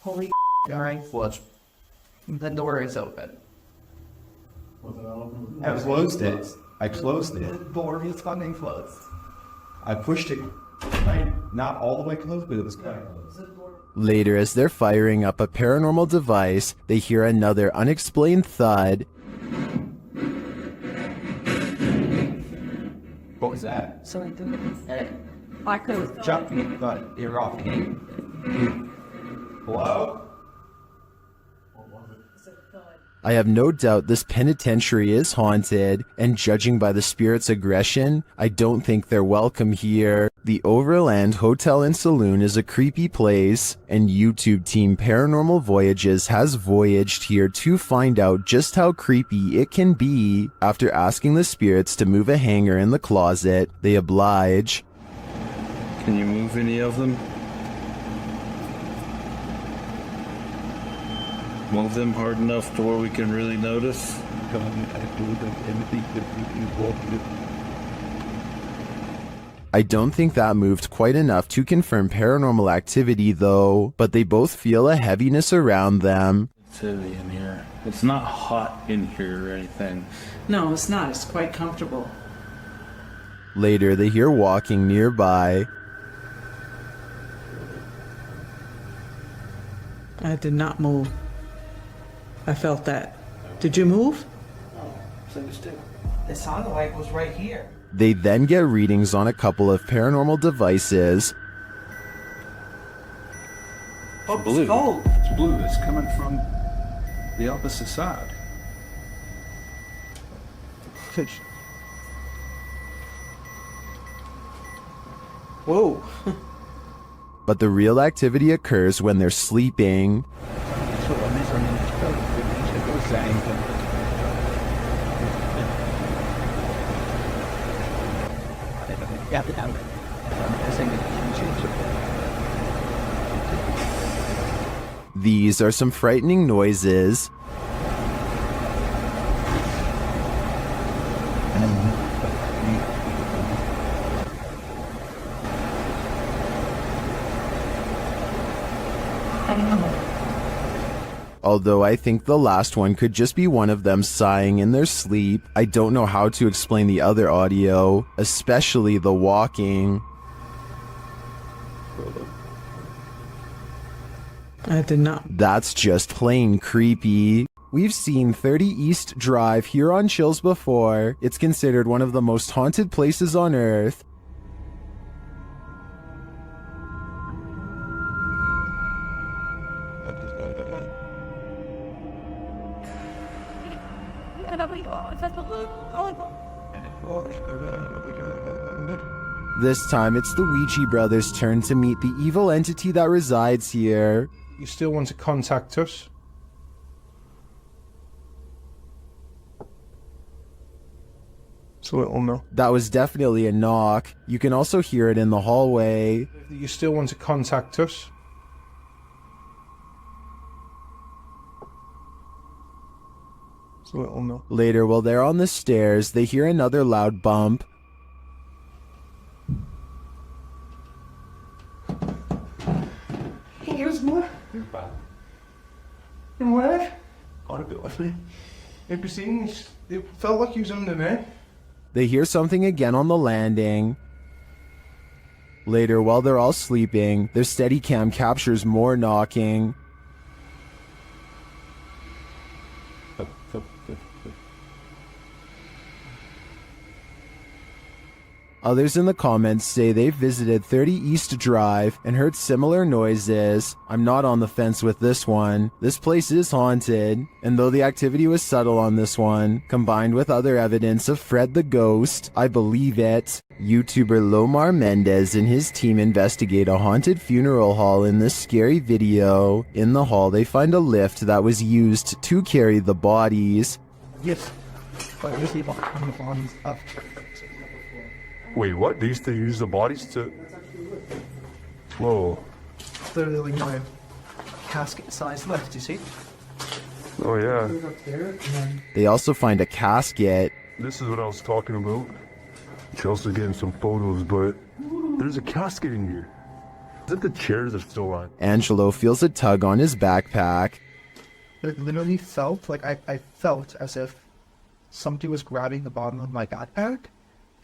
Holy alright. What? The door is open. I closed it. I closed it. The door is fucking closed. I pushed it. Not all the way closed, but it was kind of close. Later, as they're firing up a paranormal device, they hear another unexplained thud. What was that? So I do. I could. Jump me, but you're off. Hello? I have no doubt this penitentiary is haunted, and judging by the spirit's aggression, I don't think they're welcome here. The Overland Hotel and Saloon is a creepy place, and YouTube team Paranormal Voyages has voyaged here to find out just how creepy it can be. After asking the spirits to move a hanger in the closet, they oblige. Can you move any of them? Move them hard enough to where we can really notice? I don't think that moved quite enough to confirm paranormal activity though, but they both feel a heaviness around them. It's heavy in here. It's not hot in here or anything. No, it's not. It's quite comfortable. Later, they hear walking nearby. I did not move. I felt that. Did you move? It sounded like it was right here. They then get readings on a couple of paranormal devices. Oh, blue. It's gold. It's blue. It's coming from the opposite side. Whoa. But the real activity occurs when they're sleeping. These are some frightening noises. Although I think the last one could just be one of them sighing in their sleep, I don't know how to explain the other audio, especially the walking. I did not. That's just plain creepy. We've seen 30 East Drive here on Chills before. It's considered one of the most haunted places on Earth. This time, it's the Ouija brothers' turn to meet the evil entity that resides here. You still want to contact us? So it'll know. That was definitely a knock. You can also hear it in the hallway. You still want to contact us? So it'll know. Later, while they're on the stairs, they hear another loud bump. Here's more. And where? Got a bit with me. It felt like he was under me. They hear something again on the landing. Later, while they're all sleeping, their Steadicam captures more knocking. Others in the comments say they've visited 30 East Drive and heard similar noises. I'm not on the fence with this one. This place is haunted, and though the activity was subtle on this one, combined with other evidence of Fred the Ghost, I believe it. YouTuber Lomar Mendez and his team investigate a haunted funeral hall in this scary video. In the hall, they find a lift that was used to carry the bodies. Yes. But we see the bodies up. Wait, what? They used to use the bodies to... Whoa. Literally like my casket size lift, you see? Oh, yeah. They also find a casket. This is what I was talking about. Chelsea's getting some photos, but there's a casket in here. Is it the chairs are still on? Angelo feels a tug on his backpack. It literally felt like I felt as if somebody was grabbing the bottom of my backpack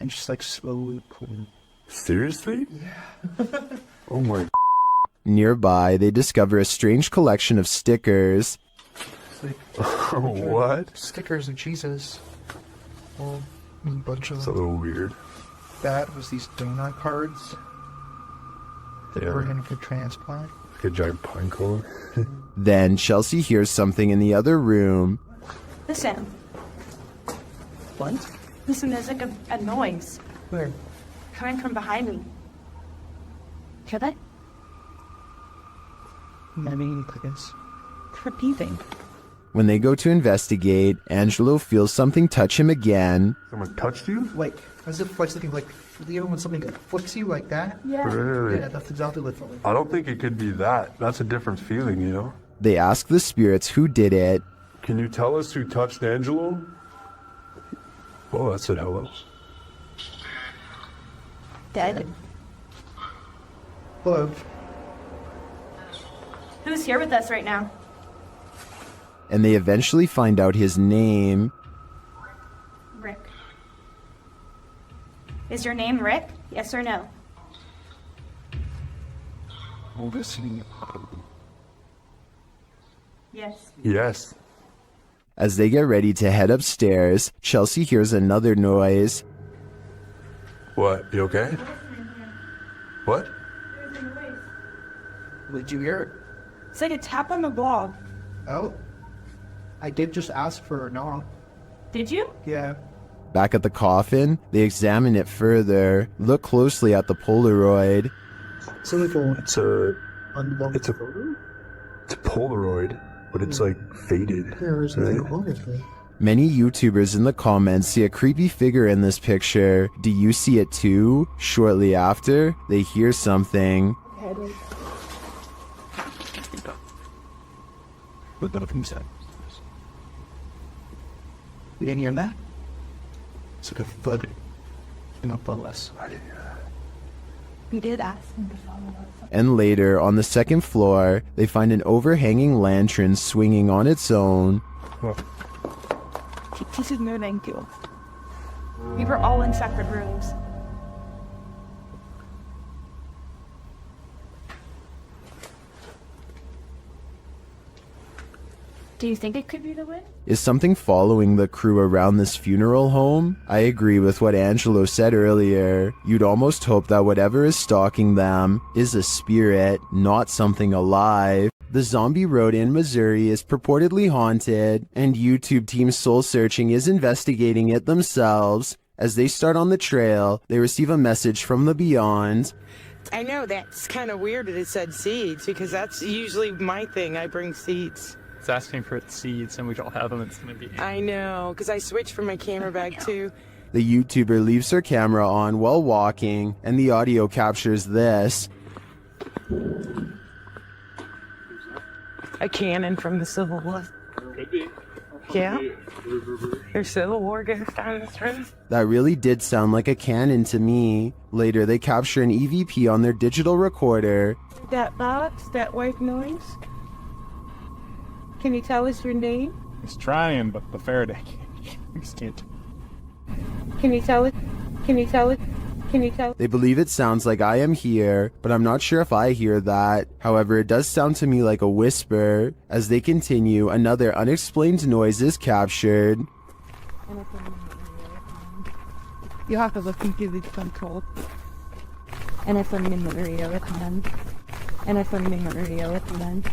and just like slowly pulling. Seriously? Yeah. Oh my. Nearby, they discover a strange collection of stickers. Like, what? Stickers of Jesus. Well, a bunch of It's a little weird. that was these donut cards that were in for transplant. Like a giant pine cone. Then Chelsea hears something in the other room. Listen. What? Listen, there's like a noise Where? coming from behind me. Hear that? I mean, I guess. Repeating. When they go to investigate, Angelo feels something touch him again. Someone touched you? Like, as if like something like, you know when something flicks you like that? Yeah. Really? Yeah, that's exactly what it felt like. I don't think it could be that. That's a different feeling, you know? They ask the spirits who did it. Can you tell us who touched Angelo? Oh, that said hello. Dead. Hello. Who's here with us right now? And they eventually find out his name. Rick. Is your name Rick? Yes or no? Listening. Yes. Yes. As they get ready to head upstairs, Chelsea hears another noise. What? You okay? What? Did you hear It's like a tap on the blog. it? Oh. I did just ask for a knock. Did you? Yeah. Back at the coffin, they examine it further, look closely at the Polaroid. It's only for It's a photo? it's a Polaroid, but it's like faded. There is right? nothing on it. Many YouTubers in the comments see a creepy figure in this picture. Do you see it too? Shortly after, they hear something. But nothing said. You didn't hear that? It's like a thud. Not but less. We did ask him to follow us. And later, on the second floor, they find an overhanging lantern swinging on its own. This is no thank you. We were all in separate rooms. Do you think it could be the wind? Is something following the crew around this funeral home? I agree with what Angelo said earlier. You'd almost hope that whatever is stalking them is a spirit, not something alive. The zombie road in Missouri is purportedly haunted, and YouTube Team Soul Searching is investigating it themselves. As they start on the trail, they receive a message from the beyond. I know that's kind of weird that it said seeds because that's usually my thing. I bring seeds. It's asking for seeds, and we don't have them. It's gonna be. I know, because I switched from my camera bag too. The YouTuber leaves her camera on while walking, and the audio captures this. A cannon from the Civil War. Could be. Yeah. There's Civil War goes down this road. That really did sound like a cannon to me. Later, they capture an EVP on their digital recorder. That box, that white noise. Can you tell us your name? He's trying, but the Faraday can't. Can you tell it? Can you tell it? Can you tell? They believe it sounds like I am here, but I'm not sure if I hear that. However, it does sound to me like a whisper. As they continue, another unexplained noise is captured. You have to look into the control. And if I'm in the area with them. And if I'm in the area with them.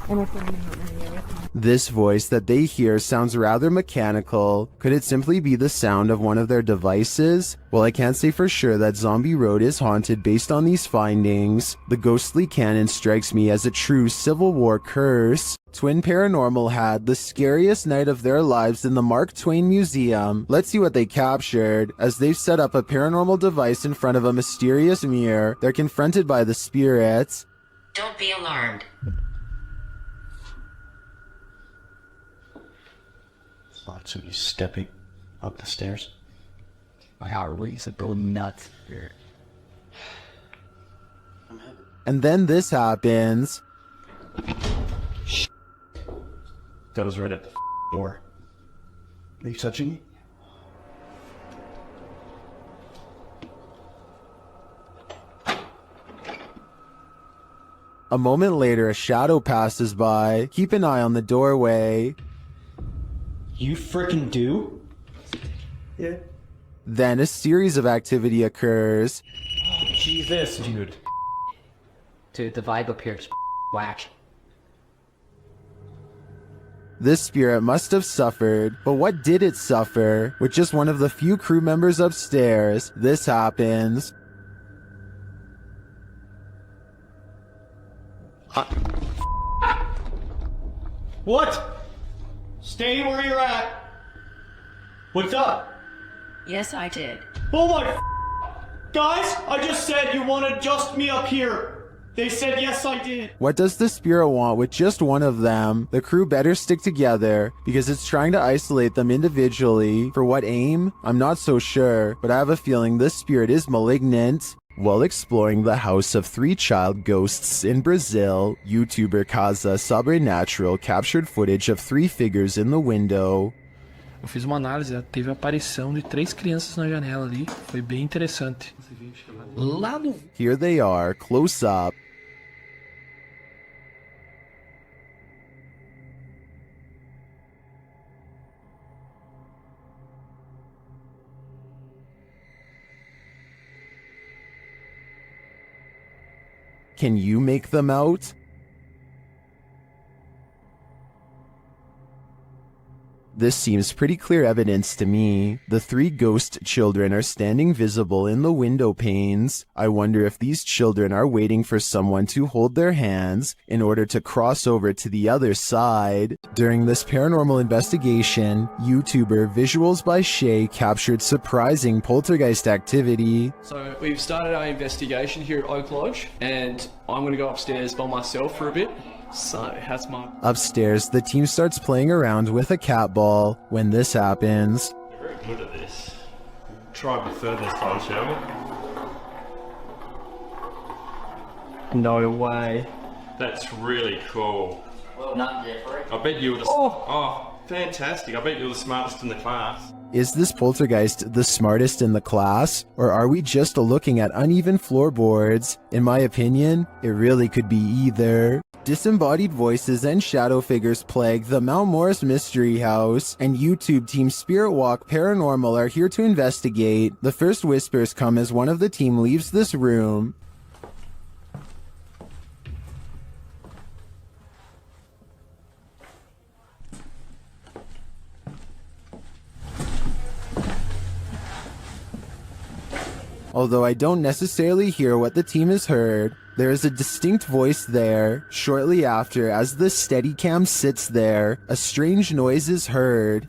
And if I'm in the area with them. This voice that they hear sounds rather mechanical. Could it simply be the sound of one of their devices? Well, I can't say for sure that Zombie Road is haunted based on these findings. The ghostly canon strikes me as a true Civil War curse. Twin Paranormal had the scariest night of their lives in the Mark Twain Museum. Let's see what they captured. As they've set up a paranormal device in front of a mysterious mirror, they're confronted by the spirits. Don't be alarmed. Thought somebody stepping up the stairs. My heart races go nuts. And then this happens. That was right at the door. Are you touching me? A moment later, a shadow passes by. Keep an eye on the doorway. You frickin' do? Yeah. Then a series of activity occurs. Jesus, dude. Dude, the vibe up here is whack. This spirit must have suffered, but what did it suffer? With just one of the few crew members upstairs, this happens. What? Stay where you're at. What's up? Yes, I did. Oh my guys, I just said you wanted just me up here. They said yes, I did. What does the spirit want with just one of them? The crew better stick together because it's trying to isolate them individually. For what aim? I'm not so sure, but I have a feeling this spirit is malignant. While exploring the house of 3 child ghosts in Brazil, YouTuber Casa Sobrenatural captured footage of 3 figures in the window. Eu fiz uma análise, teve a aparição de 3 crianças na janela ali, foi bem interessante. Lá no... Here they are, close up. Can you make them out? This seems pretty clear evidence to me. The 3 ghost children are standing visible in the window panes. I wonder if these children are waiting for someone to hold their hands in order to cross over to the other side. During this paranormal investigation, YouTuber Visuals by Shay captured surprising poltergeist activity. So we've started our investigation here at Oak Lodge, and I'm going to go upstairs by myself for a bit. So, how's my... Upstairs, the team starts playing around with a cat ball when this happens. You're very good at this. Try a bit further this time, shall we? No way. That's really cool. Well done, Jeffrey. I bet you were the... Oh, fantastic. I bet you were the smartest in the class. Is this poltergeist the smartest in the class, or are we just looking at uneven floorboards? In my opinion, it really could be either. Disembodied voices and shadow figures plague the Mount Morris Mystery House, and YouTube team Spirit Walk Paranormal are here to investigate. The first whispers come as one of the team leaves this room. Although I don't necessarily hear what the team has heard, there is a distinct voice there. Shortly after, as the Steadicam sits there, a strange noise is heard.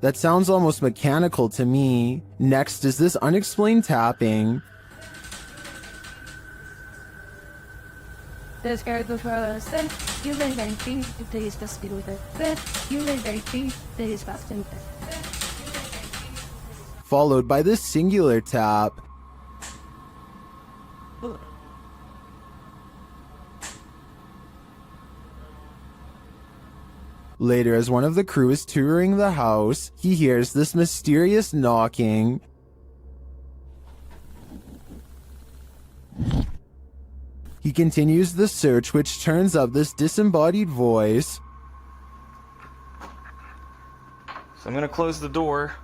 That sounds almost mechanical to me. Next is this unexplained tapping. Followed by this singular tap. Later, as one of the crew is touring the house, he hears this mysterious knocking. He continues the search, which turns up this disembodied voice. So I'm gonna close the door.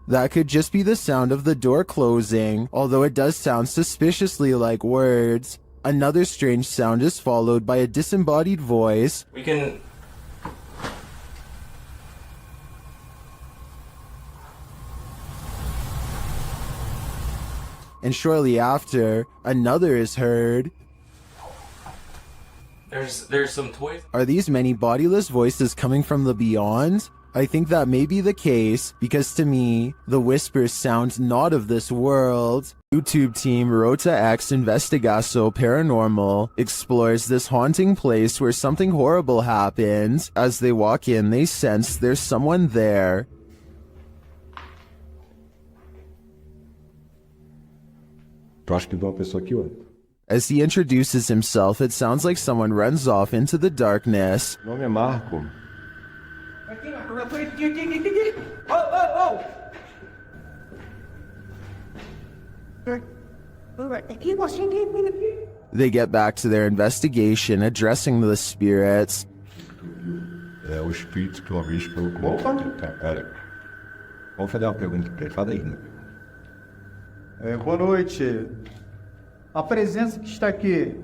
That could just be the sound of the door closing, although it does sound suspiciously like words. Another strange sound is followed by a disembodied voice. We can... And shortly after, another is heard. There's some toys. Are these many bodiless voices coming from the beyond? I think that may be the case, because to me, the whispers sound not of this world. YouTube team Rota X Investigaso Paranormal explores this haunting place where something horrible happens. As they walk in, they sense there's someone there. Tu acha que viu uma pessoa aqui, ué? As he introduces himself, it sounds like someone runs off into the darkness. Meu nome é Marco. They get back to their investigation, addressing the spirits. É o espírito que uma vez falou com... Vamos fazer uma pergunta pra ele. Fala aí, né? Boa noite. A presença que está aqui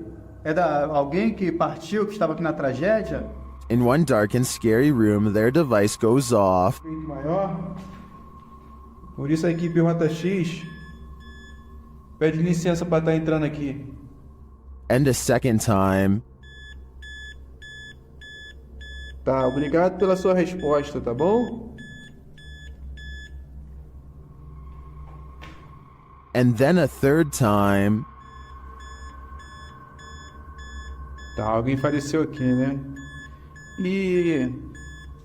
é da alguém que partiu, que estava aqui na tragédia? In one dark and scary room, their device goes off. Maior. Por isso a equipe Rota X pede licença para estar entrando aqui. And a second time. Tá, obrigado pela sua resposta, tá bom? And then a third time. Tá, alguém faleceu aqui, né? E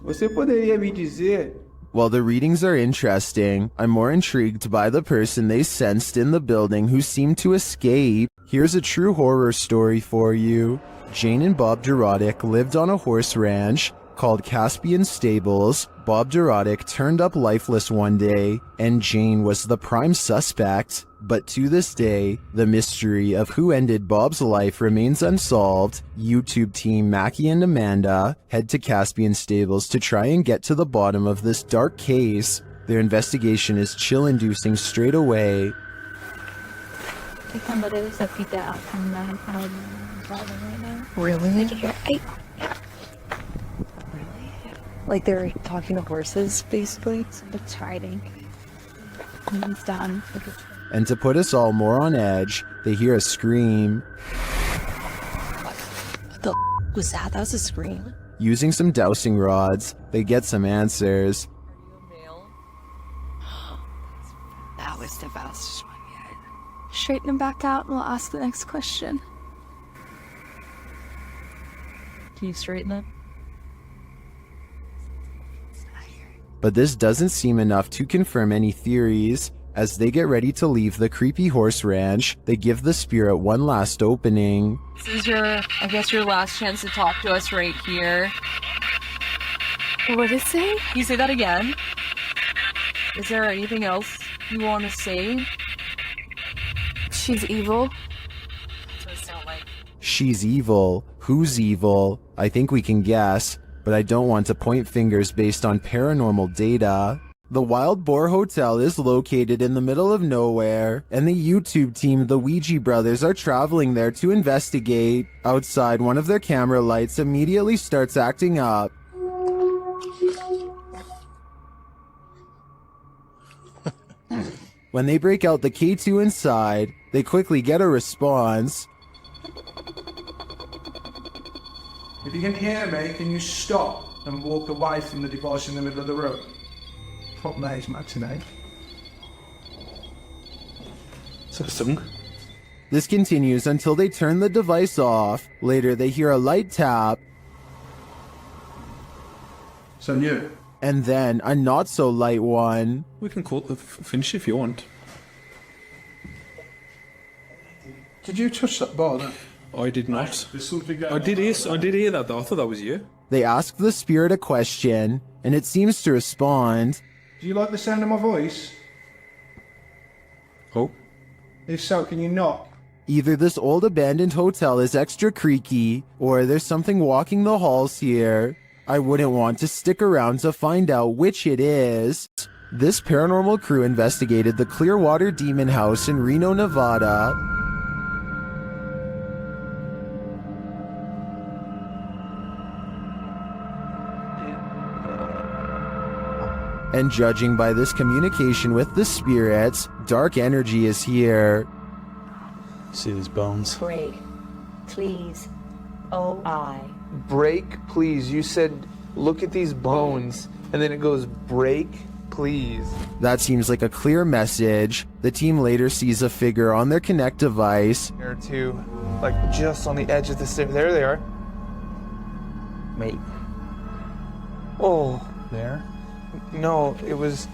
você poderia me dizer... While the readings are interesting, I'm more intrigued by the person they sensed in the building who seemed to escape. Here's a true horror story for you. Jane and Bob Durotic lived on a horse ranch called Caspian Stables. Bob Durotic turned up lifeless one day, and Jane was the prime suspect. But to this day, the mystery of who ended Bob's life remains unsolved. YouTube team Mackie and Amanda head to Caspian Stables to try and get to the bottom of this dark case. Their investigation is chill-inducing straight away. Really? Like they're talking to horses, basically? It's hiding. He's done. And to put us all more on edge, they hear a scream. What the was that? That was a scream. Using some dowsing rods, they get some answers. That was the fastest one yet. Straighten him back out and we'll ask the next question. Can you straighten them? But this doesn't seem enough to confirm any theories. As they get ready to leave the creepy horse ranch, they give the spirit one last opening. This is I guess your last chance to talk to us right here. What did it say? Can you say that again? Is there anything else you want to say? She's evil. That's what it sounds like. She's evil. Who's evil? I think we can guess, but I don't want to point fingers based on paranormal data. The Wild Boar Hotel is located in the middle of nowhere, and the YouTube team, the Ouija brothers, are traveling there to investigate. Outside, one of their camera lights immediately starts acting up. When they break out the K2 inside, they quickly get a response. If you can hear me, can you stop and walk away from the device in the middle of the room? Fuck knows, matinee. Is that a song? This continues until they turn the device off. Later, they hear a light tap. So new. And then a not-so-light one. We can call it finish if you want. Did you touch that bar then? I did not. There's something going I did hear that though. I thought that was you. They ask the spirit a question, and it seems to respond. Do you like the sound of my voice? Oh. If so, can you knock? Either this old abandoned hotel is extra creaky, or there's something walking the halls here. I wouldn't want to stick around to find out which it is. This paranormal crew investigated the Clearwater Demon House in Reno, Nevada. And judging by this communication with the spirits, dark energy is here. See these bones? Break. Please. Oh, I. Break, please. You said, look at these bones. And then it goes, break, please. That seems like a clear message. The team later sees a figure on their Connect device. There too, like just on the edge of the stairs. There they are. Wait. Oh. There? No, it was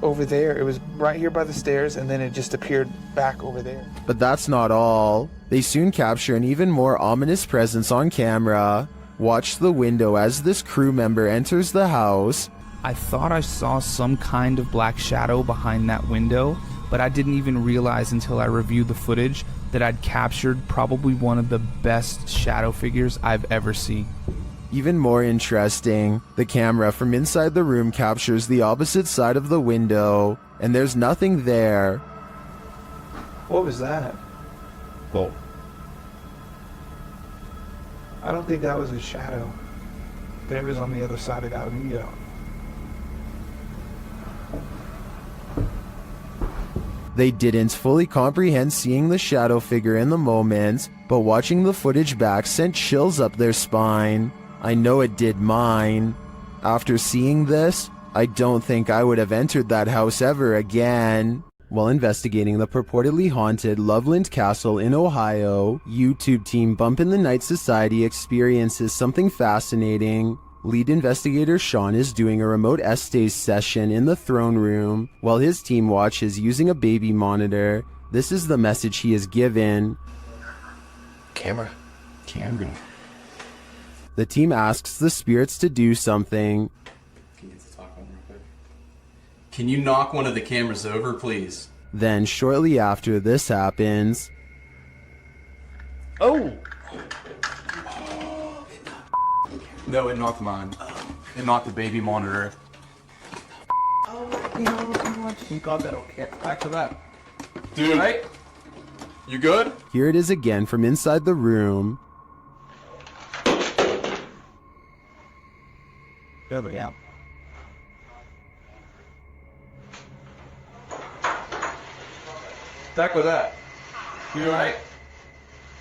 over there. It was right here by the stairs, and then it just appeared back over there. But that's not all. They soon capture an even more ominous presence on camera. Watch the window as this crew member enters the house. I thought I saw some kind of black shadow behind that window, but I didn't even realize until I reviewed the footage that I'd captured probably one of the best shadow figures I've ever seen. Even more interesting, the camera from inside the room captures the opposite side of the window, and there's nothing there. What was that? Well, I don't think that was a shadow. That was on the other side of that window. They didn't fully comprehend seeing the shadow figure in the moment, but watching the footage back sent chills up their spine. I know it did mine. After seeing this, I don't think I would have entered that house ever again. While investigating the purportedly haunted Loveland Castle in Ohio, YouTube team Bump in the Night Society experiences something fascinating. Lead investigator Sean is doing a remote Estes session in the throne room, while his team watches using a baby monitor. This is the message he is given. Camera. The team asks the spirits to do something. Can you knock one of the cameras over, please? Then, shortly after this happens... Oh! No, it knocked mine. It knocked the baby monitor. Oh, no, God, that'll get back to that. Dude, right? You good? Here it is again from inside the room. Yeah. Back with that. You alright?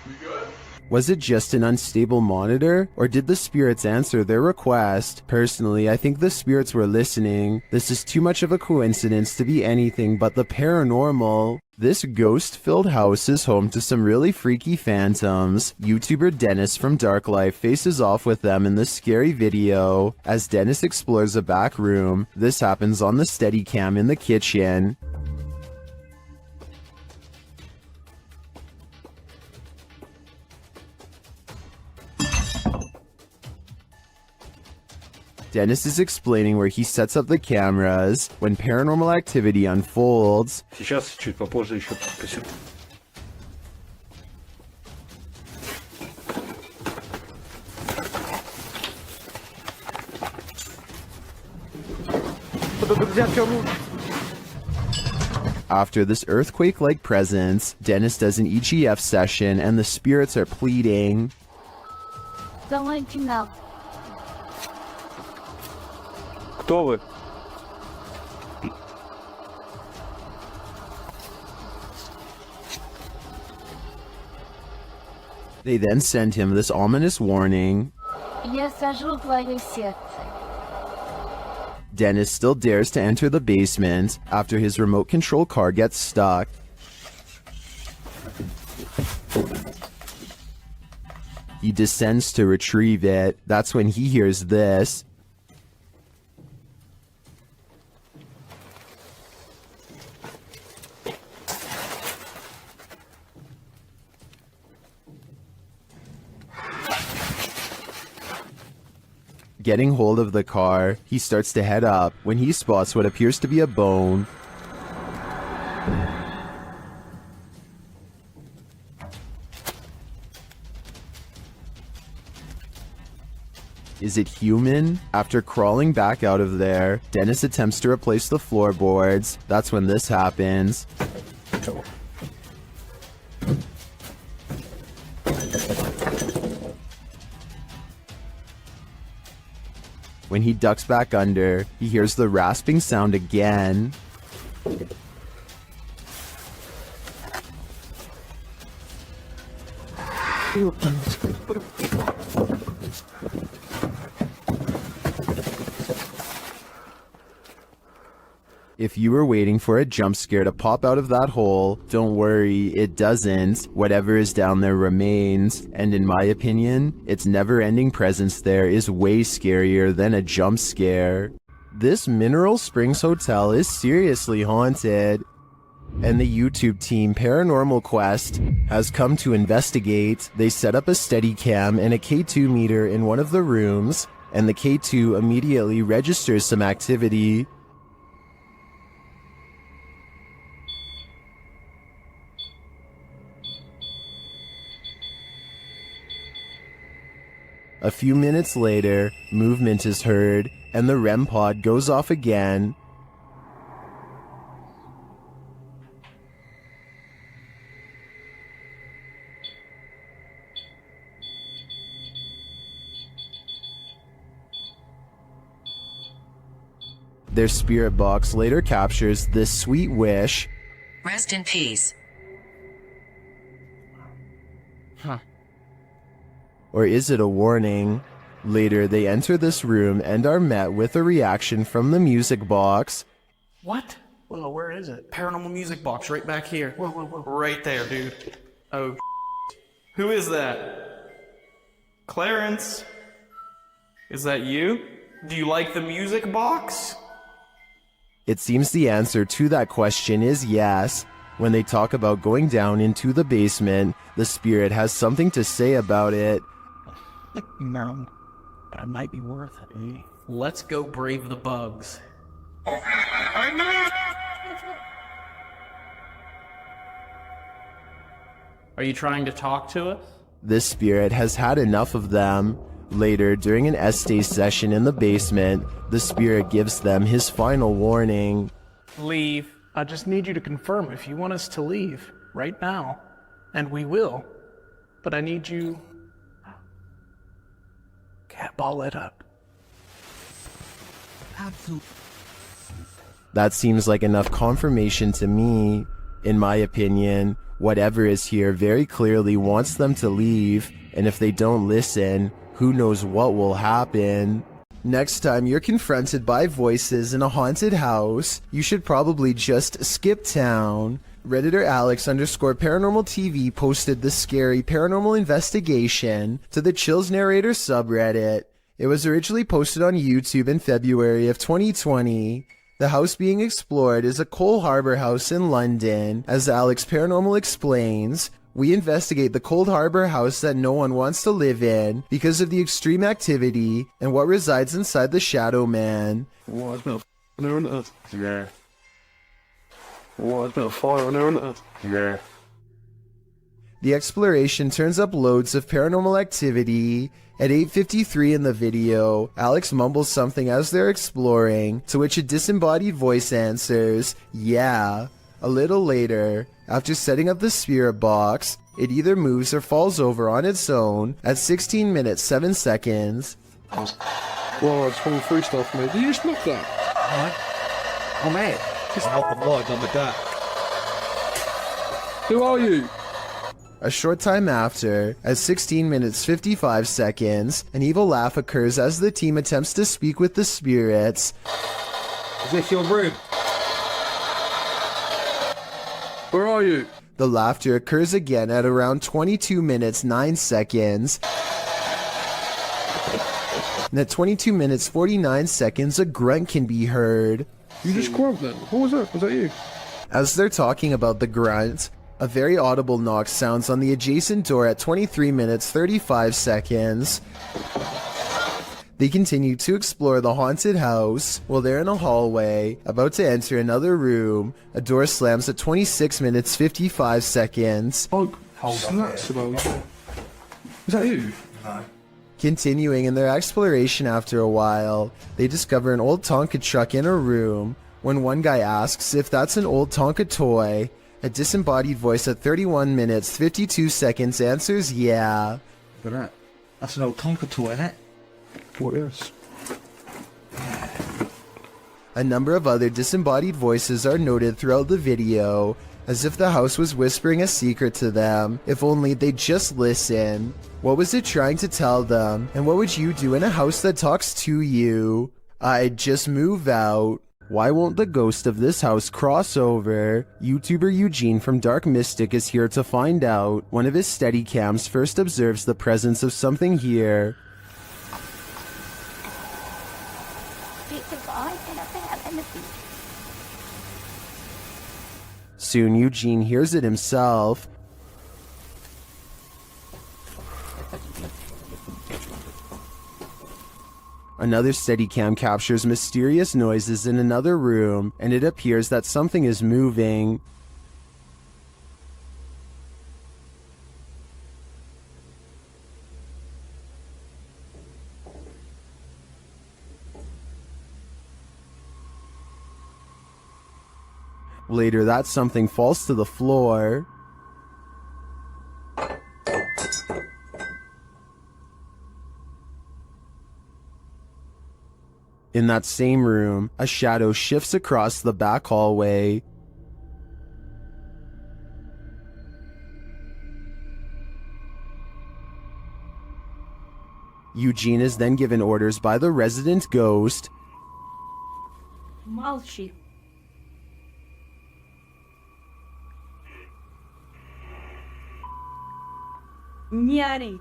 You good? Was it just an unstable monitor, or did the spirits answer their request? Personally, I think the spirits were listening. This is too much of a coincidence to be anything but the paranormal. This ghost-filled house is home to some really freaky phantoms. YouTuber Dennis from Dark Life faces off with them in this scary video. As Dennis explores a back room, this happens on the Steadicam in the kitchen. Dennis is explaining where he sets up the cameras when paranormal activity unfolds. Сейчас, чуть попозже еще. After this earthquake-like presence, Dennis does an EGF session and the spirits are pleading. Don't let you know. Кто вы? They then send him this ominous warning. Я сажу твое сердце. Dennis still dares to enter the basement after his remote control car gets stuck. He descends to retrieve it. That's when he hears this. Getting hold of the car, he starts to head up when he spots what appears to be a bone. Is it human? After crawling back out of there, Dennis attempts to replace the floorboards. That's when this happens. When he ducks back under, he hears the rasping sound again. If you were waiting for a jump scare to pop out of that hole, don't worry, it doesn't. Whatever is down there remains, and in my opinion, its never-ending presence there is way scarier than a jump scare. This Mineral Springs Hotel is seriously haunted, and the YouTube team Paranormal Quest has come to investigate. They set up a Steadicam and a K2 meter in one of the rooms, and the K2 immediately registers some activity. A few minutes later, movement is heard, and the REM pod goes off again. Their spirit box later captures this sweet wish. Rest in peace. Huh. Or is it a warning? Later, they enter this room and are met with a reaction from the music box. What? Well, where is it? Paranormal music box right back here. Whoa. Right there, dude. Oh, who is that? Clarence? Is that you? Do you like the music box? It seems the answer to that question is yes. When they talk about going down into the basement, the spirit has something to say about it. No, but it might be worth it, eh? Let's go brave the bugs. Are you trying to talk to us? This spirit has had enough of them. Later, during an Estee session in the basement, the spirit gives them his final warning. Leave. I just need you to confirm if you want us to leave right now. And we will. But I need you... Cat ball it up. Absolutely. That seems like enough confirmation to me. In my opinion, whatever is here very clearly wants them to leave, and if they don't listen, who knows what will happen. Next time you're confronted by voices in a haunted house, you should probably just skip town. Redditor Alex_paranormal TV posted the scary paranormal investigation to the Chills Narrator subreddit. It was originally posted on YouTube in February of 2020. The house being explored is a Coal Harbour house in London. As Alex Paranormal explains, we investigate the Cold Harbour house that no one wants to live in because of the extreme activity and what resides inside the Shadow Man. Whoa, it's been a there on Earth. Yeah. Whoa, it's been a fire on there on Earth. Yeah. The exploration turns up loads of paranormal activity. At 8:53 in the video, Alex mumbles something as they're exploring, to which a disembodied voice answers, yeah. A little later, after setting up the spirit box, it either moves or falls over on its own at 16 minutes 7 seconds. Whoa, it's full free stuff, mate. Did you just look that? Oh, mate. Just not the light on the deck. Who are you? A short time after, at 16 minutes 55 seconds, an evil laugh occurs as the team attempts to speak with the spirits. Is this your room? Where are you? The laughter occurs again at around 22 minutes 9 seconds. And at 22 minutes 49 seconds, a grunt can be heard. You just grunt then? What was that? Was that you? As they're talking about the grunt, a very audible knock sounds on the adjacent door at 23 minutes 35 seconds. They continue to explore the haunted house. While they're in a hallway, about to enter another room, a door slams at 26 minutes 55 seconds. Oh, snacks about. Is that you? No. Continuing in their exploration after a while, they discover an old Tonka truck in a room. When one guy asks if that's an old Tonka toy, a disembodied voice at 31 minutes 52 seconds answers yeah. Look at that. That's an old Tonka toy, isn't it? What is? A number of other disembodied voices are noted throughout the video, as if the house was whispering a secret to them, if only they'd just listen. What was it trying to tell them, and what would you do in a house that talks to you? I'd just move out. Why won't the ghost of this house cross over? YouTuber Eugene from Dark Mystic is here to find out. One of his Steadicams first observes the presence of something here. Soon Eugene hears it himself. Another Steadicam captures mysterious noises in another room, and it appears that something is moving. Later, that something falls to the floor. In that same room, a shadow shifts across the back hallway. Eugene is then given orders by the resident ghost. Malshi. Nyari.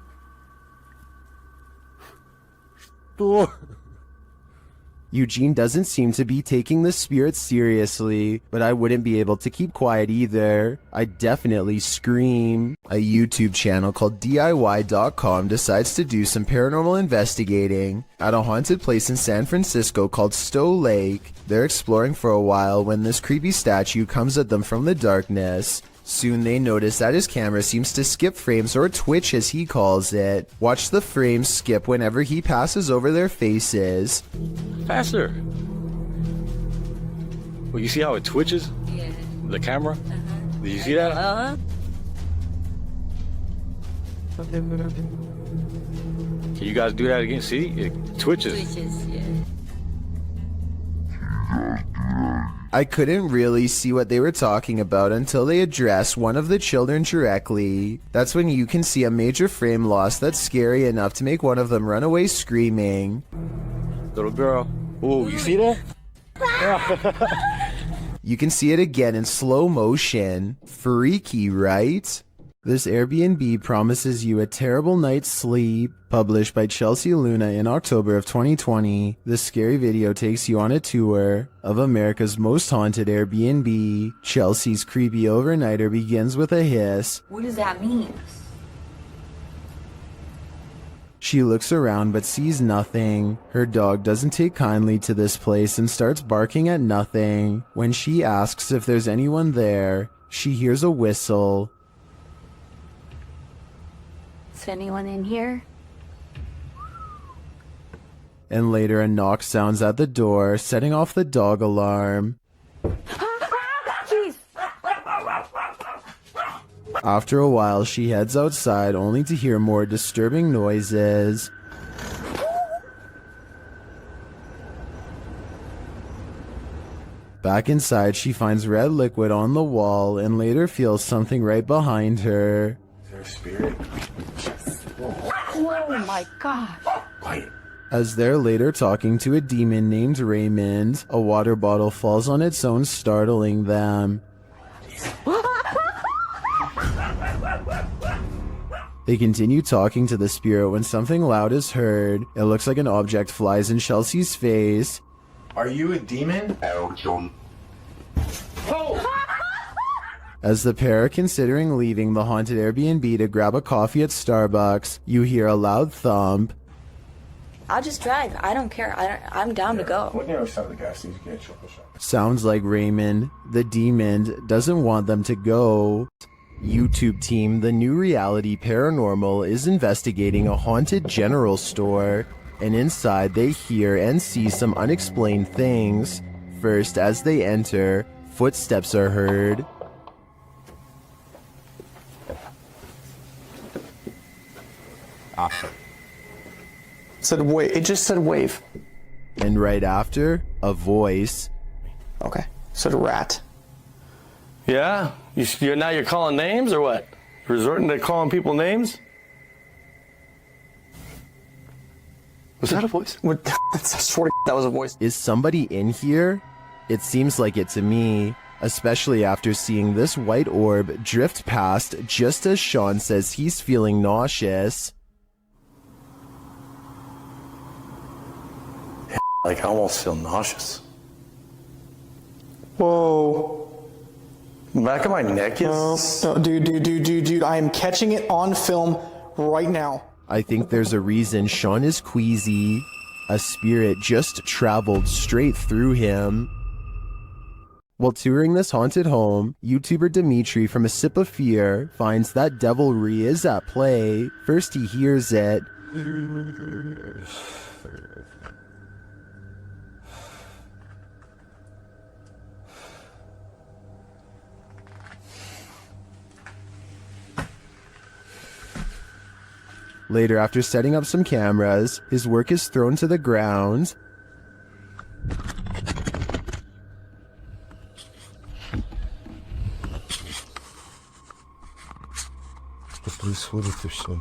Eugene doesn't seem to be taking the spirit seriously, but I wouldn't be able to keep quiet either. I'd definitely scream. A YouTube channel called DIY.com decides to do some paranormal investigating at a haunted place in San Francisco called Stowe Lake. They're exploring for a while when this creepy statue comes at them from the darkness. Soon they notice that his camera seems to skip frames, or twitch as he calls it. Watch the frames skip whenever he passes over their faces. Faster! Well, you see how it twitches? Yeah. The camera? Did you see that? Can you guys do that again? See? It twitches. Yeah. I couldn't really see what they were talking about until they address one of the children directly. That's when you can see a major frame loss that's scary enough to make one of them run away screaming. Little girl. Ooh, you see that? You can see it again in slow motion. Freaky, right? This Airbnb promises you a terrible night's sleep. Published by Chelsea Luna in October of 2020, this scary video takes you on a tour of America's most haunted Airbnb. Chelsea's creepy overnighter begins with a hiss. What does that mean? She looks around but sees nothing. Her dog doesn't take kindly to this place and starts barking at nothing. When she asks if there's anyone there, she hears a whistle. Is anyone in here? And later a knock sounds at the door, setting off the dog alarm. Jeez. After a while, she heads outside only to hear more disturbing noises. Back inside, she finds red liquid on the wall and later feels something right behind her. Is there a spirit? Oh my god. Quiet. As they're later talking to a demon named Raymond, a water bottle falls on its own, startling them. They continue talking to the spirit when something loud is heard. It looks like an object flies in Chelsea's face. Are you a demon? As the pair are considering leaving the haunted Airbnb to grab a coffee at Starbucks, you hear a loud thump. I'll just drive. I don't care. I'm down to go. What near side of the gas station? Get a chocolate shop. Sounds like Raymond, the demon, doesn't want them to go. YouTube team, the new reality paranormal is investigating a haunted general store, and inside they hear and see some unexplained things. First, as they enter, footsteps are heard. Said wave. It just said wave. And right after, a voice. Okay. Said rat. Yeah? Now you're calling names or what? Resorting to calling people names? Was that a voice? I swear to that was a voice. Is somebody in here? It seems like it to me, especially after seeing this white orb drift past just as Sean says he's feeling nauseous. Like, I almost feel nauseous. Whoa. The back of my neck is... No, dude, I am catching it on film right now. I think there's a reason Sean is queasy. A spirit just traveled straight through him. While touring this haunted home, YouTuber Dimitri from A Sip of Fear finds that devilry is at play. First he hears it. Later, after setting up some cameras, his work is thrown to the ground. Что происходит и все?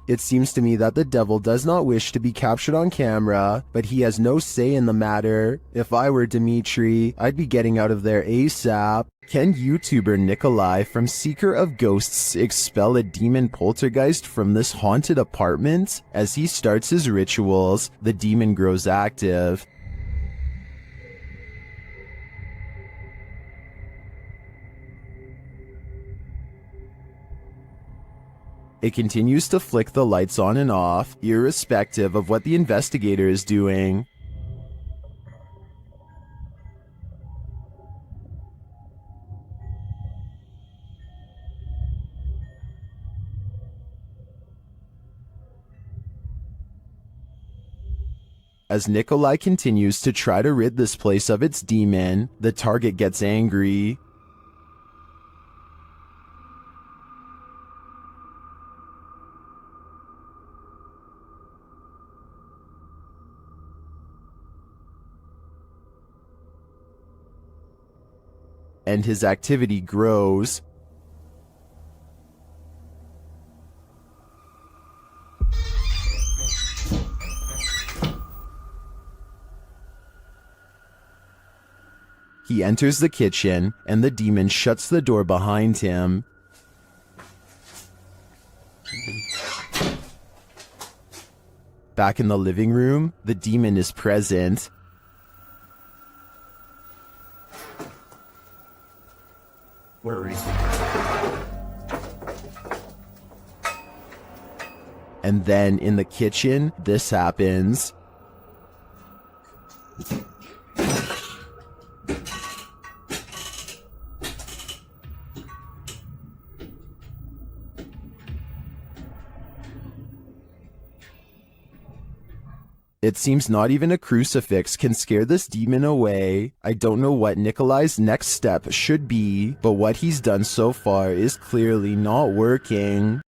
It seems to me that the devil does not wish to be captured on camera, but he has no say in the matter. If I were Dimitri, I'd be getting out of there ASAP. Can YouTuber Nikolai from Seeker of Ghosts expel a demon poltergeist from this haunted apartment? As he starts his rituals, the demon grows active. It continues to flick the lights on and off, irrespective of what the investigator is doing. As Nikolai continues to try to rid this place of its demon, the target gets angry. And his activity grows. He enters the kitchen, and the demon shuts the door behind him. Back in the living room, the demon is present. Where is he? And then in the kitchen, this happens. It seems not even a crucifix can scare this demon away. I don't know what Nikolai's next step should be, but what he's done so far is clearly not working.